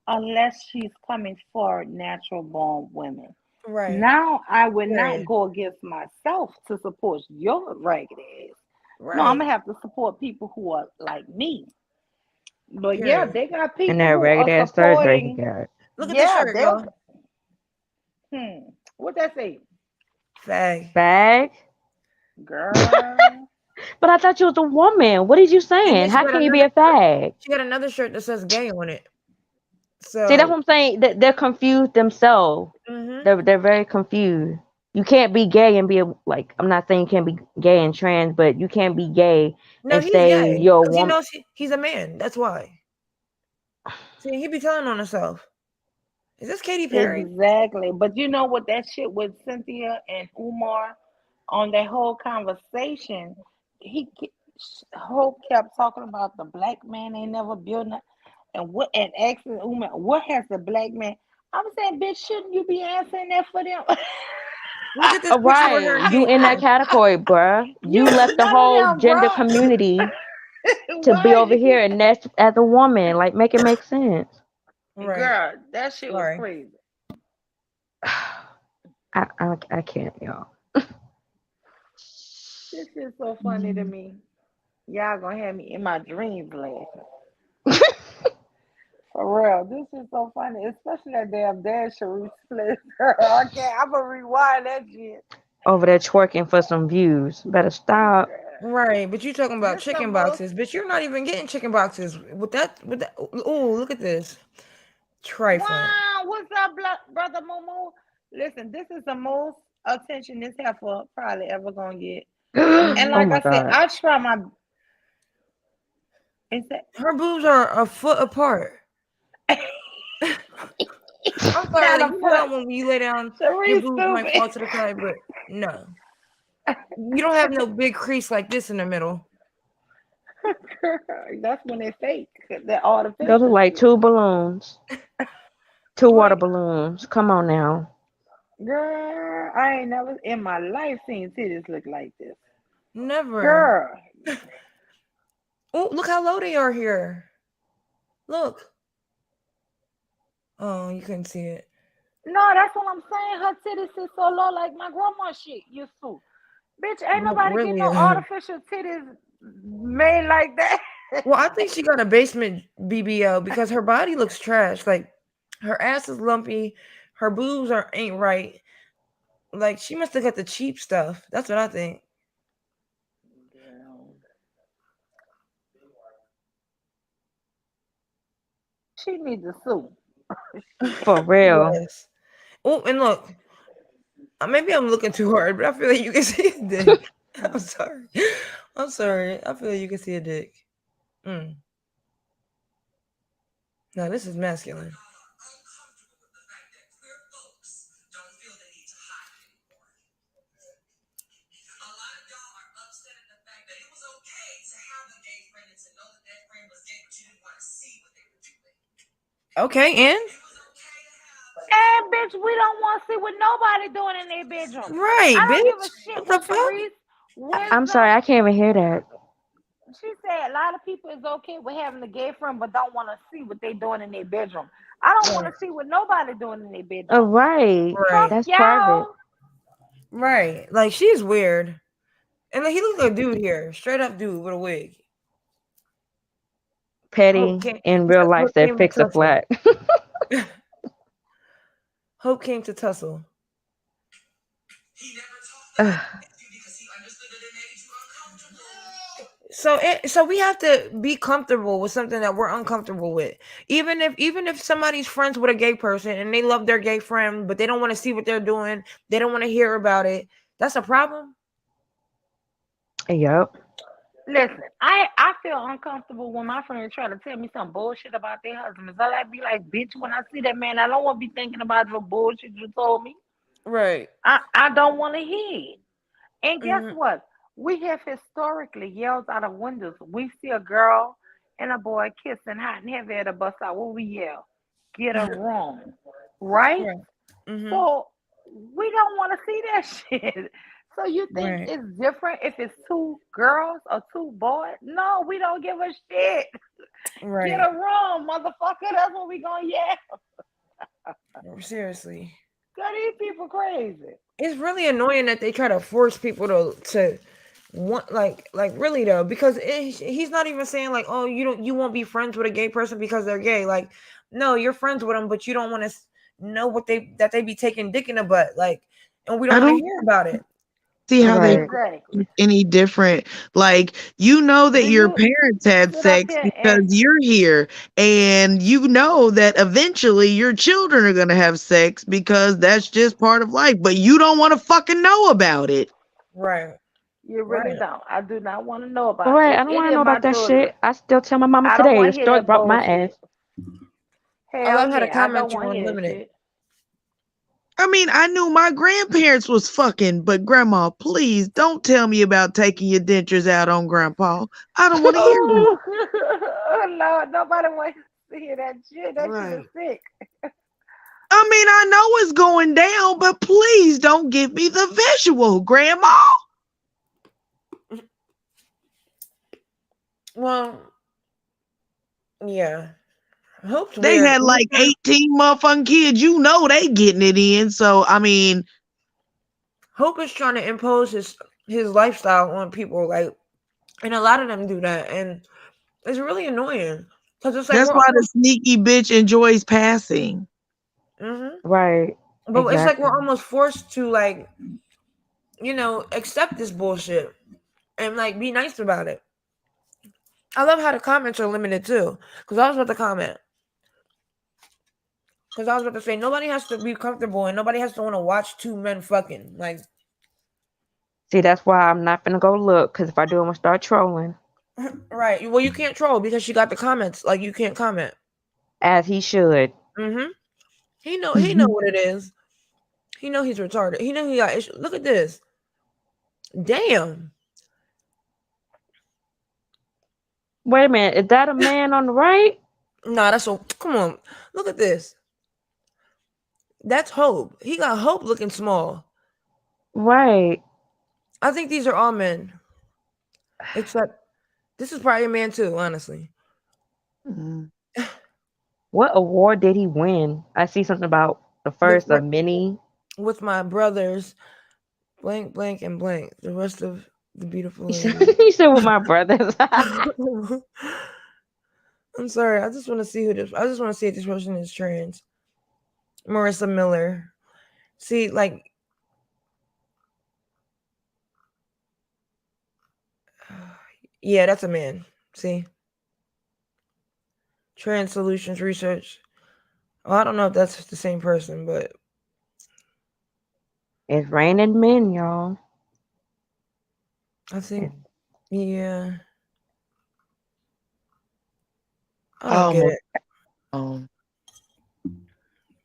unless she's coming for natural born women. Right. Now I would not Period. go against myself to support your ragged ass. No, I'm Right. gonna have to support people who are like me. But yeah, Period. they got And people that who ragged are ass surgery he supporting. got. Look at the Yeah, shirt, they. y'all. What that say, Fag. Bag? girl? But I thought you was a woman. What is you And then saying? she How got can you be another a shirt. fag? She got another shirt that says gay on it. See, that's So, what I'm saying. They're confused themselves. hmm They're very confused. You can't be gay and be like, I'm not saying you can't be gay and trans, but you can't be gay No, and he's say gay you're a because he woman. knows he's a man. That's why. See, he be telling on himself. Is this Katy Perry? Exactly. But you know what, that shit with Cynthia and Umar on that whole conversation, Hope kept talking about the black man ain't never built nothing. And asking Umar, what has the black man? I'm saying, bitch, shouldn't you be answering that for them? Look at this All picture with her right, and you in that K-Flo. category, bruh. You You left the none of whole them, gender bro. community to be Why over you here keep and nest as a woman. Like, make it make sense. Right. girl? That shit was Sorry. crazy. I can't, y'all. This is so funny to me. Y'all gonna have me in my dreams laughing. For real, this is so funny, especially that damn dad Charice place. Girl, I can't. I'm gonna rewind that shit. Over there twerking for some views. Better stop. Girl, Right, but you talking about this the chicken most. boxes, bitch. You're not even getting chicken boxes with that. With that. Oh, look at this trifling. Wow, what's up, brother Momo? Listen, this is the most attention this heifer probably ever gonna get. And Oh Hmm. like my I said, god. I try my. Is that Her boobs are a foot apart. I'm sorry, not like a you know foot? how when you lay down, your Charice boobs might stupid. fall to the side, but no, you don't have no big crease like this in the middle. That's when they fake. That Those are artificial like shit. two balloons. Two water Like balloons. Come on now. Girl, I ain't never in my life seen titties look like this. never. Girl, Oh, look how low they are here. Look. Oh, you couldn't see it. no, that's what I'm saying. Her titties sit so low, like my grandma shit used to. Bitch, ain't Look nobody getting really. no artificial titties made like that. Well, I think she got a basement BBL because her body looks trash. Like her ass is lumpy, her boobs are ain't right. Like she must have got the cheap stuff. That's what I think. Girl, she needs to sue. For real. Yes. Oh, and look, maybe I'm looking too hard, but I feel like you can see a dick. I'm sorry. I'm sorry. I feel like you can see a dick. Mm. No, this is masculine. Okay, and And bitch, we don't want to see what nobody doing in their bedroom. right, I don't give a bitch. shit What the what fuck? Charice I'm sorry, wisdom. I can't even hear that. She said a lot of people is okay with having a gay friend, but don't want to see what they doing in their bedroom. I don't want Right, to see what nobody doing in their Oh, bedroom. right. Fuck right, That's private. y'all. right. Like she's weird, and like he looks like a dude here, straight up dude with a wig. Hope Petty came. in He real said life Hope said came to fix a tussle. flat. Hope came to tussle. Ugh. So we have to be comfortable with something that we're uncomfortable with. Even if somebody's friends with a gay person and they love their gay friend, but they don't want to see what they're doing, they don't want to hear about it. That's a problem. Yup. Listen, I feel uncomfortable when my friends try to tell me some bullshit about their husbands. I like be like, bitch, when I see that man, I don't want to be thinking about the bullshit you told me. Right. I don't want to hear it. And guess Hmm. what? We have historically yelled out of windows. We see a girl and a boy kissing hot and heavy at a bus stop. What we yell? Get a room. Right? Right. Hmm. So we don't want to see that shit. So you think Right. it's different if it's two girls or two boys? No, we don't give a shit. Get Right. a room, motherfucker. That's what we gonna yell. Seriously. God, these people crazy. It's really annoying that they try to force people to want like really though because he's not even saying like oh you won't be friends with a gay person because they're gay like no you're friends with them but you don't want to know what they be taking dick in the butt like and we don't I want to don't hear about it. See how they Right. Exactly. any different. Like, you know that Do your you parents had sit up sex here because and you're here, and you know that eventually your children are going to have sex because that's just part of life, but you don't want to fucking know about it. Right. you really Right. don't? I do not want to know about Right. it. I don't want Any to of know my about that daughters. shit. I still tell my mama I don't today want the to hear stork that brought my ass. bullshit. I Hell love how the yeah, I comments don't are want to hear that unlimited. shit. I mean, I knew my grandparents was fucking, but grandma, please don't tell me about taking your dentures out on grandpa. I don't want to hear it. Oh, oh Lord, nobody wants to hear that shit. That shit is Right. sick. I mean, I know it's going down, but please don't give me the visual, grandma. Well, yeah. Hope's They weird. had like 18 motherfucking kids. You know they getting it in. So I mean, Hope is trying to impose his lifestyle on people, like, and a lot of them do that, and it's really annoying because it's like that's we're why the almost, sneaky bitch enjoys passing. hmm Right. but it's like we're Exactly. almost forced to, like, accept this bullshit and like be nice about it. I love how the comments are limited too, because I was about to comment. Because I was about to say nobody has to be comfortable and nobody has to want to watch two men fucking. Like, See, that's why I'm not gonna go look. Cause if I do, I'm gonna start trolling. right? Well, you can't troll because she got the comments. Like, you can't comment. As he should. Mm-hmm. He know what it is. He know he's retarded. He know he got issues. Look at this. Damn. Wait a minute. Is that a man on the right? Nah, that's so. Come on. Look at this. That's Hope. He got Hope looking small. Right. I think these are all men, except this is probably a man too. Honestly, Mhm. What award did he win? I see something about the the first of many. with my brothers, blank, blank, and blank. The rest of the beautiful He said, ladies. he said with my brothers. I'm sorry. I just want to see who this. I just want to see if this person is trans. Marissa Miller. See, like, yeah, that's a man. See, Trans Solutions Research. Well, I don't know if that's the same person, but It's raining men, y'all. I think, It's- yeah, I I don't get almost it.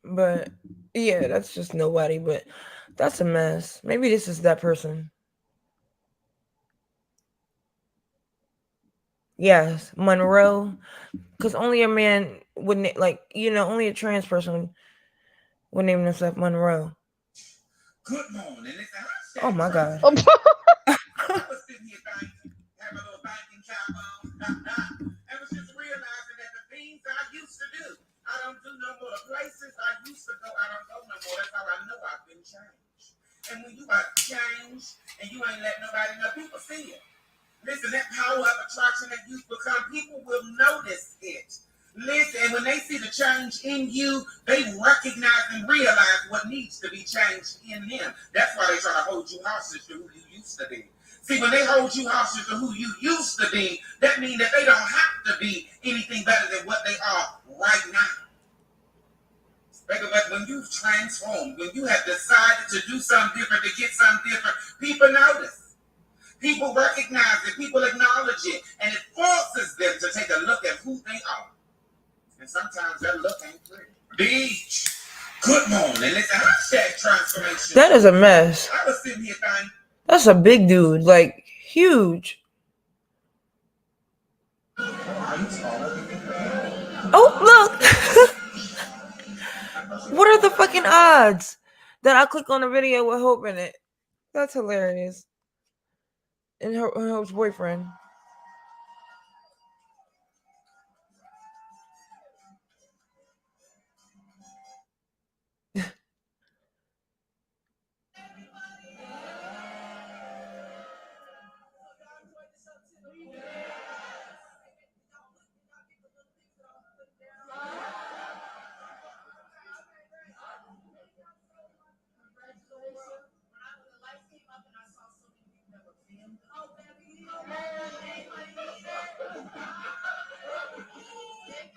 But yeah, that's just nobody. But that's a mess. Maybe this is that person. Yes, Monroe. Because only a man would like, only a trans person would name themselves Monroe. Good morning. It's Oh my god. Oh, I was sitting here thinking, have a little thinking cap on. I was just realizing that the things I used to do, I don't do no more. The places I used to go, I don't go no more. That's how I know I've been changed. And when you are changed and you ain't let nobody know, people see it. Listen, that power of attraction that you've become, people will notice it. Listen, and when they see the change in you, they recognize and realize what needs to be changed in them. That's why they try to hold you hostage to who you used to be. See, when they hold you hostage to who you used to be, that means that they don't have to be anything better than what they are right now. But when you've transformed, when you have decided to do something different, to get something different, people notice. People recognize it, people acknowledge it, and it forces them to take a look at who they are. And sometimes that look ain't pretty. Beach. Good morning. Listen, hashtag transformation. That is a mess. I was sitting here thinking, That's a big dude, like huge. Oh, look. What are the fucking odds that I click on a video with Hope in it? That's hilarious. And her Hope's boyfriend.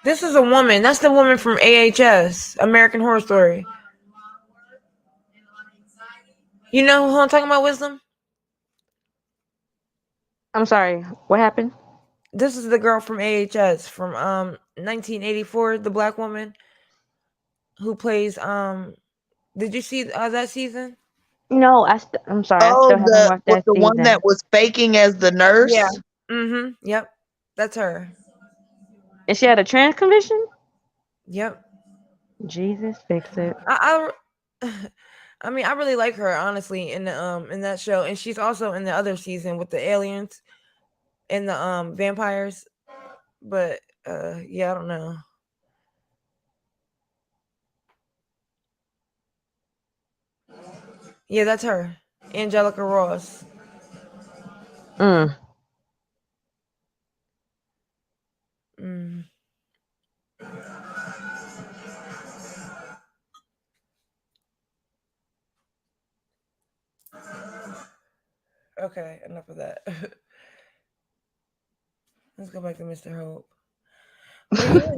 This is a woman. That's the woman from AHS, American Horror Story. You know who I'm talking about, Wisdom? I'm sorry. What happened? This is the girl from AHS from 1984, the black woman who plays did you see that season? No, I'm sorry. I Oh, still haven't watched that the one season. that was faking as the Yeah. nurse. Mhm. Yep. That's her. And she had a trans condition. Yep. Jesus, fix it. I I mean, I really like her honestly in that show, and she's also in the other season with the aliens and the vampires. But yeah, I don't know. Yeah, that's her, Angelica Ross. Mm. Mm. Okay, enough of that. Let's go back to Mr. Hope. But yeah,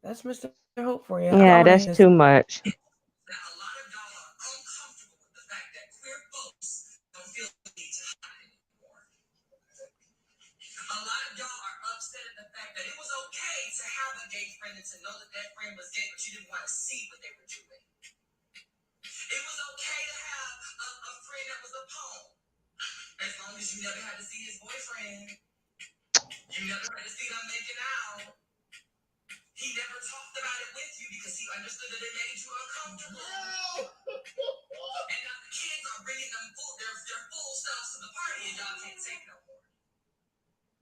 that's Mr. Hope for you. I don't want to Yeah, hear that's this. too much.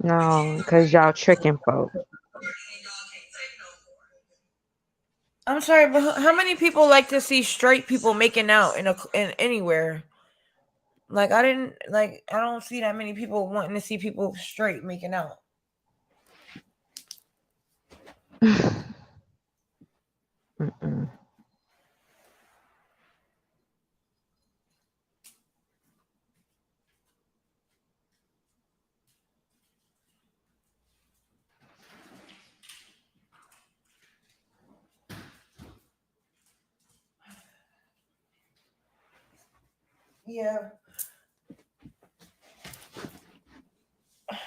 No, because y'all tricking folks. I'm sorry, but how many people like to see straight people making out in anywhere? Like I don't see that many people wanting to see people straight making out. Mm-mm. Yeah.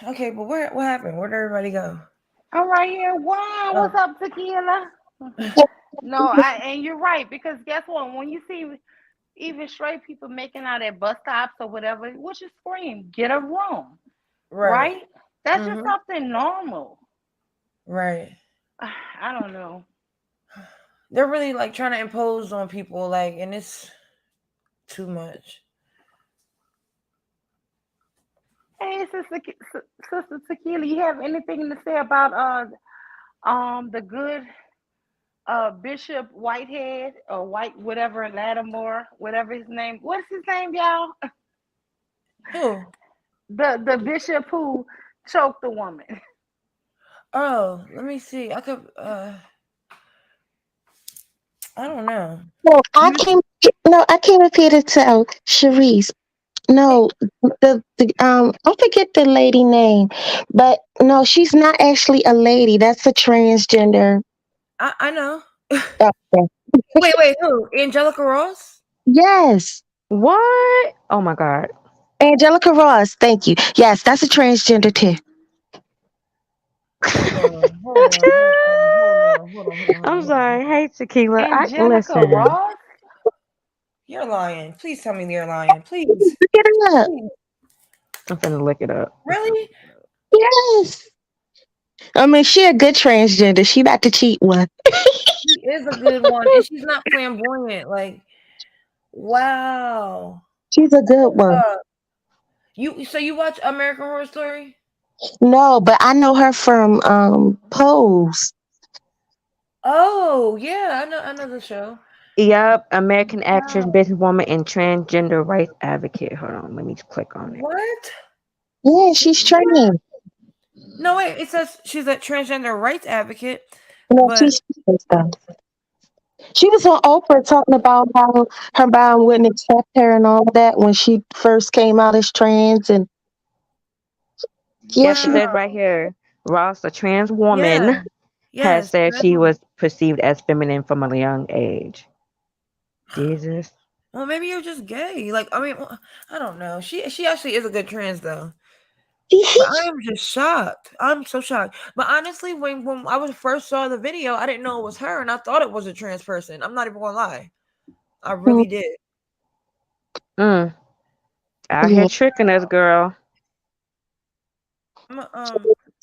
Okay, but what happened? Where'd everybody go? I'm right here. Wow, Oh, what's up, Tequila? No, and you're right, because guess what? When you see even straight people making out at bus stops or whatever, what you scream? Get a room, right. right? That's just Mhm. something normal. Right. I don't know. They're really like trying to impose on people, like, and it's too much. Hey, Sister Tequila, you have anything to say about the good Bishop Whitehead or White whatever Lattimore, whatever his name? What's his name, y'all? Who? The bishop who choked the woman. Oh, let me see. I could. I don't know. No, I You. can't. No, I can't repeat it to Charice. No, I forget the lady name, but no, she's not actually a lady. That's a transgender. I know. Okay. Wait. Who? Angelica Ross? Yes, What? Oh my god. Angelica Ross. Thank you. Yes, that's a transgender too. Hold on. Hold on. Hold on. Hold on. Hold on. Hold on. Hold on. I'm Hold on. sorry. Hey, Tequila. I Angelica listen. Ross? You're lying. Please tell me you're lying. Please. Look it up. Please. I'm finna look it up. Really? Yes. I mean, she a good transgender. She about to cheat one. She is a good one, and she's not flamboyant. Like, wow. She's a good one. Uh, you watch American Horror Story? No, but I know her from Pose. Oh yeah, I know the show. Yep, American actress, Wow. businesswoman, and transgender rights advocate. Hold on, let me click on it. What? Yeah, she's trans. No wait, it says she's a transgender rights advocate, No, but she's trans though. She was on Oprah talking about how her mom wouldn't accept her and all that when she first came out as trans. And yeah, Yep, it she. says wow. right here, Ross, a trans Yeah, woman. Had Yes, said she Trayvon. was perceived as feminine from a young age. Jesus. Well, maybe you're just gay. Like, I mean, I don't know. She actually is a good trans though. But I am just shocked. I'm so shocked. But honestly, when I was first saw the video, I didn't know it was her, and I thought it was a trans person. I'm not even gonna lie. I really did. Mm. Out here Yeah. tricking us, girl. I'm,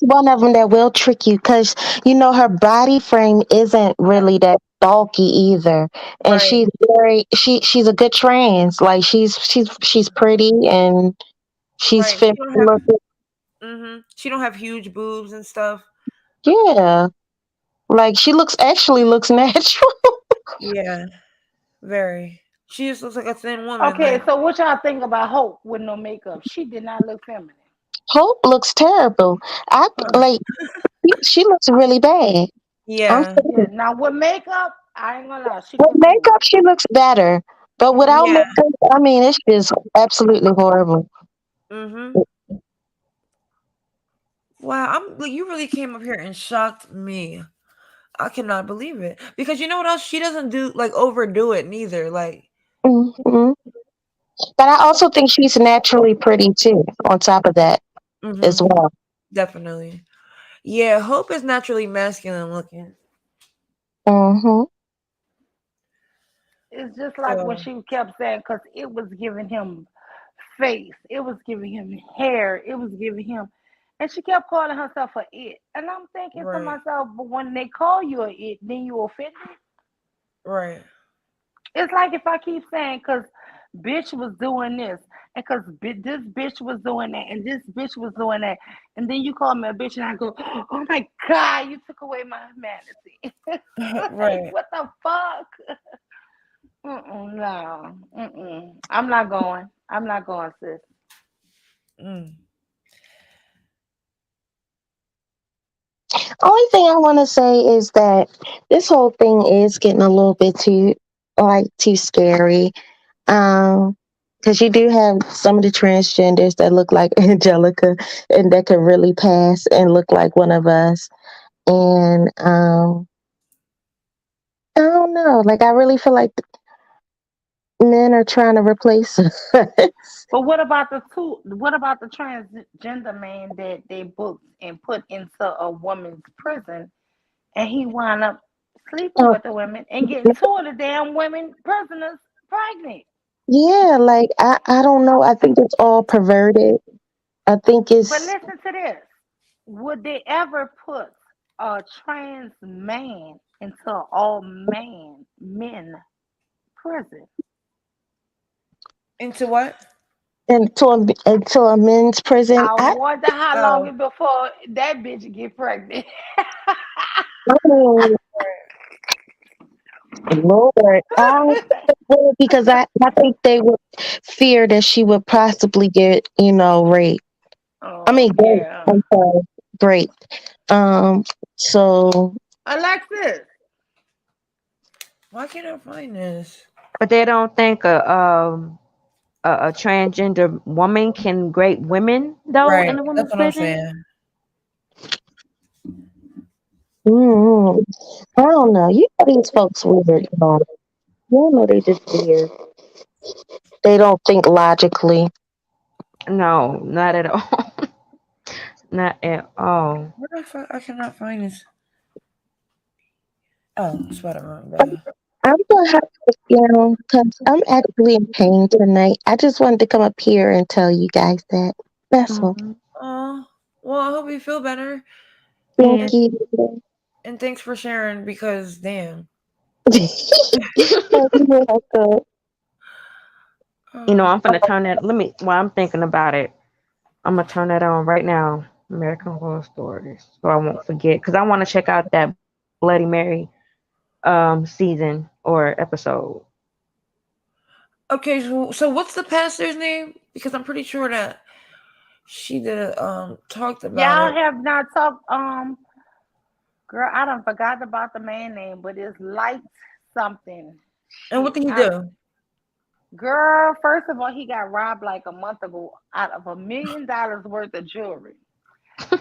One of them that will trick you because her body frame isn't really that bulky either, and right, she's a good trans. Like she's pretty and she's right. fit. She don't have huge boobs and stuff. Yeah, like she actually looks natural. Yeah, very. She just looks like a thin woman. Okay, Like, so what y'all think about Hope with no makeup? She did not look feminine. Hope looks terrible. I uh, like she looks really bad. I'm yeah, Yeah, sorry. now with makeup, I ain't gonna lie, she With could do makeup, she looks better, but it. without yeah. makeup, I mean, it's just absolutely horrible. Mm-hmm. Wow, I'm like, you really came up here and shocked me. I cannot believe it because you know what else? She doesn't do like overdo it neither. Like, Hmm. But I also think she's naturally pretty too. On top of that, as mm-hmm, well. definitely. Yeah, Hope is naturally masculine looking. Hmm. It's just like what So she kept saying, because it was giving him face, it was giving him hair, it was giving him, and she kept calling herself a it. And I'm thinking to right, myself, but when they call you a it, then you offended. right. It's like if I keep saying, because bitch was doing this, and because this bitch was doing that, and this bitch was doing that, and then you call me a bitch, and I go, oh my God, you took away my humanity. Like, Right. what the fuck? Mm-mm, no. Mm-mm. I'm not going. I'm not going, sis. Mm. Only thing I want to say is that this whole thing is getting a little bit too scary. Um, because you do have some of the transgenders that look like Angelica and that could really pass and look like one of us. And I don't know. Like I really feel like men are trying to replace us. But what about the two? What about the transgender man that they booked and put into a woman's prison, and he wound up sleeping Oh, with the women and getting two of the damn women prisoners pregnant? yeah, like I don't know. I think it's all perverted. I think But it's listen to this: would they ever put a trans man into all men prison? Into what? into a men's prison. I wonder how long Oh, it before that bitch get pregnant. I mean, Lord, I would because I think they would fear that she would possibly get raped. I Oh mean, great. yeah, I'm sorry, great. So Alexis. why can't I find this? But they don't think a transgender woman can rape women though Right. in a That's woman's what I'm prison. saying. mm, I don't know. You know these folks weird. You know they just weird. They don't think logically. No, not at all. Not at all. Where do I find? I cannot find this. Oh, Spider-Man, brother. I'm gonna have to, because I'm actually in pain tonight. I just wanted to come up here and tell you guys that. That's all. Mhm. Oh, well, I hope you feel better, Thank and And you. thanks for sharing because damn. Oh, you're welcome. Oh, I'm gonna turn that. Let me. While I'm thinking about it, I'm gonna turn that on right now. American Horror Stories, so I won't forget. Because I want to check out that Bloody Mary season or episode. okay. So what's the pastor's name? Because I'm pretty sure that she did talked about Y'all it. have not talked. Girl, I don't forgot about the man name, but it's light something. And what Shit, did he do? girl. First of all, he got robbed like a month ago out of $1 million worth of jewelry.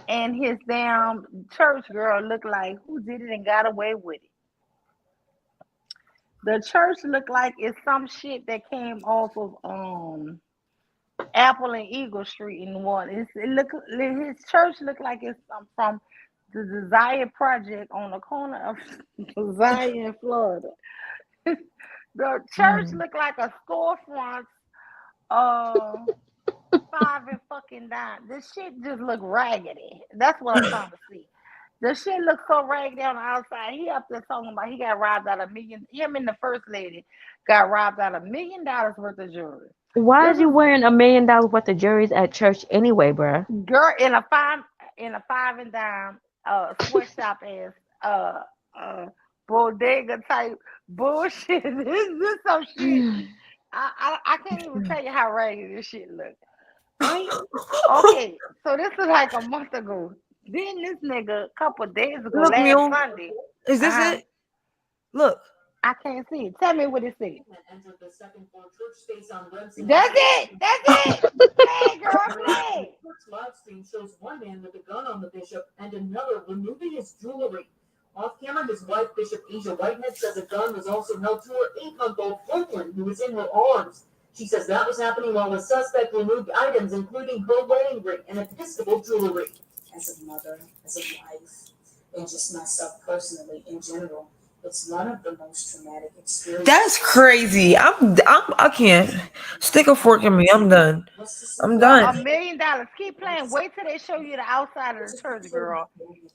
and his damn church girl looked like who did it and got away with it. The church looked like it's some shit that came off of Apple and Eagle Street in one. It look his church looked like it's from the Desire Project on the corner of Desire in Florida. The church Mm. looked like a storefront. Uh, five and fucking dime. This shit just look raggedy. That's what I'm trying to see. The shit looks so raggedy on the outside. He up there talking about he got robbed out of million. Him and the first lady got robbed out of $1 million worth of jewelry. Why This is you is wearing $1 million worth of juries at church anyway, bruh? girl in a five and dime sweatshop ass uh bodega type bullshit. This some shit. I can't even tell you how raggedy this shit look. When okay, so this is like a month ago. Then this nigga a couple days ago, Look, last Mule, Sunday. is this Uh-huh. it? Look. I can't see it. Tell me what it said. Entered the second floor church space on Remsen That's Avenue. it. That's it. Play, girl, The play. church live stream shows one man with a gun on the bishop and another removing his jewelry. Off camera, his wife, Bishop Asia Whitehead, says a gun was also held to her 8-month-old Franklin, who was in her arms. She says that was happening while the suspect removed items, including her wedding ring and Episcopal jewelry. As a mother, as a wife, and just myself personally in general, it's one of the most traumatic experiences. That's crazy. I can't. Stick a fork in me. I'm done. I'm Girl, done. $1 million. Keep playing. Wait till they show you the outside of the church, girl.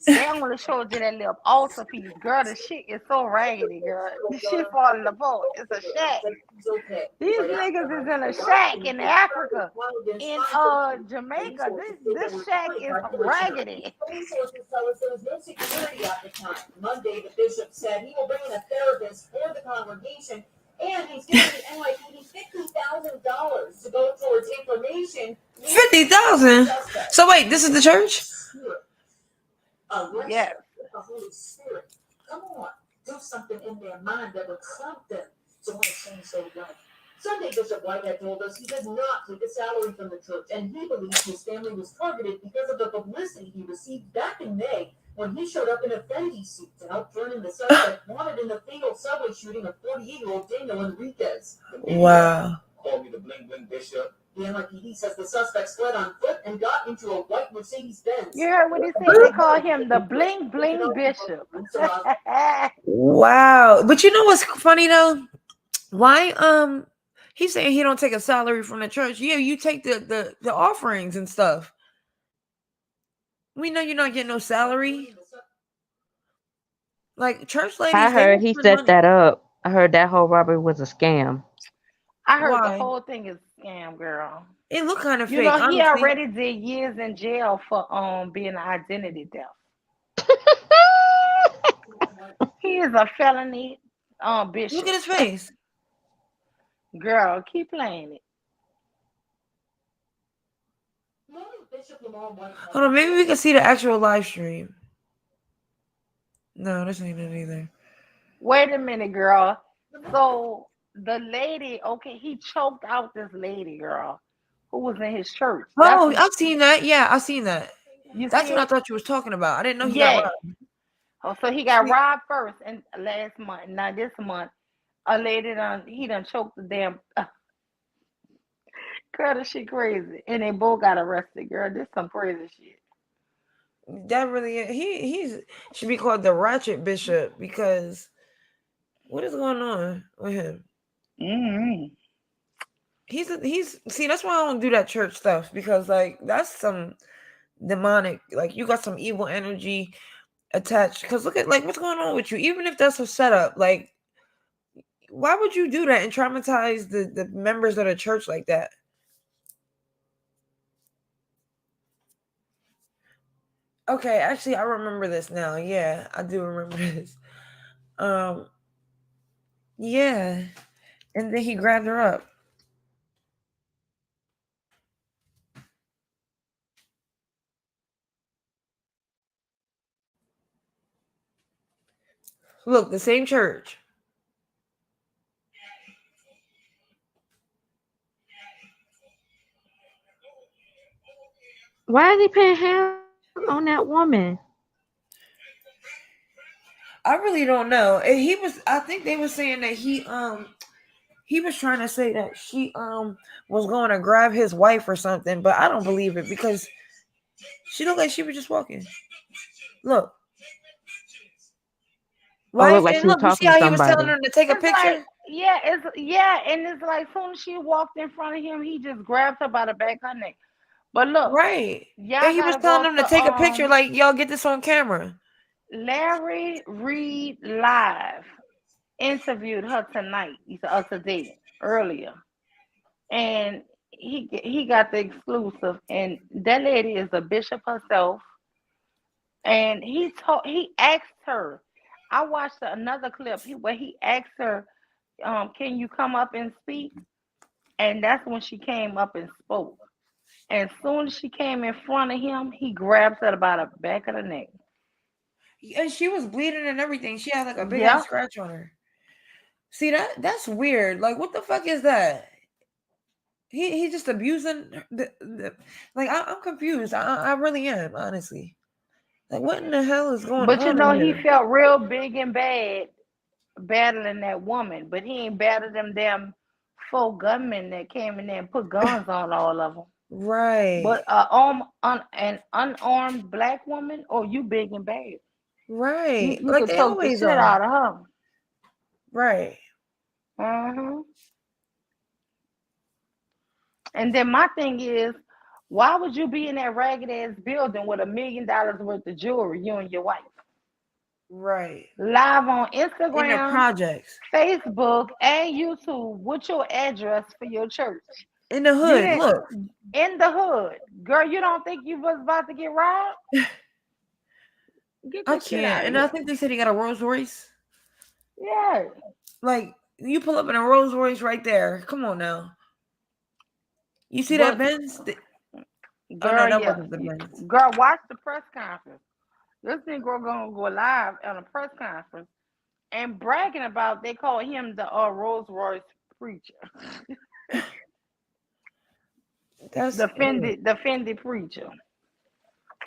They only showed you that little altar piece. Girl, the shit is so raggedy, girl. The shit falling apart. It's a shack. These niggas is in a shack in Africa. In Jamaica. This shack is raggedy. Police sources tell us there was no security at the time. Monday, the bishop said he will bring in a therapist for the congregation, and he's giving the NYPD $50,000 to go towards information. 50,000. So wait, this is the church? Yes. The Holy Spirit. Come on, do something in their mind that would prompt them to want to change their life. Sunday, Bishop Whitehead told us he does not take a salary from the church, and he believes his family was targeted because of the publicity he received back in May when he showed up in a Fendi suit to help turn in the suspect wanted in the fatal subway shooting of 48-year-old Daniel Enriquez. Wow. Call me the bling bling bishop. The NYPD says the suspects fled on foot and got into a white Mercedes-Benz. You heard what he said? They call him the bling bling bishop. Wow. But you know what's funny though? Why he's saying he don't take a salary from the church. Yeah, you take the offerings and stuff. We know you're not getting no salary. Like church I ladies, they heard don't he spend set money. that up. I heard that whole robbery was a scam. I heard the Why? whole thing is a scam, girl. It look kind of You fake, know, he honestly. already did years in jail for being an identity theft. He is a felony Look bishop. at his face. Girl, keep playing it. Hold on, maybe we can see the actual live stream. No, this ain't it either. Wait a minute, girl. So the lady, okay, he choked out this lady, girl, who was in his church. That's Oh, what I've seen that. Yeah, I've seen that. you That's see what I it. thought you was talking about. I didn't know he got Yeah. robbed. Oh, so he got robbed first and last month. Now this month, a lady he done choked the damn girl. This shit crazy, and they both got arrested. Girl, this some crazy shit. That really he's should be called the ratchet bishop because what is going on with him? Mm-hmm. He's see that's why I don't do that church stuff because like that's some demonic like you got some evil energy attached because look at like what's going on with you even if that's a setup like why would you do that and traumatize the members of the church like that? Okay, actually I remember this now. Yeah, I do remember this. Um yeah, and then he grabbed her up. Look, the same church. Why is he panhandling? on that woman. I really don't know. And he was. I think they were saying that he was trying to say that she was going to grab his wife or something, but I don't believe it because she looked like she was just walking. Look, Oh, looked wife, like and she was look, you see talking to how he was telling somebody. her to take a It's like, picture? and it's like soon as she walked in front of him, he just grabbed her by the back of her neck. But look, Right. And y'all he was gotta telling go them to to take a picture, like y'all get this on camera. Larry Reed Live interviewed her tonight, today, earlier, and he got the exclusive, and that lady is a bishop herself, and he asked her. I watched another clip where he asked her, "Can you come up and speak?" And that's when she came up and spoke. And as soon as she came in front of him, he grabs her by the back of the neck. And she was bleeding and everything. She had like a big ass Yeah, scratch on her. See that's weird. Like what the fuck is that? He just abusing the like I'm confused. I really am, honestly. Like what in the hell is going but on in he here? felt real big and bad battling that woman, but he ain't battled them damn 4 gunmen that came in there and put guns on all of them. Right. But an unarmed black woman, oh, you big and bad. Right. You Like could they choke the always shit are. out of her. Right. hmm And then my thing is, why would you be in that ragged ass building with $1 million worth of jewelry, you and your wife? Right. Live on In the Instagram, projects. Facebook, and YouTube with your address for your church. In the You hood. didn't Look. in the hood. Girl, you don't think you was about to get robbed? Get I the shit can't. out of And I here. think they said he got a Rolls Royce. Yeah. Like you pull up in a Rolls Royce right there. Come on now. You see that But Benz? Oh no, girl, that yeah. wasn't the Benz. Girl, watch the press conference. This Negro gonna go live on a press conference and bragging about they call him the Rolls Royce preacher. That's The Fendi preacher.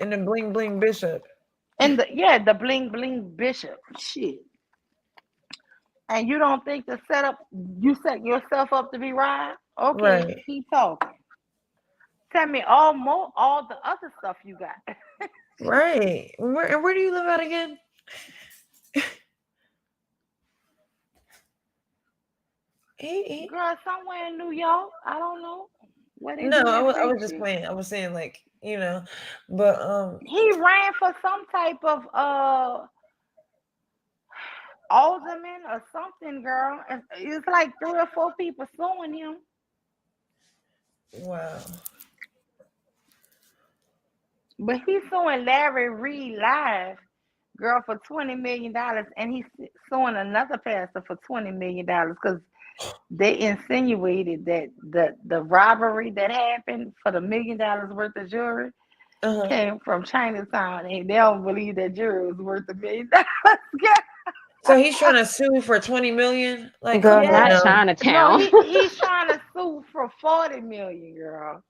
and the bling bling bishop. And the bling bling bishop. Shit. And you don't think the setup you set yourself up to be right? Okay, Right. keep talking. Tell me all the other stuff you got. Right. Where do you live at again? He Girl, somewhere in New York. I don't know where they no, do that I freak was just shit. playing. I was saying like, but He ran for some type of alderman or something, girl. It's like 3 or 4 people suing him. wow. But he's suing Larry Reed Live, girl, for $20 million, and he's suing another pastor for $20 million because they insinuated that the robbery that happened for the $1 million worth of jewelry Uh-huh. came from Chinatown, and they don't believe that jewelry was worth $1 million. So he's trying to sue for 20 million? Like, Girl, come on not Yeah, now. no, Chinatown. he's trying to sue for 40 million, girl.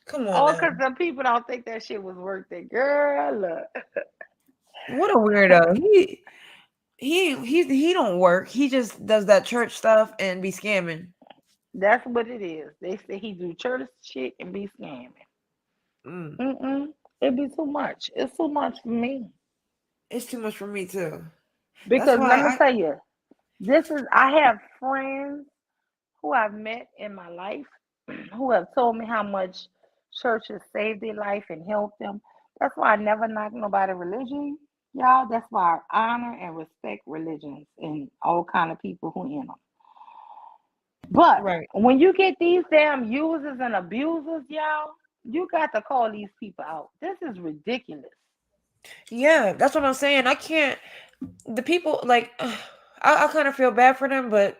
Come on Oh, now. because the people don't think that shit was worth it, girl. Look, What a weirdo. He don't work. He just does that church stuff and be scamming. that's what it is. They say he do church shit and be scamming. Mm. It'd be too much. It's too much for me. It's too much for me too. That's Because why let me tell you, I have friends who I've met in my life who have told me how much church has saved their life and helped them. That's why I never knock nobody religion, y'all. That's why I honor and respect religions and all kind of people who in them. But right. when you get these damn users and abusers, y'all, you got to call these people out. This is ridiculous. Yeah, that's what I'm saying. I can't. The people like, I kind of feel bad for them, but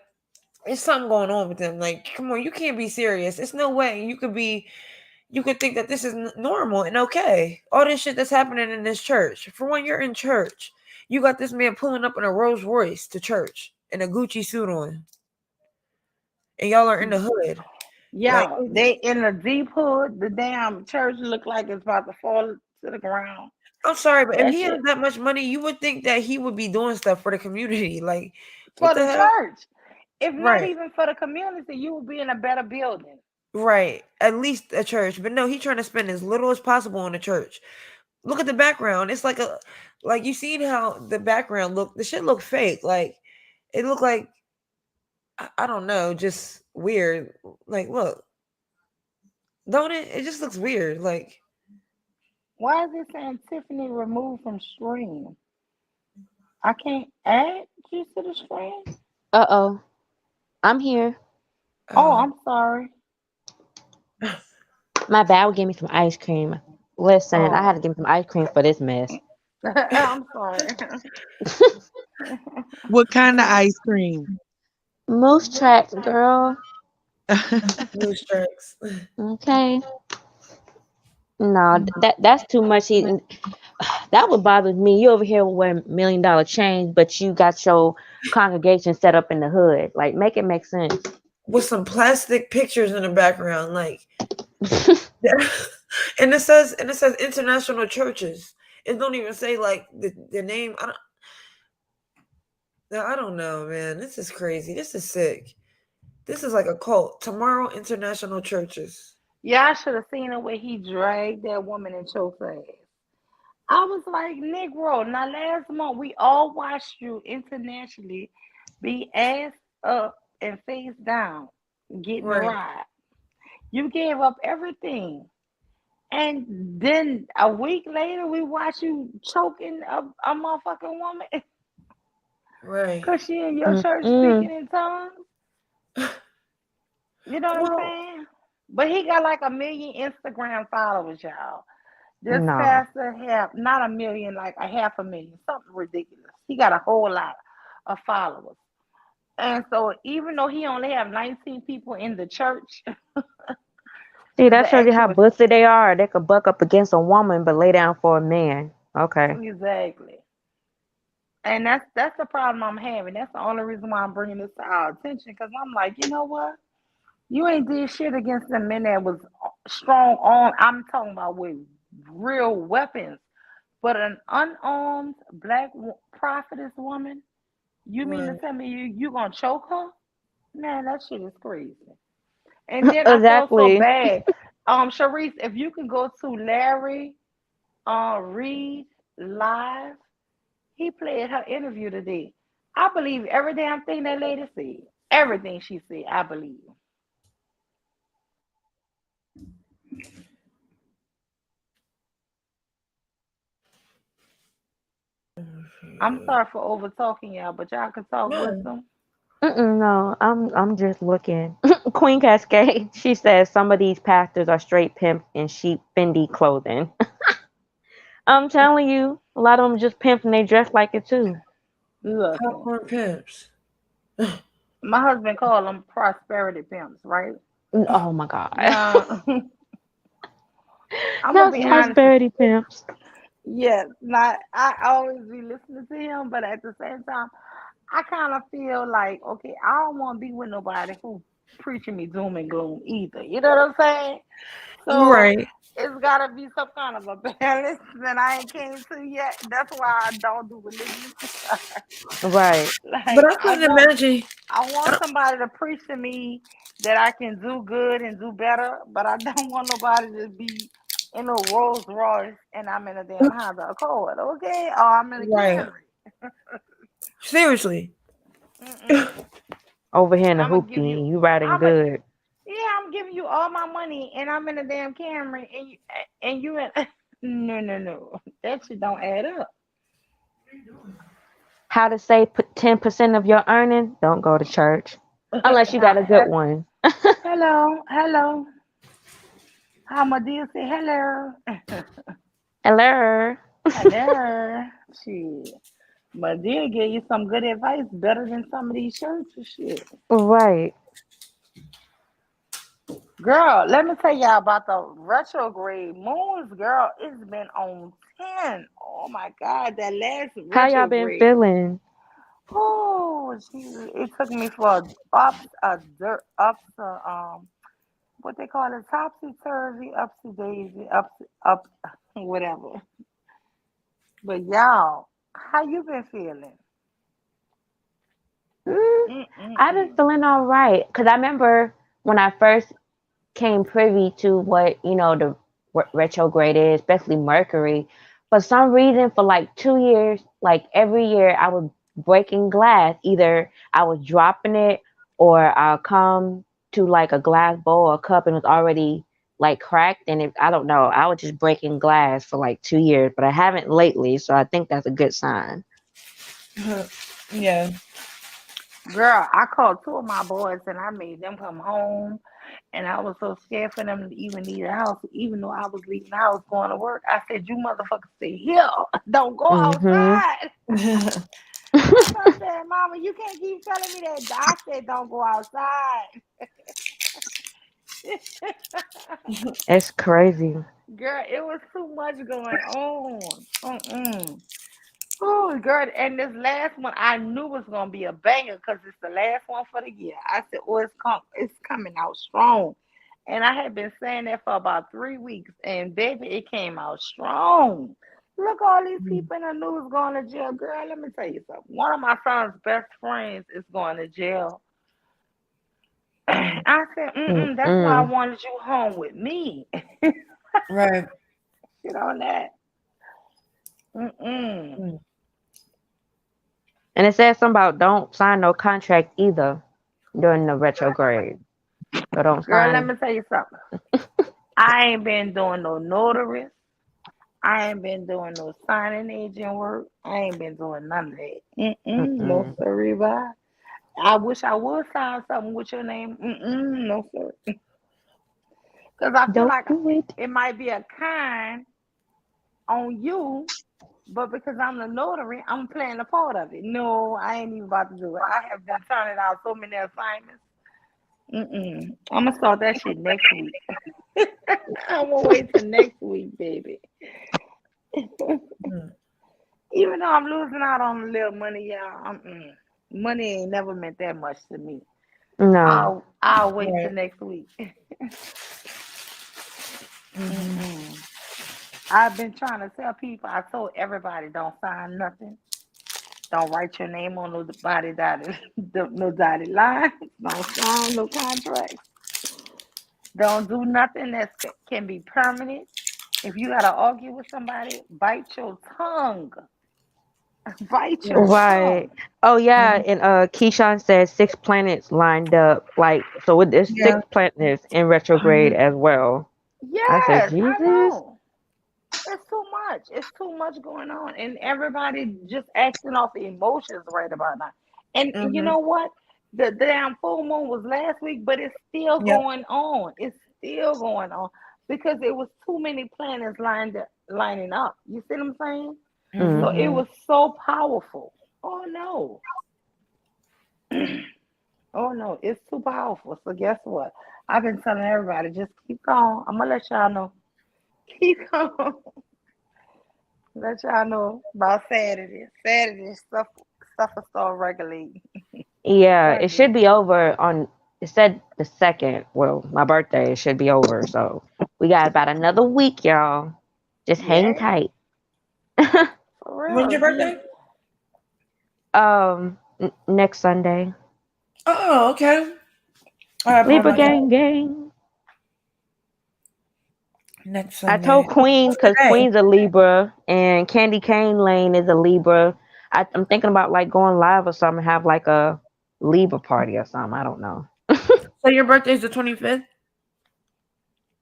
it's something going on with them. Like, come on, you can't be serious. It's no way you could be. You could think that this is normal and okay. All this shit that's happening in this church. For when you're in church, you got this man pulling up in a Rolls Royce to church and a Gucci suit on, and y'all are in the hood. Like, Y'all, they in the deep hood. The damn church look like it's about to fall to the ground. I'm sorry, but if That he has shit that much money, you would think that he would be doing stuff for the community. Like, what for the the hell? church. If not Right, even for the community, you will be in a better building. right. At least a church. But no, he's trying to spend as little as possible on the church. Look at the background. It's like you seen how the background look. The shit look fake. Like, it looked like I don't know, just weird. Like, look, don't it? It just looks weird. Like, Why is it saying Tiffany removed from stream? I can't add you to the stream. Uh-oh. I'm here. Oh, uh, I'm sorry. My bad would give me some ice cream. Listen, I had to Oh, give me some ice cream for this mess. I'm sorry. What kind of ice cream? Moose tracks, girl. news tracks. Okay. No, that's too much. That would bother me. You over here wearing $1 million chains, but you got your congregation set up in the hood. Like, make it make sense. With some plastic pictures in the background, like, and it says international churches. It don't even say like the name. I don't know, man. This is crazy. This is sick. This is like a cult. Tomorrow, international churches. Yeah, I should have seen the way he dragged that woman and choked her ass. I was like, Negro, now last month we all watched you internationally be ass up and face down, getting the Right, ride. You gave up everything. And then a week later, we watch you choking a motherfucking woman right. because she in your church Mm-mm. speaking in tongues. You know what I'm Well, saying? But he got like 1 million Instagram followers, y'all. This No. pastor have not 1 million, like a 500,000, something ridiculous. He got a whole lot of followers. And so even though he only have 19 people in the church, See, that the shows you how actual busted they are. They could buck up against a woman but lay down for a man. Okay. exactly. And that's the problem I'm having. That's the only reason why I'm bringing this to our attention. Because I'm like, you know what? You ain't did shit against the men that was strong on. I'm talking about with real weapons. But an unarmed black prophetess woman, you mean to right. tell me you gonna choke her? Man, that shit is crazy. And then I felt so Exactly. bad. Charice, if you can go to Larry Reed live, he played her interview today. I believe every damn thing that lady said. Everything she said, I believe. I'm sorry for over talking y'all, but y'all can talk with No, them. Mm-mm, no, I'm just looking. Queen Cascade. She says some of these pastors are straight pimps in sheep Fendi clothing. I'm telling you, a lot of them just pimps and they dress like it too. Listen, popcorn pimps. my husband called them prosperity pimps, right? Oh my God. Now, I'm gonna Not be honest. prosperity pimps. Yes, not I always be listening to him, but at the same time, I kind of feel like, okay, I don't want to be with nobody who preaching me doom and gloom either. You know what I'm saying? So Right. it's got to be some kind of a balance that I ain't came to yet. That's why I don't do religion. Right. But Like I couldn't imagine. I want I somebody to preach to me that I can do good and do better, but I don't want nobody to be in a Rolls Royce and I'm in a damn Honda Accord, okay? Or I'm in a right. Camry. Seriously. Mm-mm. Over here in the I'm gonna give hoopty you. and you riding I'm a. good. Yeah, I'm giving you all my money, and I'm in a damn Camry, and you in. No, no, no. That shit don't add up. How to save 10% of your earning? Don't go to church. Unless you got a good one. Hello, hello. How my dear say hello, Hello. hello. Shit, my dear gave you some good advice, better than some of these churches. Shit, Right. girl. Let me tell y'all about the retrograde moons, girl. It's been on 10. Oh my God, that last How y'all been retrograde. feeling? Oh, Jesus. It took me for a, up a dirt up to what they call it, topsy turvy, upsy daisy, up, whatever. But y'all, how you been feeling? Mm, I've been Mm-mm-mm. feeling all right because I remember when I first came privy to what the retrograde is, especially Mercury. For some reason, for like 2 years, like every year, I was breaking glass. Either I was dropping it, or I'll come to like a glass bowl or cup and it was already like cracked, and I don't know. I was just breaking glass for like 2 years, but I haven't lately, so I think that's a good sign. Yeah. Girl, I called two of my boys and I made them come home. And I was so scared for them to even leave the house, even though I was leaving the house going to work. I said, "You motherfuckers stay here. Don't go Mhm. outside." My son said, "Mama, you can't keep telling me that." I said, "Don't go outside." It's crazy. Girl, it was too much going on. Oh, girl, and this last one I knew was gonna be a banger because it's the last one for the year. I said, "Oh, it's coming out strong," and I had been saying that for about 3 weeks, and baby, it came out strong. Look, all these people in the news going to jail. Girl, let me tell you something. One of my son's best friends is going to jail. I said, "That's why I Mm-mm. wanted you home with me." Right. Get on that. Mm-mm. Mm. And it says something about don't sign no contract either during the retrograde. So don't Girl, let sign. me tell you something. I ain't been doing no notaries. I ain't been doing no signing agent work. I ain't been doing none of that. No Mm-mm. sir, bye. I wish I would sign something with your name. No sir. Because I feel Don't like do it. it might be a kind on you, but because I'm the notary, I'm playing a part of it. No, I ain't even about to do it. I have been turning out so many assignments. I'm gonna start that shit next week. I'm gonna wait till next week, baby. Mm. Even though I'm losing out on a little money, y'all, money ain't never meant that much to me. No. I'll wait till Right. next week. Hmm. Mm-mm. I've been trying to tell people. I told everybody don't sign nothing. Don't write your name on nobody dotted, no dotted lines. Don't sign no contracts. Don't do nothing that can be permanent. If you gotta argue with somebody, bite your tongue. Bite Yeah. your Right. tongue. Oh yeah, Hmm. and Keyshawn says 6 planets lined up. Like so, there's Yeah. 6 planets in retrograde Hmm. as well. I said, Yes, I Jesus. know. It's too much. It's too much going on, and everybody just acting off emotions right about now. And you Hmm. know what? The damn full moon was last week, but it's still Yep. going on. It's still going on because it was too many planets lining up. You see what I'm saying? So Hmm. it Hmm. was so powerful. Oh no. Oh no, it's too powerful. So guess what? I've been telling everybody just keep going. I'm gonna let y'all know. Keep going. Let y'all know about Saturday. Saturday stuff will start regulating. Yeah, it Sunday. should be over on. It said the second. Well, my birthday it should be over. So we got about another week, y'all. Just hang Yeah, tight. When's for your real. You birthday? Next Sunday. Oh, okay. I have on Libra my gang calendar gang. next I told Sunday. Oh, Queen what's because today? Queen's a Libra and Candy Cane Lane is a Libra. I'm thinking about like going live or something, have like a Libra party or something. I don't know. So your birthday is the 25th?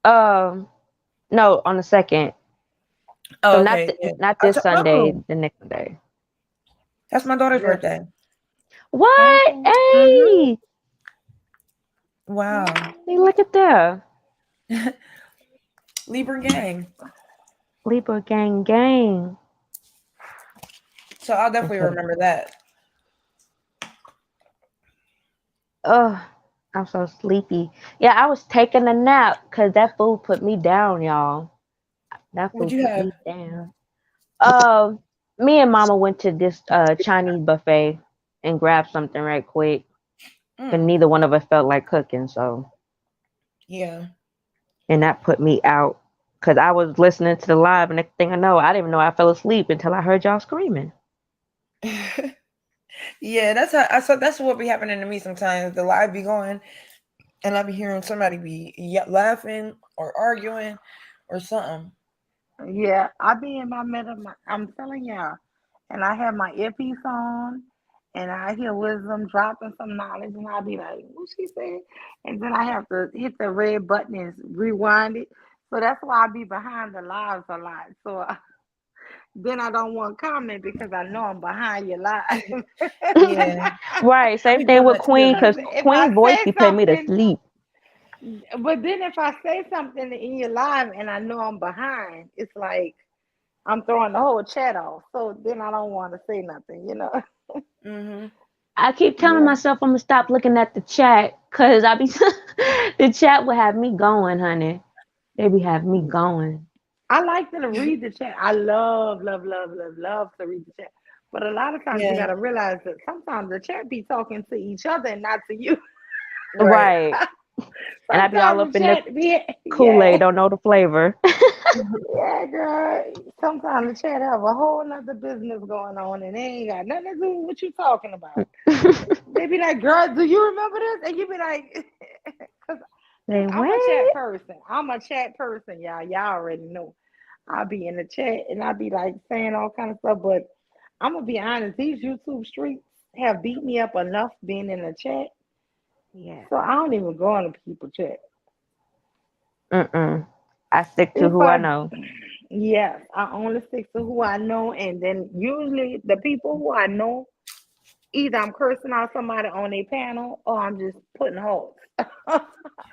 Um, no, on the second. So Oh, not okay. Yeah. not this Sunday, Oh, the next Sunday. that's my daughter's yes. birthday. What? Okay. Hmm. Hey, Wow. hey, look at that. Libra gang. Libra gang gang. So I'll definitely Okay. remember that. Ugh, I'm so sleepy. Yeah, I was taking a nap because that food put me down, y'all. That What'd food you put have? me down. Um, Me and Mama went to this Chinese buffet and grabbed something right quick. Cause Mm. neither one of us felt like cooking, so Yeah. and that put me out. Cause I was listening to the live, and next thing I know, I didn't even know I fell asleep until I heard y'all screaming. Yeah, that's how I saw. That's what be happening to me sometimes. The live be going, and I be hearing somebody be laughing or arguing or something. Yeah, I be in my middle. I'm telling y'all, and I have my earpiece on, and I hear wisdom dropping some knowledge, and I be like, "What she said?" And then I have to hit the red button and rewind it. So that's why I be behind the lives a lot. So then I don't want to comment because I know I'm behind your live. Yeah, Right, I same be thing doing with that Queen, too. Because cause if I Queen voice say be putting me to something, sleep. but then if I say something in your live and I know I'm behind, it's like I'm throwing the whole chat off. So then I don't want to say nothing. Hmm. I keep telling Yeah. myself I'm gonna stop looking at the chat, cause I be the chat will have me going, honey. They be having me going. I like to read the chat. I love, love, love, love, love to read the chat. But a lot of times you Yeah. got to realize that sometimes the chat be talking to each other and not to you. Right. Right, and I be all Sometimes up the in the chat be, Kool yeah, Aid, don't know the flavor. yeah, girl. Sometimes the chat have a whole nother business going on and they ain't got nothing to do with what you talking about. They be like, girl, do you remember this? And you be like, because Say I'm a chat what? person. I'm a chat person, y'all. Y'all already know. I'll be in the chat and I'll be like saying all kind of stuff. But I'm gonna be honest, these YouTube streets have beat me up enough being in the chat. Yeah. So I don't even go on the people chat. Mm-mm. I stick to If who I I know. Yes, I only stick to who I know, and then usually the people who I know, either I'm cursing out somebody on a panel or I'm just putting holes. Or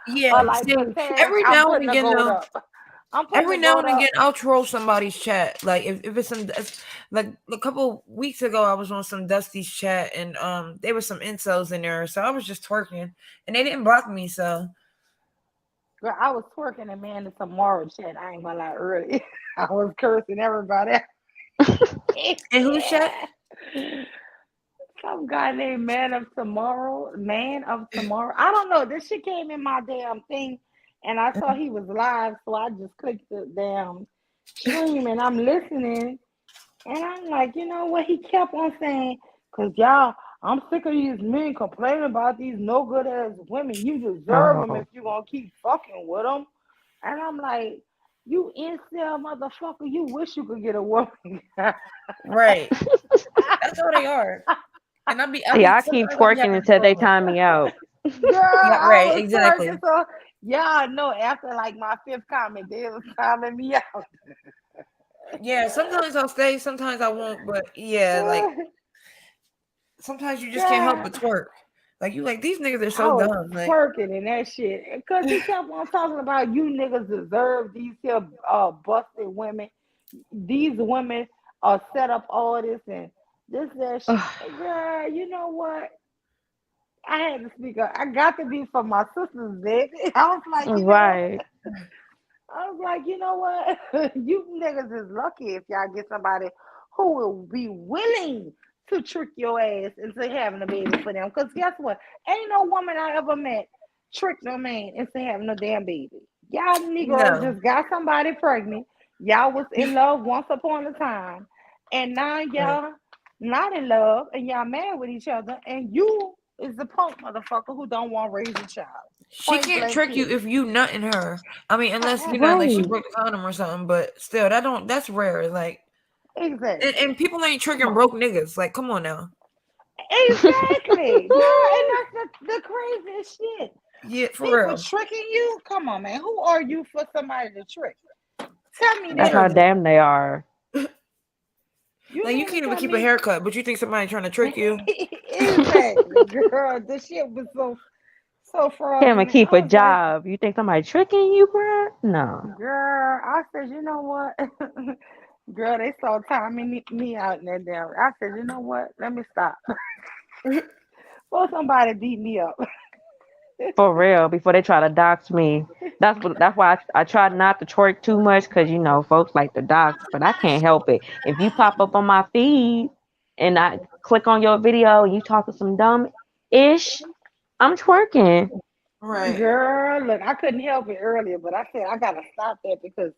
Yeah. like See, for tags, every I'm now and putting a again goat though, up. I'm putting every a now goat and up. again I'll troll somebody's chat. Like if it's some like a couple weeks ago I was on some Dusty's chat and there was some incels in there, so I was just twerking and they didn't block me. So Girl, I was twerking a man in some moral chat. I ain't gonna lie early. I was cursing everybody. and whose chat? Some guy named Man of Tomorrow. Man of Tomorrow. I don't know. This shit came in my damn thing and I saw he was live, so I just clicked the damn stream and I'm listening. And I'm like, you know what? He kept on saying, because y'all, I'm sick of these men complaining about these no good ass women. You deserve them if Oh, you're going to keep fucking with them. And I'm like, you incel motherfucker, you wish you could get a woman. Girl, Right. That's all they are. And I yeah, be I keep sometimes I be twerking having until they trolling. time me out. Yeah, I right, was twerking. exactly. So, y'all know after like my fifth comment, they was calling me out. Yeah, sometimes I'll stay, sometimes I won't, but yeah, like sometimes you just can't help God. but twerk. Like you like these niggas are I so was dumb. Like twerking and that shit. Because he kept on talking about you niggas deserve these here busted women. These women are set up all this and this, that shit. Girl, you know what? I had to speak up. I got to be for my sisters, baby. I was like, you know what? Right. I was like, you know what? You niggas is lucky if y'all get somebody who will be willing to trick your ass into having a baby for them. Because guess what? Ain't no woman I ever met trick no man into having a damn baby. Y'all Negroes no. just got somebody pregnant. Y'all was in love once upon a time. And now Right. y'all not in love and y'all mad with each other. And you is the punk motherfucker who don't want to raise a child. She Point can't blank trick you period. if you nutting her. I mean, unless like she Right. broke the condom or something. But still, that's rare. Like, and Exactly. people ain't tricking broke niggas. Like, come on now. Exactly, girl, and that's the craziest shit. Yeah, for People real. tricking you. Come on, man. Who are you for somebody to trick? Tell me That's that. how Literally. damn they are. You Like, you mean to can't even tell keep a me? haircut, but you think somebody trying to trick you? Exactly, girl. The shit was so Can't even fraudulent. keep I a was like, job. You think somebody tricking you, bruh? No. girl. I said, you know what? Girl, they saw timing me out in that damn. I said, you know what? Let me stop. Or somebody beat me up. For real, before they try to dox me. That's why I try not to twerk too much, because folks like to dox, but I can't help it. If you pop up on my feed and I click on your video and you talking some dumb ish, I'm twerking. Right. Girl, look, I couldn't help it earlier, but I said I gotta stop that because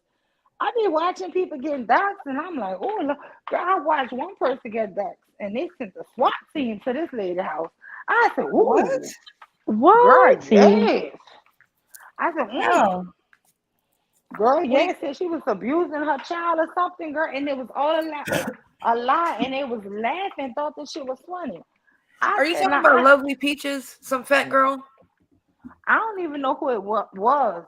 I be watching people getting doxxed, and I'm like, oh, look, girl, I watched one person get doxxed, and they sent the SWAT team to this lady's house. I said, What? ooh, girl, What? See, yes. I said, How? girl, What? yes. Said she was abusing her child or something, girl, and it was all a lie, and they was laughing, thought this shit was funny. I Are you said, talking now about Lovely Peaches? Some fat girl? I don't even know who it was,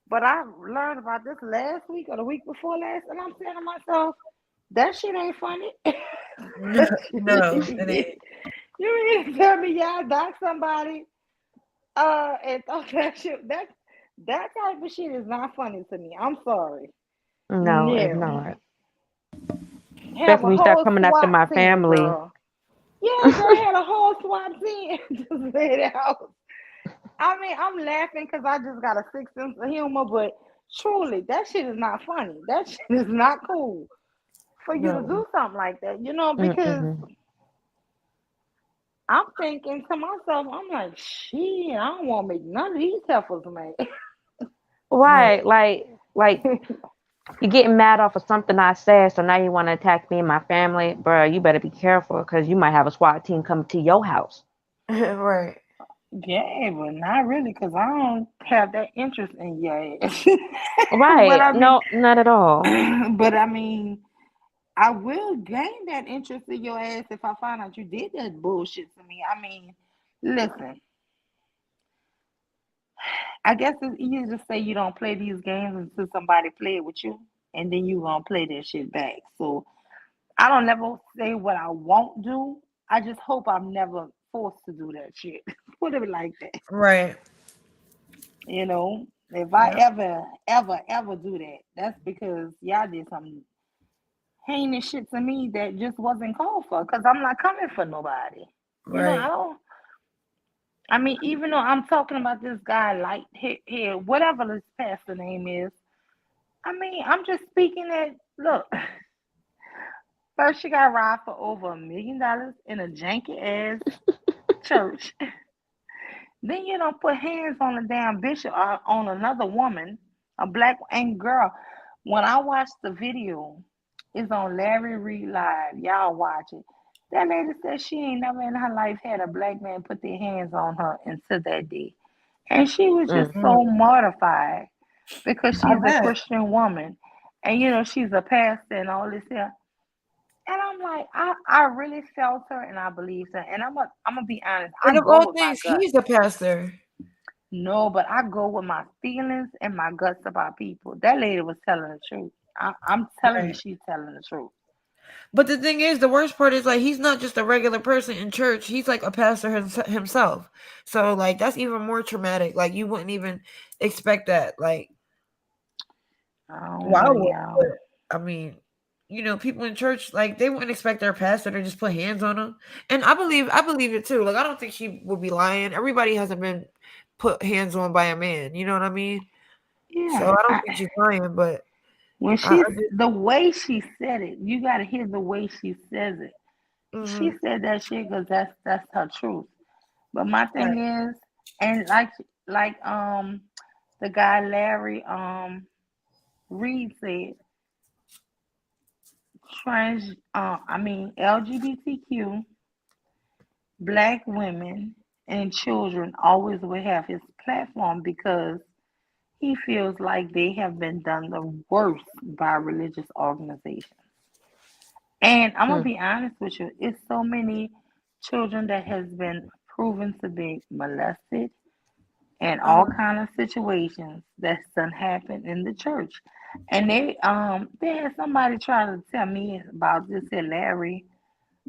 but I learned about this last week or the week before last, and I'm saying to myself, that shit ain't funny. No, no, it ain't. You mean to tell me y'all dox somebody and thought that shit that type of shit is not funny to me. I'm sorry. no, it's No. not. Have Especially a when you start whole coming after SWAT my team, family. girl. Yeah, girl had a whole SWAT team just laid out. I mean, I'm laughing because I just got a sick sense of humor, but truly, that shit is not funny. That shit is not cool for you to No. do something like that, because Mm-mm. I'm thinking to myself, I'm like, shit, I don't want to make none of these heifers mad. Right. Right, like you're getting mad off of something I said, so now you want to attack me and my family, bro. You better be careful because you might have a SWAT team coming to your house. Right. Yeah, but not really, because I don't have that interest in your ass. but Right? I mean, No, not at all. but I mean, I will gain that interest in your ass if I find out you did that bullshit to me. I mean, listen, I guess it's easy to say you don't play these games until somebody play it with you, and then you gonna play that shit back. So I don't never say what I won't do. I just hope I'm never forced to do that shit. Put it like that. Right. If I Yeah. ever do that, that's because y'all did some heinous shit to me that just wasn't called for. Cause I'm not coming for nobody. I Right. don't. I mean, even though I'm talking about this guy, light here, whatever this pastor name is. I mean, I'm just speaking that. Look, first she got robbed for over $1 million in a janky ass church. Then you don't put hands on a damn bishop or on another woman, a black and girl. When I watched the video, it's on Larry Reed Live. Y'all watch it. That lady said she ain't never in her life had a black man put their hands on her until that day. And she was just Mm. Mm. so mortified because I she's a bet. Christian woman. And she's a pastor and all this here. And I'm like, I really felt her and I believed her. And I'm gonna be honest, I And of go all with my things, gut. he's a pastor. No, but I go with my feelings and my guts about people. That lady was telling the truth. I'm telling you, Right. she's telling the truth. But the thing is, the worst part is like he's not just a regular person in church. He's like a pastor himself. So like that's even more traumatic. Like you wouldn't even expect that. Like, I don't well, I know, would, y'all. but I mean, people in church like they wouldn't expect their pastor to just put hands on them. And I believe it too. Like I don't think she would be lying. Everybody hasn't been put hands on by a man. You know what I mean? So Yeah, I don't think she's lying. But when I she's just, the way she said it, you gotta hear the way she says it. She hmm said that shit because that's her truth. But my thing right. is, and like the guy Larry Reed said, LGBTQ black women and children always will have his platform because he feels like they have been done the worst by religious organizations. And I'm gonna Mm. be honest with you, it's so many children that has been proven to be molested and all Uh-huh. kind of situations that's done happened in the church. And they had somebody try to tell me about this here Larry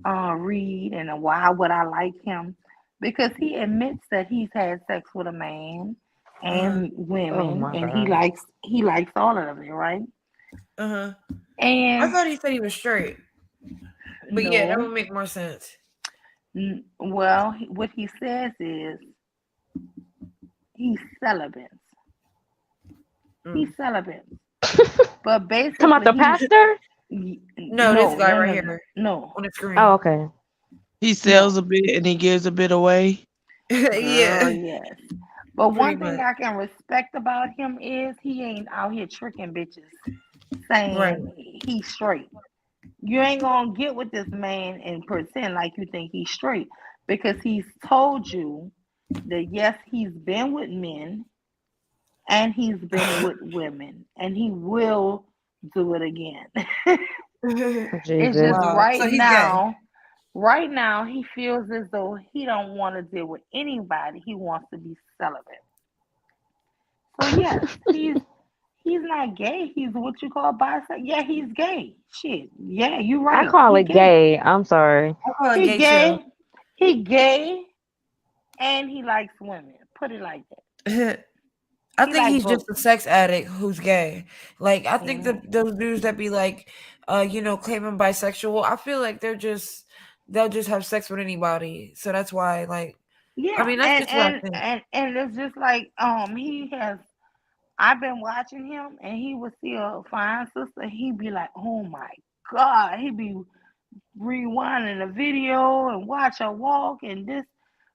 Reed and why would I like him? Because he admits that he's had sex with a man Uh-huh. and Oh women, my and God. he likes all of it, right? Uh-huh. I And thought he said he was straight. But yeah, that no, would make more sense. well, what he says is he's celibate. He's Mm. celibate, but Talking about basically the pastor? No, this no, guy no, right no, no, here no, on the Oh, screen. okay. He no, sells a bit and he gives a bit away. Yeah. girl, yes. But pretty one thing much. I can respect about him is he ain't out here tricking bitches Right. saying he's straight. You ain't gonna get with this man and pretend like you think he's straight because he's told you that yes, he's been with men and he's been with women and he will do it again. It's just Jesus. Wow. So he's gay. right now he feels as though he don't want to deal with anybody. He wants to be celibate. So yes, he's not gay. He's what you call bisexual. Yeah, he's gay. Shit. Yeah, you I right. call He it gay. gay. I'm sorry. I call it He gay too. gay. He gay and he likes women. Put it like that. I He think like he's just both. a sex addict who's gay. Like I think Hmm. that those dudes that be like, claiming bisexual, I feel like they'll just have sex with anybody. So that's why, like, I Yeah, mean, that's just what I think. and it's just like he has. I've been watching him, and he would see a fine sister. He'd be like, "Oh my God!" He'd be rewinding the video and watch her walk and this,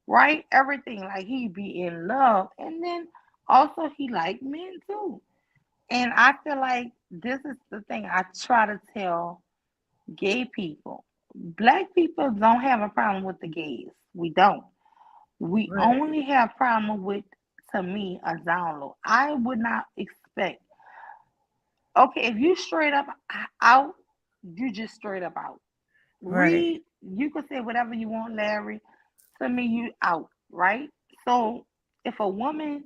right? Everything like he'd be in love, and then also he liked men too. And I feel like this is the thing I try to tell gay people. Black people don't have a problem with the gays. We don't. We Right. only have problem with, to me, a download. I would not expect. Okay, if you straight up out, you just straight up out. Right. Read, you can say whatever you want, Larry. To me, you out, right? So if a woman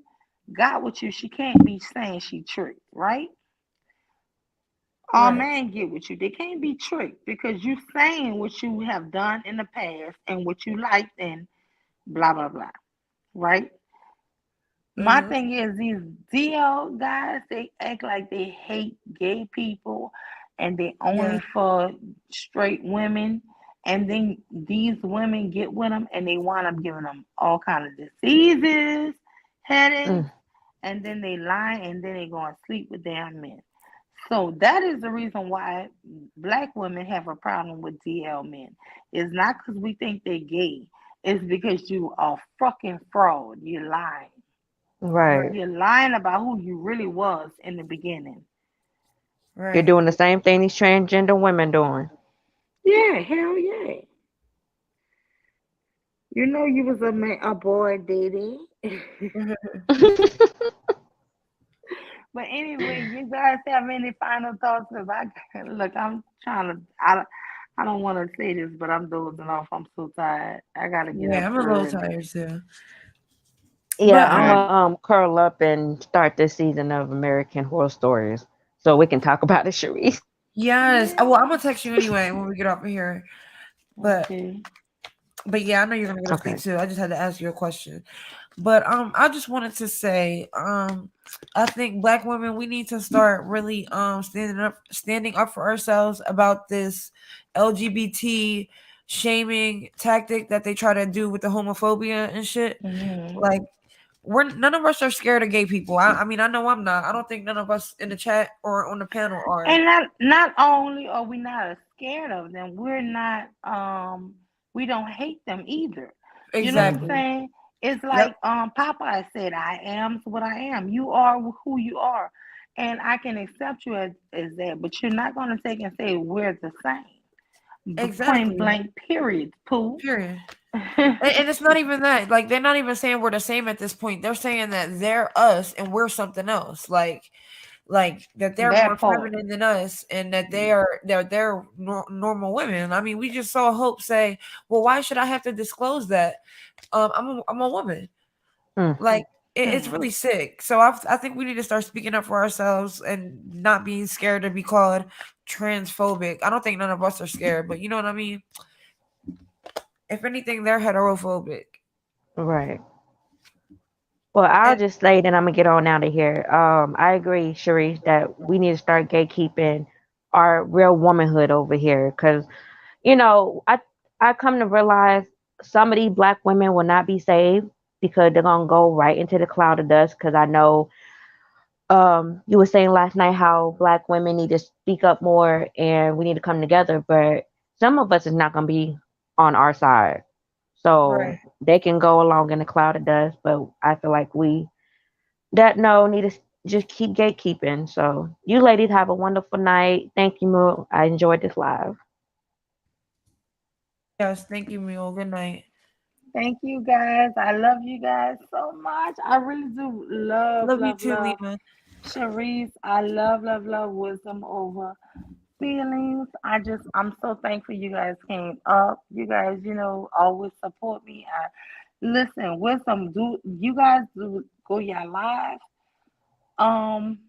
got with you, she can't be saying she tricked, right? All Right. men get with you. They can't be tricked because you saying what you have done in the past and what you liked and blah blah blah, right? My Mm-hmm. thing is these DL guys, they act like they hate gay people and they only Yeah. for straight women. And then these women get with them and they wind up giving them all kind of diseases, headaches, Mm, and then they lie and then they go and sleep with damn men. So that is the reason why black women have a problem with DL men. It's not because we think they're gay. It's because you are fucking fraud. You're lying. right. You're lying about who you really was in the beginning. You're Right. doing the same thing these transgender women doing. Yeah, hell yeah. You know you was a boy, Diddy. But anyway, you guys have any final thoughts? Cause look, I'm trying to. I don't want to say this, but I'm dozing off. I'm so tired. I gotta get Yeah, up I'm a little early. tired too. Yeah, But I'm gonna curl up and start this season of American Horror Stories so we can talk about it, Sharice. yes. Yeah. Well, I'm gonna text you anyway when we get off of here. But Okay. yeah, I know you're gonna get a sleep Okay. too. I just had to ask you a question. But I just wanted to say, I think black women we need to start really standing up for ourselves about this LGBT shaming tactic that they try to do with the homophobia and shit. Hmm. Like we're none of us are scared of gay people. I mean I know I'm not. I don't think none of us in the chat or on the panel are. And not only are we not scared of them, we don't hate them either. You know what I'm Hmm. Exactly. saying? It's Yep. like Popeye said, I am what I am. You are who you are. And I can accept you as that, but you're not gonna take and say we're the same. Point Exactly. blank period, Pooh. Period. And it's not even that. Like they're not even saying we're the same at this point. They're saying that they're us and we're something else. Like that they're more That part. feminine than us and that they're normal women. I mean, we just saw Hope say, "Well, why should I have to disclose that? I'm a woman." Mm, Like it's Hmm. really sick. So I think we need to start speaking up for ourselves and not being scared to be called transphobic. I don't think none of us are scared, but you know what I mean. If anything, they're heterophobic. right. Well, I'll And just say that I'm gonna get on out of here. I agree, Sharice, that we need to start gatekeeping our real womanhood over here, because I come to realize some of these black women will not be saved because they're gonna go right into the cloud of dust. Because I know you were saying last night how black women need to speak up more and we need to come together, but some of us is not gonna be on our side. So Right. they can go along in a cloud of dust, but I feel like we that no need to just keep gatekeeping. So you ladies have a wonderful night. Thank you, Moo. I enjoyed this live. Yes, thank you, Mule. Good night. Thank you guys. I love you guys so much. I really do love, Love you love, too, love Lena. Charice. I love, love, love wisdom over feelings. I'm so thankful you guys came up. You guys, always support me. Listen, wisdom, do you guys do go your live? Um,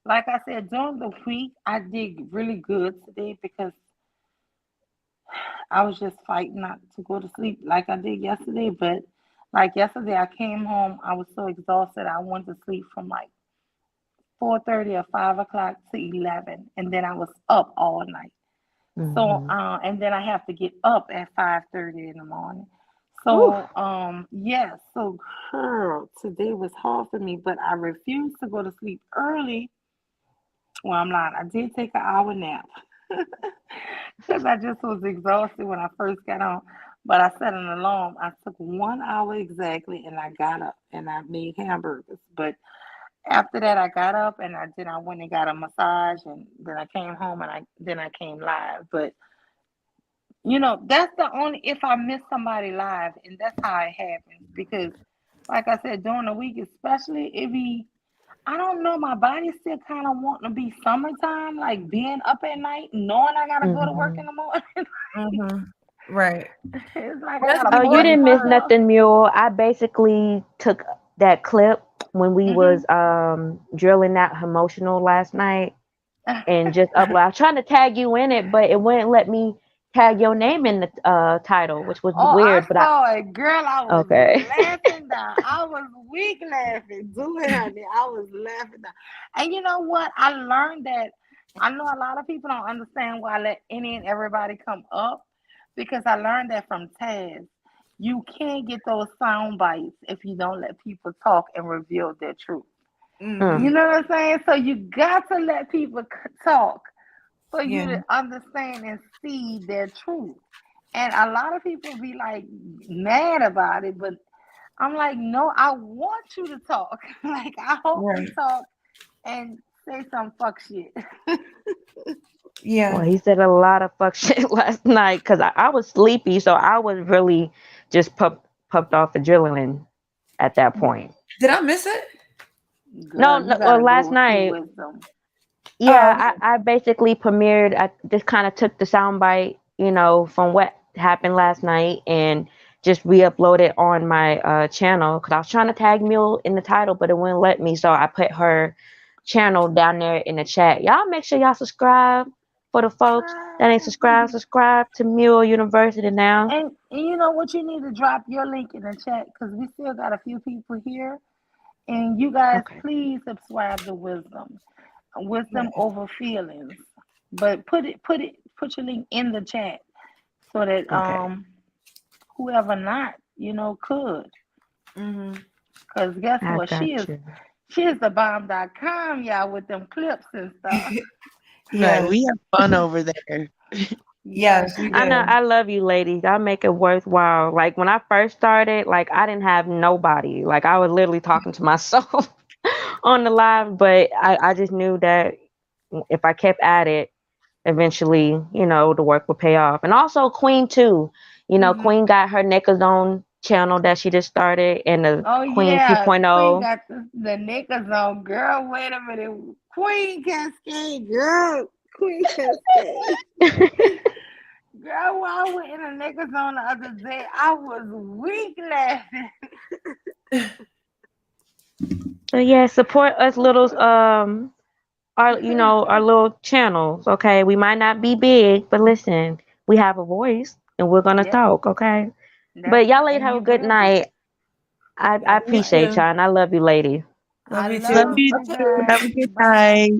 like I said, during the week, I did really good today because I was just fighting not to go to sleep like I did yesterday. But like yesterday, I came home, I was so exhausted. I went to sleep from like 4:30 or 5 o'clock to 11, and then I was up all night. So, Hmm. and then I have to get up at 5:30 in the morning. Whew. So, yes. So, girl, today was hard for me, but I refused to go to sleep early. Well, I'm not. I did take an hour nap because I just was exhausted when I first got on. But I set an alarm. I took 1 hour exactly, and I got up and I made hamburgers. But after that, I got up and I went and got a massage, and then I came home and I came live. But that's the only if I miss somebody live, and that's how it happens. Because, like I said, during the week, especially if I don't know, my body still kind of wanting to be summertime, like being up at night, knowing I gotta go to work in Hmm. the morning. Mm-hmm. Right. It's like I That's gotta Oh, you force because didn't miss myself. nothing, Mule. I basically took that clip when we was Hmm. drilling that emotional last night and just upload. I was trying to tag you in it, but it wouldn't let me tag your name in the title, which was Oh, I weird. But I saw it, girl. I was okay. laughing down. I was weak laughing. Do it, honey. I was laughing down. And you know what? I learned that. I know a lot of people don't understand why I let any and everybody come up because I learned that from Taz. You can't get those sound bites if you don't let people talk and reveal their truth. Mm. You mm-hmm. know what I'm saying? So you got to let people talk for you Yeah. to understand and see their truth. And a lot of people be like mad about it, but I'm like, no, I want you to talk. Like, I hope you Right. talk and say some fuck shit. Well, Yeah. he said a lot of fuck shit last night because I was sleepy, so I was really just pumped off adrenaline at that point. Did I miss it? Girl, No, you no, well, gotta last go see night, wisdom. Oh, yeah, okay. I basically premiered. I just kind of took the soundbite, from what happened last night and just re-uploaded on my channel because I was trying to tag Mule in the title, but it wouldn't let me. So I put her channel down there in the chat. Y'all make sure y'all subscribe for the folks that ain't subscribed. Subscribe to Mule University now. And you know what? You need to drop your link in the chat because we still got a few people here. And you guys, Okay. please subscribe to Wisdom. Wisdom Right. over feelings. But put your link in the chat so that Okay. whoever not, could. Mm-hmm. Cause guess I what? She got is you. she is the bomb.com, y'all, with them clips and stuff. Right. Yes. We have fun over there. Yes, Yes, we I know yes. do. I love you ladies. Y'all make it worthwhile. Like when I first started, like I didn't have nobody. Like I was literally talking to myself on the live, but I just knew that if I kept at it, eventually, the work would pay off. And also Queen too. Mm-hmm. Queen got her Naked Zone channel that she just started and the Oh Queen yeah. Queen 2.0. got the knickers on. Girl, wait a minute. Queen Cascade, girl. Queen Cascade. Girl, when I went in the niggas on the other day, I was weak laughing. So yeah, support us little our little channels, okay? We might not be big, but listen, we have a voice and we're gonna Yep, talk, okay? that's But y'all ladies and have a you good will be. night. I Y'all be You blessed. appreciate too. y'all and I love you ladies. Love I you Love love too. you you Okay. too. Have guys. a good Bye. night.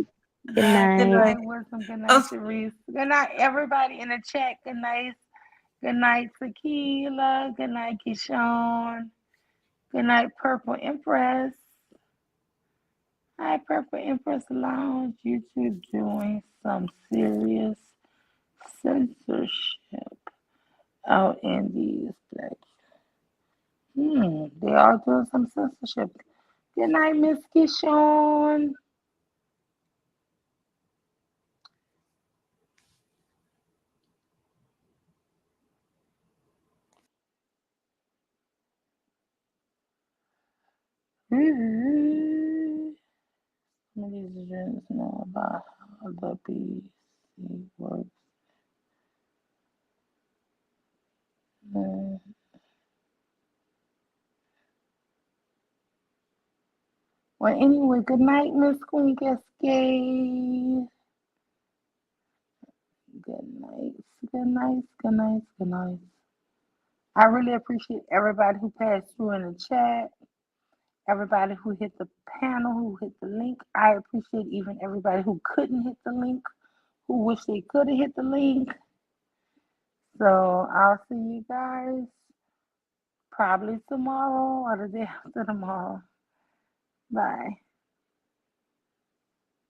Good Bye. Good Good night. night. night, Wisdom. Good night, Oh, Charice. Good night, everybody in the chat. Good night. Good night, Tequila. Good night, Keyshawn. Good night, Purple Empress. Hi, Purple Empress Lounge. YouTube doing some serious censorship. out in these black. They are doing some censorship. Good night, Miss Kishon. Some of these agents know about how the BC works. Mm. Well, anyway, good night, Miss Queen Cascade. Good night, good night, good night, good night. I really appreciate everybody who passed through in the chat, everybody who hit the panel, who hit the link. I appreciate even everybody who couldn't hit the link, who wish they could have hit the link. So I'll see you guys probably tomorrow or the day after tomorrow. Bye.